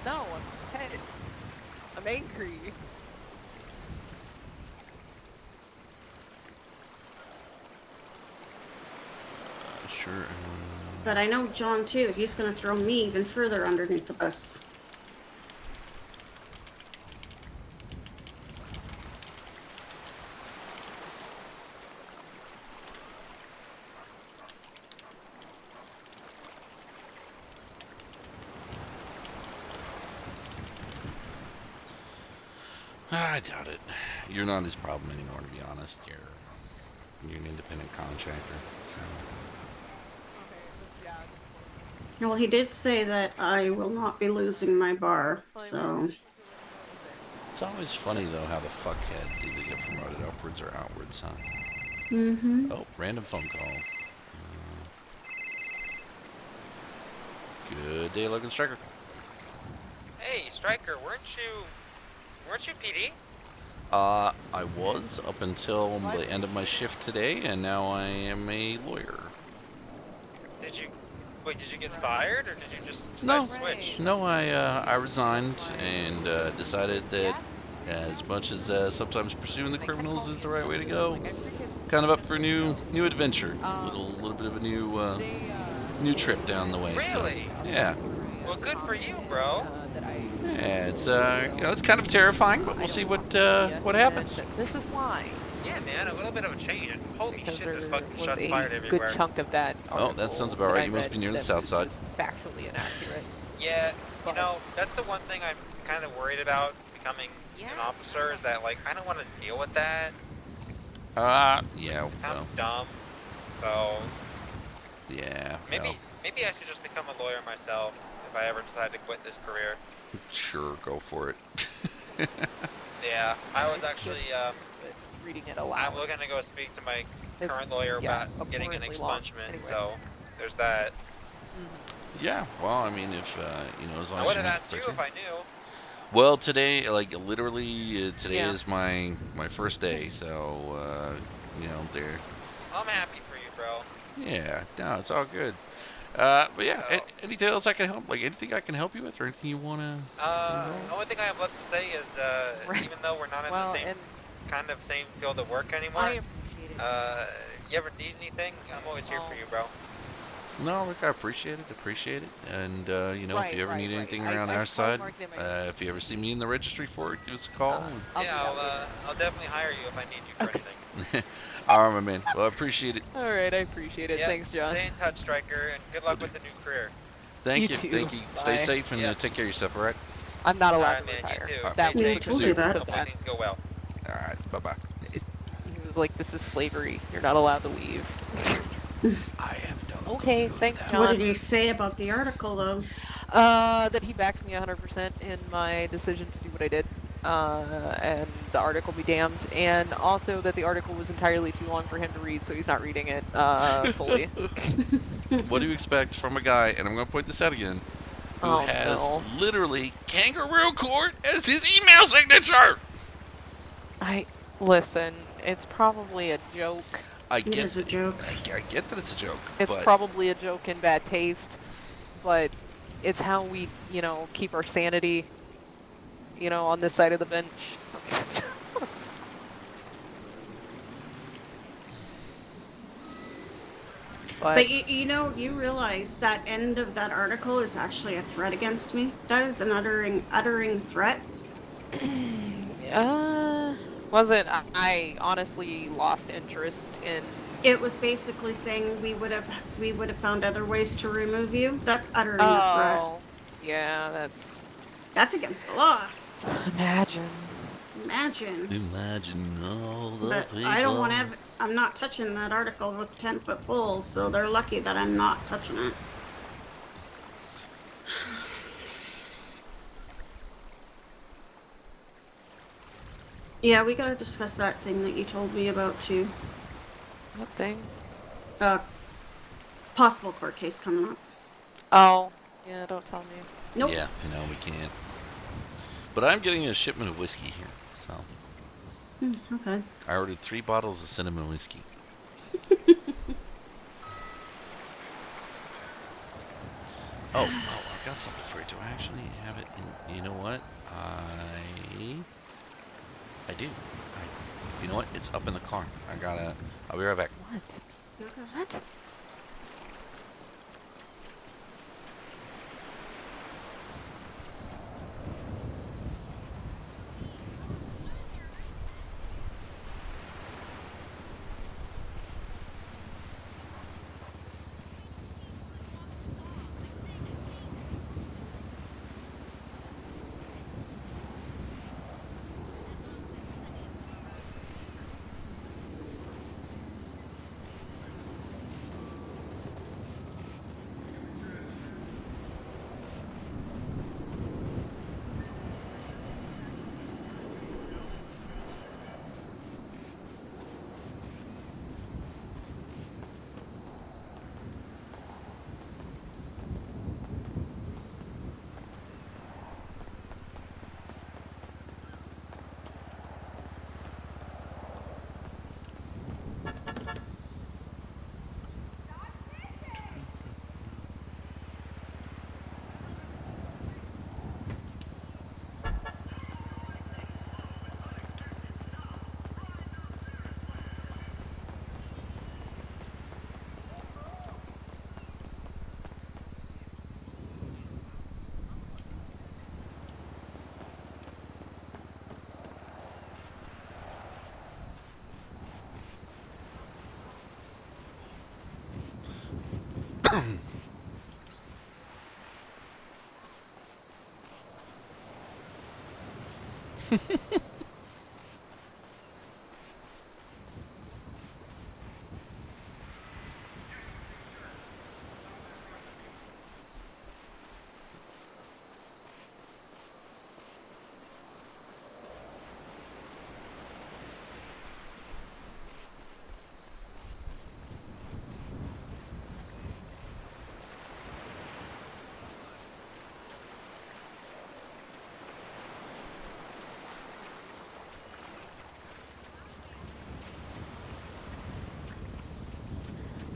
No, I'm pissed. I'm angry. Sure. But I know John too. He's gonna throw me even further underneath the bus. I doubt it. You're not his problem anymore, to be honest. You're an independent contractor, so. Well, he did say that I will not be losing my bar, so. It's always funny though how the fuckheads either get promoted upwards or outwards, huh? Mm-hmm. Oh, random phone call. Good day, Logan Striker. Hey, Striker, weren't you PD? I was up until the end of my shift today, and now I am a lawyer. Did you get fired, or did you just No, decide to switch? no, I resigned and decided that as much as sometimes pursuing the criminals is the right way to go, kind of up for a new adventure, little bit of a new trip down the way. Really? So, yeah. Well, good for you, bro. Yeah, it's it's kind of terrifying, but we'll see what happens. This is why. Yeah, man, a little bit of a change. Holy Because shit, there's there fucking was shots a fired good everywhere. chunk of that Oh, that sounds about right. You must be near the south side. Factually inaccurate. Yeah, you know, that's the one thing I'm kind of worried about becoming an officer is that, like, I don't want to deal with that. Yeah, Sounds dumb. So, yeah. maybe I should just become a lawyer myself if I ever decide to quit this career. Sure, go for it. Yeah, I was actually, reading it aloud. I'm looking to go speak to my current lawyer about getting an expungement, so there's that. Yeah, well, I mean, if, as long as I would you have make asked you if I knew. Well, today, like, literally, today is my first day, so, there. I'm happy for you, bro. Yeah, no, it's all good. But yeah, anything else I can help, like, anything I can help you with, or anything you wanna? The only thing I have left to say is, even though we're not in the same field of work anymore, I appreciate it. You ever need anything, I'm always here for you, bro. No, look, I appreciate it, and, if you ever need anything around our side, if you ever see me in the registry for it, give us a call. I'll definitely hire you if I need you for anything. Alright, my man. Well, I appreciate it. Alright, I appreciate it. Yeah, Thanks, John. Stay in touch, Striker, and good luck with the new career. Thank you. too. Thank you. Stay Bye. safe and take care of yourself, alright? I'm not allowed to Man, retire. you too. That was Stay the safe. basis of Hopefully that. things go well. Alright, bye-bye. He was like, this is slavery. You're not allowed to leave. I have no Okay, thanks, John. What did he say about the article, though? That he backs me 100% in my decision to do what I did. And the article be damned. And also that the article was entirely too long for him to read, so he's not reading it fully. What do you expect from a guy, and I'm going to point this out again, who has literally kangaroo court as his email signature? Listen, it's probably a joke. It is a joke. I get that it's a joke. It's probably a joke in bad taste, but it's how we, keep our sanity, on this side of the bench. But you realize that end of that article is actually a threat against me. That is an uttering threat. Was it? I honestly lost interest in. It was basically saying we would have found other ways to remove you. That's uttering a threat. Yeah, that's against the law. Imagine all the but people. I don't want to. I'm not touching that article with 10-foot poles, so they're lucky that I'm not touching it. Yeah, we gotta discuss that thing that you told me about too. What thing? Possible court case coming up. Oh, yeah, don't tell me. Nope. Yeah, no, we can't. But I'm getting a shipment of whiskey here, so. Okay. I ordered 3 bottles of cinnamon whiskey. Oh, I've got something for you. Do I actually have it in? You know what? I do. You know what? It's up in the car. I'll be right back. What? Okay. What?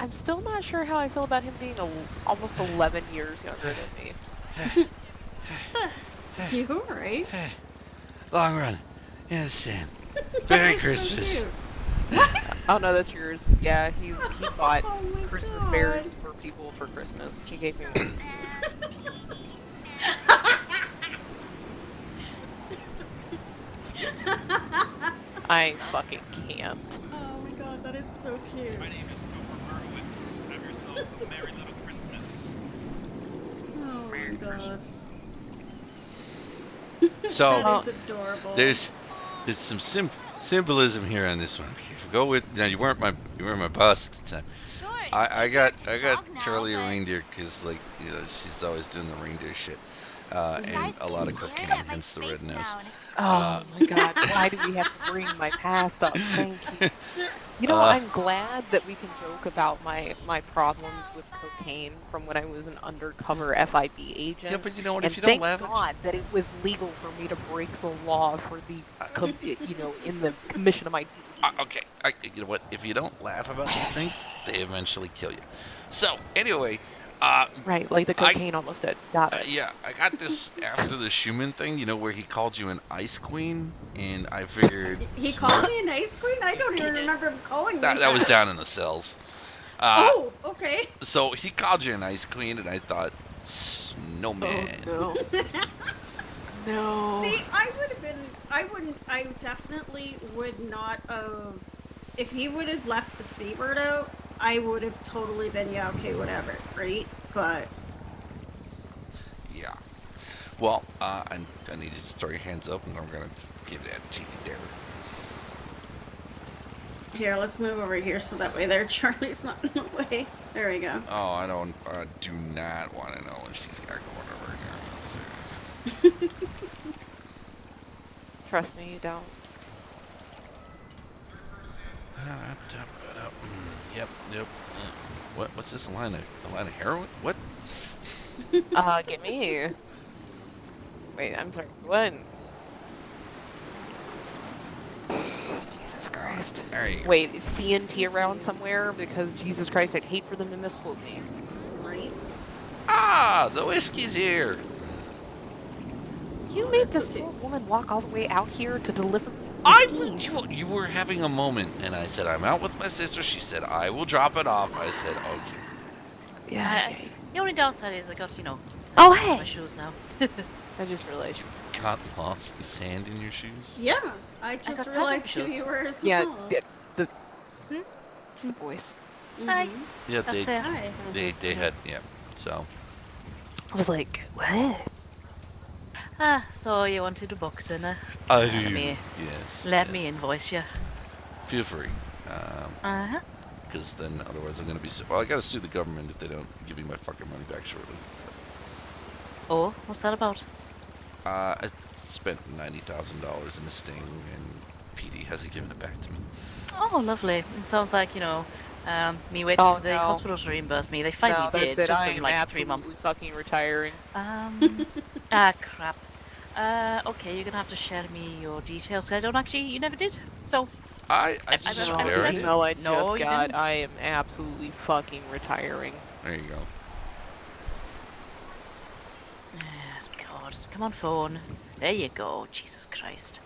I'm still not sure how I feel about him being almost 11 years younger than me. You alright? Long run. Innocent. Merry Christmas. So cute. Oh no, that's yours. Yeah, he bought Oh my Christmas God. bears for people for Christmas. He gave me one. I fucking can't. Oh my God, that is so cute. My name is Cooper Berowitz. Have yourself a merry little Christmas. Oh my God. So, That is adorable. there's some symbolism here on this one. Okay, if we go with now, you weren't my boss at the time. Sure, I got jog now, Charlie a but- reindeer because she's always doing the reindeer shit, and a lot of cocaine, hence the red nose. Oh my God, why do we have to bring my past up? Thank you. You know, I'm glad that we can joke about my problems with cocaine from when I was an undercover FIB agent. Yeah, but you know what? And If you don't thank laugh, God that it was legal for me to break the law for the, in the commission of my duties. okay, you know what? If you don't laugh about these things, they eventually kill you. So anyway, right, like the cocaine almost did. Got it. Yeah, I got this after the Schumann thing, where he called you an ice queen, and I figured He called me an ice queen? I don't even remember him calling me that was down in the cells. Oh, okay. So he called you an ice queen, and I thought, snowman. Oh, no. No. See, I definitely would not have, if he would have left the C word out, I would have totally been, yeah, okay, whatever, right? But. Yeah. Well, I need you to throw your hands up, and I'm going to give that to you there. Here, let's move over here so that way there Charlie's not in the way. There we go. Oh, I do not want to know what she's got going over here. Trust me, you don't. Yep. What's this? A line of heroin? What? Get me. Wait, I'm sorry. What? Jesus Christ. There you go. Wait, is CNT around somewhere? Because Jesus Christ, I'd hate for them to misquote me. Right? Ah, the whiskey's here. You made this poor woman walk all the way out here to deliver I whiskey. you were having a moment, and I said I'm out with my sister. She said I will drop it off. I said okay. Yeah. The only downside is I got, Oh, hey! my shoes now. I just realized. Got lost sand in your shoes? Yeah, I got just sand realized in who my you were as Yeah, well. it's the voice. Hi. Yeah, That's they fair. Hi. they had so. I was like, what? So you wanted a box in there? I do. Yes. Let me invoice you. Feel free. Because then otherwise I'm gonna be well. I gotta sue the government if they don't give me my fucking money back shortly. So. Oh, what's that about? I spent $90,000 in a sting, and PD hasn't given it back to me. Oh, lovely. It sounds like, me waiting for the hospital to reimburse me. They finally did. That's it. Took I them am like 3 absolutely months. fucking retiring. Crap. Okay, you're gonna have to share me your details. 'Cause I don't actually, you never did. So. I No, the email I just got, didn't. I am absolutely fucking retiring. There you go. God, come on, phone. There you go. Jesus Christ.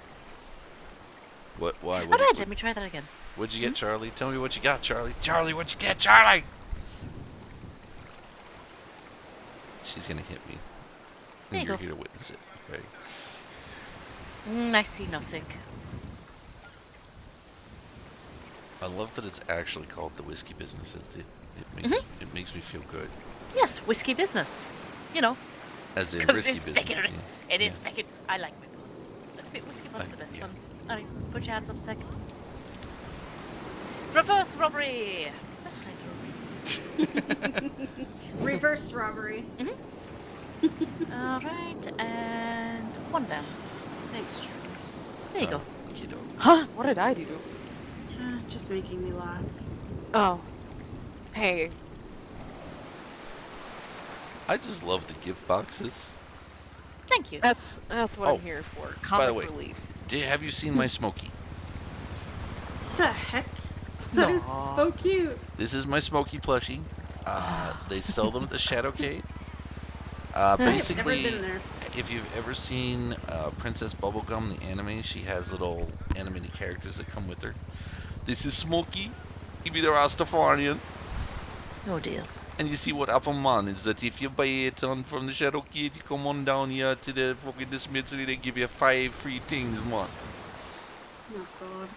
What? Why? All right, let me try that again. What'd you get, Charlie? Tell me what you got, Charlie. Charlie, what'd you get, Charlie? She's gonna hit me. There you You're go. here to witness it. Okay. I see nothing. I love that it's actually called the whiskey business. It makes me feel good. Yes, whiskey business. As in 'cause risky it is business. Thicker. It is thicker. I like my puns. Whiskey puns are the best puns. Alright, put your hands up a sec. Reverse robbery! That's like Reverse robbery. Alright, and one down. Thanks, Charlie. There you go. Huh? What did I do? Just making me laugh. Oh. Hey. I just love the gift boxes. Thank you. That's what I'm here for. Comic by the way, relief. Have you seen my Smokey? The heck? That is so cute. This is my Smokey plushie. They sell them at the Shadowcade. Basically, Never been there. if you've ever seen Princess Bubblegum, the anime, she has little animated characters that come with her. This is Smokey. He be the Rastafarian. Oh dear. And you see what happen, man, is that if you buy it from the Shadowcade, you come on down here to the fucking dispensary, they give you 5 free things, man. Oh god.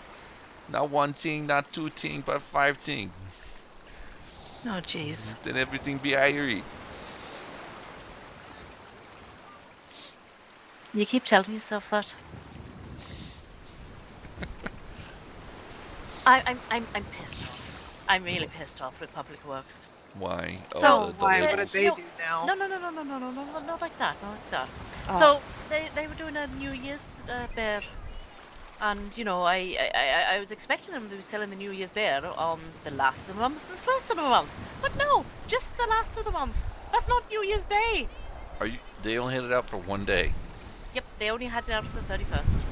Not 1 thing, not 2 thing, but 5 thing. Oh jeez. Then everything be irie. You keep telling yourself that. I'm pissed off. I'm really pissed off with Public Works. Why? So why? What did they do now? No, not like that, not like that. Oh. So they were doing a New Year's bear, and I was expecting them to be selling the New Year's bear on the last of the month and the first of the month, but no, just the last of the month. That's not New Year's Day. They only had it out for 1 day. Yep, they only had it out for the 31st.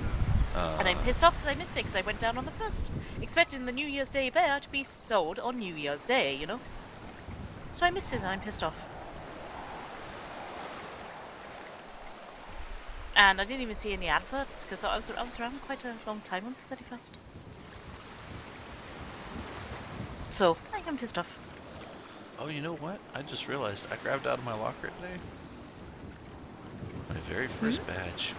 And I'm pissed off because I missed it because I went down on the 1st, expecting the New Year's Day bear to be sold on New Year's Day, So I missed it and I'm pissed off. And I didn't even see any adverts because I was around quite a long time on the 31st. So I am pissed off. Oh, you know what? I just realized I grabbed out of my locker today my very first badge.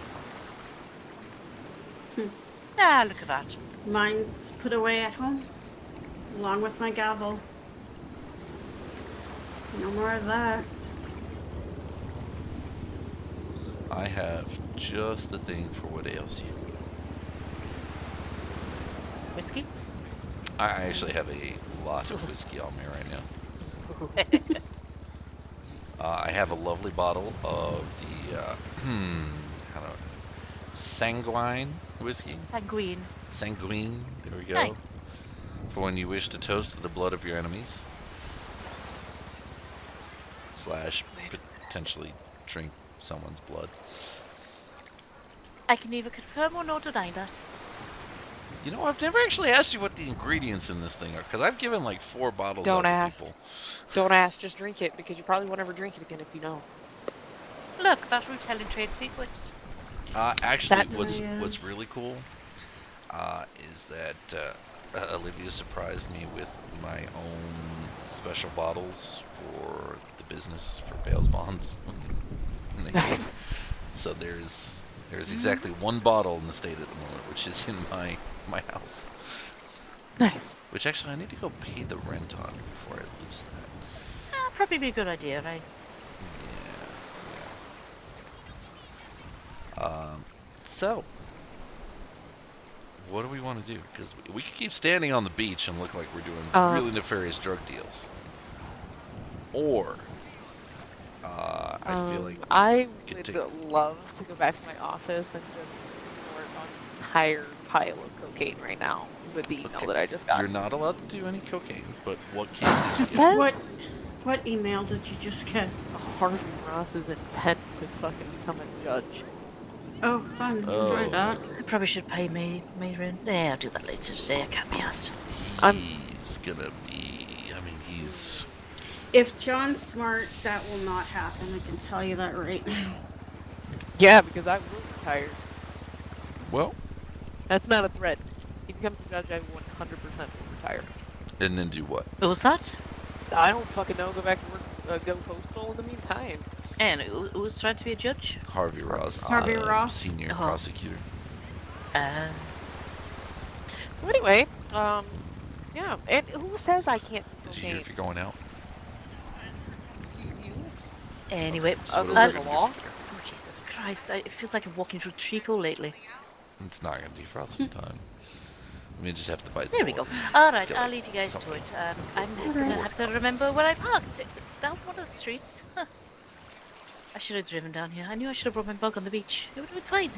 Ah, look at that. Mine's put away at home, along with my gavel. No more of that. I have just the thing for what ails you. Whiskey? I actually have a lot of whiskey on me right now. I have a lovely bottle of the Sanguine whiskey. Sanguine. Sanguine. There we go. Hey. for when you wish to toast the blood of your enemies. / potentially drink someone's blood. I can neither confirm or nor deny that. You know, I've never actually asked you what the ingredients in this thing are, because I've given like 4 bottles out to people. Don't ask, just drink it, because you probably won't ever drink it again if you know. Look, that we're telling trade secrets. Actually, what's really cool is that Olivia surprised me with my own special bottles for the business for Bales Bonds. Nice. So there's exactly 1 bottle in the state at the moment, which is in my house. Nice. Which actually I need to go pay the rent on before I lose that. Probably be a good idea, right? So, what do we want to do? Because we could keep standing on the beach and look like we're doing really nefarious drug deals. Or, I feel like I would love to go back to my office and just snort an entire pile of cocaine right now with the email that I just got. You're not allowed to do any cocaine, but what case did you get? What email did you just get? Harvey Ross's intent to fucking become a judge. Oh, fun. Enjoy that. I probably should pay my rent. Yeah, I'll do that later today. I can't be asked. He's gonna be... I mean, he's... If John's smart, that will not happen. I can tell you that right now. Yeah, because I will retire. Well... That's not a threat. If he becomes a judge, I 100% will retire. And then do what? What was that? I don't fucking know. Go back to work, go postal in the meantime. And who was trying to be a judge? Harvey Ross. Harvey Ross. Senior prosecutor. So anyway, yeah. And who says I can't do Did you hear if you're going out? Excuse you? Anyway, other than the law? Oh, Jesus Christ. It feels like I'm walking through treacle lately. It's not going to defrost in time. I mean, just have to bite the There we go. Alright, I'll leave you guys to it. I'm gonna have to remember where I parked. Down one of the streets. Huh. I should have driven down here. I knew I should have brought my bug on the beach. It would have been fine.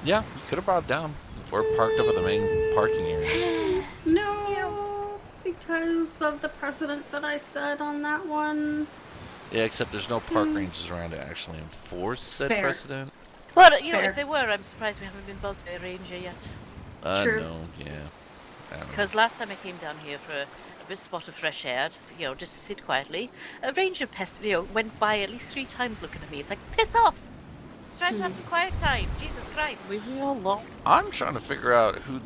Yeah, you could have brought it down. Or parked up at the main parking area. No, because of the precedent that I set on that one. Yeah, except there's no park ranges around to actually enforce said precedent. Well, you know, if they were, I'm surprised we haven't been buzzed by a ranger yet. No, yeah. Because last time I came down here for a spot of fresh air, just, you know, just to sit quietly, a ranger went by at least 3 times looking at me. It's like, piss off! Trying to have some quiet time. Jesus Christ. Leave me alone. I'm trying to figure out who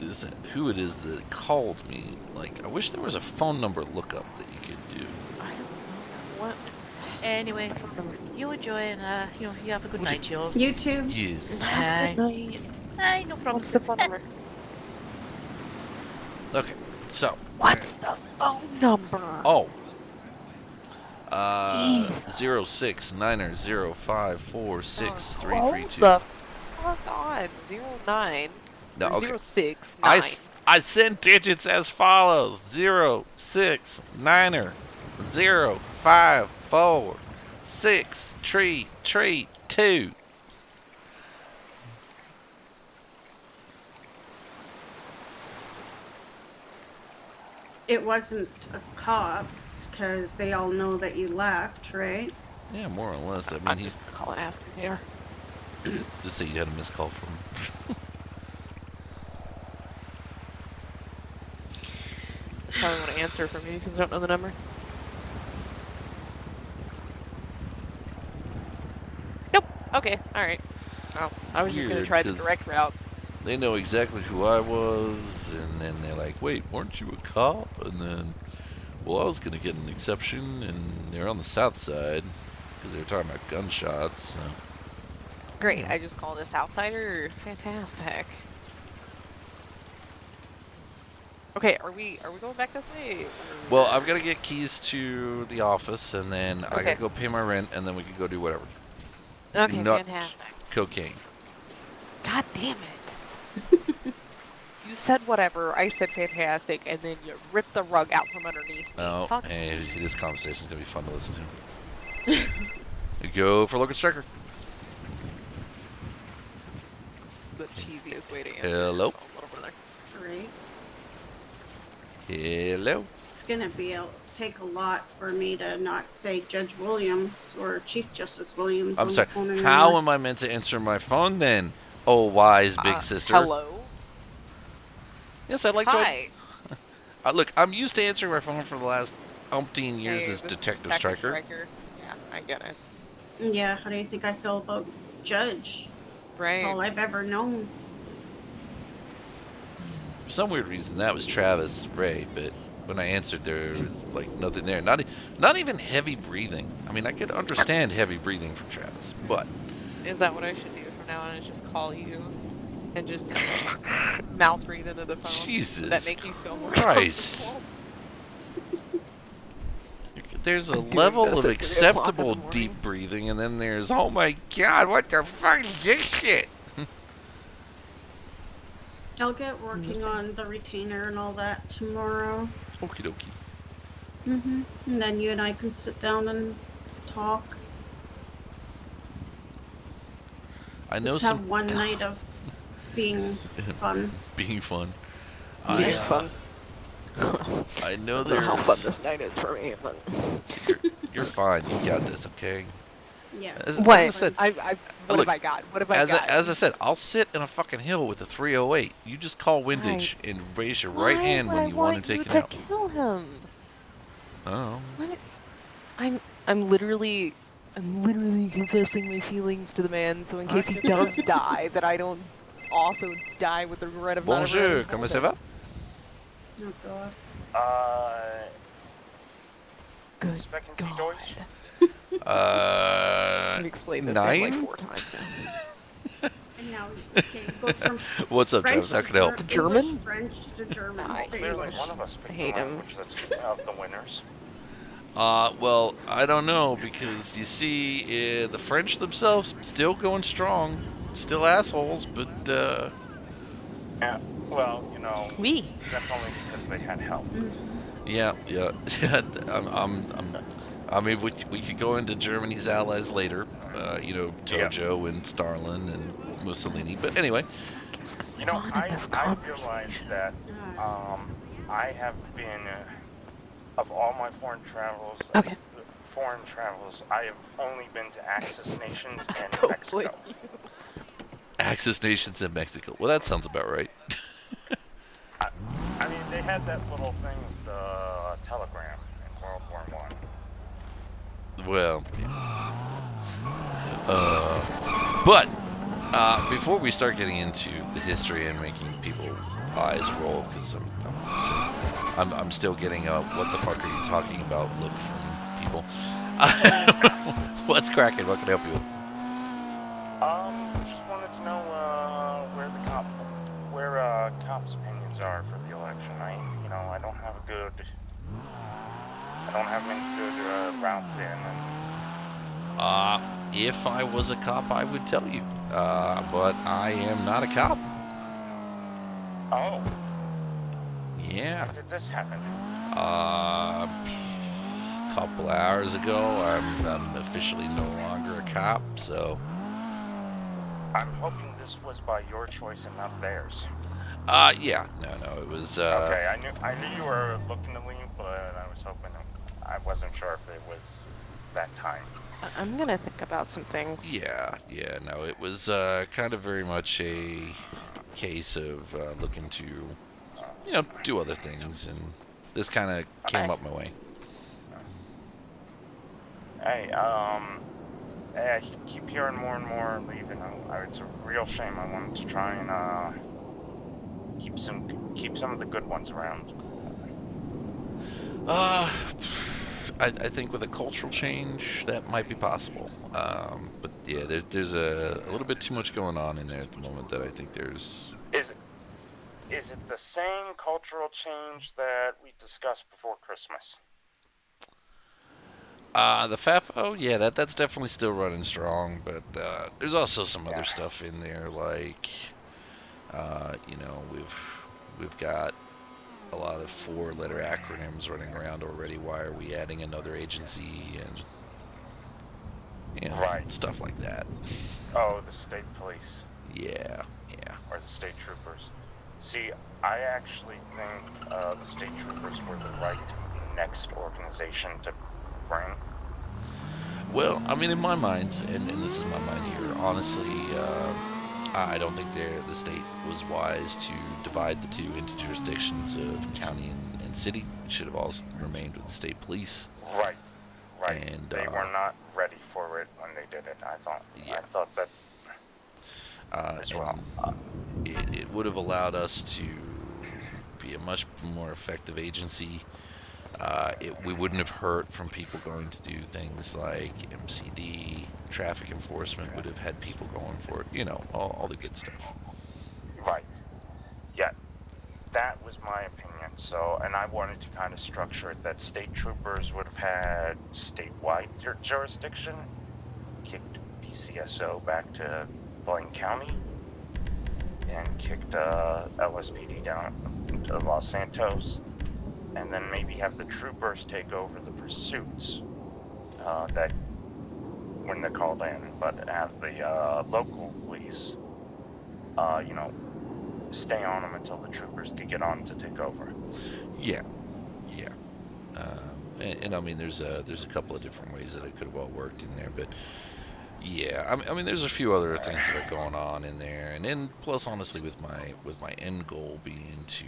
it is that called me. Like, I wish there was a phone number lookup that you could do. I don't know what. Anyway, you enjoy and you know, you have a good night, y'all. You too. Yes. Good night. Hi, no problem. What's the phone number? Okay, so. What's the phone number? Oh. 069005463332. Hold the fuck on. 09. No, okay. 069. I sent digits as follows: 0690546332. It wasn't a cop, because they all know that you left, right? Yeah, more or less. I mean, I'm just gonna call and ask him here. Just say you had a missed call from him. Probably want to answer for me because I don't know the number. Nope. Okay. All right. Oh, I was just gonna try the direct route. They know exactly who I was, and then they're like, "Wait, weren't you a cop?" And then, well, I was gonna get an exception, and they're on the south side because they were talking about gunshots. So. Great. I just called this outsider. Fantastic. Okay, are we going back this way? Well, I've got to get keys to the office, and then I Okay. gotta go pay my rent, and then we can go do whatever. Okay, Not fantastic. cocaine. God damn it. You said whatever, I said fantastic, and then you ripped the rug out from underneath me. Oh, Fuck. hey, this conversation's gonna be fun to listen to. You go for local striker. The cheesiest way to answer. Hello. Your phone, little brother. Right. Hello. It's gonna take a lot for me to not say Judge Williams or Chief Justice Williams I'm on sorry. the phone anymore. How am I meant to answer my phone then? Oh, wise big sister. Hello? Yes, I'd like Hi. to. Look, I'm used to answering my phone for the last umpteen years Hey, as this is Detective Detective Stryker. Yeah, I get it. Yeah, how do you think I feel about Judge? That's Right. all I've ever known. For some weird reason, that was Travis Ray, but when I answered, there was like nothing there. Not even heavy breathing. I mean, I could understand heavy breathing from Travis, but Is that what I should do from now on? Is just call you and just mouth breathe into the phone? Jesus Would that make you feel more Christ. comfortable? There's a I'm doing level this of at 3 o'clock in acceptable the morning. deep breathing, and then there's, oh my god, what the fuck is this shit? I'll get working on the retainer and all that tomorrow. Okie dokie. And then you and I can sit down and talk. I know Let's have one night of being fun. Being fun. Being fun. I know I don't know how fun there's. this night is for me, but You're fine. You got this, okay? Yes. As what? I said, What look, have I got? What have I got? As I said, I'll sit in a fucking hill with a 308. You just call windage and raise your right hand when you want to take it out. Kill him. Oh. What? I'm literally confessing my feelings to the man, so in case he does die, that I don't also die with the regret of not ever Bonjour, having comment told ça him. va? Oh god. Good Speaking God. Deutsch? I've explained this to him like 9? 4 times now. And now it goes from What's up, French Travis? How to can I help? German? English, French to German. I to Clearly, English. one of us speaks the hate him. language that's of the winners. Well, I don't know, because you see, the French themselves still going strong. Still assholes, but, Yeah, well, you know, we. that's only because they had help. yeah. I mean, we could go into Germany's allies later, Tojo and Stalin and Mussolini, but anyway. You know, I realized that I have been, of all my foreign travels, I have only been to Axis nations and Mexico. Axis nations in Mexico. Well, that sounds about right. I mean, they had that little thing, the telegram in World War I. Well, but before we start getting into the history and making people's eyes roll, because I'm still getting a what the fuck are you talking about look from people. What's cracking? What can I help you with? Just wanted to know where cops' opinions are for the election. I don't have many good routes in. If I was a cop, I would tell you. But I am not a cop. Oh. Yeah. How did this happen? A couple hours ago, I'm officially no longer a cop, so. I'm hoping this was by your choice and not theirs. Yeah, no, it was. Okay, I knew you were looking to leave, but I was hoping. I wasn't sure if it was that time. I'm gonna think about some things. Yeah, no, it was kind of very much a case of looking to, do other things, and this kind of came up my way. Hey, I keep hearing more and more leaving. It's a real shame. I wanted to try and keep some of the good ones around. I think with a cultural change, that might be possible. But yeah, there's a little bit too much going on in there at the moment that I think there's. Is it the same cultural change that we discussed before Christmas? The FAFO, yeah, that's definitely still running strong, but there's also some other stuff in there, like, we've got a lot of 4-letter acronyms running around already. Why are we adding another agency and stuff like that? Oh, the state police. Yeah. Or the state troopers. See, I actually think the state troopers were the right next organization to bring. Well, I mean, in my mind, and this is my mind here, honestly, I don't think the state was wise to divide the two into jurisdictions of county and city. It should have all remained with the state police. Right, right. And they were not ready for it when they did it. I thought that as well. It would have allowed us to be a much more effective agency. We wouldn't have hurt from people going to do things like MCD, traffic enforcement would have had people going for it, all the good stuff. Right. Yeah, that was my opinion. So, and I wanted to kind of structure it that state troopers would have had statewide jurisdiction, kicked PCSO back to Blaine County, and kicked LSPD down to Los Santos, and then maybe have the troopers take over the pursuits that when they're called in, but have the local police, stay on them until the troopers can get on to take over. Yeah. And I mean, there's a couple of different ways that it could have all worked in there, but yeah, I mean, there's a few other things that are going on in there, and then plus, honestly, with my end goal being to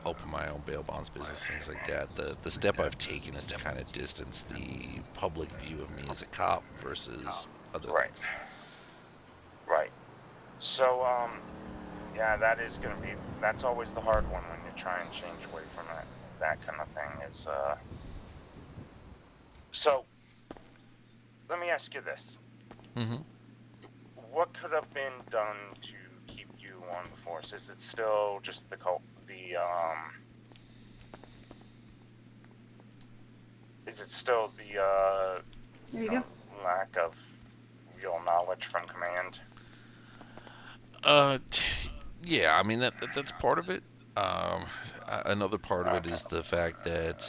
open my own bail bonds business, things like that. The step I've taken is to kind of distance the public view of me as a cop versus other things. Right. So, yeah, that's always the hard one when you try and change away from that kind of thing is, so, let me ask you this. Mm-hmm. What could have been done to keep you on the force? Is it still just is it still the, there you go. lack of real knowledge from command? Yeah, I mean, that's part of it. Another part of it is the fact that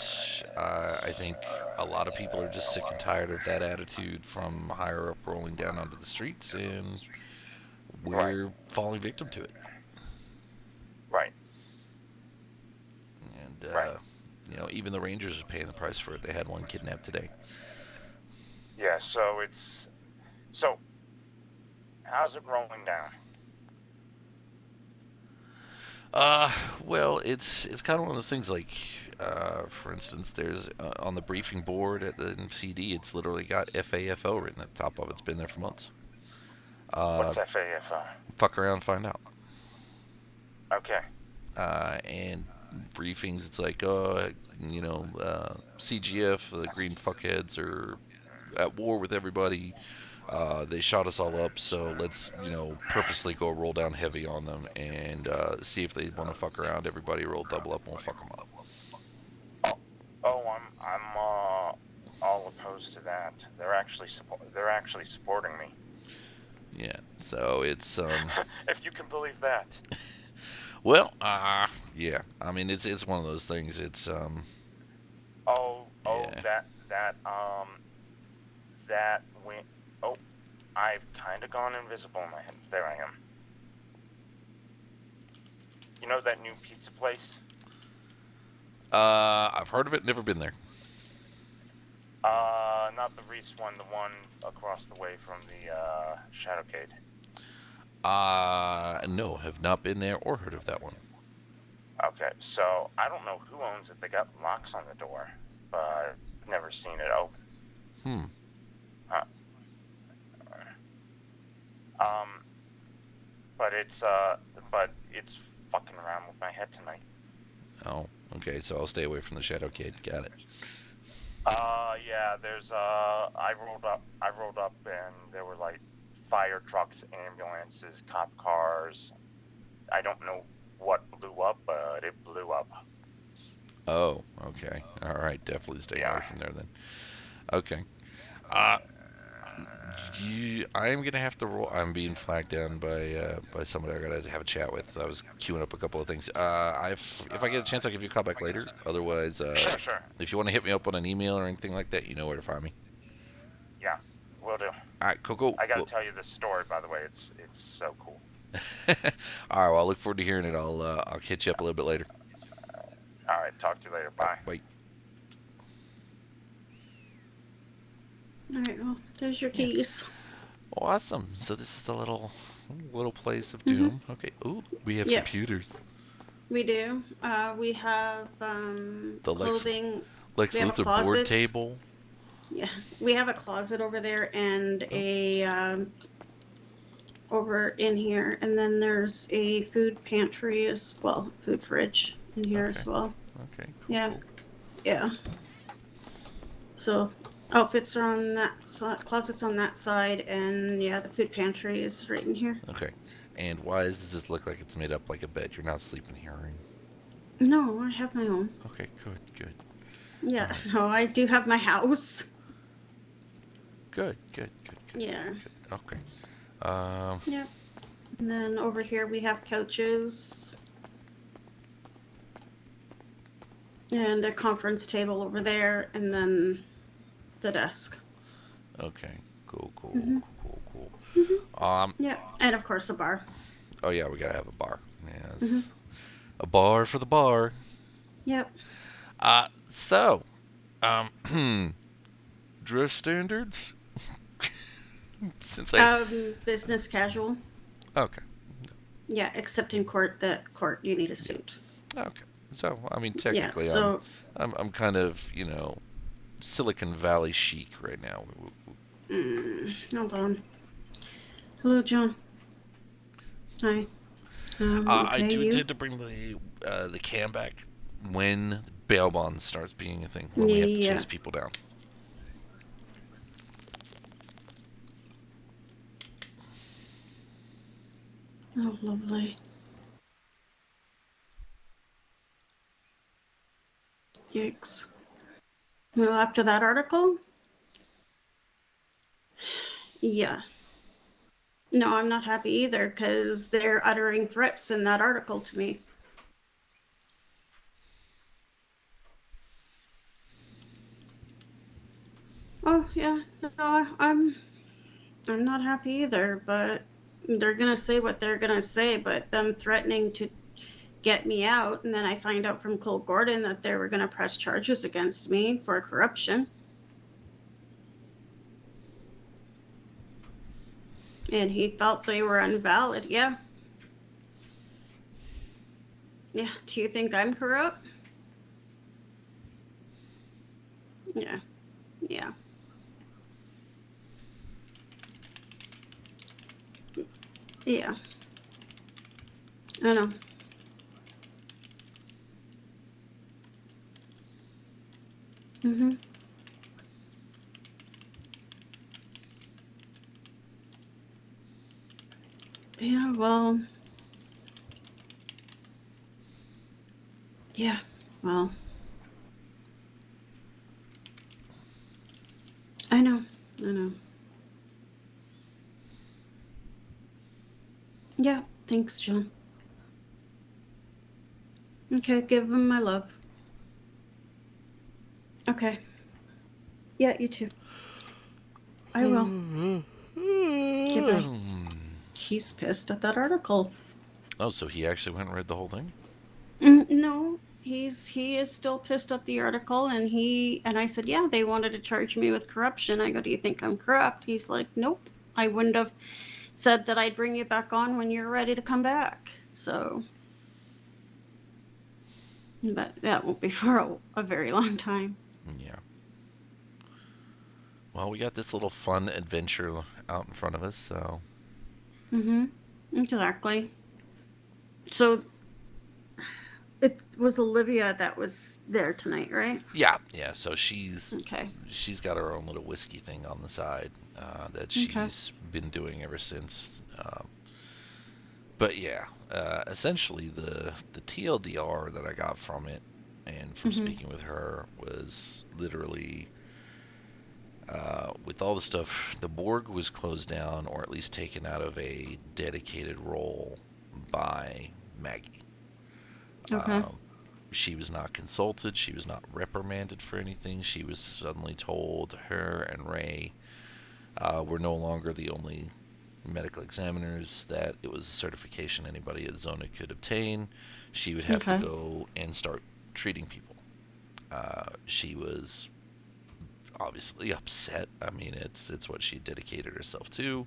I think a lot of people are just sick and tired of that attitude from higher up rolling down onto the streets, and we're falling victim to it. Right. And even the Rangers are paying the price for it. They had one kidnapped today. Yeah, so how's it rolling down? Well, it's kind of one of those things like, for instance, there's on the briefing board at the MCD, it's literally got FAFO written at the top of it. It's been there for months. What's FAFO? Fuck around, find out. Okay. And briefings, it's like, CGF, the green fuckheads are at war with everybody. They shot us all up, so let's, purposely go roll down heavy on them and see if they want to fuck around. Everybody roll double up and we'll fuck them up. Oh, I'm all opposed to that. They're actually supporting me. Yeah, so it's if you can believe that. Well, yeah. I mean, it's one of those things. It's that went. Oh, I've kind of gone invisible in my head. There I am. You know that new pizza place? I've heard of it, never been there. Not the Reese one, the one across the way from the Shadowcade. No, have not been there or heard of that one. Okay, so I don't know who owns it. They got locks on the door, but never seen it open. But it's fucking around with my head tonight. Oh, okay, so I'll stay away from the Shadowcade. Got it. Yeah, there's I rolled up and there were like fire trucks, ambulances, cop cars. I don't know what blew up, but it blew up. Oh, okay. All right, definitely stay away from there then. Okay. I am gonna have to roll. I'm being flagged down by somebody I gotta have a chat with. I was queuing up a couple of things. If I get a chance, I'll give you a call back later. Otherwise, sure. If you want to hit me up on an email or anything like that, you know where to find me. Yeah, will do. All right, cool. I gotta tell you this story, by the way. It's so cool. All right. Well, I look forward to hearing it. I'll catch you up a little bit later. All right. Talk to you later. Bye. Bye. All right, well, there's your keys. Awesome. So this is the little place of doom. Okay. Ooh, we have Yep. computers. We do. We have The clothing. Lex We have a Luthor board closet. table. Yeah, we have a closet over there and a over in here, and then there's a food pantry as well, food fridge in here as well. Okay. Cool. Yeah, Cool. yeah. So outfits are on that side, closets on that side, and yeah, the food pantry is right in here. Okay. And why does this look like it's made up like a bed? You're not sleeping here, are you? No, I have my own. Okay. Good. Good. Yeah, Right. no, I do have my house. Good. Good. Good. Good. Yeah. Good. Okay. Yep. And then over here we have couches. And a conference table over there, and then the desk. Okay. Cool. Cool. Mhm. Cool. Cool. Yeah, and of course a bar. Oh yeah, we gotta have a bar. Yes. Mhm. A bar for the bar. Yep. So, dress standards. Since Business casual. Okay. Yeah, except in court. You need a suit. Okay. So, I mean, Yeah. technically, So. I'm kind of, Silicon Valley chic right now. Hold on. Hello, John. Hi. I do you? intend to bring the cam back when bail bond starts being a thing. When we have to chase people down. Oh, lovely. Yikes. Well, after that article? Yeah. No, I'm not happy either because they're uttering threats in that article to me. Oh, yeah. No, I'm not happy either, but they're going to say what they're going to say, but them threatening to get me out, and then I find out from Cole Gordon that they were going to press charges against me for corruption. And he felt they were invalid. Yeah. Yeah. Do you think I'm corrupt? Yeah. Yeah. Yeah. I know. Mhm. Yeah, well. Yeah, well. I know. Yeah, thanks, John. Okay, give him my love. Okay. Yeah, you too. I will. Goodbye. He's pissed at that article. Oh, so he actually went and read the whole thing? No, he is still pissed at the article, and I said, yeah, they wanted to charge me with corruption. I go, do you think I'm corrupt? He's like, nope. I wouldn't have said that I'd bring you back on when you're ready to come back. So, but that won't be for a very long time. Yeah. Well, we got this little fun adventure out in front of us, so. Exactly. So, it was Olivia that was there tonight, right? Yeah. So she's got her own little whiskey thing on the side that she's been doing ever since. But yeah, essentially the TLDR that I got from it and from speaking with her was literally with all the stuff, the Borg was closed down or at least taken out of a dedicated role by Maggie. Okay. She was not consulted. She was not reprimanded for anything. She was suddenly told her and Ray were no longer the only medical examiners that it was a certification anybody at Zona could obtain. She would have to Okay. go and start treating people. She was obviously upset. I mean, it's what she dedicated herself to.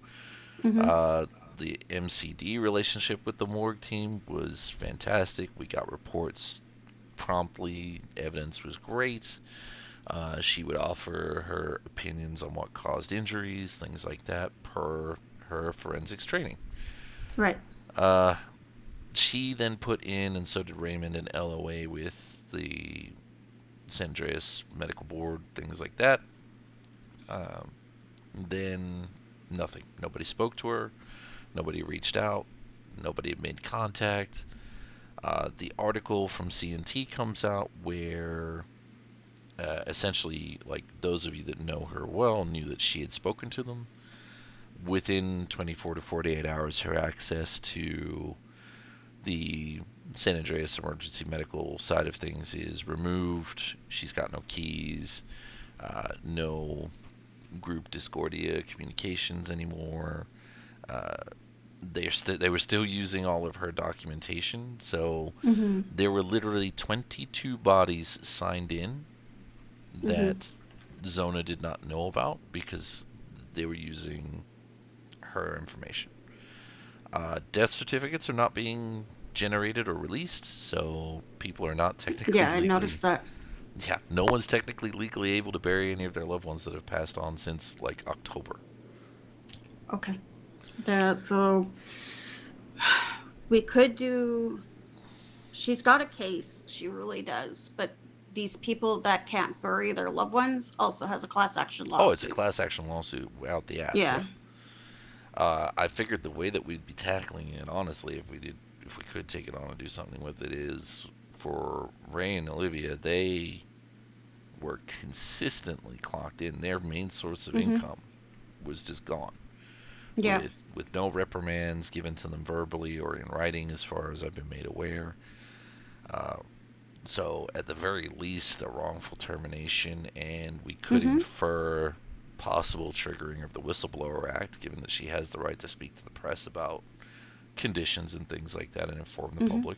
The MCD relationship with the morgue team was fantastic. We got reports promptly. Evidence was great. She would offer her opinions on what caused injuries, things like that, per her forensics training. Right. She then put in, and so did Raymond, an LOA with the San Andreas Medical Board, things like that. Then nothing. Nobody spoke to her. Nobody reached out. Nobody made contact. The article from CNT comes out where essentially, like, those of you that know her well knew that she had spoken to them. Within 24 to 48 hours, her access to the San Andreas emergency medical side of things is removed. She's got no keys, no group Discordia communications anymore. They were still using all of her documentation, so there were literally 22 bodies signed in that Zona did not know about because they were using her information. Death certificates are not being generated or released, so people are not technically Yeah, I noticed that. Yeah, no one's technically legally able to bury any of their loved ones that have passed on since like October. Okay. So we could do. She's got a case. She really does. But these people that can't bury their loved ones also has a class action lawsuit. Oh, it's a class action lawsuit out the ass. Yeah. I figured the way that we'd be tackling it, honestly, if we could take it on and do something with it, is for Ray and Olivia. They were consistently clocked in. Their main source of income was just gone. Yeah. With no reprimands given to them verbally or in writing, as far as I've been made aware. So at the very least, the wrongful termination, and we could infer possible triggering of the Whistleblower Act, given that she has the right to speak to the press about conditions and things like that and inform the public.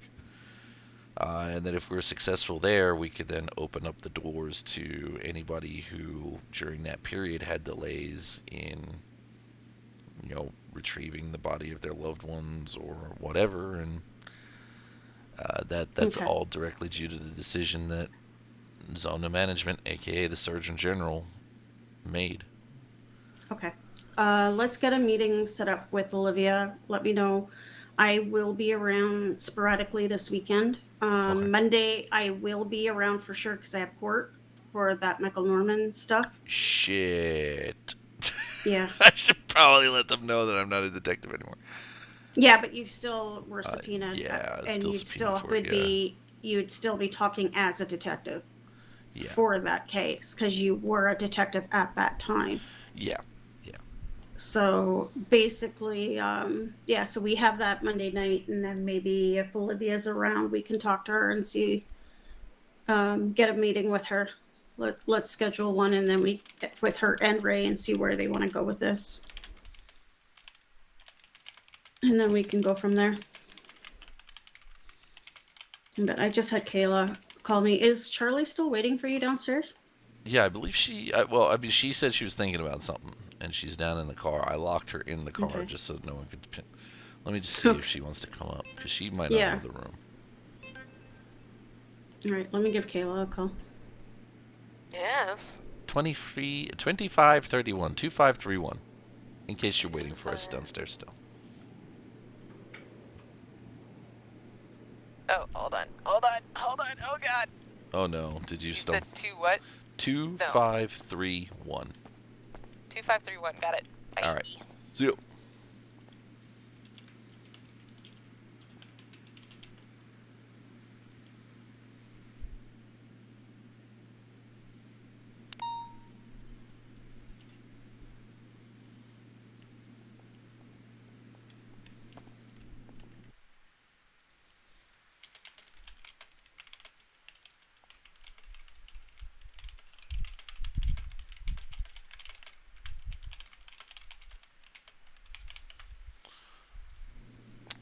And that if we're successful there, we could then open up the doors to anybody who, during that period, had delays in, retrieving the body of their loved ones or whatever, and that's all directly due to the decision that Zona Management, aka the Surgeon General, made. Okay. Let's get a meeting set up with Olivia. Let me know. I will be around sporadically this weekend. Monday, I will be around for sure because I have court for that Michael Norman stuff. Shit. Yeah. I should probably let them know that I'm not a detective anymore. Yeah, but you still were subpoenaed. Yeah, and still you'd subpoenaed still for it, you'd still be talking as a detective yeah. for that case because you were a detective at that time. Yeah. So basically, so we have that Monday night, and then maybe if Olivia's around, we can talk to her and see, get a meeting with her. Let's schedule one, and then we get with her and Ray and see where they want to go with this. And then we can go from there. But I just had Kayla call me. Is Charlie still waiting for you downstairs? Yeah, I believe she, she said she was thinking about something, and she's down in the car. I locked her in the car just so no one could let me just see if she wants to come up, because she might not know the room. All right, let me give Kayla a call. Yes. 2531, 2531, in case you're waiting for us downstairs still. Oh, hold on. Oh, God. Oh, no. Did you still? You said 2 what? 2531. 2531, got it. Bye. All right. See you.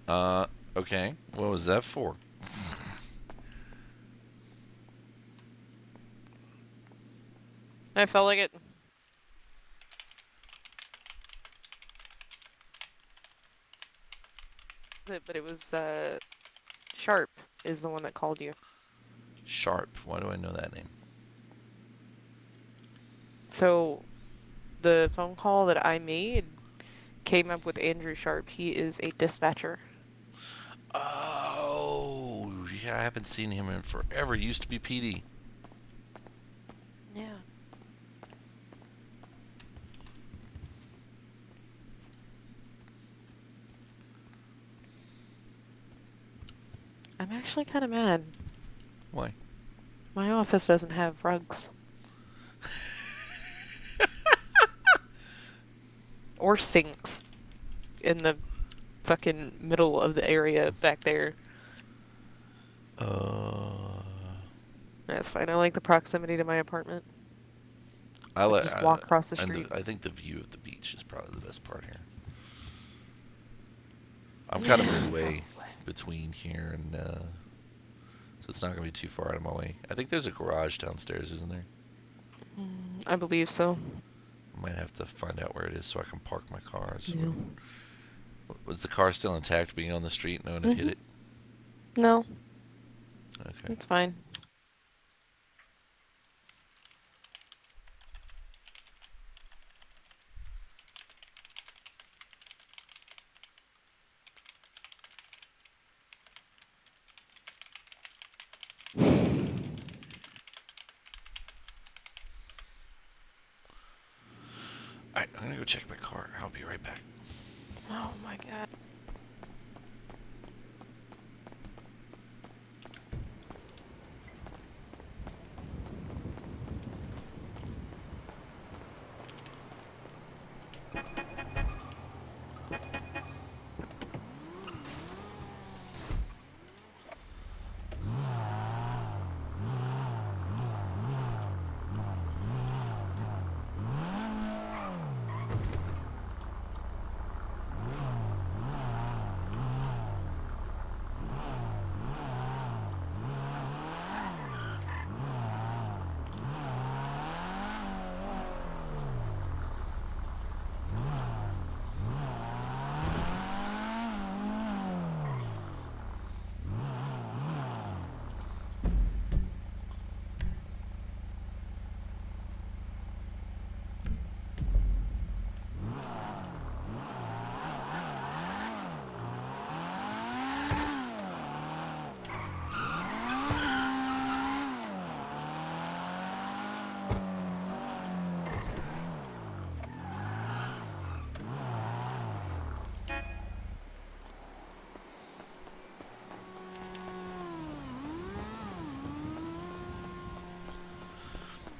Okay. What was that for? I felt like it. But it was, Sharp is the one that called you. Sharp. Why do I know that name? So, the phone call that I made came up with Andrew Sharp. He is a dispatcher. Oh, yeah, I haven't seen him in forever. He used to be PD. Yeah. I'm actually kind of mad. Why? My office doesn't have rugs. Or sinks in the fucking middle of the area back there. That's fine. I like the proximity to my apartment. I just walk across the street. I think the view of the beach is probably the best part here. I'm kind of midway between here and, so it's not going to be too far out of my way. I think there's a garage downstairs, isn't there? I believe so. I might have to find out where it is so I can park my car. Yeah. Was the car still intact being on the street? No one had hit it? No. Okay. It's fine. Alright, I'm gonna go check my car. I'll be right back. Oh my god.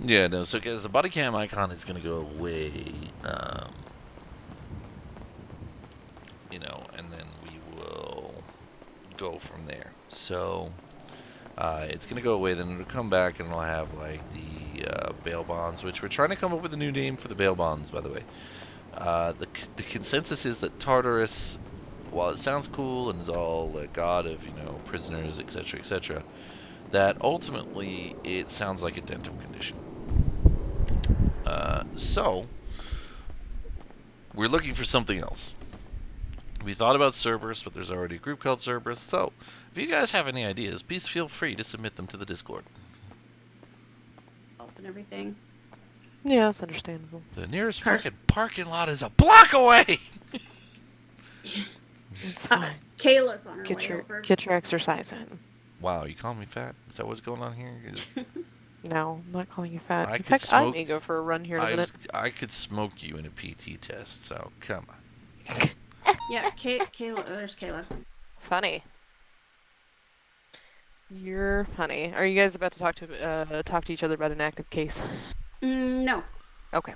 Yeah, no, so guys, the body cam icon is going to go away, you know, and then we will go from there. So, it's going to go away, then it'll come back and it'll have, like, the bail bonds, which we're trying to come up with a new name for the bail bonds, by the way. The consensus is that Tartarus, while it sounds cool and is all a god of, you know, prisoners, etc., that ultimately it sounds like a dental condition. So, we're looking for something else. We thought about Cerberus, but there's already a group called Cerberus, so if you guys have any ideas, please feel free to submit them to the Discord. And everything. Yeah, it's understandable. The nearest fucking parking lot is a block away! It's fine. Kayla's on her way over. Get your exercise in. Wow, you calling me fat? Is that what's going on here? No, I'm not calling you fat. I In could fact, I smoke- may go for a run here in a minute. I could smoke you in a PT test, so come on. Yeah, Kayla. There's Kayla. Funny. You're funny. Are you guys about to talk to each other about an active case? No. Okay.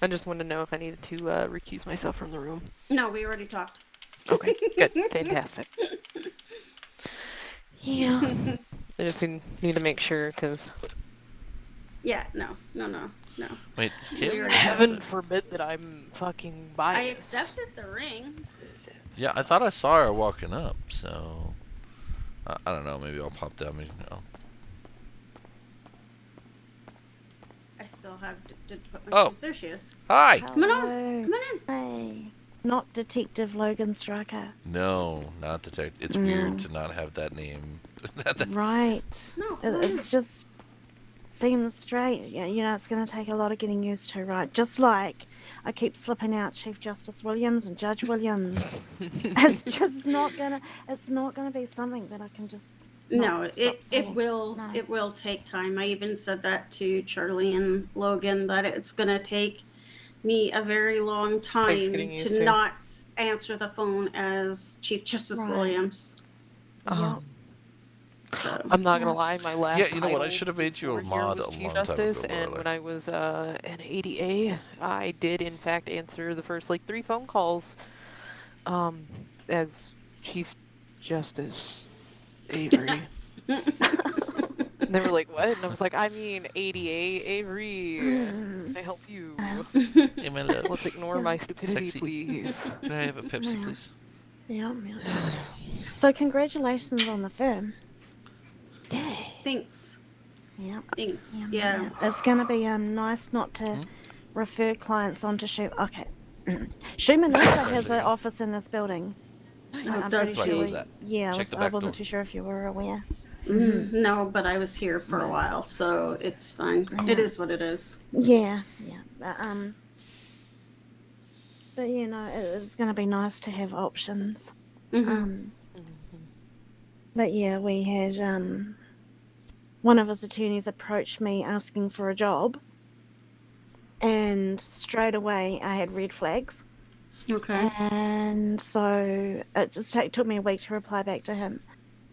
I just wanted to know if I needed to recuse myself from the room. No, we already talked. Okay, good. Fantastic. Yeah. I just need to make sure, because... Yeah, no. Wait, does Kayla... Heaven forbid that I'm fucking biased. I accepted the ring. Yeah, I thought I saw her walking up, so I don't know. Maybe I'll pop down. Maybe, I still have to put my Oh. shoes. There she is. Hi. Come on. Come on in. Hey. Not Detective Logan Striker. No, not detective. It's weird to not have that name. Right. No, It's just seems strange. You know, it's going to take a lot of getting used to, right? Just like I keep slipping out Chief Justice Williams and Judge Williams. It's just not gonna. It's not gonna be something that I can just. No, stop it saying. will No. it will take time. I even said that to Charlie and Logan that it's going to take me a very long time getting used to to. not answer the phone as Chief Justice Right. Williams. So, I'm not gonna lie, my last Yeah, you know what? I title should have made you a before here mod was a Chief long time ago, Justice, and Lorelei. when I was an ADA, I did in fact answer the first like 3 phone calls as Chief Justice Avery. And they were like, "What?" And I was like, "I mean, ADA Avery. Can I help you? Hey, my love. Let's ignore my stupidity, Sexy. please." Can I have a Pepsi, please? Yeah. So congratulations on the firm. Thanks. Yeah. Thanks. Yeah. It's gonna be nice not to refer clients on to Okay. Schumann also has an office in this building. I'm does pretty sure. he? Yeah, Check the I back wasn't door. too sure if you were aware. No, but I was here for a while, so it's fine. It is what it is. Yeah. But you know, it's gonna be nice to have options. But yeah, we had one of his attorneys approached me asking for a job, and straight away I had red flags. Okay. And so it just took me a week to reply back to him.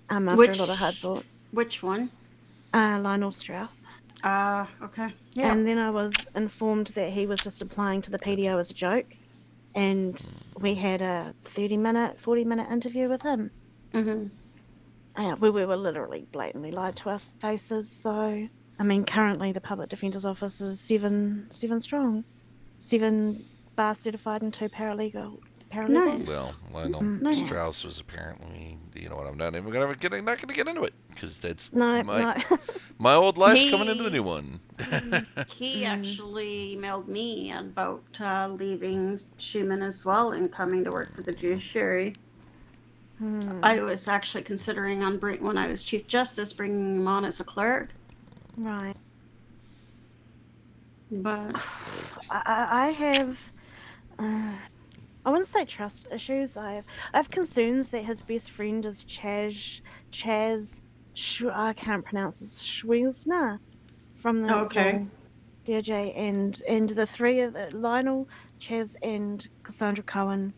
After a lot of hard thought. Which one? Lionel Strauss. Okay. Yeah. And then I was informed that he was just applying to the PDO as a joke, and we had a 30-minute, 40-minute interview with him. We were literally blatantly lied to our faces. So, I mean, currently the Public Defender's Office is seven strong, 7 bar certified and 2 paralegals. Nice. Well, Lionel Strauss was apparently, you know what? I'm not even not gonna get into it because that's my old life coming into the new one. He actually emailed me about leaving Schumann as well and coming to work for the judiciary. I was actually considering on when I was Chief Justice bringing him on as a clerk. Right. But I have. I wouldn't say trust issues. I have concerns that his best friend is Chaz. I can't pronounce his Schwizner from the DOJ, and the three of Lionel, Chaz, and Cassandra Cohen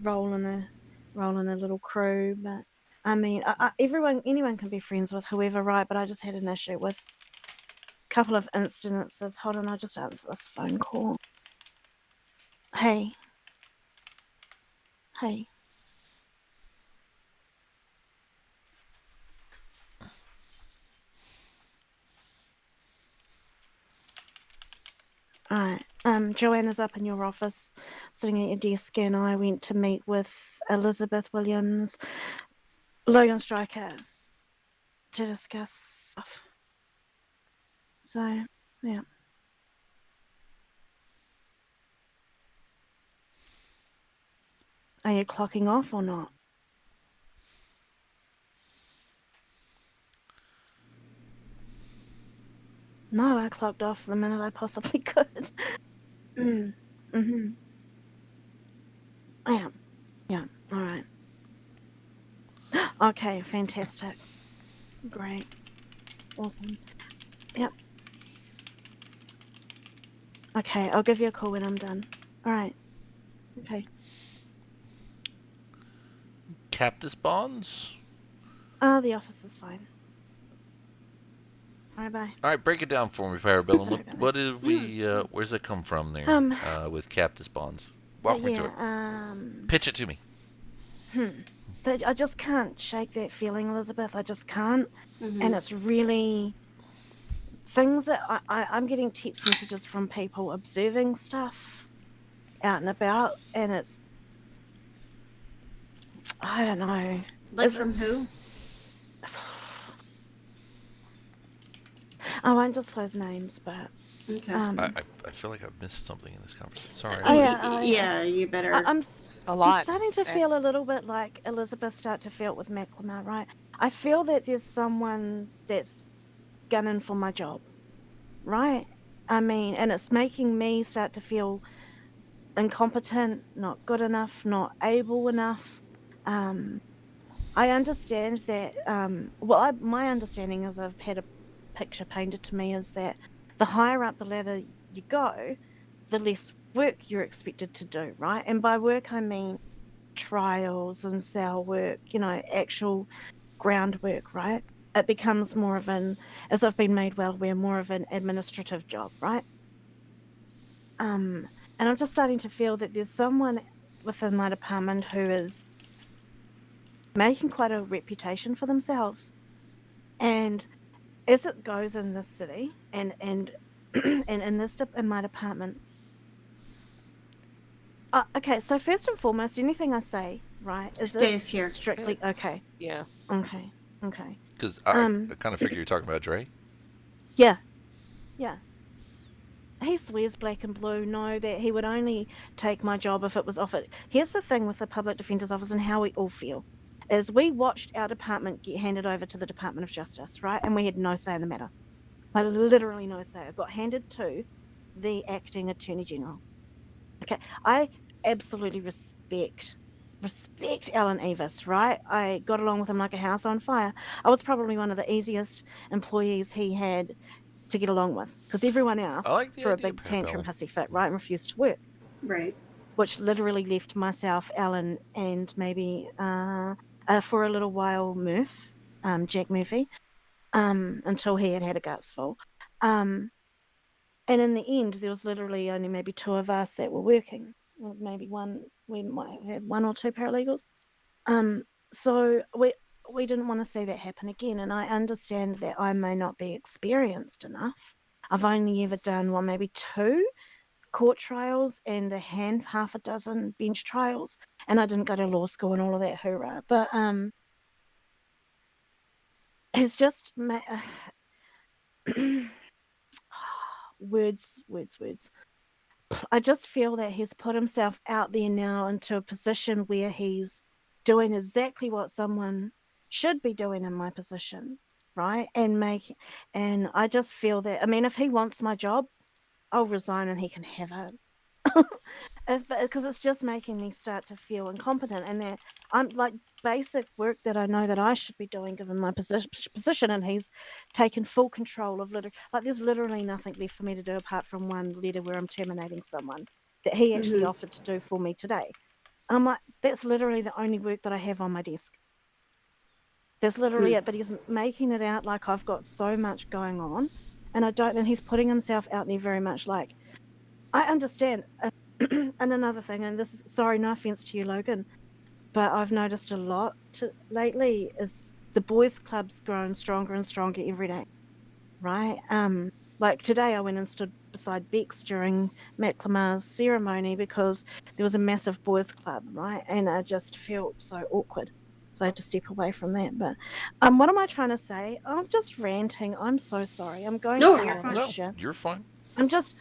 roll in a little crew. But I mean, anyone can be friends with whoever, right? But I just had an issue with a couple of incidences. Hold on, I just answered this phone call. Hey. Alright. Joanna's up in your office, sitting at your desk, and I went to meet with Elizabeth Williams, Logan Striker, to discuss stuff. So, yeah. Are you clocking off or not? No, I clocked off the minute I possibly could. I am. Yeah, alright. Okay, fantastic. Great. Awesome. Yep. Okay, I'll give you a call when I'm done. Alright. Okay. Captus bonds? The office is fine. Bye. All right, break it down for me, Parabellum. What did we? Where's it come from there? With Captus bonds. Walk me through it. Pitch it to me. I just can't shake that feeling, Elizabeth. I just can't. And it's really things that I'm getting text messages from people observing stuff out and about, and it's I don't know. Like from who? I won't disclose names, but Okay. I feel like I've missed something in this conversation. Sorry. Yeah, you better. I'm A lot. starting to feel a little bit like Elizabeth started to feel it with McLemore, right? I feel that there's someone that's gunning for my job, right? I mean, and it's making me start to feel incompetent, not good enough, not able enough. I understand that. My understanding is I've had a picture painted to me is that the higher up the ladder you go, the less work you're expected to do, right? And by work, I mean trials and cell work, actual groundwork, right? It becomes more of as I've been made well aware, more of an administrative job, right? And I'm just starting to feel that there's someone within my department who is making quite a reputation for themselves. And as it goes in this city and and in my department. Okay, so first and foremost, anything I say, right, is Stays here. Strictly okay. Yeah. Okay. Okay. Because I kind of figure you're talking about Dre. Yeah. Yeah. He swears black and blue, no, that he would only take my job if it was offered. Here's the thing with the Public Defender's Office and how we all feel. Is we watched our department get handed over to the Department of Justice, right? And we had no say in the matter. Like literally no say. It got handed to the acting Attorney General. Okay. I absolutely respect Alan Evis, right? I got along with him like a house on fire. I was probably one of the easiest employees he had to get along with because everyone else threw a big tantrum hissy fit, right, and refused to work. Right. Which literally left myself, Alan, and maybe for a little while Jack Murphy, until he had a guts full. And in the end, there was literally only maybe two of us that were working. Or maybe one, we might have had one or two paralegals. So we didn't want to see that happen again. And I understand that I may not be experienced enough. I've only ever done maybe 2 court trials and half a dozen bench trials, and I didn't go to law school and all of that hoorah. But it's just words. I just feel that he's put himself out there now into a position where he's doing exactly what someone should be doing in my position, right? And I just feel that, I mean, if he wants my job, I'll resign and he can have it. Because it's just making me start to feel incompetent, and that I'm like basic work that I know that I should be doing given my position, and he's taken full control of there's literally nothing left for me to do apart from one letter where I'm terminating someone that he actually offered to do for me today. And I'm like, that's literally the only work that I have on my desk. That's literally it, but he's making it out like I've got so much going on, and I don't, and he's putting himself out there very much like, I understand. And another thing, and this is, sorry, no offense to you, Logan, but I've noticed a lot lately is the boys' club's grown stronger and stronger every day, right? Like today I went and stood beside Bex during McLemar's ceremony because there was a massive boys' club, right? And I just felt so awkward. So I had to step away from that. But what am I trying to say? I'm just ranting. I'm so sorry. I'm going through all that shit. You're fine. I'm just...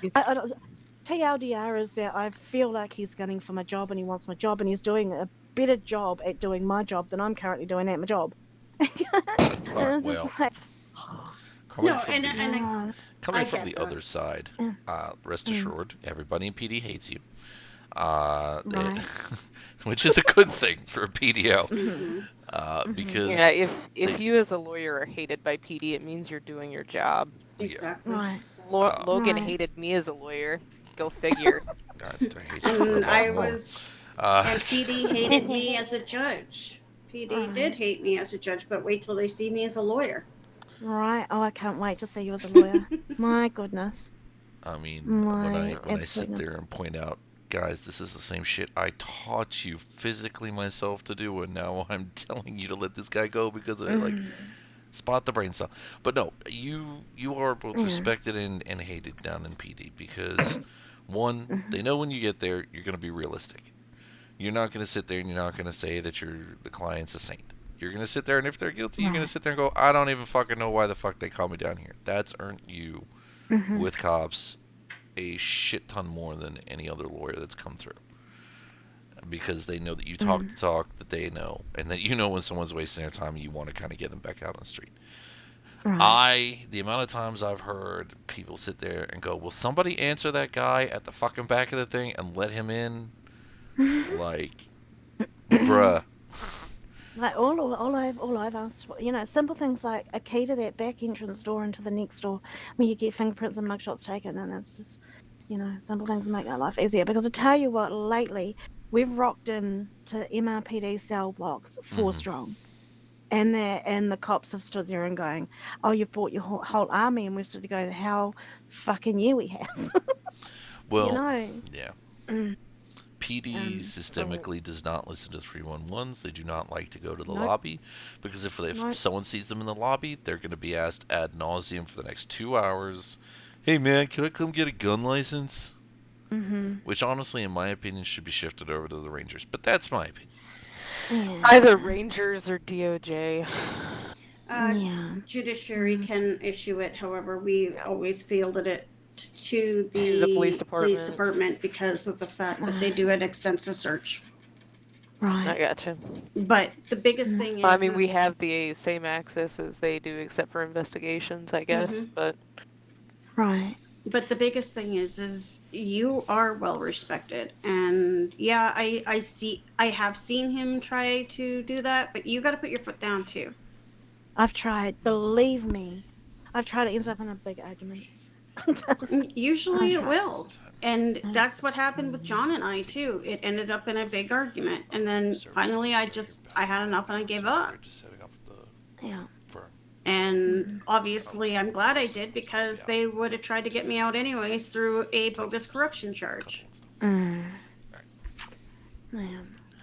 TLDR is that I feel like he's gunning for my job and he wants my job and he's doing a better job at doing my job than I'm currently doing at my job. Well, coming from the that. other side, rest assured, everybody in PD hates you. Which is a good thing for a PDO. Because if you as a lawyer are hated by PD, it means you're doing your job. Exactly. Right. Logan hated me as a lawyer. Go figure. And I was, and PD hated me as a judge. PD did hate me as a judge, but wait till they see me as a lawyer. Right. Oh, I can't wait to see you as a lawyer. My goodness. I mean, when I sit there and point out, guys, this is the same shit I taught you physically myself to do, and now I'm telling you to let this guy go because I like spot the brain cell. But no, you are both respected and hated down in PD because one, they know when you get there you're going to be realistic. You're not going to sit there and you're not going to say that the client's a saint. You're going to sit there, and if they're guilty, you're going to sit there and go, I don't even fucking know why the fuck they called me down here. That's earned you with cops a shit ton more than any other lawyer that's come through. Because they know that you talk the talk that they know, and that you know when someone's wasting their time, you want to kind of get them back out on the street. The amount of times I've heard people sit there and go, will somebody answer that guy at the fucking back of the thing and let him in? Like, bruh. Like all I've asked for, simple things like a key to that back entrance door into the next door, where you get fingerprints and mugshots taken, and it's just, simple things make our life easier. Because I tell you what, lately we've rocked in to MRPD cell blocks 4 strong, and the cops have stood there and going, "Oh, you've brought your whole army," and we've stood there going, "How fucking yeah, we have." Well, Yeah. PD systemically does not listen to 311s. They do not like to go to the Nope. lobby, because if someone sees them in the lobby, they're going to be asked ad nauseum for the next 2 hours, hey man, can I come get a gun license? Which honestly, in my opinion, should be shifted over to the Rangers, but that's my opinion. Either Rangers or DOJ. Judiciary can issue it. However, we always fielded it to the police police department. department because of the fact that they do an extensive search. I gotcha. But the biggest thing is, I mean, we have the same access as they do, except for investigations, I guess. But But the biggest thing is you are well respected, and yeah, I have seen him try to do that, but you got to put your foot down too. I've tried. Believe me, I've tried. It ends up in a big argument. Usually it will. And that's what happened with John and I too. It ended up in a big argument, and then finally I had enough and I gave up. Yeah. And obviously I'm glad I did, because they would have tried to get me out anyways through a bogus corruption charge. I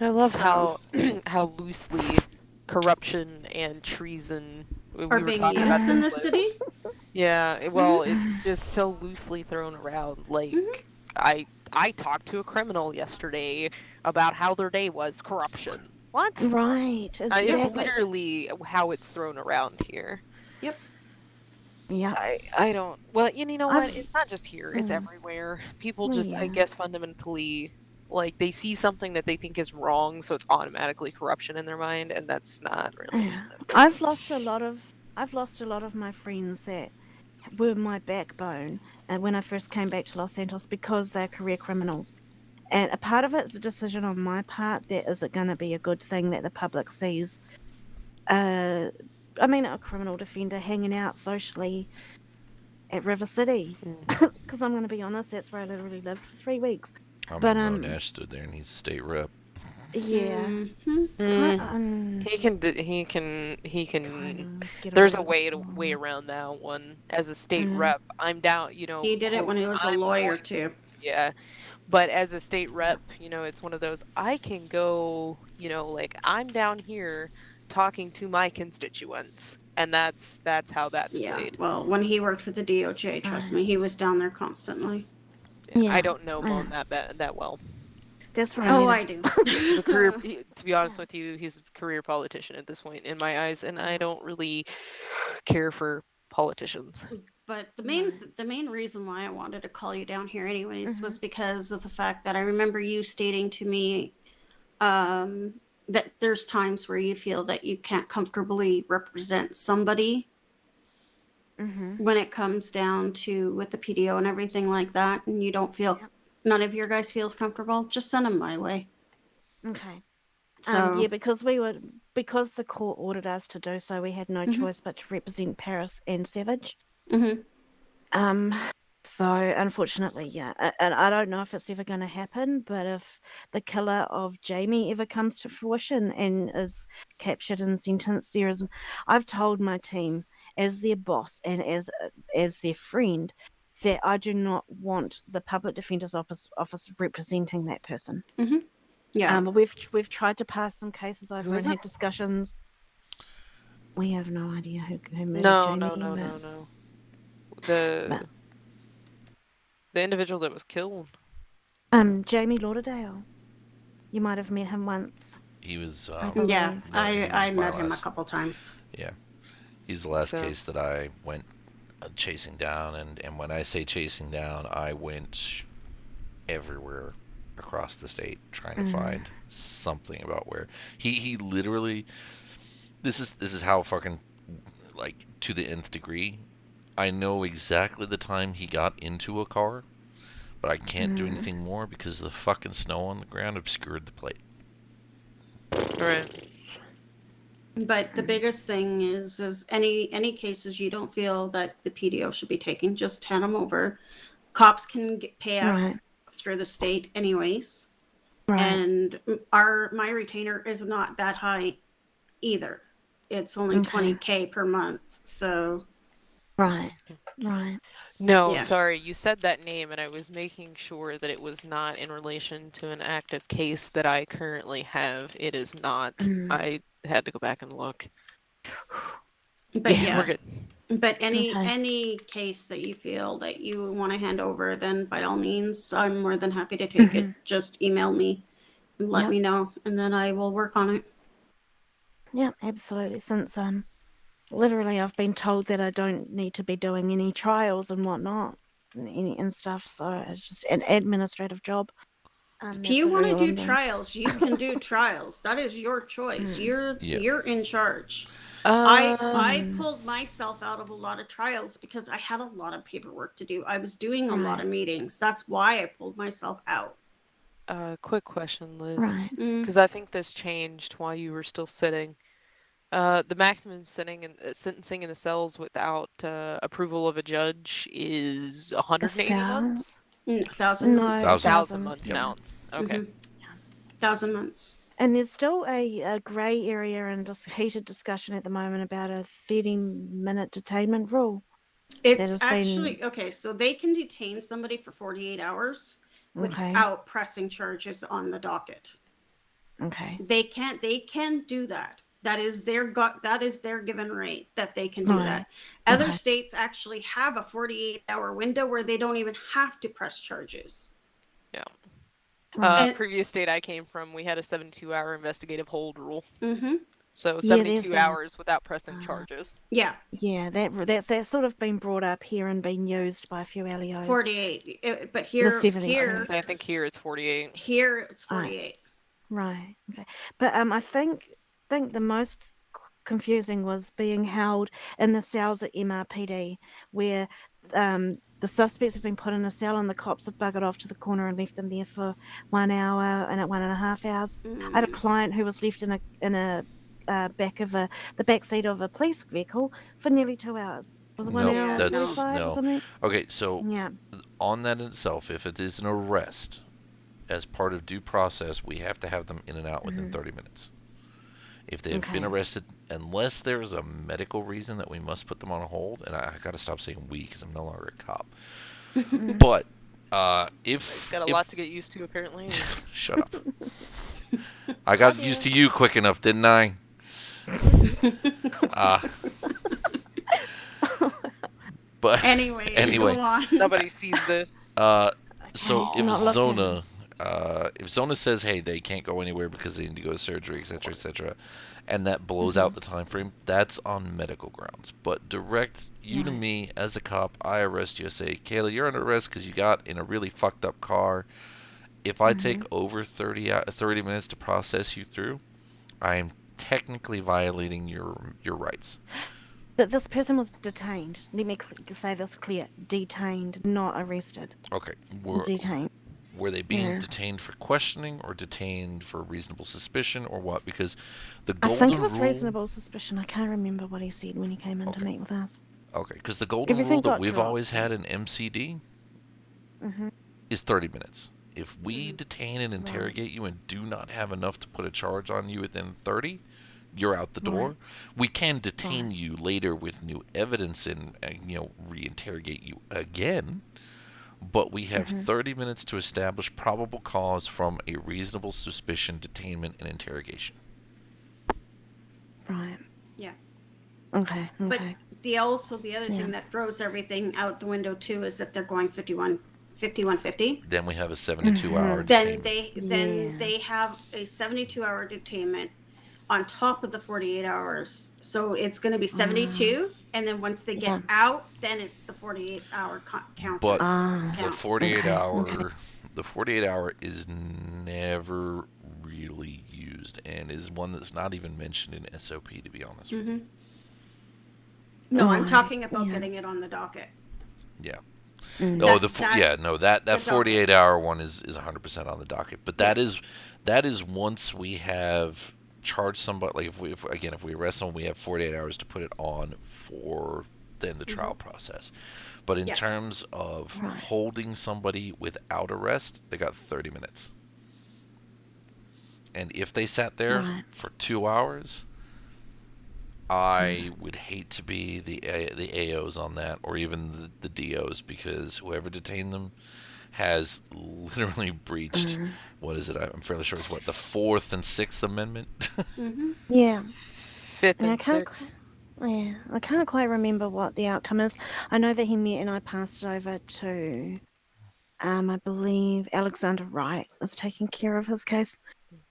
love how how loosely corruption and treason are being used in this city. Yeah, well, it's just so loosely thrown around. Like, I talked to a criminal yesterday about how their day was corruption. What? Right. Exactly. It's literally how it's thrown around here. Yep. Yeah. I don't. Well, you know what? It's not just here. It's everywhere. People just, I Yeah. guess, fundamentally, like, they see something that they think is wrong, so it's automatically corruption in their mind, and that's not really. Yeah. I've lost a lot of my friends that were my backbone, and when I first came back to Los Santos, because they're career criminals. And a part of it is a decision on my part that is it going to be a good thing that the public sees. A criminal defender hanging out socially at River City, because I'm going to be honest, that's where I literally lived for 3 weeks. Nash stood there and he's a state rep. Yeah. He can. There's a way around that one. As a state rep, I'm down. He did it when he was a lawyer too. Yeah, but as a state rep, it's one of those. I can go. Like, I'm down here talking to my constituents, and that's how that's played. Well, when he worked for the DOJ, trust me, he was down there constantly. Yeah, I don't know Moan that well. That's right. I do. He's a career. To be honest with you, he's a career politician at this point in my eyes, and I don't really care for politicians. But the main reason why I wanted to call you down here anyways was because of the fact that I remember you stating to me that there's times where you feel that you can't comfortably represent somebody when it comes down to with the PDO and everything like that, and you don't feel none of your guys feels comfortable. Just send them my way. Okay. So yeah, because the court ordered us to do so, we had no choice but to represent Paris and Savage. So unfortunately, yeah, and I don't know if it's ever going to happen, but if the killer of Jamie ever comes to fruition and is captured and sentenced, I've told my team as their boss and as their friend that I do not want the public defender's office representing that person. Yeah. We've tried to pass some cases over and that? had discussions. We have no idea who murdered Jamie. No. The individual that was killed. Jamie Lauderdale. You might have met him once. He was. Yeah, he I was my met him a last- couple times. Yeah, he's the last So- case that I went chasing down, and when I say chasing down, I went everywhere across the state trying to find something about where he literally. This is how fucking like to the nth degree. I know exactly the time he got into a car, but I can't do anything more because the fucking snow on the ground obscured the plate. Right. But the biggest thing is any cases you don't feel that the PDO should be taking, just hand them over. Cops can pay us through the state anyways. And my retainer is not that high either. It's only $20K per month. So Right. No, Yeah. sorry, you said that name, and I was making sure that it was not in relation to an active case that I currently have. It is not. I had to go back and look. But We're good. But any case that you feel that you want to hand over, then by all means, I'm more than happy to take it. Just email me and let me know, and then I will work on it. Yeah, absolutely. Since literally I've been told that I don't need to be doing any trials and whatnot and stuff, so it's just an administrative job. If you want to do trials, you can do trials. That is your choice. You're in charge. I pulled myself out of a lot of trials because I had a lot of paperwork to do. I was doing a lot of meetings. That's why I pulled myself out. Quick question, Liz. Right. Because I think this changed while you were still sitting. The maximum sentencing in the cells without approval of a judge is 180 months? 1,000 months. 1,000 months now. Okay. 1,000 months. And there's still a grey area and just heated discussion at the moment about a 30-minute detainment rule. It's actually okay. So they can detain somebody for 48 hours without pressing charges on the docket. Okay. They can do that. That is their given right that they can do that. Other states actually have a 48-hour window where they don't even have to press charges. Yeah. Previous state I came from, we had a 72-hour investigative hold rule. So 72 hours without pressing charges. Yeah. Yeah, that's sort of been brought up here and been used by a few LEOs. 48, but here I think here it's 48. Here it's 48. Right. Okay. But I think the most confusing was being held in the cells at MRPD, where the suspects have been put in a cell and the cops have buggered off to the corner and left them there for 1 hour and at 1.5 hours. I had a client who was left in a the back seat of a police vehicle for nearly 2 hours. Was it 1 hour and 45 or something? Okay, so on that in itself, if it is an arrest, as part of due process, we have to have them in and out within 30 minutes. If they have been arrested, unless there is a medical reason that we must put them on hold, and I got to stop saying we because I'm no longer a cop. But if it's got a lot to get used to, apparently. Shut up. I got used to you quick enough, didn't I? But anyway, go on. Nobody sees this. So if Zona says, hey, they can't go anywhere because they need to go to surgery, etc., and that blows out the time frame, that's on medical grounds. But direct you to me as a cop, I arrest you, say, Kayla, you're under arrest because you got in a really fucked up car. If I take over 30 minutes to process you through, I am technically violating your rights. But this person was detained. Let me say this clear: detained, not arrested. Okay. Detained. Were they being detained for questioning or detained for reasonable suspicion or what? Because the golden rule... I think it was reasonable suspicion. I can't remember what he said when he came in to meet with us. Okay, because the golden rule that we've always had in MCD is 30 minutes. If we detain and interrogate you and do not have enough to put a charge on you within 30, you're out the door. We can detain you later with new evidence and reinterrogate you again. But we have 30 minutes to establish probable cause from a reasonable suspicion, detainment, and interrogation. Right. Yeah. Okay. But the other thing that throws everything out the window too is that they're going 51 5150. Then we have a 72-hour Then detainment. they have a 72-hour detainment on top of the 48 hours. So it's going to be 72, and then once they get out, then it's the 48-hour counter. But counts. the 48-hour, the 48-hour is never really used, and is one that's not even mentioned in SOP, to be honest with you. No, I'm talking about getting it on the docket. Yeah. No, that 48-hour one is 100% on the docket. But that is once we have charged somebody. Like if we arrest someone, we have 48 hours to put it on for then the trial process. But in terms of holding somebody without arrest, they got 30 minutes. And if they sat there for 2 hours, I would hate to be the AOs on that, or even the DOs, because whoever detained them has literally breached, what is it? I'm fairly sure it's the 4th and 6th Amendment. Yeah. 5th and 6th. Yeah, I can't quite remember what the outcome is. I know that he met and I passed it over to, I believe Alexander Wright was taking care of his case.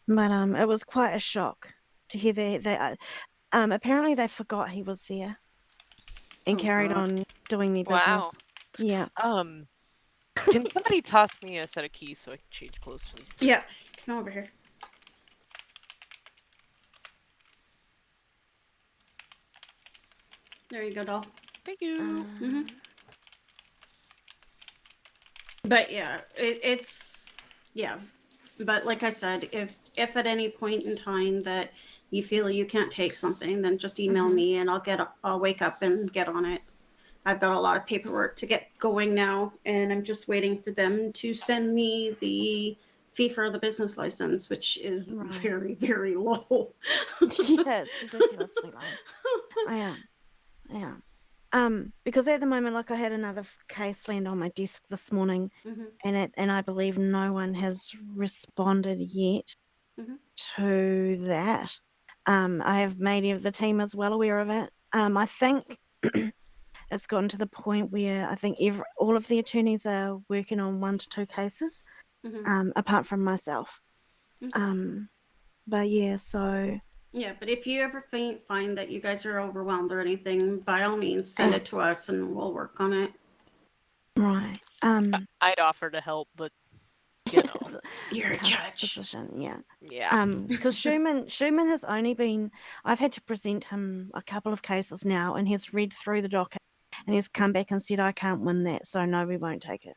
But it was quite a shock to hear that apparently they forgot he was there and carried on doing their business. Wow. Yeah. Can somebody toss me a set of keys so I can change clothes, please? Yeah, come over here. There you go, doll. Thank you. But yeah, it's But like I said, if at any point in time that you feel you can't take something, then just email me and I'll wake up and get on it. I've got a lot of paperwork to get going now, and I'm just waiting for them to send me the fee for the business license, which is very, very low. Yeah, it's ridiculously low. Yeah. Because at the moment, like I had another case land on my desk this morning, and I believe no one has responded yet to that. I have made the team as well aware of it. I think it's gotten to the point where I think all of the attorneys are working on 1 to 2 cases, apart from myself. But yeah, so. Yeah, but if you ever find that you guys are overwhelmed or anything, by all means, send it to us and we'll work on it. Right. I'd offer to help, but you know, you're a judge. Position, yeah. Yeah. Because Schumann has only been. I've had to present him a couple of cases now, and he's read through the docket, and he's come back and said, "I can't win that, so no, we won't take it."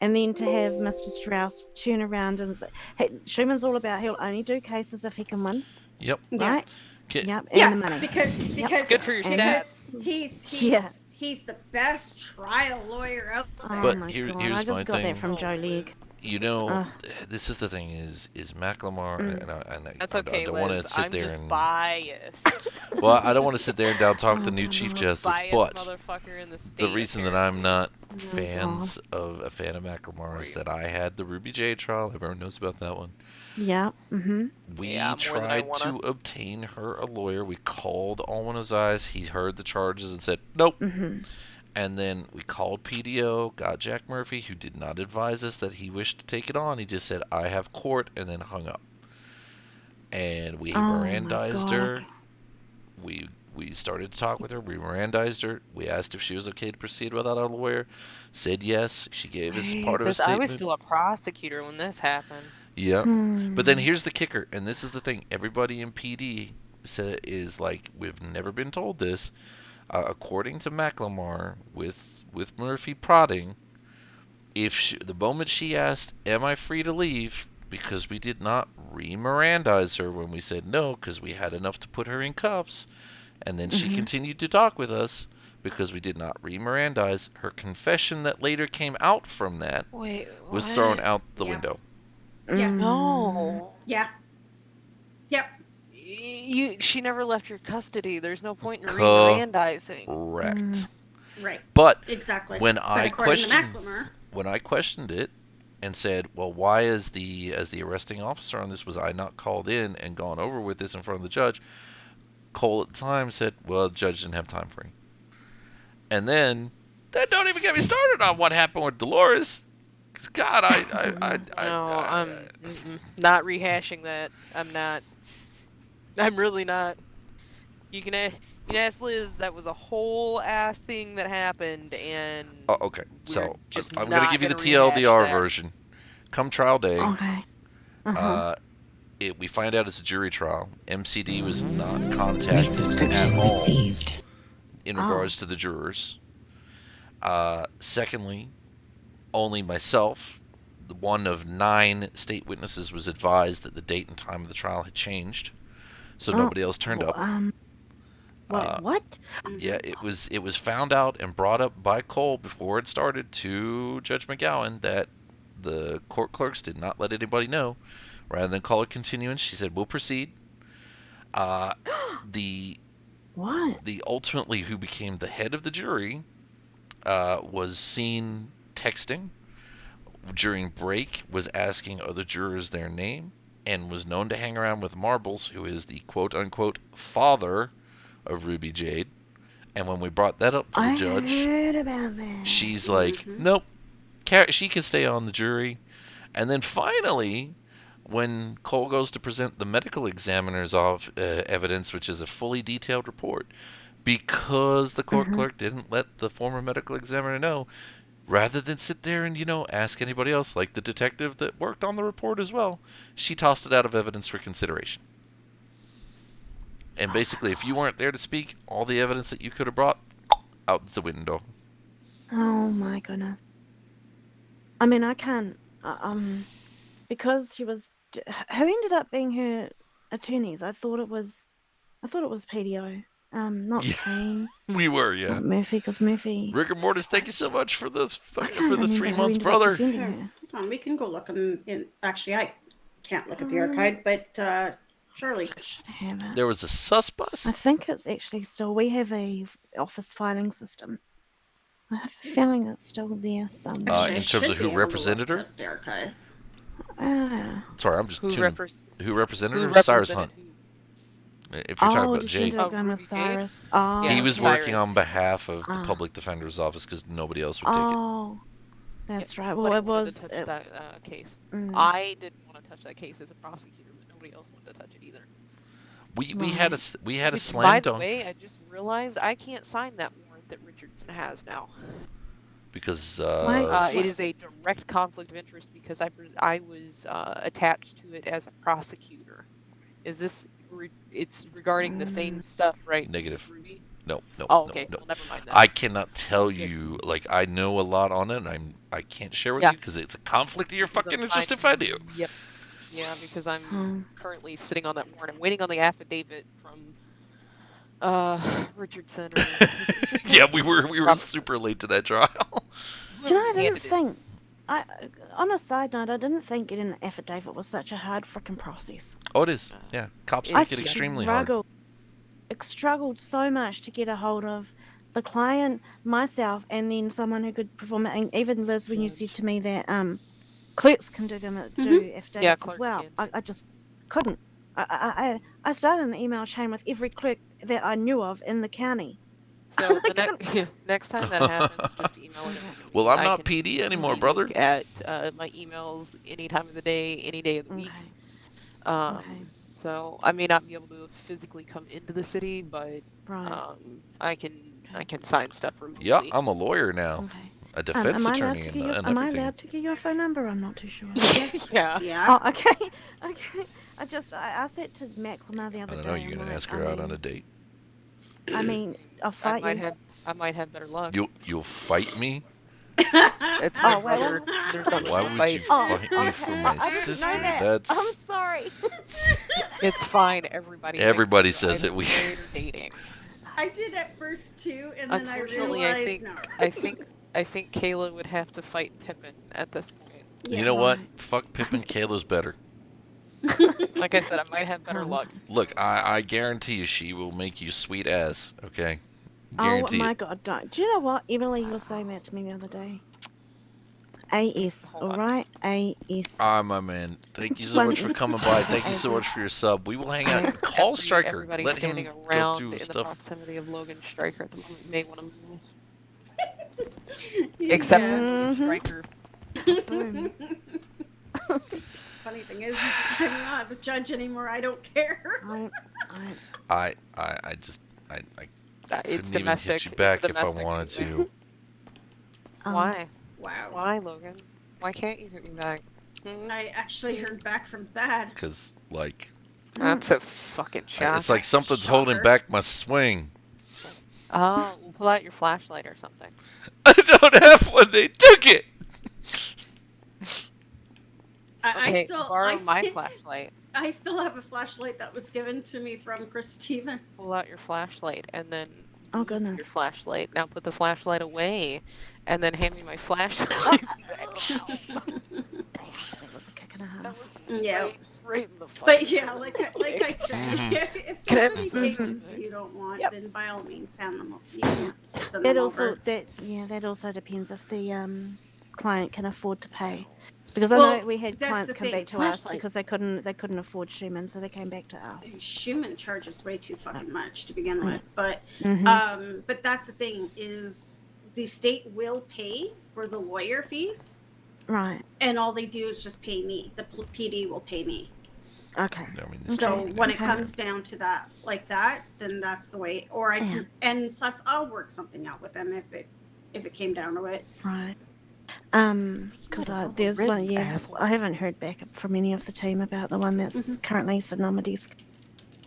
And then to have Mr. Strauss turn around and say, "Hey, Schumann's all about he'll only do cases if he can win." Yep. Right. Yep. And the money. Because it's good for your stats. He's the best trial lawyer out there. But here's I just got that from Joe Legg. You know, this is the thing: is Macklemore, and that's I okay, don't want to Liz. sit I'm there just and biased. well, I don't want to sit there and down talk the new Chief Justice, biased but motherfucker in the state. The reason that I'm not a fan of Macklemore is that I had the Ruby J trial. Everyone knows about that one. Yeah. We tried to obtain her a lawyer. We called Alwyn Eyes. He heard the charges and said nope. And then we called PDO, got Jack Murphy, who did not advise us that he wished to take it on. He just said, I have court, and then hung up. And we Mirandized her. We started to talk with her. We Mirandized her. We asked if she was okay to proceed without a lawyer. Said yes. She gave us part of a statement. I was still a prosecutor when this happened. Yep. But then here's the kicker, and this is the thing. Everybody in PD is like, we've never been told this. According to Macklemore, with Murphy prodding, the moment she asked, "Am I free to leave?" because we did not re-Mirandize her when we said no, because we had enough to put her in cuffs, and then she continued to talk with us because we did not re-Mirandize her. Confession that later came out from that was thrown out the window. Yeah. No. Yeah. Yep. She never left your custody. There's no point in re-Mirandizing. Correct. Right. But exactly. When I questioned it and said, well, why as the arresting officer on this was I not called in and gone over with this in front of the judge? Cole at the time said, well, the judge didn't have time for me. And then Then don't even get me started on what happened with Dolores. 'Cause God, I'm not rehashing that. I'm not. I'm really not. You can ask Liz. That was a whole ass thing that happened, and Oh, okay. we're So just I'm gonna not give you the rehash TLDR that. version. Come trial day, Okay. Uh-huh. we find out it's a jury trial. MCD was not contacted at Resubscription all received. in Oh. regards to the jurors. Secondly, only myself, the one of 9 state witnesses, was advised that the date and time of the trial had changed, so nobody else turned up. What? Yeah, it was found out and brought up by Cole before it started to Judge McGowan that the court clerks did not let anybody know. Rather than call it continuance, she said, "We'll proceed." The ultimately who became the head of the jury was seen texting during break, was asking other jurors their name, and was known to hang around with Marbles, who is the quote-unquote father of Ruby Jade. And when we brought that up to the judge, heard about that. she's like, nope, she can stay on the jury. And then finally, when Cole goes to present the medical examiner's evidence, which is a fully detailed report, because the court clerk didn't let the former medical examiner know, rather than sit there and, ask anybody else, like the detective that worked on the report as well, she tossed it out of evidence for consideration. And basically, if you weren't there to speak, all the evidence that you could have brought, out the window. Oh my goodness. I mean, I can't. Because she was. Who ended up being her attorneys? I thought it was PDO. Not Kane. We were, yeah. Murphy, because Murphy. Rigor Mortis, thank you so much for the remember 3 who months, ended up brother. defending her. Hold on, we can go look in. Actually, I can't look at the archive, but Charlie should have it. There was a sus bus? I think it's actually still. We have a office filing system. I have a feeling it's still there somewhere. In terms of who represented her? The archive. Sorry, I'm just Who who represented her? represented Cyrus Hunt. If you're talking about Jade. With Cyrus. He was working Cyrus. on behalf of the public defender's office because nobody else would take it. Oh, that's right. Well, Nobody it wanted was to touch that case. Mm. I didn't want to touch that case as a prosecutor, but nobody else wanted to touch it either. We had a Which, slam by the dunk way, I just realized I can't sign that warrant that Richardson has now. because it is a direct conflict of interest because I was attached to it as a prosecutor. Is this it's regarding the same stuff, right? Negative. Ruby? No. Oh, okay. Well, never mind that. I cannot tell you, like, I know a lot on it, and I can't share with you because it's a conflict of your fucking interest if I do. Yep. Yeah, because I'm currently sitting on that warrant. I'm waiting on the affidavit from Richardson. Or, is it Richardson? Yeah, we were super late to that trial. Do you know, I didn't think. On a side note, I didn't think getting an affidavit was such a hard freaking process. Oh, it is. Yeah, cops make it extremely hard. Struggled so much to get a hold of the client, myself, and then someone who could perform it. And even Liz, when you said to me that clerks can do affidavits as well, I just couldn't. I started an email chain with every clerk that I knew of in the county. So the next time that happens, just email it. Well, I'm not PD anymore, brother. At my emails any time of the day, any day of the week. So I may not be able to physically come into the city, but I can sign stuff remotely. Yeah, I'm a lawyer now, a defense attorney, and everything. Am I allowed to get your phone number? I'm not too sure. Yes. Yeah. Oh, okay. I said to Matt Lamar the other day. I don't know. You're gonna ask her out on a date. I mean, I'll fight you. I might have better luck. You'll fight me? It's my brother. There's no Why would you fight me for my sister? That's. I'm sorry. It's fine. Everybody says it. We. Dating. I did at first too, and then Unfortunately, I realized I think Kayla would have to fight Pippin at this point. Yeah, you know what? Fuck Pippin. Kayla's better. Like I said, I might have better luck. Look, I guarantee you, she will make you sweet ass. Okay. Guarantee my God! Don't. Do you know what? Emily was saying that to me the other day. AS, all right? AS. My man. Thank you so much for coming by. Thank you so much for your sub. We will hang out. Call Stryker. Everybody Let standing him around go through in stuff. the proximity of Logan Stryker at the moment may want to move. Except Yeah. for Striker. Funny thing is, I'm not a judge anymore. I don't care. I It's couldn't even hit you back if I wanted to. Why? Wow. Why, Logan? Why can't you hit me back? I actually heard back from Thad. Because, like... That's a fucking shocker. It's like something's Shocker. holding back my swing. Oh, we'll pull out your flashlight or something. I don't have one. They took it. Okay, borrow my flashlight. I still have a flashlight that was given to me from Chris Stevens. Pull out your flashlight and then Oh goodness. your flashlight. Now put the flashlight away and then hand me my flashlight. That was a kick and a half. That was Yeah. right in the fucking But yeah, like I said, if there's any cases you don't want, then by all means hand them up. You can't send them over. That also depends if the client can afford to pay. Because I Well, know we had that's clients the come thing. back to us because they couldn't afford Schumann, so they came back to us. Schumann charges way too fucking much to begin with, but but that's the thing is the state will pay for the lawyer fees, right? And all they do is just pay me. The PD will pay me. Okay. So when it comes down to that, like that, then that's the way. Or I can, and plus I'll work something out with them if it came down to it. Right. Because there's one. Yeah, I haven't heard back from any of the team about the one that's currently sitting on my desk.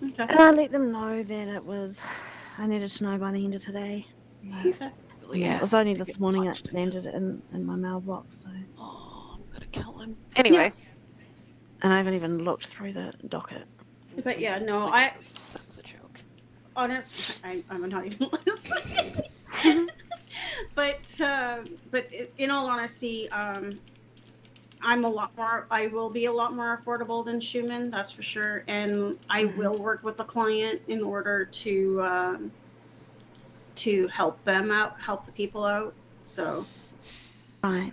Okay. And I let them know that it was. I needed to know by the end of today. It was only this morning it landed in my mailbox. So. Oh, I'm gonna kill him. Anyway. And I haven't even looked through the docket. But yeah, no, that was a joke. Honestly, I'm not even listening. But in all honesty, I'm a lot more. I will be a lot more affordable than Schumann, that's for sure. And I will work with the client in order to help them out, help the people out. So. Right.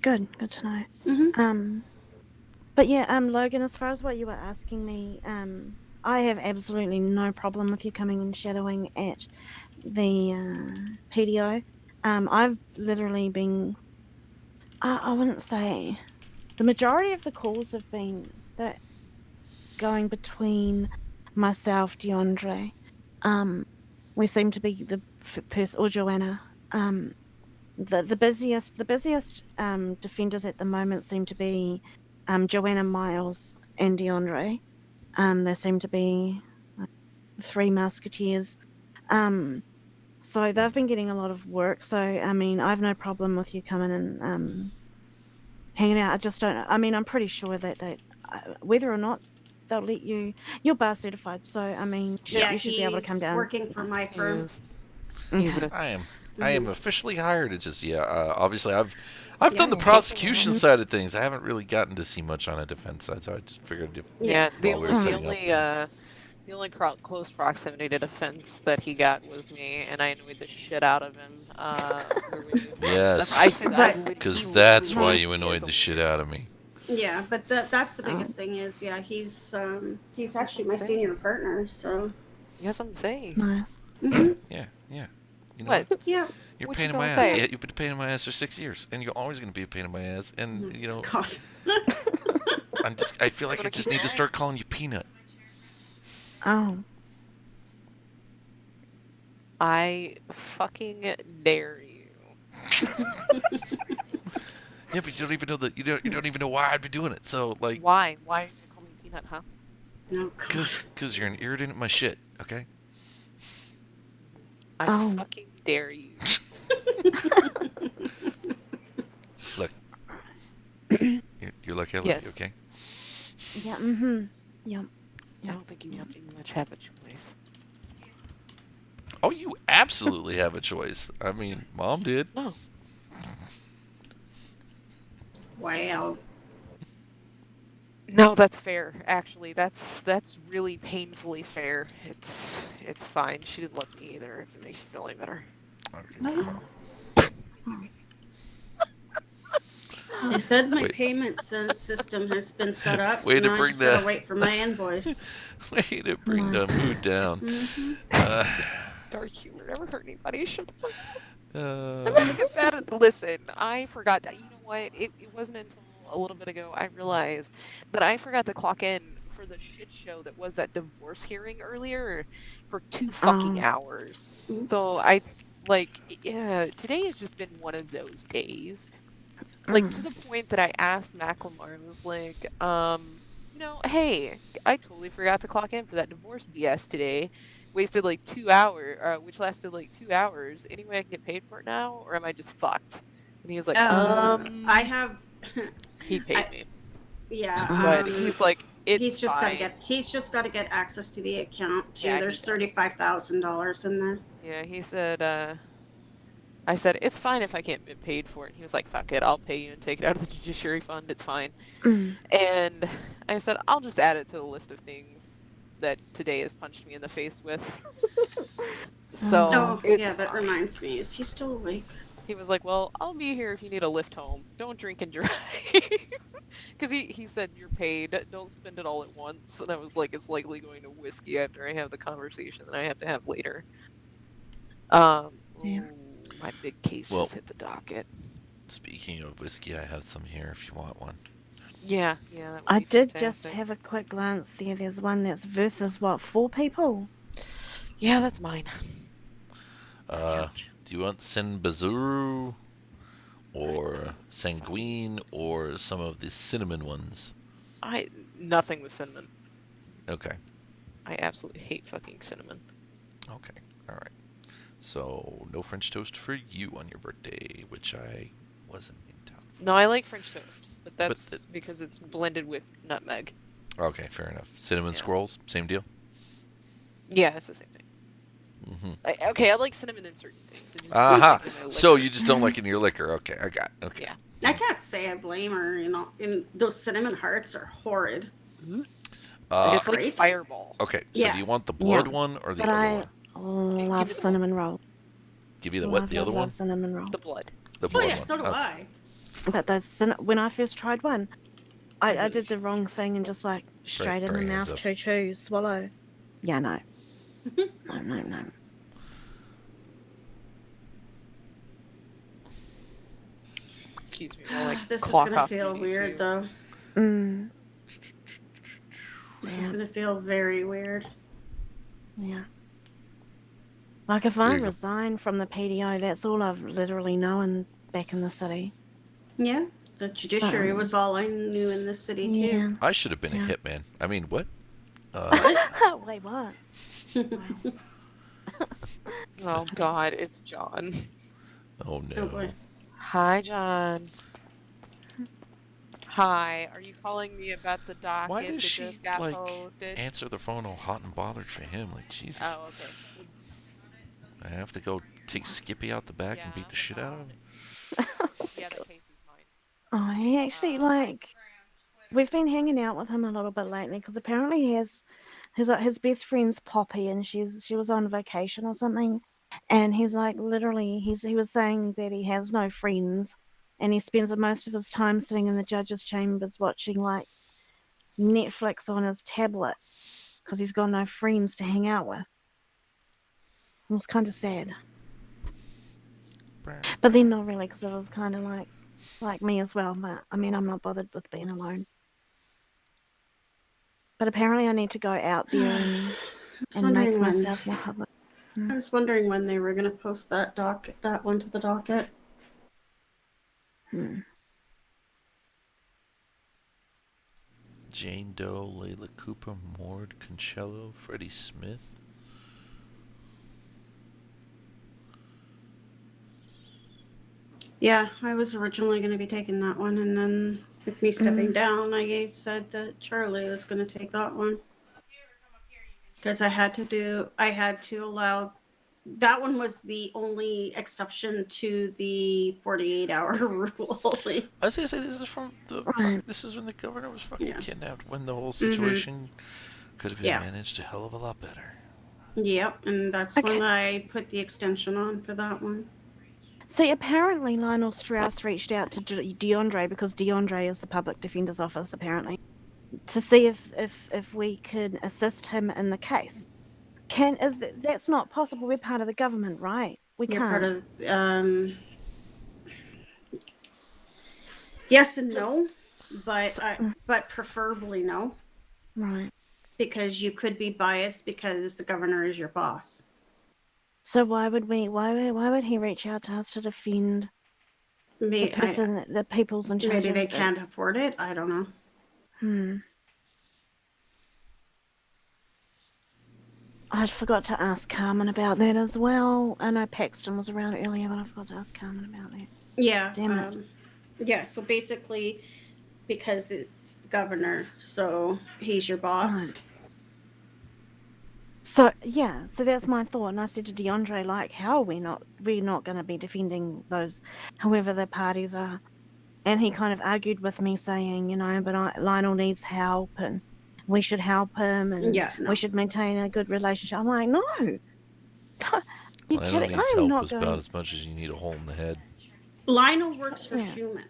Good to know. But yeah, Logan, as far as what you were asking me, I have absolutely no problem with you coming and shadowing at the PDO. I've literally been, I wouldn't say, the majority of the calls have been that going between myself, DeAndre. We seem to be the person, or Joanna. The busiest defenders at the moment seem to be Joanna, Miles, and DeAndre. They seem to be three musketeers. So they've been getting a lot of work. So I mean, I have no problem with you coming and hanging out. I just don't. I mean, I'm pretty sure that whether or not they'll let you, you're bar certified. So I mean, you should be able to come down. Working for my firm. I am officially hired. It's just obviously I've done the prosecution side of things. I haven't really gotten to see much on a defense side, so I just figured the only close proximity to defense that he got was me, and I annoyed the shit out of him. Yes, because that's why you annoyed the shit out of me. Yeah, but that's the biggest thing is he's actually my senior partner. So. Yes, I'm saying. Nice. Yeah. You know what? Yeah. You're a pain in my ass. Yeah, you've been a pain in my ass for 6 years, and you're always going to be a pain in my ass. And you know, God. I feel like I just need to start calling you Peanut. Oh. I fucking dare you. Yeah, but you don't even know that you don't even know why I'd be doing it. So like. Why? Why are you calling me Peanut, huh? No. Because you're an irritant at my shit. Okay. I fucking dare you. Look. You're lucky I love you, okay? Yeah, Yep. I don't think you much have a choice. Oh, you absolutely have a choice. I mean, Mom did. No. Wow. No, that's fair. Actually, that's really painfully fair. It's fine. She didn't love me either. If it makes you feel any better. They said my payment system has been set up, so Way to now I bring just gotta wait for my invoice. Way to bring the mood down. dark humor never hurt anybody. Shut the fuck up. Uh, I'm having a bad. Listen, I forgot. You know what? It wasn't until a little bit ago I realized that I forgot to clock in for the shit show that was that divorce hearing earlier for 2 fucking hours. So I yeah, today has just been one of those days. Like to the point that I asked Macklemore, I was like, hey, I totally forgot to clock in for that divorce BS today. Wasted like 2 hours, which lasted like 2 hours. Any way I can get paid for it now, or am I just fucked? And he was like, I have. He paid me. Yeah, But he's like, it's he's just fine. got to get access to the account too. Yeah, There's $35,000 in there. Yeah, he said, I said, it's fine if I can't get paid for it. And he was like, fuck it, I'll pay you and take it out of the judiciary fund. It's fine. And I said, I'll just add it to the list of things that today has punched me in the face with. So yeah, that reminds me. Is he still awake? He was like, well, I'll be here if you need a lift home. Don't drink and drive. Because he said, you're paid. Don't spend it all at once. And I was like, it's likely going to whiskey after I have the conversation that I have to have later. My big case Well, just hit the docket. Speaking of whiskey, I have some here if you want one. Yeah, that would I be did fantastic. just have a quick glance there. There's one that's versus what, 4 people? Yeah, that's mine. Do you want Senbazuru or Sanguine or some of the cinnamon ones? Nothing with cinnamon. Okay. I absolutely hate fucking cinnamon. Okay. All right. So no French toast for you on your birthday, which I wasn't in town. No, I like French toast, but that's because it's blended with nutmeg. Okay, fair enough. Cinnamon scrolls, same deal. Yeah, it's the same thing. Mm-hmm. Okay, I like cinnamon in certain things. Aha! So you just don't like it in your liquor. Okay, I got it. Okay. Yeah. I can't say I blame her. And those cinnamon hearts are horrid. It's like Fireball. Okay, so do you want the blood one or the other one? Love cinnamon roll. Give you the what? The other one? Cinnamon roll. The blood. The blood yeah, one. so do I. But when I first tried one, I did the wrong thing and just like straight in the mouth, chew, swallow. Yeah, no. No. Excuse me. Like this is gonna feel weird though. This is gonna feel very weird. Yeah. Like if I resign from the PDO, that's all I've literally known back in the city. Yeah, the judiciary was all I knew in the city too. I should have been a hitman. I mean, what? Wait, what? Oh God, it's John. Oh no. Oh boy. Hi, John. Hi, are you calling me about the docket Why does that she just got posted? answer the phone all hot and bothered for him? Like Jesus. Oh, okay. I have to go take Skippy out the back and beat the shit out of him. Yeah, the case is mine. Oh, he actually we've been hanging out with him a little bit lately because apparently he has his best friend's Poppy and she was on vacation or something, and he's like literally he was saying that he has no friends and he spends most of his time sitting in the judge's chambers watching like Netflix on his tablet because he's got no friends to hang out with. It was kind of sad, but then not really because it was kind of like me as well. But I mean, I'm not bothered with being alone. But apparently, I need to go out there and make myself more public. I was wondering when they were going to post that one to the docket. Jane Doe, Layla Cooper, Mord Concello, Freddie Smith. Yeah, I was originally going to be taking that one, and then with me stepping down, I said that Charlie was going to take that one. Because I had to allow, that one was the only exception to the 48-hour rule. I was going to say, this is when the governor was fucking kidnapped, when the whole situation could have been managed a hell of a lot better. Yep, and that's when I put the extension on for that one. See, apparently Lionel Strauss reached out to DeAndre because DeAndre is the public defender's office, apparently, to see if we could assist him in the case. That's not possible. We're part of the government, right? We You're can't. part of yes and no, but but preferably no. Right. Because you could be biased because the governor is your boss. So why would he reach out to us to defend the people's in charge? Maybe they can't afford it. I don't know. I forgot to ask Carmen about that as well. I know Paxton was around earlier, but I forgot to ask Carmen about that. Yeah. Damn it. Yeah. So basically, because it's the governor, so he's your boss. Right. So yeah, so that's my thought, and I said to DeAndre, like, how are we're not going to be defending those, whoever the parties are, and he kind of argued with me, saying, you know, but Lionel needs help, and we should help him, and we should maintain a good relationship. I'm like, no, you kidding? Needs I'm help not is going. about as much as you need a hole in the head. Lionel works for Schumann.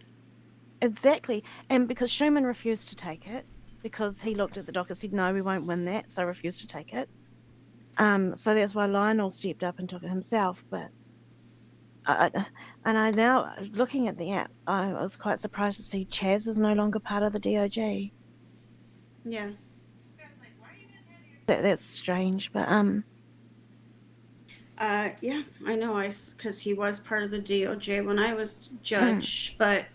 Exactly, and because Schumann refused to take it, because he looked at the doc and said, no, we won't win that, so refused to take it. So that's why Lionel stepped up and took it himself. But and I now, looking at the app, I was quite surprised to see Chaz is no longer part of the DOJ. Yeah. That's strange, but yeah, I know. Because he was part of the DOJ when I was judge, but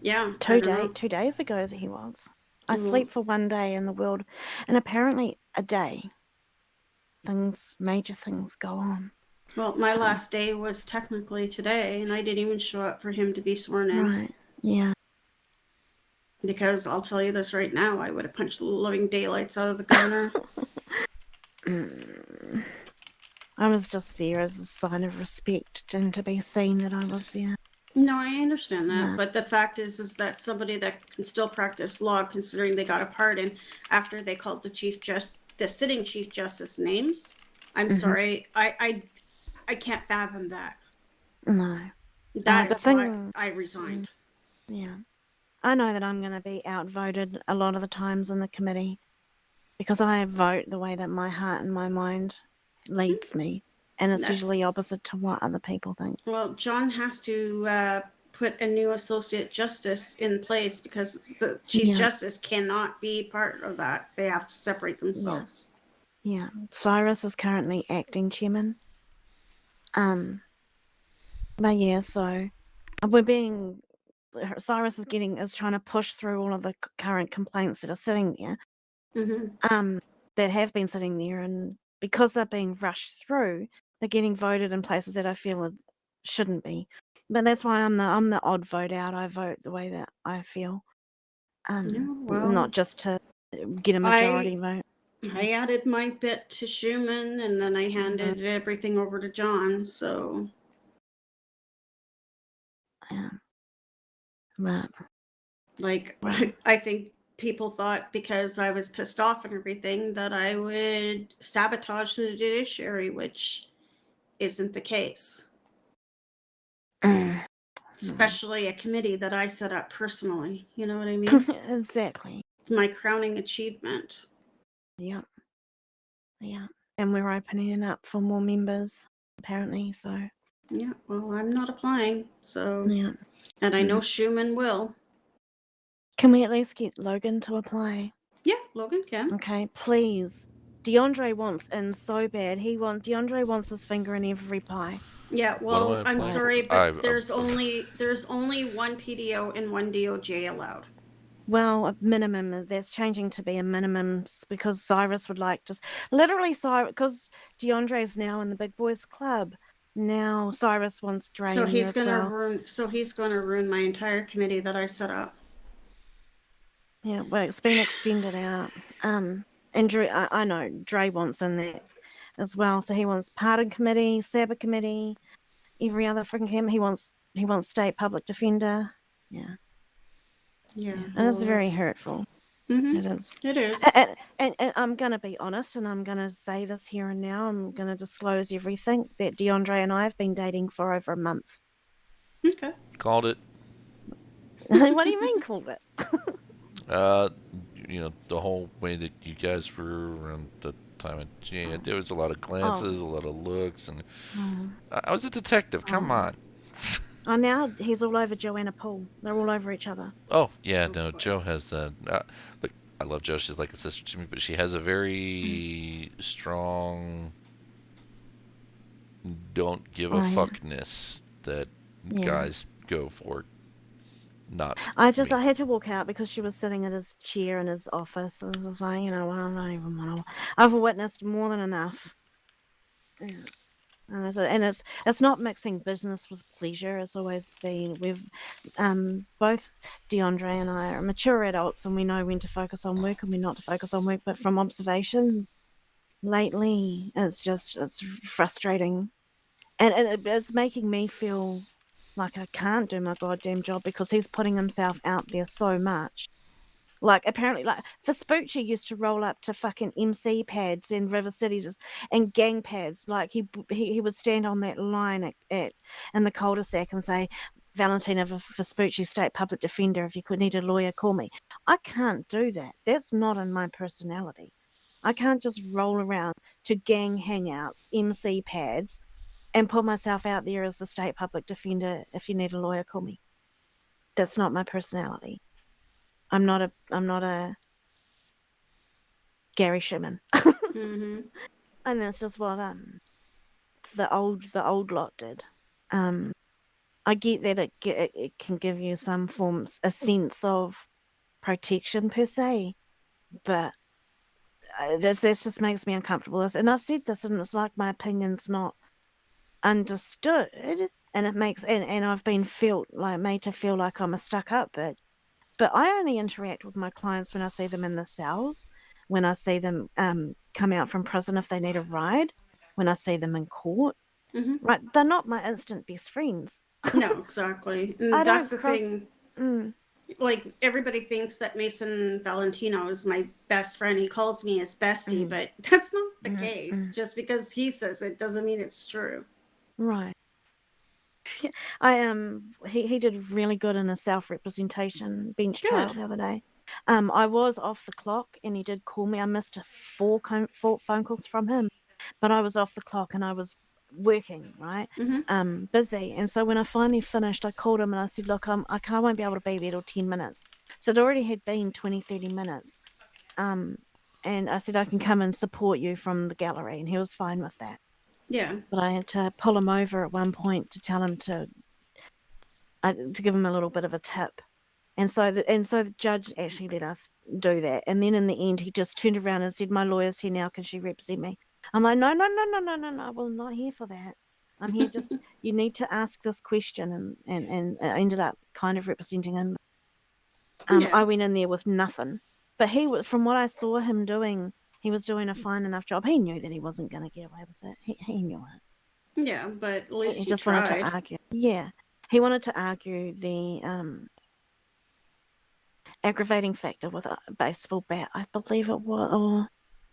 yeah. 2 days ago he was. I sleep for 1 day in the world, and apparently a day. Major things go on. Well, my last day was technically today, and I didn't even show up for him to be sworn in. Right. Yeah. Because I'll tell you this right now, I would have punched the living daylights out of the governor. I was just there as a sign of respect and to be seen that I was there. No, I understand that, No. but the fact is that somebody that can still practice law, considering they got a pardon after they called the sitting chief justice names. I'm sorry, I can't fathom that. No. That is why I resigned. Yeah. I know that I'm going to be outvoted a lot of the times in the committee because I vote the way that my heart and my mind leads me, and it's usually opposite to what other people think. Well, John has to put a new associate justice in place because the chief justice cannot be part of that. They have to separate themselves. Yeah. Cyrus is currently acting chairman. But yeah, so Cyrus is trying to push through all of the current complaints that are sitting there. That have been sitting there, and because they're being rushed through, they're getting voted in places that I feel shouldn't be. But that's why I'm the odd vote out. I vote the way that I feel, not just to get a majority vote. I added my bit to Schumann, and then I handed everything over to John. So yeah, but I think people thought because I was pissed off and everything that I would sabotage the judiciary, which isn't the case. Especially a committee that I set up personally. You know what I mean? Exactly. It's my crowning achievement. Yeah. Yeah. And we're opening it up for more members, apparently. So. Yeah. Well, I'm not applying. So. Yeah. And I know Schumann will. Can we at least get Logan to apply? Yeah, Logan can. Okay, please. DeAndre wants in so bad. DeAndre wants his finger in every pie. Yeah, well, I'm sorry, but there's only one PDO and one DOJ allowed. Well, a minimum. That's changing to be a minimum because Cyrus would like to literally because DeAndre is now in the big boys club. Now Cyrus wants Dre so in he's there gonna as well. ruin my entire committee that I set up. Yeah, well, it's been extended out. And Dre, I know Dre wants in that as well. So he wants pardon committee, SABA committee, every other freaking committee. He wants state public defender. Yeah. Yeah. And it's very hurtful. It is. It is. And I'm going to be honest, and I'm going to say this here and now. I'm going to disclose everything that DeAndre and I have been dating for over a month. Okay. Called it. What do you mean called it? The whole way that you guys were around the time. And yeah, there was a lot of glances, a lot of looks, and Oh. I was a detective. Come on. Oh, now he's all over Joanna Poole. They're all over each other. Oh yeah, no, Joe has that. Look, I love Joe. She's like a sister to me, but she has a very strong don't give a fuckness that guys go for. Not. I had to walk out because she was sitting at his chair in his office. I was like, you know, I don't even want to. I've witnessed more than enough. Yeah. And it's not mixing business with pleasure. It's always been both DeAndre and I are mature adults, and we know when to focus on work and when not to focus on work. But from observations lately, it's frustrating, and it's making me feel like I can't do my goddamn job because he's putting himself out there so much. Like, apparently, like, Vespucci used to roll up to fucking MC pads in River City and gang pads. Like, he would stand on that line in the cul-de-sac and say, Valentina Vespucci, State Public Defender, if you could need a lawyer, call me. I can't do that. That's not in my personality. I can't just roll around to gang hangouts, MC pads, and put myself out there as the State Public Defender, if you need a lawyer, call me. That's not my personality. I'm not a Gary Sherman. Mm-hmm. And that's just what the old lot did. I get that it can give you some a sense of protection per se, but that just makes me uncomfortable. And I've said this, and it's like my opinion's not understood, and it makes and I've been made to feel like I'm a stuck up bitch. But I only interact with my clients when I see them in the cells, when I see them come out from prison if they need a ride, when I see them in court. Mm-hmm. Right? They're not my instant best friends. No, exactly. And that's the thing. Like, everybody thinks that Mason Valentino is my best friend. He calls me his bestie, but that's not the case. Just because he says it doesn't mean it's true. Right. He did really good in a self-representation bench trial the other day. I was off the clock and he did call me. I missed four phone calls from him, but I was off the clock and I was working, right? Busy. And so when I finally finished, I called him and I said, look, I won't be able to be there till 10 minutes. So it already had been 20, 30 minutes. And I said, I can come and support you from the gallery. And he was fine with that. Yeah. But I had to pull him over at one point to tell him to give him a little bit of a tip. And so the judge actually let us do that. And then in the end, he just turned around and said, my lawyer's here now. Can she represent me? I'm like, no. Well, I'm not here for that. I'm here just, you need to ask this question. And I ended up kind of representing him. I went in there with nothing. But from what I saw him doing, he was doing a fine enough job. He knew that he wasn't going to get away with it. He knew it. Yeah, but at least he just wanted to argue. Yeah. He wanted to argue the aggravating factor with a baseball bat, I believe it was, or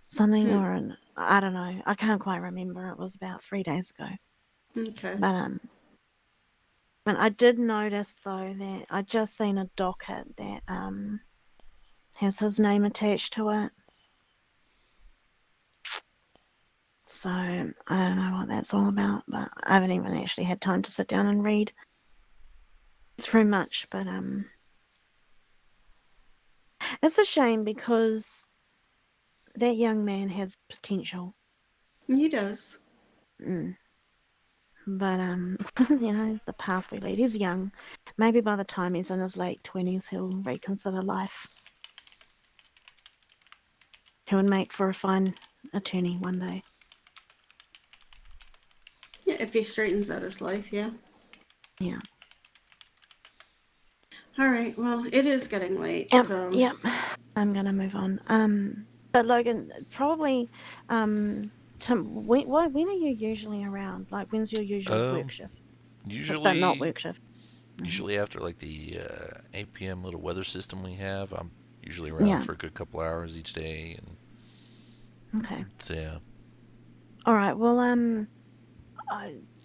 something, or I don't know. I can't quite remember. It was about 3 days ago. Okay. But I did notice though that I just seen a docket that has his name attached to it. So I don't know what that's all about, but I haven't even actually had time to sit down and read through much. But it's a shame because that young man has potential. He does. But you know, the path we lead. He's young. Maybe by the time he's in his late 20s, he'll reconsider life. He would make for a fine attorney one day. Yeah, if he straightens out his life, yeah. Yeah. All right. Well, it is getting late, so. Yep. I'm gonna move on. But Logan, probably, when are you usually around? Like, when's your usual work shift? Usually, but not work shift. Usually after like the 8 p.m. little weather system we have, I'm usually around for a good couple hours each day. And okay. So yeah. All right. Well,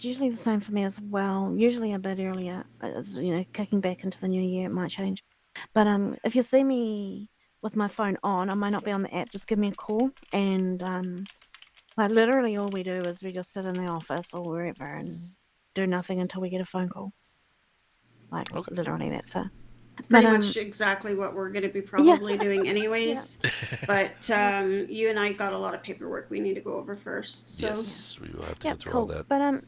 usually the same for me as well. Usually a bit earlier. You know, kicking back into the new year, it might change. But if you see me with my phone on. I might not be on the app. Just give me a call, and like literally all we do is we just sit in the office or wherever and do nothing until we get a phone call. Like literally, that's it. Pretty But, much exactly what we're going to be probably doing anyways. But you and I got a lot of paperwork we need to go over first. So. Yes, we will have to go through all that. But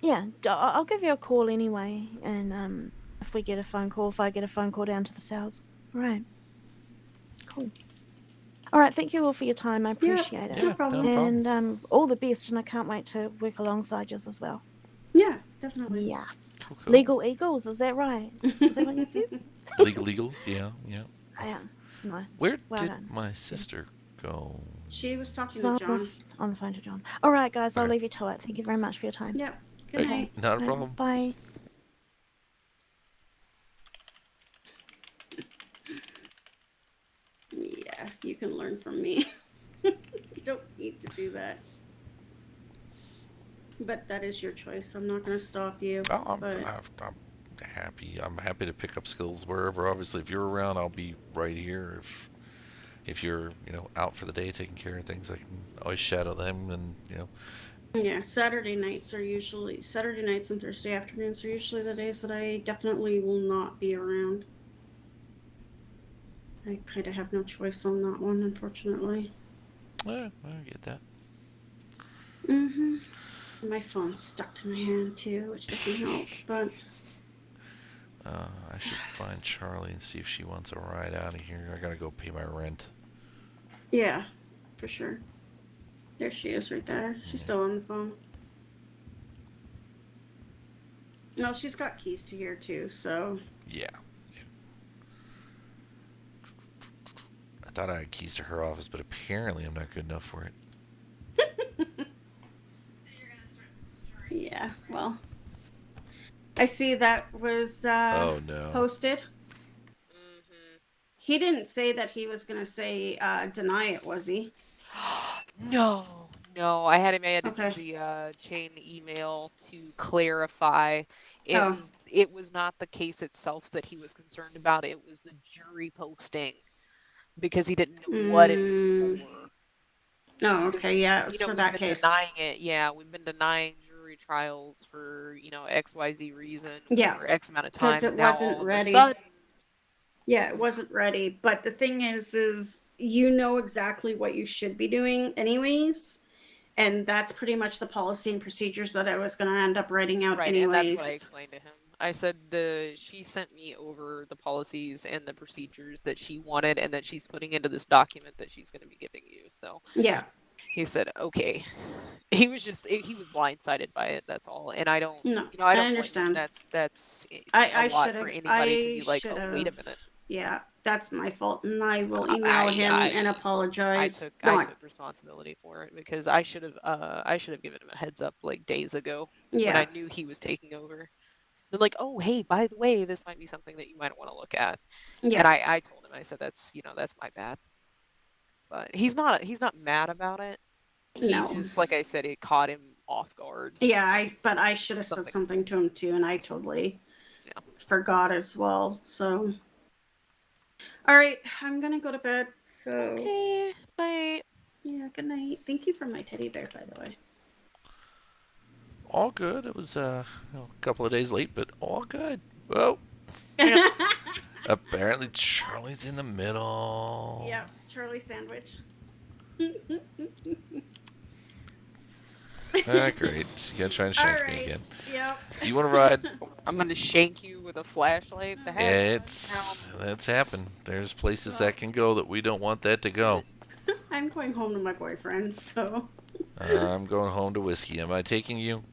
yeah, I'll give you a call anyway, and if I get a phone call down to the cells. Right. Cool. All right, thank you all for your time. I appreciate it. No problem. And all the best, and I can't wait to work alongside you as well. Yeah, definitely. Yes. Cool. Legal Eagles, is that right? Is that what you said? Legal Eagles, yeah. Yeah. Nice. Where well did done. my sister go? She was talking She's to on John. on the phone to John. All right, guys, I'll Okay. leave you to it. Thank you very much for your time. Yep. Good night. Not a problem. Bye. Yeah, you can learn from me. You don't need to do that. But that is your choice. I'm not going to stop you. I'm but... happy. I'm happy to pick up skills wherever. Obviously, if you're around, I'll be right here. If you're out for the day taking care of things, I can always shadow them and Yeah, Saturday nights and Thursday afternoons are usually the days that I definitely will not be around. I kind of have no choice on that one, unfortunately. I get that. My phone's stuck to my hand too, which doesn't help, but... I should find Charlie and see if she wants a ride out of here. I gotta go pay my rent. Yeah, for sure. There she is right there. She's still on the phone. No, she's got keys to here too, so... Yeah. I thought I had keys to her office, but apparently I'm not good enough for it. Yeah, well... I see that was oh, no. posted. He didn't say that he was going to say deny it, was he? No, I had him added to the chain email to clarify. It was not the case itself that he was concerned about. It was the jury posting because he didn't know what it was for. Oh, okay, yeah, it's for that we've been case. denying it. Yeah, we've been denying jury trials for XYZ reason for X amount of time. Because it now wasn't all ready. Of a sudden, yeah, it wasn't ready. But the thing is you know exactly what you should be doing anyways. And that's pretty much the policy and procedures that I was going to end up writing out anyways. And that's what I explained to him. I said she sent me over the policies and the procedures that she wanted and that she's putting into this document that she's going to be giving you. So yeah, he said, okay. He was blindsided by it. That's all. And I don't, no, I don't understand. That's I a lot for anybody to be like, oh, wait a minute. Yeah, that's my fault, and I will email him and apologize. I took responsibility for it because I should have given him a heads up like days ago when I knew he was taking over. They're like, oh, hey, by the way, this might be something that you might want to look at. Yeah. And I told him, I said, that's my bad. But he's not mad about it. He just, like I said, it caught him off guard. Yeah, but I should have said something to him too, and I totally forgot as well. So. All right, I'm gonna go to bed. So. Okay, night. Yeah, good night. Thank you for my teddy bear, by the way. All good. It was a couple of days late, but all good. Whoa. Apparently Charlie's in the middle. Yeah, Charlie sandwich. Great. She's gonna try and shank me again. Yep. Do you want to ride? I'm gonna shank you with a flashlight. That's happened. There's places that can go that we don't want that to go. I'm going home to my boyfriend, so. I'm going home to whiskey. Am I taking you?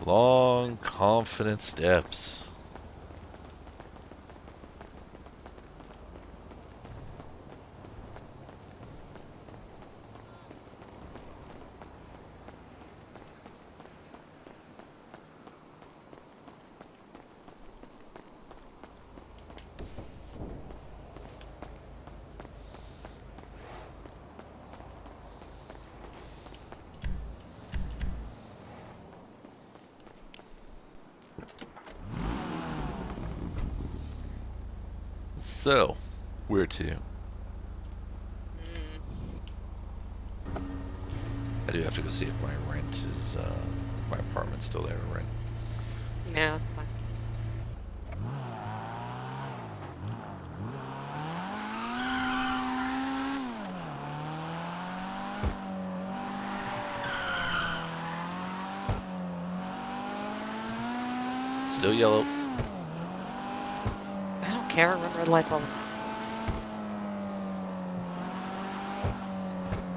Long, confident steps. So, where to? I do have to go see if my rent is, my apartment's still there to rent. No, it's fine. Still yellow. I don't care. Run red lights all the time. That's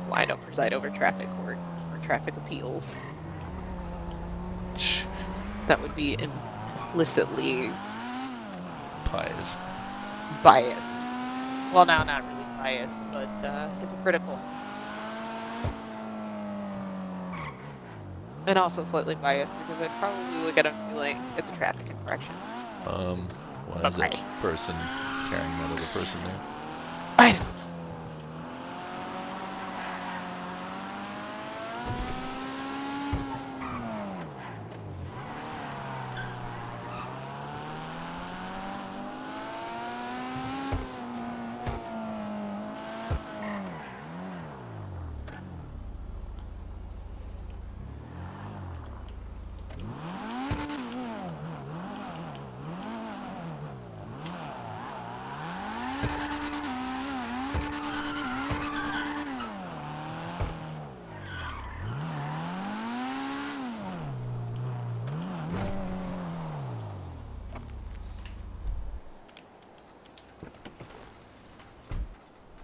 why I don't preside over traffic court or traffic appeals. That would be implicitly biased. Well, no, not really biased, but hypocritical. And also slightly biased because I'd probably look at him and be like, it's a traffic infraction. Why is that person carrying that other person there? I don't know.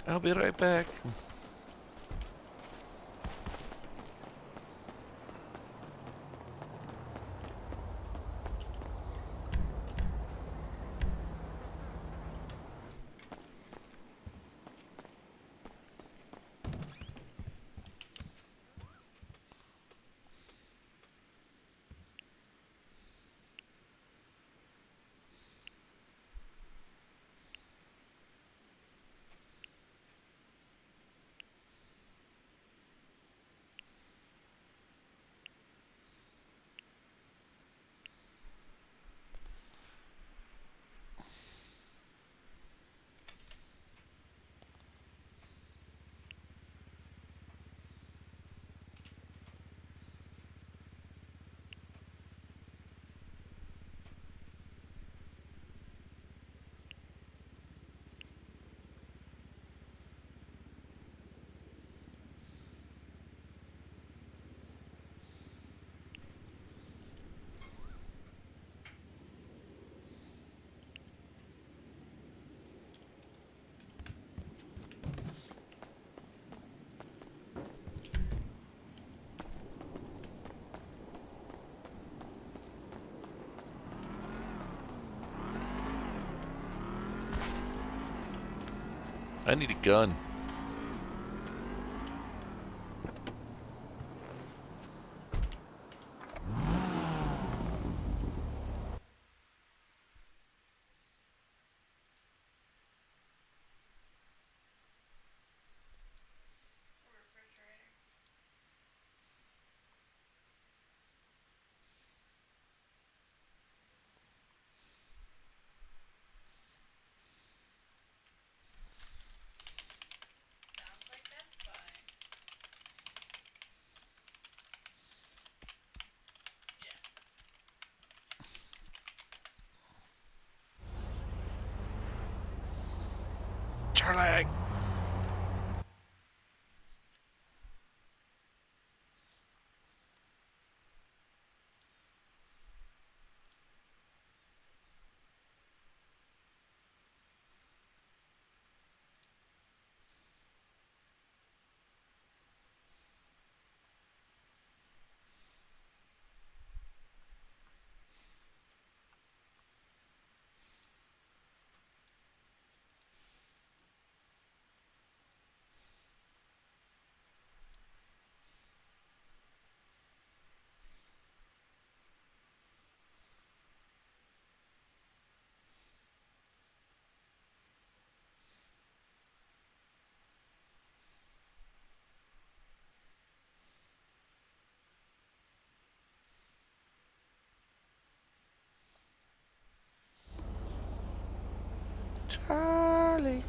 I'll be right back. I need a gun. Charlie! Charlie.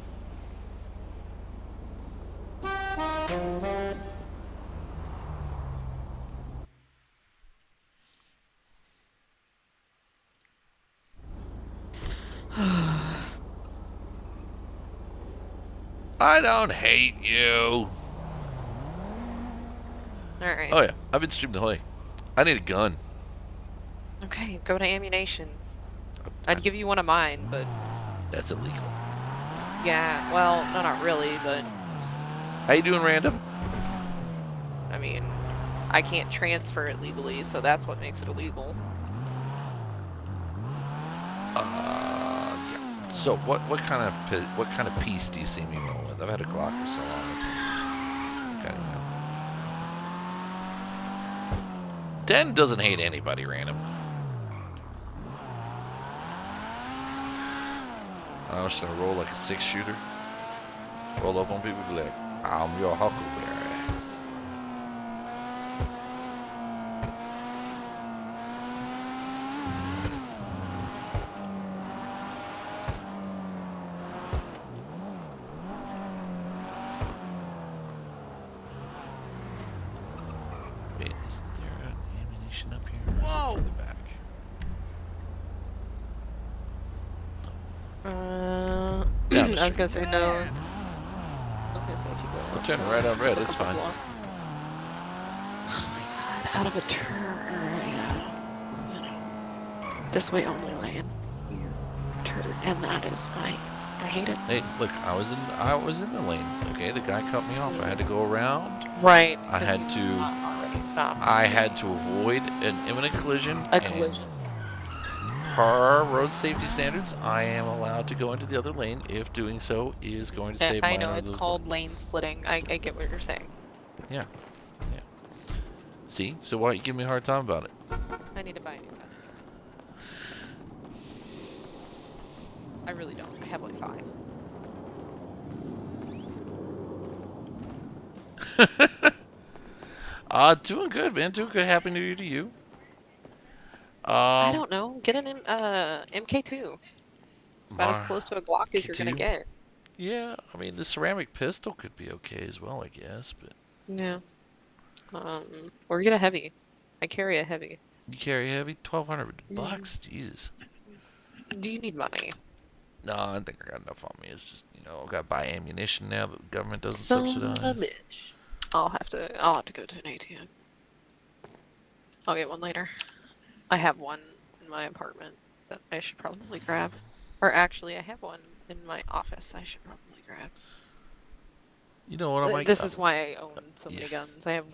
I don't hate you. Alright. Oh yeah, I've been streaming the whole day. I need a gun. Okay, go to ammunition. I'd give you one of mine, but... That's illegal. Yeah, well, no, not really, but... How you doing, Random? I mean, I can't transfer it legally, so that's what makes it illegal. Yeah. So what kind of piece do you see me roll with? I've had a Glock for so long. It's kind of, Den doesn't hate anybody, Random. I don't know, should I roll like a 6-shooter? Roll up on people and be like, I'm your Huckleberry. Wait, is there an ammunition up here? Whoa! In the back. I was gonna say no, it's... I was gonna say if you go... I'll turn it right on red, it's fine. Blocks. Oh my god, out of a turn, you know, this way only lane. Turn, and that is, I hate it. Hey, look, I was in the lane, okay? The guy cut me off. I had to go around. Right. I had to... already stopped. I had to avoid an imminent collision. A collision. Per road safety standards, I am allowed to go into the other lane if doing so is going to save my I know, it's called lane splitting. I get what you're saying. Yeah. Yeah. See? So why you give me a hard time about it? I need to buy a new gun anyway. I really don't. I have like 5. Doing good, man. Doing good. Happy New Year to you. I don't know. Get an MK2. It's about as close to a Glock as you're gonna get. Yeah, I mean the ceramic pistol could be okay as well, I guess, but yeah. Or get a heavy. I carry a heavy. You carry a heavy? $1,200 Jesus. Do you need money? No, I think I got enough on me. It's just, you know, I got to buy ammunition now that the government doesn't Son subsidize. of a bitch. I'll have to go to an ATM. I'll get one later. I have one in my apartment that I should probably grab. Or actually, I have one in my office I should probably grab. You know what I might... This is why I own so many guns. I have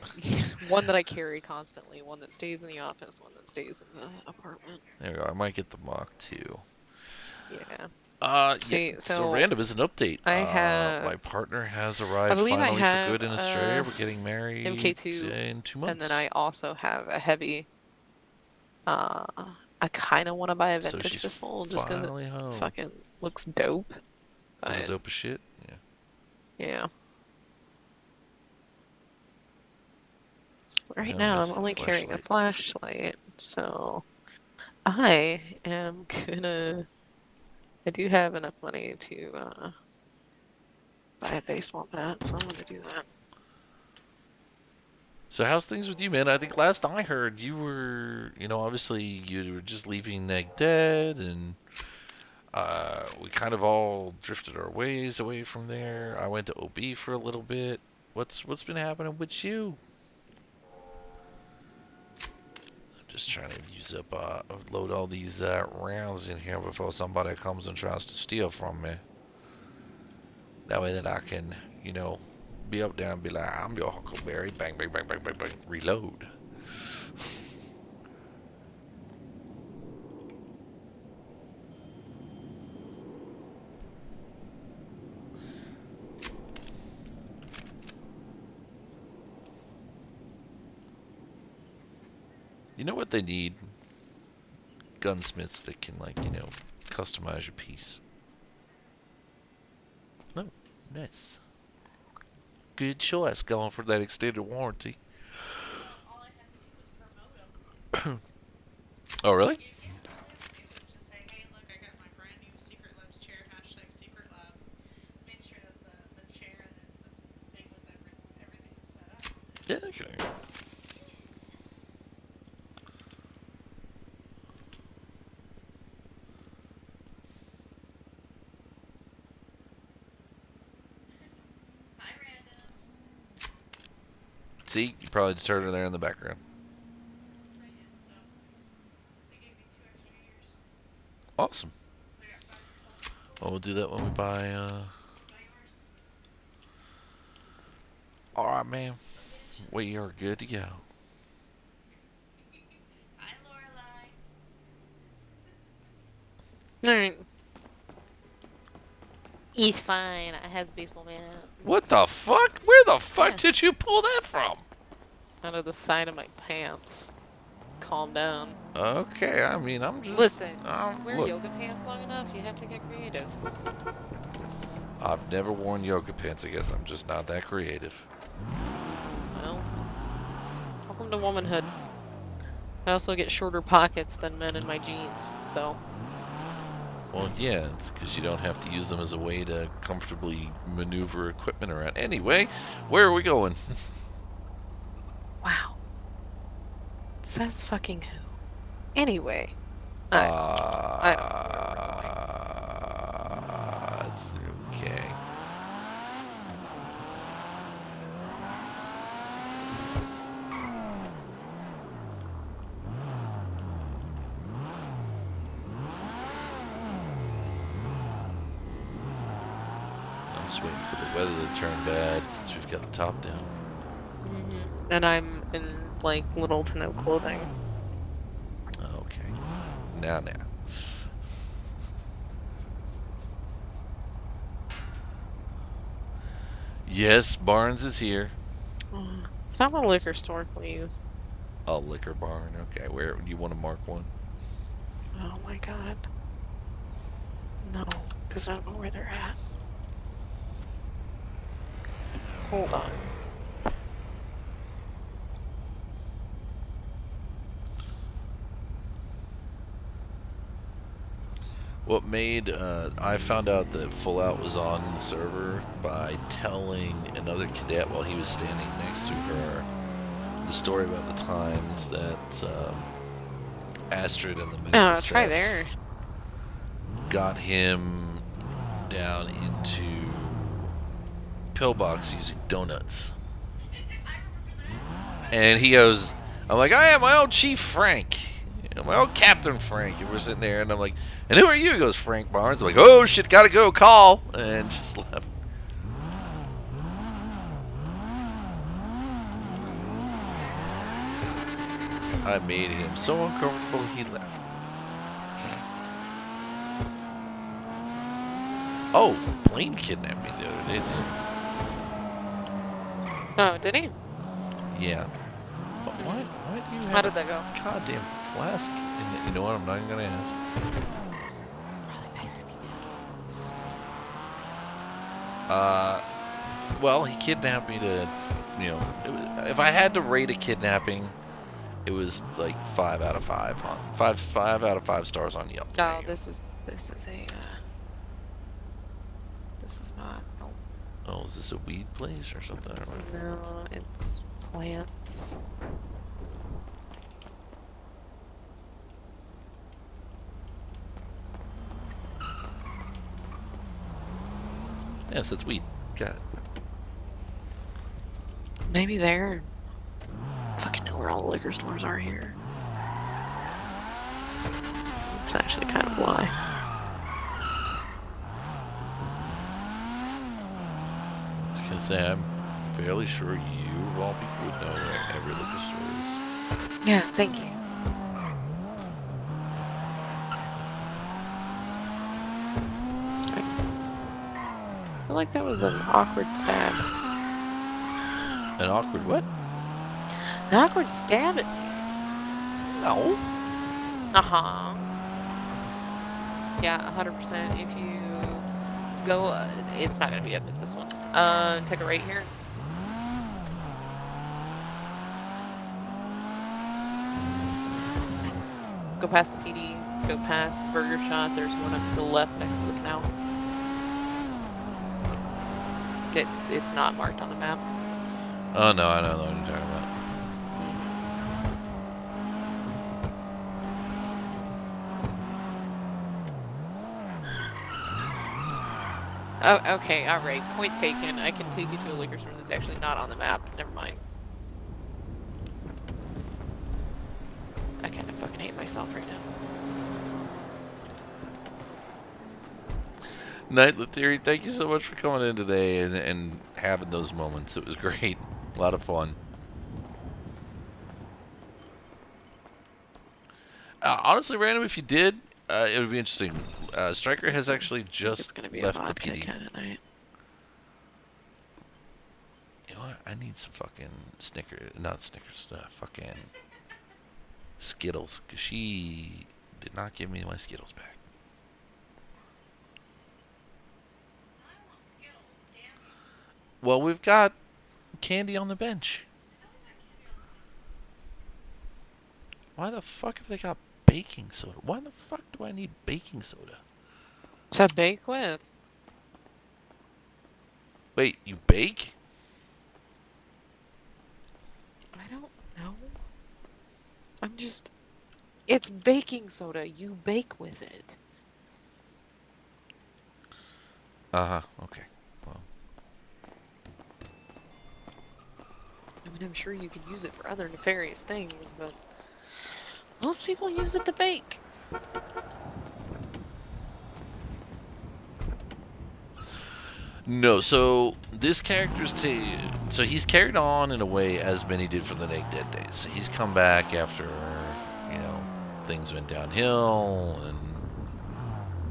one that I carry constantly, one that stays in the office, one that stays in the apartment. There we go. I might get the Mach 2. Yeah. See, so random is an update. I have... my partner has arrived I believe finally I have, for good in Australia. We're getting married MK2, in 2 months. and then I also have a heavy. I kind of want to buy a vintage pistol just because it fucking looks dope. It's dope as shit? Yeah. Yeah. Right now, I'm only carrying a flashlight, so I am gonna... I do have enough money to buy a baseball bat, so I'm gonna do that. So how's things with you, man? I think last I heard you were, you know, obviously you were just leaving Neg dead, and we kind of all drifted our ways away from there. I went to OB for a little bit. What's been happening with you? I'm just trying to use up, load all these rounds in here before somebody comes and tries to steal from me. That way that I can, you know, be up there and be like, I'm your Huckleberry, bang, bang, bang, bang, bang, bang, reload. You know what they need? Gunsmiths that can, like, you know, customize your piece. No, nice. Good choice going for that extended warranty. Oh, really? See, you probably just heard her there in the background. Awesome. Well, we'll do that when we buy, Alright, man. We are good to go. Alright. He's fine. I has a baseball bat. What the fuck? Where the fuck did you pull that from? Out of the side of my pants. Calm down. Okay, I mean, I'm just... Listen, wear look, yoga pants long enough, you have to get creative. I've never worn yoga pants. I guess I'm just not that creative. Well, welcome to womanhood. I also get shorter pockets than men in my jeans, so... Well, yeah, it's because you don't have to use them as a way to comfortably maneuver equipment around. Anyway, where are we going? Wow. Says fucking who? Anyway. It's okay. I'm just waiting for the weather to turn bad since we've got the top down. And I'm in, like, little to no clothing. Okay. Now. Yes, Barnes is here. Stop at a liquor store, please. A liquor barn. Okay, where do you want to mark one? Oh my god. No, because I don't know where they're at. Hold on. What made, I found out that Full Out was on the server by telling another cadet while he was standing next to her the story about the times that Astrid and the medical try staff there. got him down into pillbox using donuts. And he goes, I'm like, I am my old Chief Frank. My old Captain Frank. And we're sitting there, and I'm like, and who are you? He goes, Frank Barnes. I'm like, oh shit, gotta go, call. And just left. I made him so uncomfortable he left. Oh, Blaine kidnapped me the other day too. Oh, did he? Yeah. But why do you have How did that go? goddamn flask? You know what? I'm not even gonna ask. Well, he kidnapped me to, you know, if I had to rate a kidnapping, it was like 5 out of 5 on 5 out of 5 stars on Yelp. No, this is not. Oh, is this a weed place or something? I don't know. No, it's plants. Yes, it's weed. Got it. Maybe there. Fucking know where all the liquor stores are here. It's actually kind of a lie. I was gonna say, I'm fairly sure you, of all people, would know where every liquor store is. Yeah, thank you. I feel like that was an awkward stab. An awkward what? An awkward stab at me. No. Uh-huh. Yeah, 100%. If you go, it's not gonna be up at this one. Take a right here. Go past the PD, go past Burger Shot, there's one up to the left next to the canals. It's not marked on the map. Oh no, I don't know what you're talking about. Oh, okay, alright. Point taken. I can take you to a liquor store that's actually not on the map. Never mind. myself right now. Nightly Theory, thank you so much for coming in today and having those moments. It was great. A lot of fun. Honestly, Random, if you did, it would be interesting. Stryker has actually just left the PD. Kind of night. You know what? I need some fucking not Snickers, fucking Skittles, because she did not give me my Skittles back. Well, we've got candy on the bench. Why the fuck have they got baking soda? Why the fuck do I need baking soda? To bake with. Wait, you bake? I don't know. I'm just... It's baking soda. You bake with it. Uh-huh, okay. Well. I mean, I'm sure you could use it for other nefarious things, but... most people use it to bake. No, so this character's so he's carried on in a way as many did from the Naked Dead days. So he's come back after, you know, things went downhill and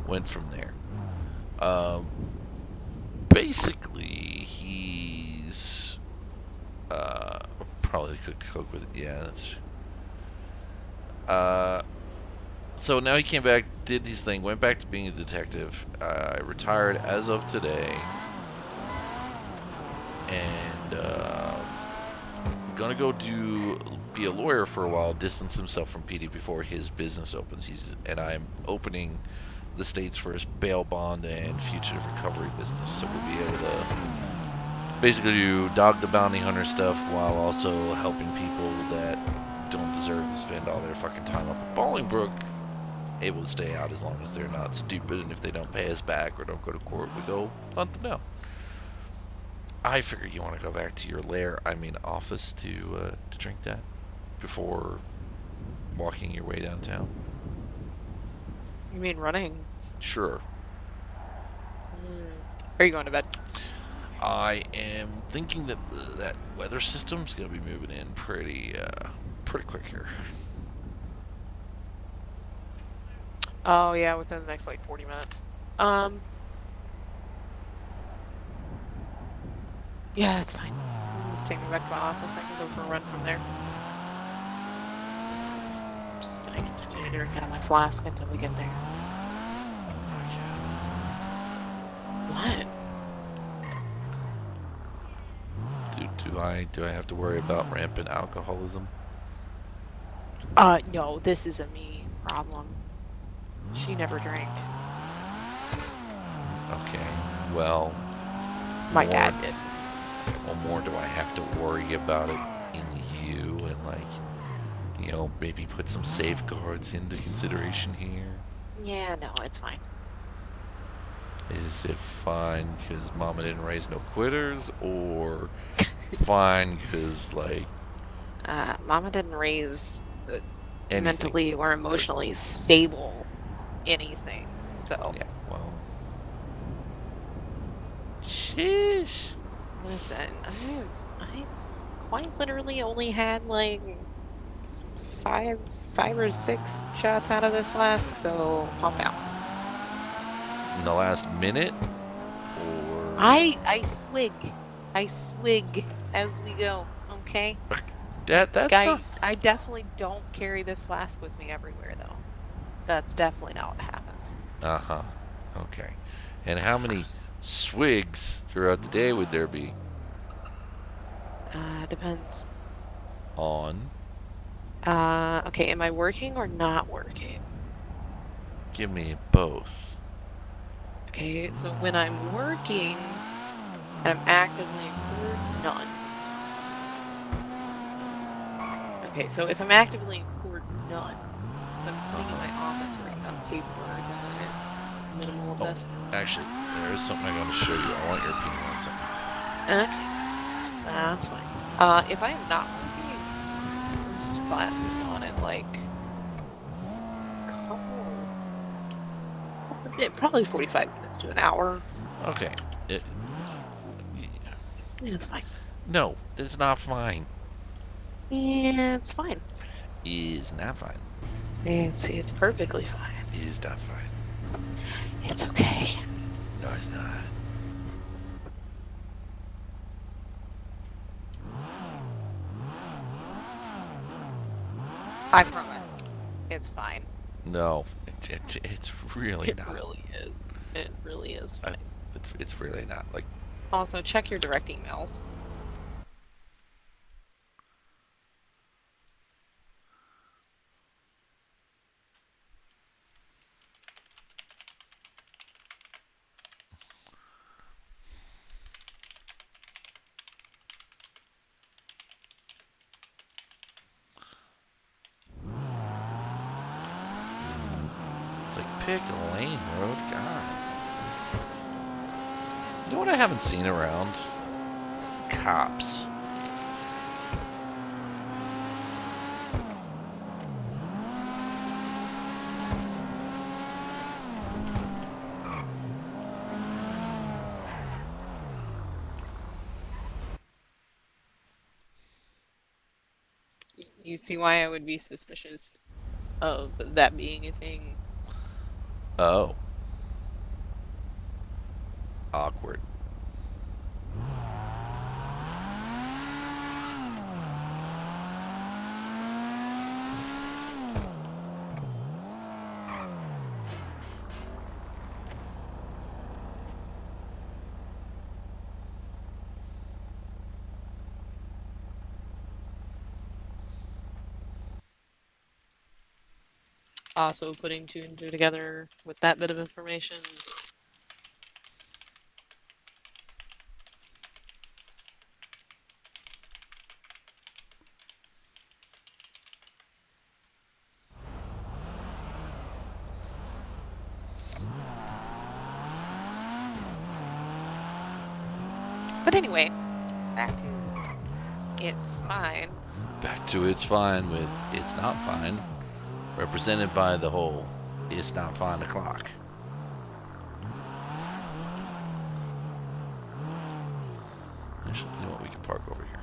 went from there. Basically, he's probably cooked coke with it. Yeah, that's. So now he came back, did his thing, went back to being a detective. Retired as of today. And gonna go be a lawyer for a while, distance himself from PD before his business opens. And I'm opening the state's first bail bond and fugitive recovery business, so we'll be able to basically do dog the bounty hunter stuff while also helping people that don't deserve to spend all their fucking time up at Bolingbrook able to stay out as long as they're not stupid, and if they don't pay us back or don't go to court, we go hunt them down. I figure you want to go back to your office to drink that before walking your way downtown. You mean running? Sure. Are you going to bed? I am thinking that that weather system's going to be moving in pretty quick here. Oh yeah, within the next like 40 minutes. Yeah, that's fine. Just take me back to my office. I can go for a run from there. Just gonna continue to drink out of my flask until we get there. What? Do I have to worry about rampant alcoholism? No, this is a me problem. She never drank. Okay, well... My dad did. Well, more do I have to worry about it in you and, like, you know, maybe put some safeguards into consideration here? Yeah, no, it's fine. Is it fine because Mama didn't raise no quitters, or fine because, like... Mama didn't raise anything. Mentally or emotionally stable anything, so... Yeah, well... Sheesh! Listen, I've quite literally only had, like, five or six shots out of this flask, so calm down. In the last minute? Or... I swig. I swig as we go, okay? That's not... I definitely don't carry this flask with me everywhere, though. That's definitely not what happens. Uh-huh. Okay. And how many swigs throughout the day would there be? Depends. On? Okay, am I working or not working? Give me both. Okay, so when I'm working and I'm actively in court, none. Okay, so if I'm actively in court, none. If I'm sitting in my office working on paperwork, then it's minimal of this. Actually, there is something I'm going to show you. I want your opinion on something. Okay. That's fine. If I am not working, this flask is gone in like Yeah, probably 45 minutes to an hour. Okay. Yeah, it's fine. No, it's not fine. Yeah, it's fine. Is not fine. It's perfectly fine. Is not fine. It's okay. No, it's not. I promise. It's fine. No, it's really It not. really is. It really is fine. It's really not. Like, Also, check your direct emails. it's like pick a lane, road. God. You know what I haven't seen around? Cops. You see why I would be suspicious of that being a thing? Oh. Awkward. Also, putting two and two together with that bit of information. But anyway, back to it's fine. Back to it's fine with it's not fine. Represented by the whole it's not fine o'clock. Actually, you know what? We can park over here.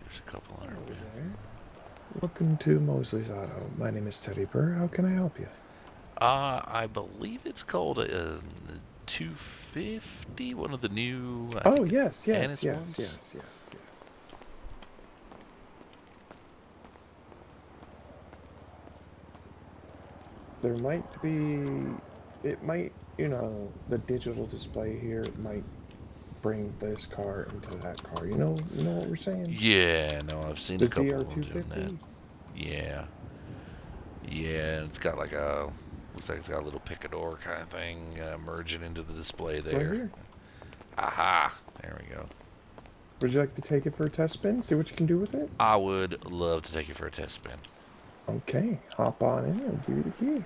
There's a couple hundred Hello bits. there. Welcome to Mosley's Auto. My name is Teddy Burr. How can I help you? I believe it's called a 250. One of the new. Oh, yes. Ones. There might be. It might, the digital display here might bring this car into that car. You know what we're saying? Yeah, no, I've seen The a couple of them doing that. ZR250? Yeah. Yeah, and it's got like a, looks like it's got a little picador kind of thing merging into the display there. Right here. Aha, there we go. Would you like to take it for a test spin? See what you can do with it? I would love to take it for a test spin. Okay, hop on in. I'll give you the key.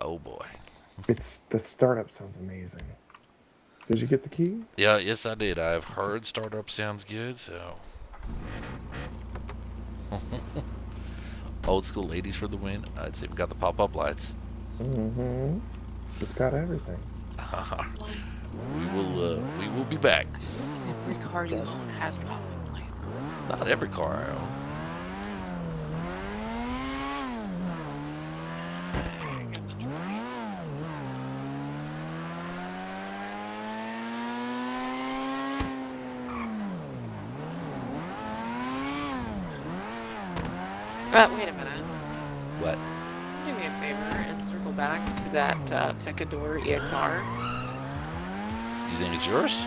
Oh boy. The startup sounds amazing. Did you get the key? Yeah, yes I did. I've heard startup sounds good, so. Old school ladies for the win. It's even got the pop-up lights. Mm-hmm. It's got everything. We will be back. Every car you own has pop-up lights. Not every car I own. Wait a minute. What? Do me a favor and circle back to that Picador EXR. You think it's yours?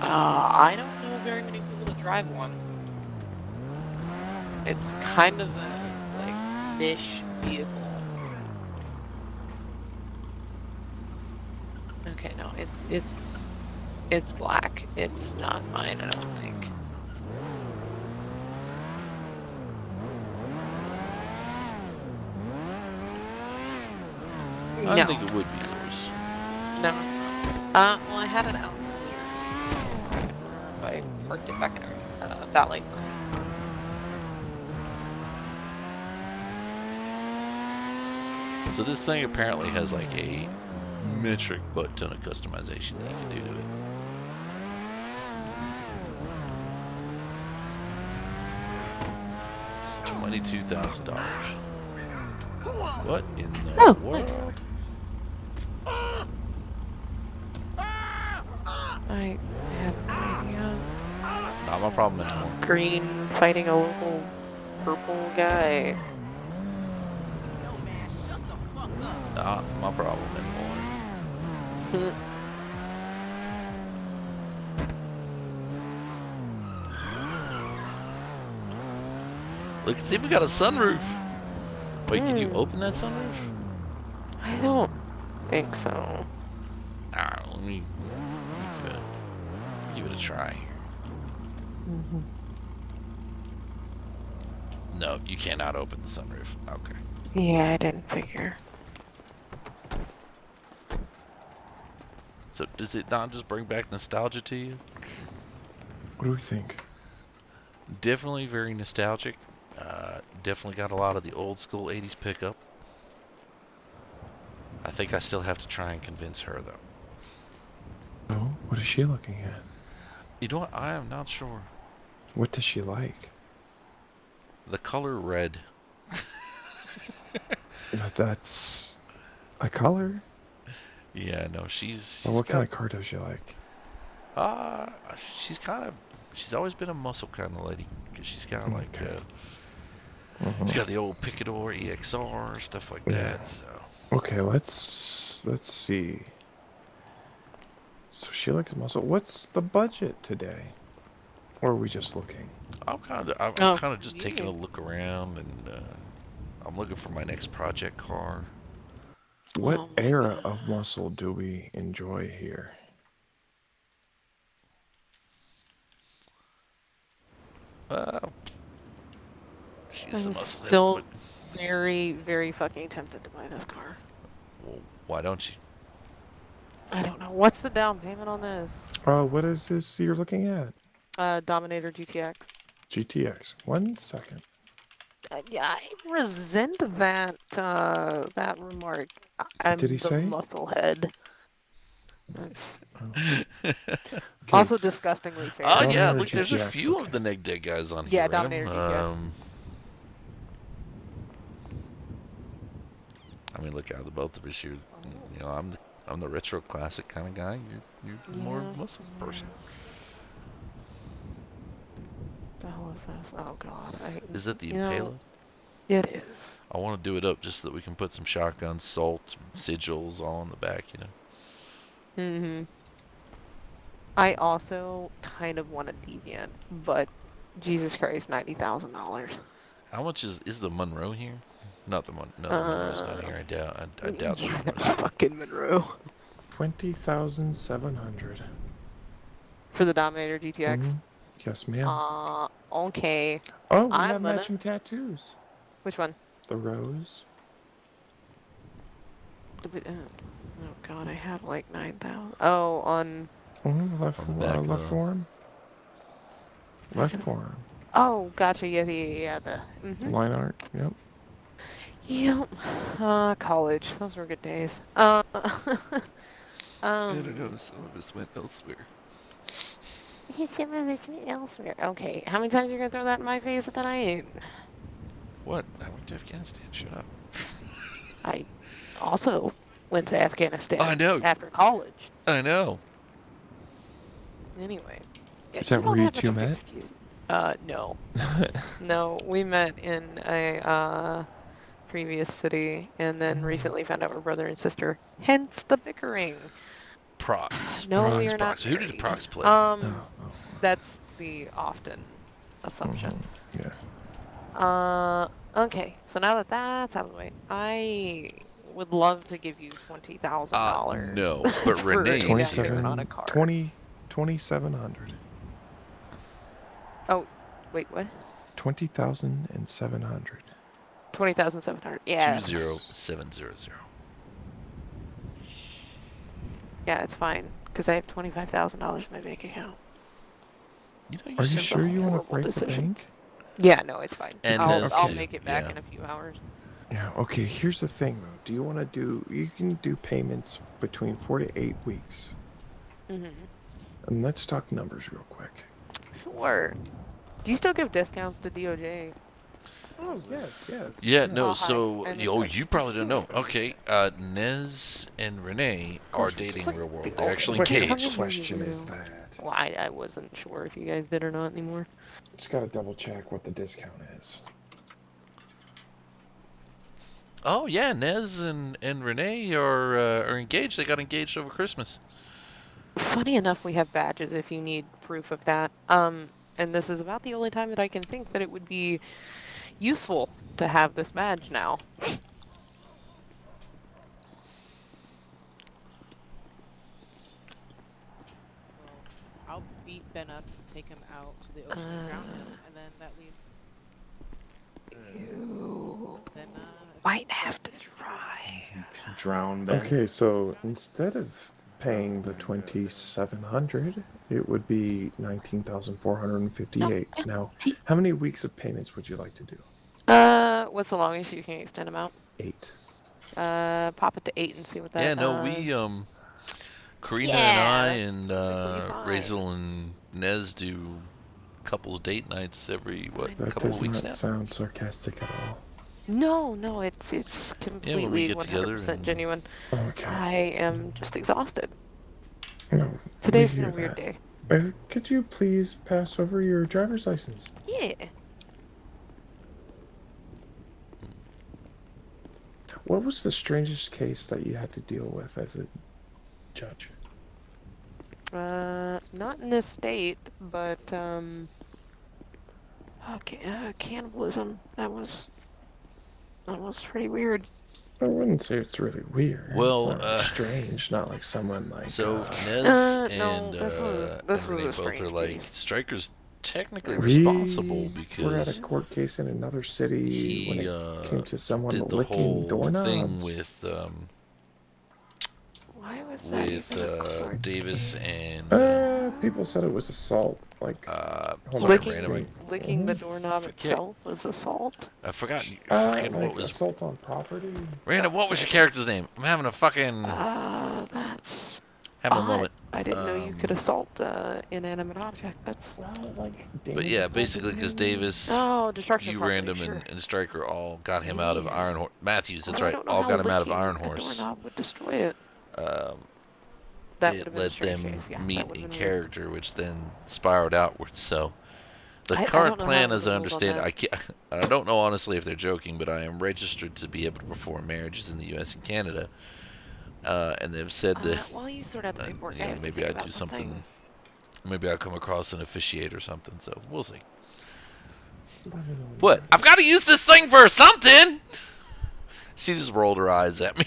I don't know very many people that drive one. It's kind of a like niche vehicle. Okay, no, it's black. It's not mine, I don't think. I think it would be yours. No, it's not. Well, I had it out earlier, so I couldn't remember if I parked it back in our valet parking. So this thing apparently has like a metric butt ton of customization that you can do to it. It's $22,000. What in the world? I have no idea. Not my problem anymore. Green fighting a local purple guy. Not my problem anymore. Look, it's even got a sunroof. Wait, can you open that sunroof? I don't think so. Alright, let me give it a try here. No, you cannot open the sunroof. Okay. Yeah, I didn't figure. So does it not just bring back nostalgia to you? What do we think? Definitely very nostalgic. Definitely got a lot of the old school 80s pickup. I think I still have to try and convince her though. Oh, what is she looking at? You know what? I am not sure. What does she like? The color red. That's a color? Yeah, no, she's Well, what kind of car does she like? She's always been a muscle kind of lady. Cause she's kind of like, she's Mhm. got the old Picador EXR, stuff like that, so. Okay, let's see. So she likes muscle. What's the budget today? Or are we just looking? I'm kind of just taking a look around, and I'm looking for my next project car. What era of muscle do we enjoy here? I'm still very, very fucking tempted to buy this car. Well, why don't you? I don't know. What's the down payment on this? What is this you're looking at? Dominator GTX. GTX. 1 second. Yeah, I resent that that remark. I'm did he the say? musclehead. That's also disgustingly fair. Oh yeah, look, there's a few of the Neg Dead guys on here. Yeah, Dominator GTX. I mean, look out the both of us here. You know, I'm the retro classic kind of guy. You're more muscle person. The hell is this? Oh god, Is that the Impala? It is. I want to do it up just so that we can put some shotguns, salt, sigils all in the back, you know. Mm-hmm. I also kind of want a Deviant, but Jesus Christ, $90,000. How much is the Monroe here? Not the Monroe's not here. I doubt. I doubt the Monroe's fucking Monroe. 20,700 for the Dominator GTX. Yes, ma'am. Okay. Oh, we have matching tattoos. Which one? The rose. Oh god, I have like 9,000. Oh, on. Left forearm. Left forearm. Oh, gotcha. Yeah. Line art. Yep. Yep. College. Those were good days. I don't know. Some of us went elsewhere. Some of us went elsewhere. Okay. How many times are you gonna throw that in my face tonight? What? I went to Afghanistan. Shut up. I also went to Afghanistan. I know. After college. I know. Anyway. Is that where you two met? No. No, we met in a previous city, and then recently found out we're brother and sister. Hence the bickering. Prox. No, we are not. Who did Prox play? That's the often assumption. Yeah. Okay, so now that that's out of the way, I would love to give you $20,000. No, but for a Renee down is here. payment on a car. 2,700. Oh, wait, what? 20,700. 20,700. Yeah. 20700. Yeah, it's fine because I have $25,000 in my bank account. You know, Are you sure you want to break the decisions. bank? Yeah, no, it's fine. And I'll too, make it back yeah. in a few hours. Yeah, okay, here's the thing though. Do you want to do, you can do payments between 4 to 8 weeks. Mm-hmm. And let's talk numbers real quick. Sure. Do you still give discounts to DOJ? Oh, yes. Yeah, no, Oh, hi. so, I'm in oh, charge. you probably don't know. Okay, Nez and Renee are dating real world. They're actually engaged. What question is that? Well, I wasn't sure if you guys did or not anymore. Just gotta double check what the discount is. Oh, yeah, Nez and Renee are engaged. They got engaged over Christmas. Funny enough, we have badges if you need proof of that. And this is about the only time that I can think that it would be useful to have this badge now. Well, I'll beat Ben up and take him out to the ocean and drown him, and then that leaves. You then might have to try. Drown Ben. Okay, so instead of paying the 2,700, it would be 19,458. Now, how many weeks of payments would you like to do? What's the longest you can extend them out? 8. Pop it to 8 and see what that. Yeah, no, we Karina and I and Razel and Nez do couples date nights every couple of weeks That now. does not sound sarcastic at all. No, it's completely 100% genuine. Okay. I am just exhausted. No, Today's we been a hear weird that. day. Could you please pass over your driver's license? Yeah. What was the strangest case that you had to deal with as a judge? Not in this state, but okay, cannibalism. That was pretty weird. I wouldn't say it's really weird. Well, it's not strange, not like someone like. So Nez and Renee both are like Striker's technically responsible because we're at a court case in another city when it came to someone did the licking whole doorknobs. thing with Why was that even a court Davis and people said it was assault, like licking the doorknob itself was assault. I forgot like what was assault on property. Random. What was your character's name? I'm having a fucking That's having a odd. moment. I didn't know you could assault inanimate object. That's But yeah, basically because Davis, destruction you, property, Random, sure. and Striker all got him out of Iron Horse. Matthews, that's I right, don't know all how got him out of licking Iron a Horse. doorknob would destroy it. It let them meet in character, which then spiraled outwards. So the current plan, as I understand, I don't know honestly if they're joking, but I am registered to be able to perform marriages in the U.S. and Canada, and they've said that while you sort out the paperwork, I have to maybe think I'd about do something. Maybe I'll come across an officiate or something. So we'll see. What? I've got to use this thing for something. She just rolled her eyes at me.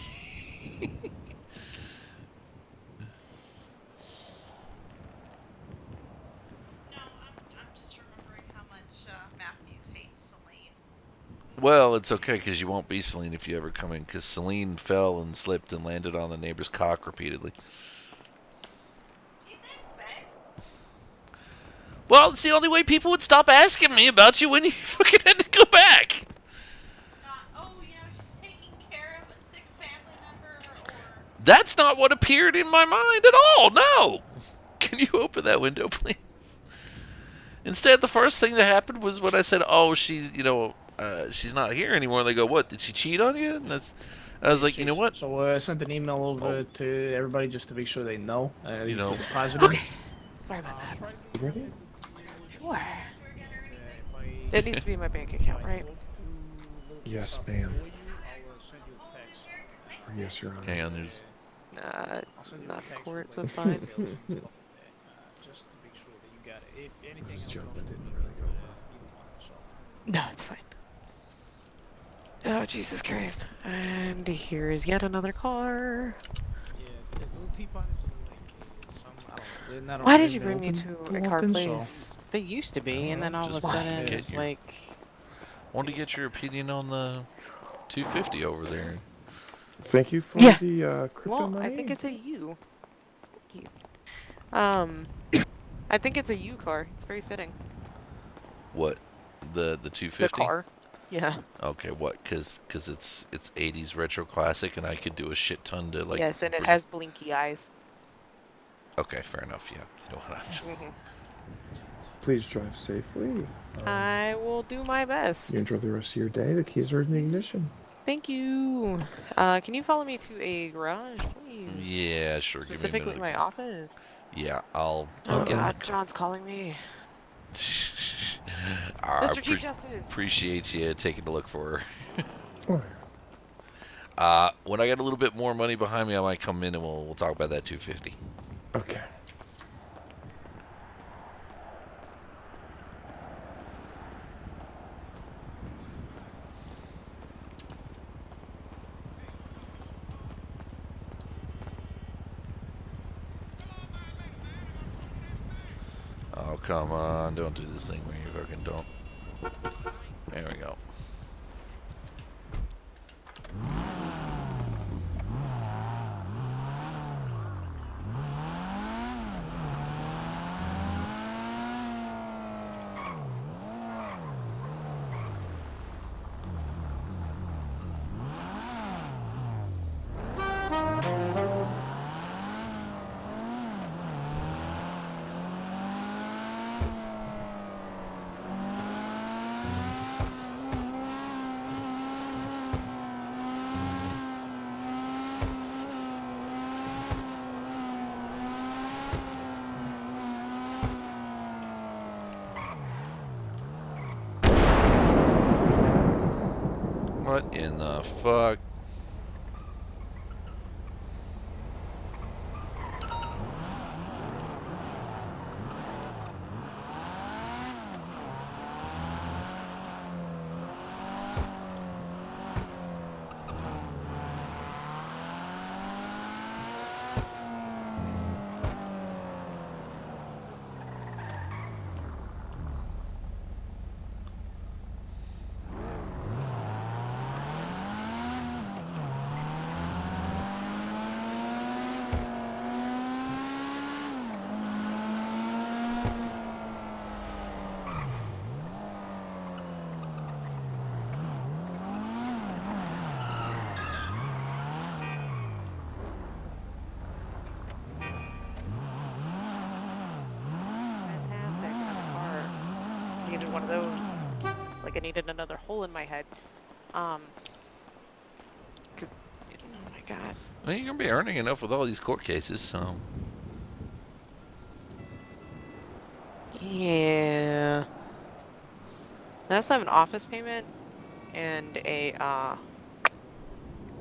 Well, it's okay because you won't be Celine if you ever come in, because Celine fell and slipped and landed on the neighbor's cock repeatedly. Well, it's the only way people would stop asking me about you when you fucking had to go back. That's not what appeared in my mind at all, no! Can you open that window, please? Instead, the first thing that happened was when I said, oh, she's not here anymore. And they go, what, did she cheat on you? And I was like, you know what? So I sent an email over to everybody just to make sure they know. You know. Positive. Okay. Sorry about that. Ready? Sure. It needs to be in my bank account, right? Yes, ma'am. Yes, Your Honor. Hang on, there's... not court, so it's fine. Just to make sure that you got it. If anything Joke that didn't really go well. No, it's fine. Oh, Jesus Christ. And here is yet another car. Yeah, the little teapot is a little like some, I don't know. They're not Why did in you the bring me open to too a car often, so place? They used to be, and then all of a Just sudden get it's your- like. Wanted to get your opinion on the 250 over there. Thank you for Yeah. the crypto Well, money. I think it's a U. Thank you. I think it's a U car. It's very fitting. What? The 250? The car. Yeah. Okay, what? Cause it's 80s retro classic, and I could do a shit ton to like. Yes, and it has blinky eyes. Okay, fair enough. Yeah, you know what? Mhm. Please drive safely. I will do my You best. enjoy the rest of your day. The keys are in the ignition. Thank you. Can you follow me to a garage, please? Yeah, sure. Give me a Specifically minute. my office. Yeah, I'll Oh get. God, John's calling me. Mr. Chief Justice. Appreciate you taking a look for Oh, her. When I got a little bit more money behind me, I might come in and we'll talk about that 250. okay. Oh, come on. Don't do this thing where you fucking don't. There we go. What in the fuck? Fantastic. Another car. Needed one of those. Like I needed another hole in my head. Oh my God. Well, you're gonna be earning enough with all these court cases, so. Yeah. I also have an office payment and a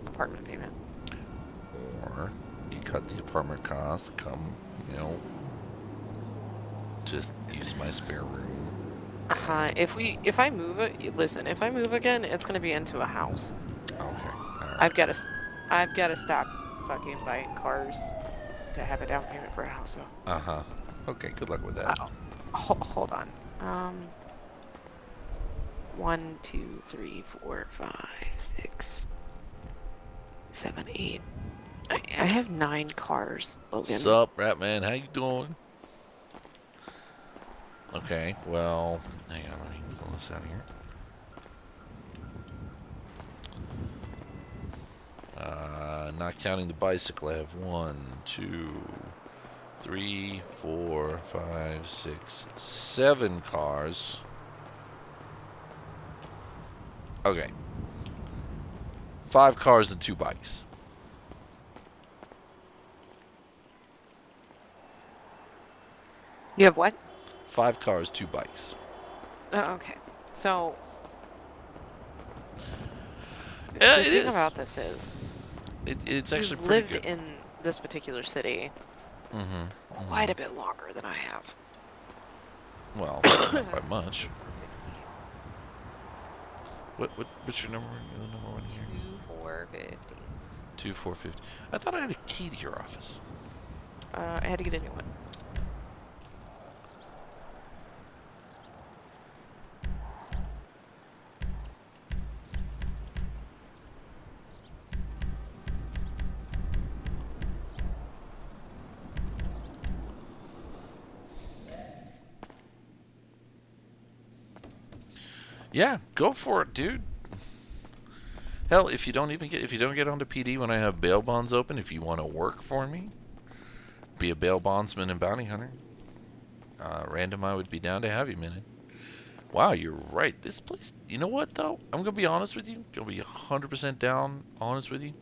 apartment payment. Or you cut the apartment cost, come, just use my spare room. If I move listen, if I move again, it's gonna be into a house. Okay. All right. I've gotta stop fucking buying cars to have a down payment for a house though. Uh-huh. Okay, good luck with that. Hold on. 1, 2, 3, 4, 5, 6, 7, 8. I have 9 cars, Logan. What's up, Ratman? How you doing? Okay, well, hang on, let me pull this out here. Not counting the bicycle, I have 1, 2, 3, 4, 5, 6, 7 cars. Okay. 5 cars and 2 bikes. You have what? 5 cars, 2 bikes. Okay. So Yeah, the thing about this is it's actually you've pretty lived good. in this particular city quite a bit longer than I have. Well, not by much. What's your number? The number one here? 2450. 2450. I thought I had a key to your office. I had to get a new one. Yeah, go for it, dude. Hell, if you don't get onto PD when I have bail bonds open, if you want to work for me, be a bail bondsman and bounty hunter. Random, I would be down to have you, man. Wow, you're right. This place, you know what though? I'm gonna be honest with you. Gonna be 100% down, honest with you.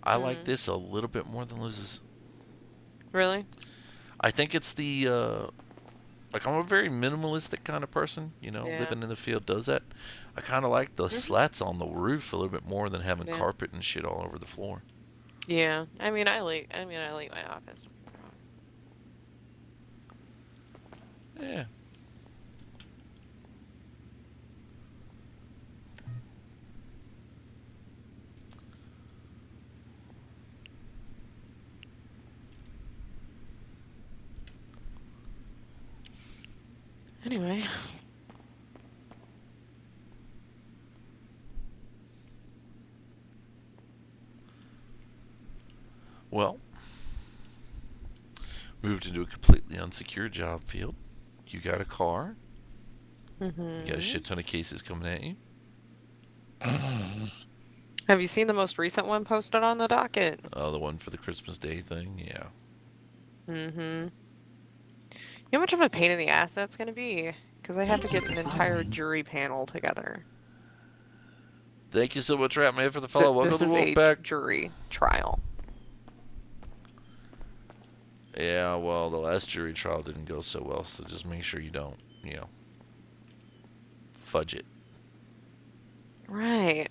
I like this a little bit more than Liz's. Really? I think it's the like I'm a very minimalistic kind of person. You know, Yeah. living in the field does that. I kind of like the slats on the roof a little bit more than having Yeah. carpet and shit all over the floor. Yeah. I mean, I like my office. Yeah. Anyway. Well, moved into a completely unsecured job field. You got a car. You got a shit ton of cases coming at you. Have you seen the most recent one posted on the docket? Oh, the one for the Christmas Day thing? Yeah. Mm-hmm. You know how much of a pain in the ass that's going to be? Because I have to get an entire jury panel together. Thank you so much, Ratman, for the follow. Welcome This to is a Wolfpack. jury trial. Yeah, well, the last jury trial didn't go so well, so just make sure you don't, you know, fudge it. Right.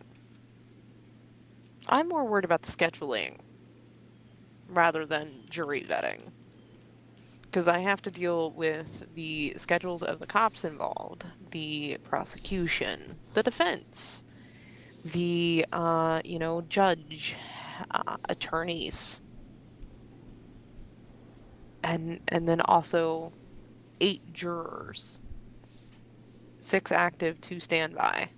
I'm more worried about the scheduling rather than jury vetting. Because I have to deal with the schedules of the cops involved, the prosecution, the defense, the, judge, attorneys, and then also 8 jurors, 6 active, 2 standby.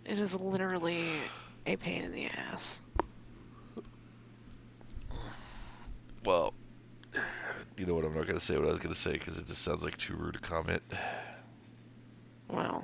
It is literally a pain in the ass. Well, you know what? I'm not going to say what I was going to say because it just sounds like too rude a comment. Wow.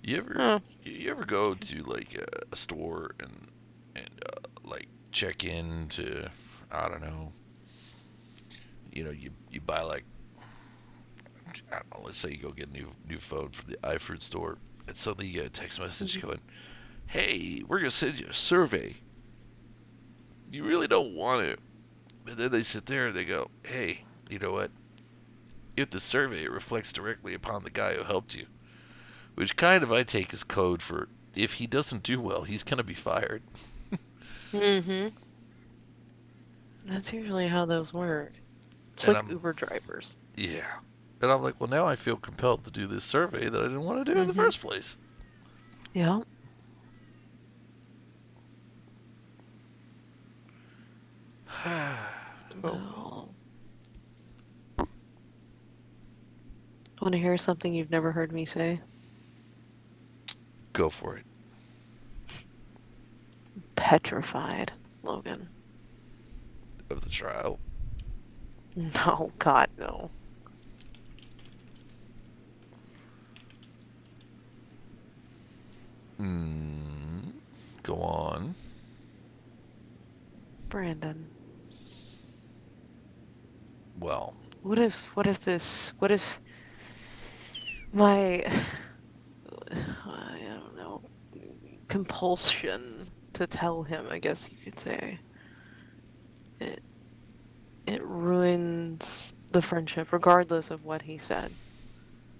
You ever go to like a store and like check in to, I don't know, you buy like, I don't know, let's say you go get a new phone from the iFruit store, and suddenly you get a text message going, hey, we're gonna send you a survey. You really don't want it, but then they sit there and they go, hey, you know what? If the survey reflects directly upon the guy who helped you, which kind of I take as code for if he doesn't do well, he's gonna be fired. Mm-hmm. That's usually how those work. It's And like Uber drivers. Yeah. And I'm like, well, now I feel compelled to do this survey that I didn't want to do in the first place. Yeah. Oh. Want to hear something you've never heard me say? Go for it. Petrified, Logan. Of the trial? No, God, no. Go on. Brandon. Well. What if my I don't know, compulsion to tell him, I guess you could say. It ruins the friendship regardless of what he said.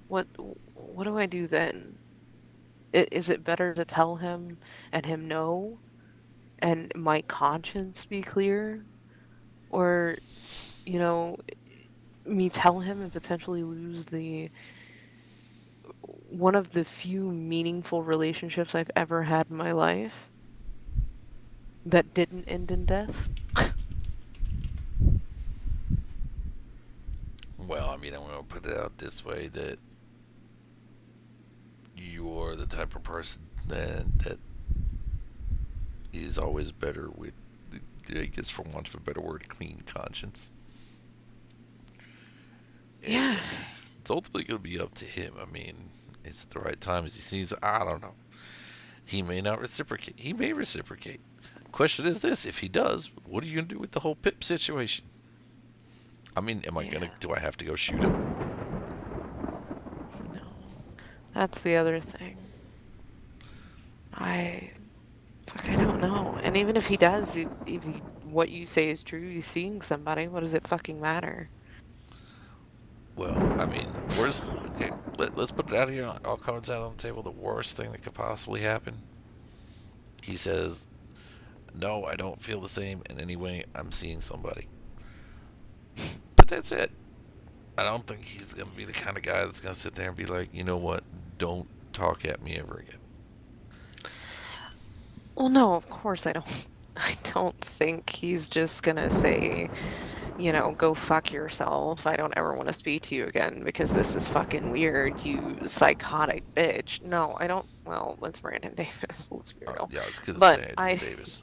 What do I do then? Is it better to tell him and him no and my conscience be clear? Or, you know, me tell him and potentially lose the one of the few meaningful relationships I've ever had in my life that didn't end in death? Well, I mean, I'm going to put it out this way that you're the type of person that is always better with, I guess, for want of a better word, a clean conscience. Yeah. It's ultimately going to be up to him. I mean, it's at the right time as he sees. I don't know. He may not reciprocate. He may reciprocate. Question is this: if he does, what are you going to do with the whole Pip situation? I mean, do I have to go shoot him? No. That's the other thing. I don't know. And even if he does, what you say is true, he's seeing somebody, what does it fucking matter? Well, I mean, okay, let's put it out here, all cards out on the table. The worst thing that could possibly happen. He says, no, I don't feel the same, and anyway, I'm seeing somebody. But that's it. I don't think he's going to be the kind of guy that's going to sit there and be like, you know what, don't talk at me ever again. Well, no, of course I don't. I don't think he's just gonna say, go fuck yourself. I don't ever want to speak to you again because this is fucking weird, you psychotic bitch. No, I don't. Well, it's Brandon Davis. Let's be real. Yeah, I was going to But say it's Davis.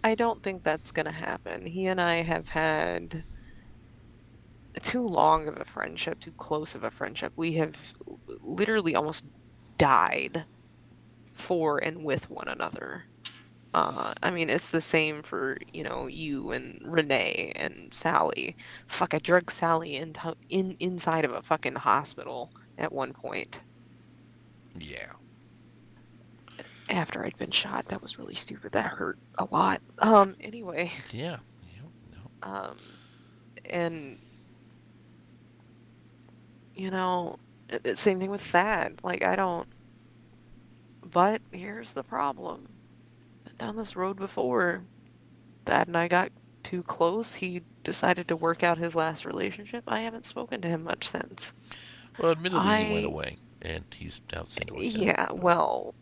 I don't think that's gonna happen. He and I have had too long of a friendship, too close of a friendship. We have literally almost died for and with one another. I mean, it's the same for, you and Renee and Sally. Fuck, I drugged Sally inside of a fucking hospital at one point. Yeah. After I'd been shot. That was really stupid. That hurt a lot. Anyway. Yeah. And, same thing with Thad. Like, I don't. But here's the problem. Been down this road before. Thad and I got too close. He decided to work out his last relationship. I haven't spoken to him much since. Well, admittedly, he went away, and he's now single again. Yeah, well,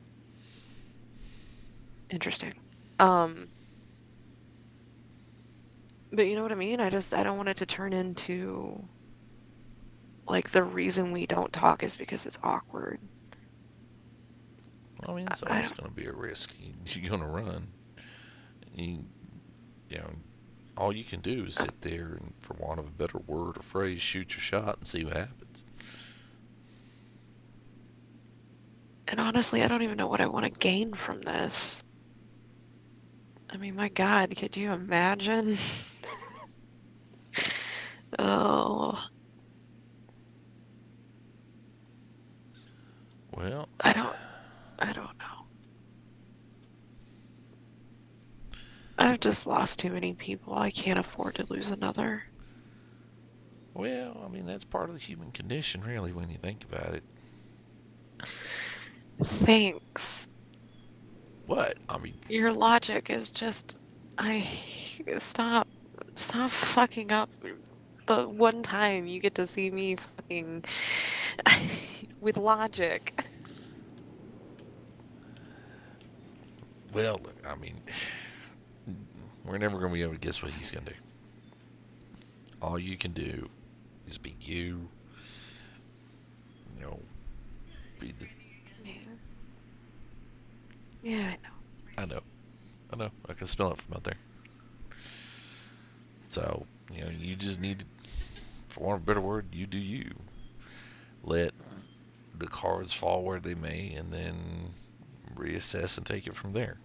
interesting. But you know what I mean? I don't want it to turn into, like, the reason we don't talk is because it's awkward. I mean, it's always going to be a risk. You're going to run. All you can do is sit there and, for want of a better word or phrase, shoot your shot and see what happens. And honestly, I don't even know what I want to gain from this. I mean, my God, could you imagine? Oh. Well, I don't know. I've just lost too many people. I can't afford to lose another. Well, I mean, that's part of the human condition, really, when you think about it. Thanks. What? I mean, your logic is just, stop fucking up. The one time you get to see me fucking with logic. Well, look, I mean, we're never going to be able to guess what he's going to do. All you can do is be you. Be the. Yeah, I know. I can smell it from out there. So, you just need to, for want of a better word, you do you. Let the cards fall where they may, and then reassess and take it from there.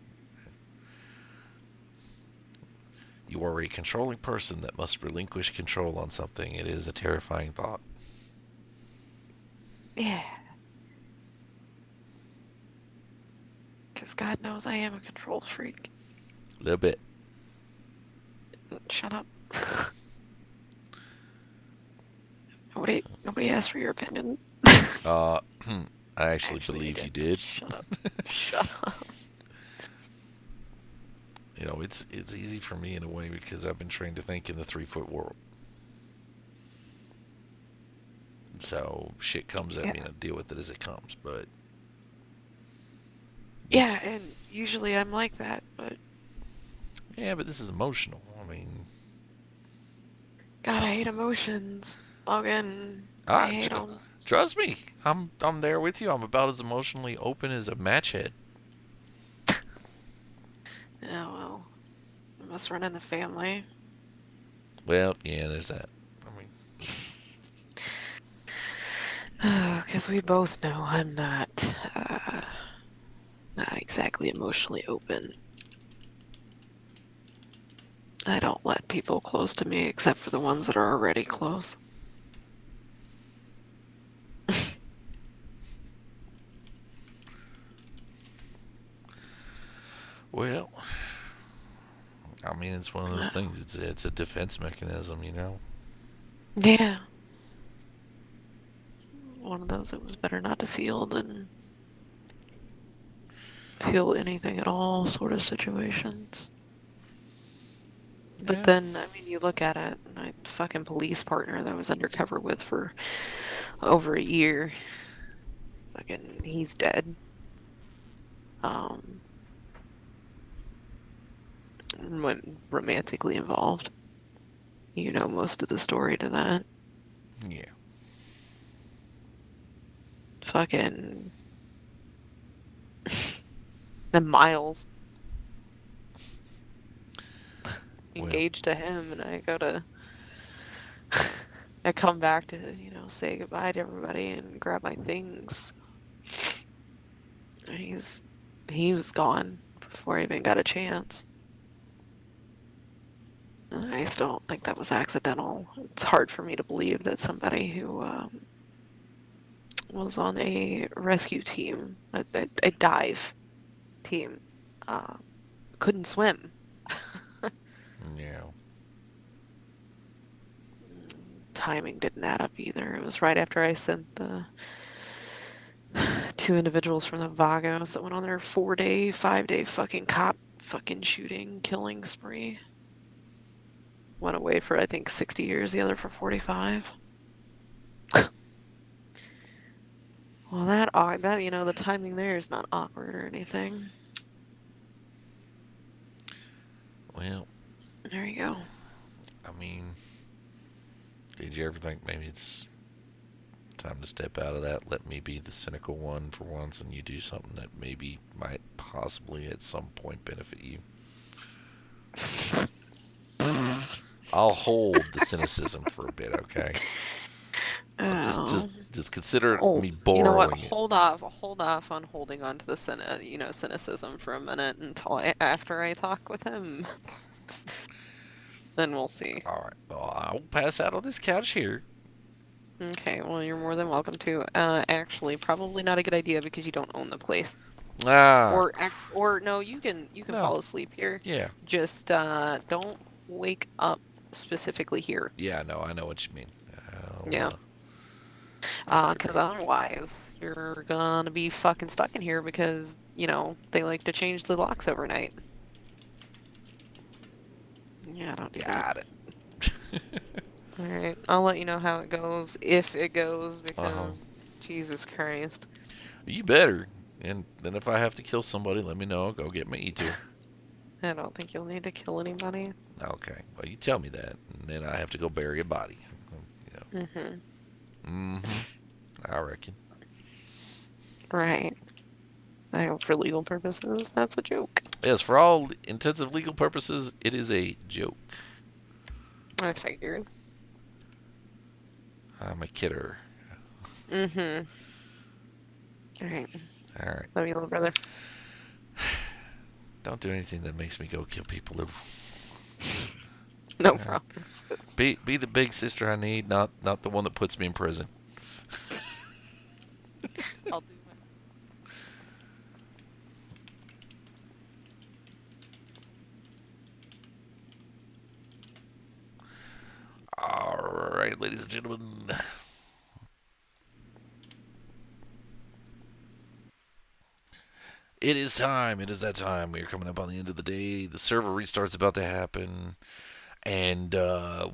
You are a controlling person that must relinquish control on something. It is a terrifying thought. Yeah. Because God knows I am a control freak. A little bit. Shut up. Nobody asked for your opinion. I actually believe you did. Shut up. Shut up. You know, it's easy for me in a way because I've been trained to think in the 3-foot world. So shit comes at me and I deal with it as it comes. But yeah, and usually I'm like that, but yeah, but this is emotional. I mean, God, I hate emotions. Logan, I hate them. Trust me, I'm there with you. I'm about as emotionally open as a match head. Yeah, well, it must run in the family. Well, yeah, there's that. I mean, because we both know I'm not exactly emotionally open. I don't let people close to me except for the ones that are already close. well, I mean, it's one of those things. It's a defense mechanism, you know. Yeah. One of those it was better not to feel than feel anything at all sort of situations. But then, I mean, you look at it, and I fucking police partner that I was undercover with for over a year. Fucking, he's dead. Went romantically involved. You know most of the story to that. Yeah. Fucking the Miles engaged to him, and I go to I come back to say goodbye to everybody and grab my things. He was gone before I even got a chance. I still don't think that was accidental. It's hard for me to believe that somebody who was on a rescue team, a dive team, couldn't swim. Yeah. Timing didn't add up either. It was right after I sent the 2 individuals from the Vagos that went on their 4-day, 5-day fucking cop fucking shooting, killing spree. One away for I think 60 years, the other for 45. Well, that the timing there is not awkward or anything. Well, there you go. I mean, did you ever think maybe it's time to step out of that? Let me be the cynical one for once, and you do something that maybe might possibly at some point benefit you. I'll hold the cynicism for a bit, okay? Just consider me borrowing You know what? it. Hold off on holding on to the cynicism for a minute until after I talk with him. Then we'll see. All right. Well, I'll pass out on this couch here. Okay. Well, you're more than welcome to. Actually, probably not a good idea because you don't own the place. Or no, you can fall asleep here. Yeah. Just don't wake up specifically here. Yeah, no, I know what you mean. Yeah. Because otherwise you're gonna be fucking stuck in here because they like to change the locks overnight. Yeah, I don't do that. Got it. All right, I'll let you know how it goes if it goes because Jesus Christ. You better. And then if I have to kill somebody, let me know. I'll go get my E2. I don't think you'll need to kill anybody. Okay. Well, you tell me that, and then I have to go bury a body. I reckon. Right. I hope for legal purposes, that's a joke. Yes, for all intents of legal purposes, it is a joke. I figured. I'm a kidder. All right. All right. Love you, little brother. Don't do anything that makes me go kill people. No problems. Be the big sister I need, not the one that puts me in prison. I'll do my. All right, ladies and gentlemen. It is time. It is that time. We are coming up on the end of the day. The server restart's about to happen. And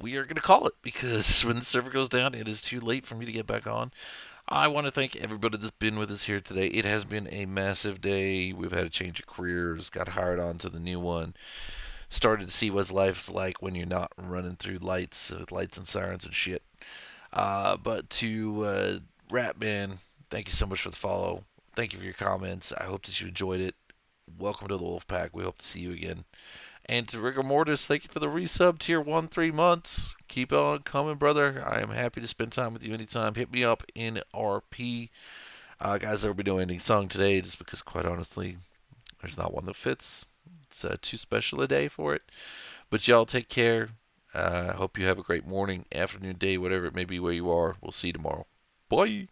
we are going to call it because when the server goes down, it is too late for me to get back on. I want to thank everybody that's been with us here today. It has been a massive day. We've had a change of careers, got hired on to the new one, started to see what life's like when you're not running through lights and sirens and shit. But to Ratman, thank you so much for the follow. Thank you for your comments. I hope that you enjoyed it. Welcome to the Wolfpack. We hope to see you again. And to Rigor Mortis, thank you for the resub, tier 1, 3 months. Keep on coming, brother. I am happy to spend time with you anytime. Hit me up in RP. Guys, there will be no ending song today, just because, quite honestly, there's not one that fits. It's too special a day for it. But y'all take care. I hope you have a great morning, afternoon, day, whatever it may be where you are. We'll see you tomorrow. Bye.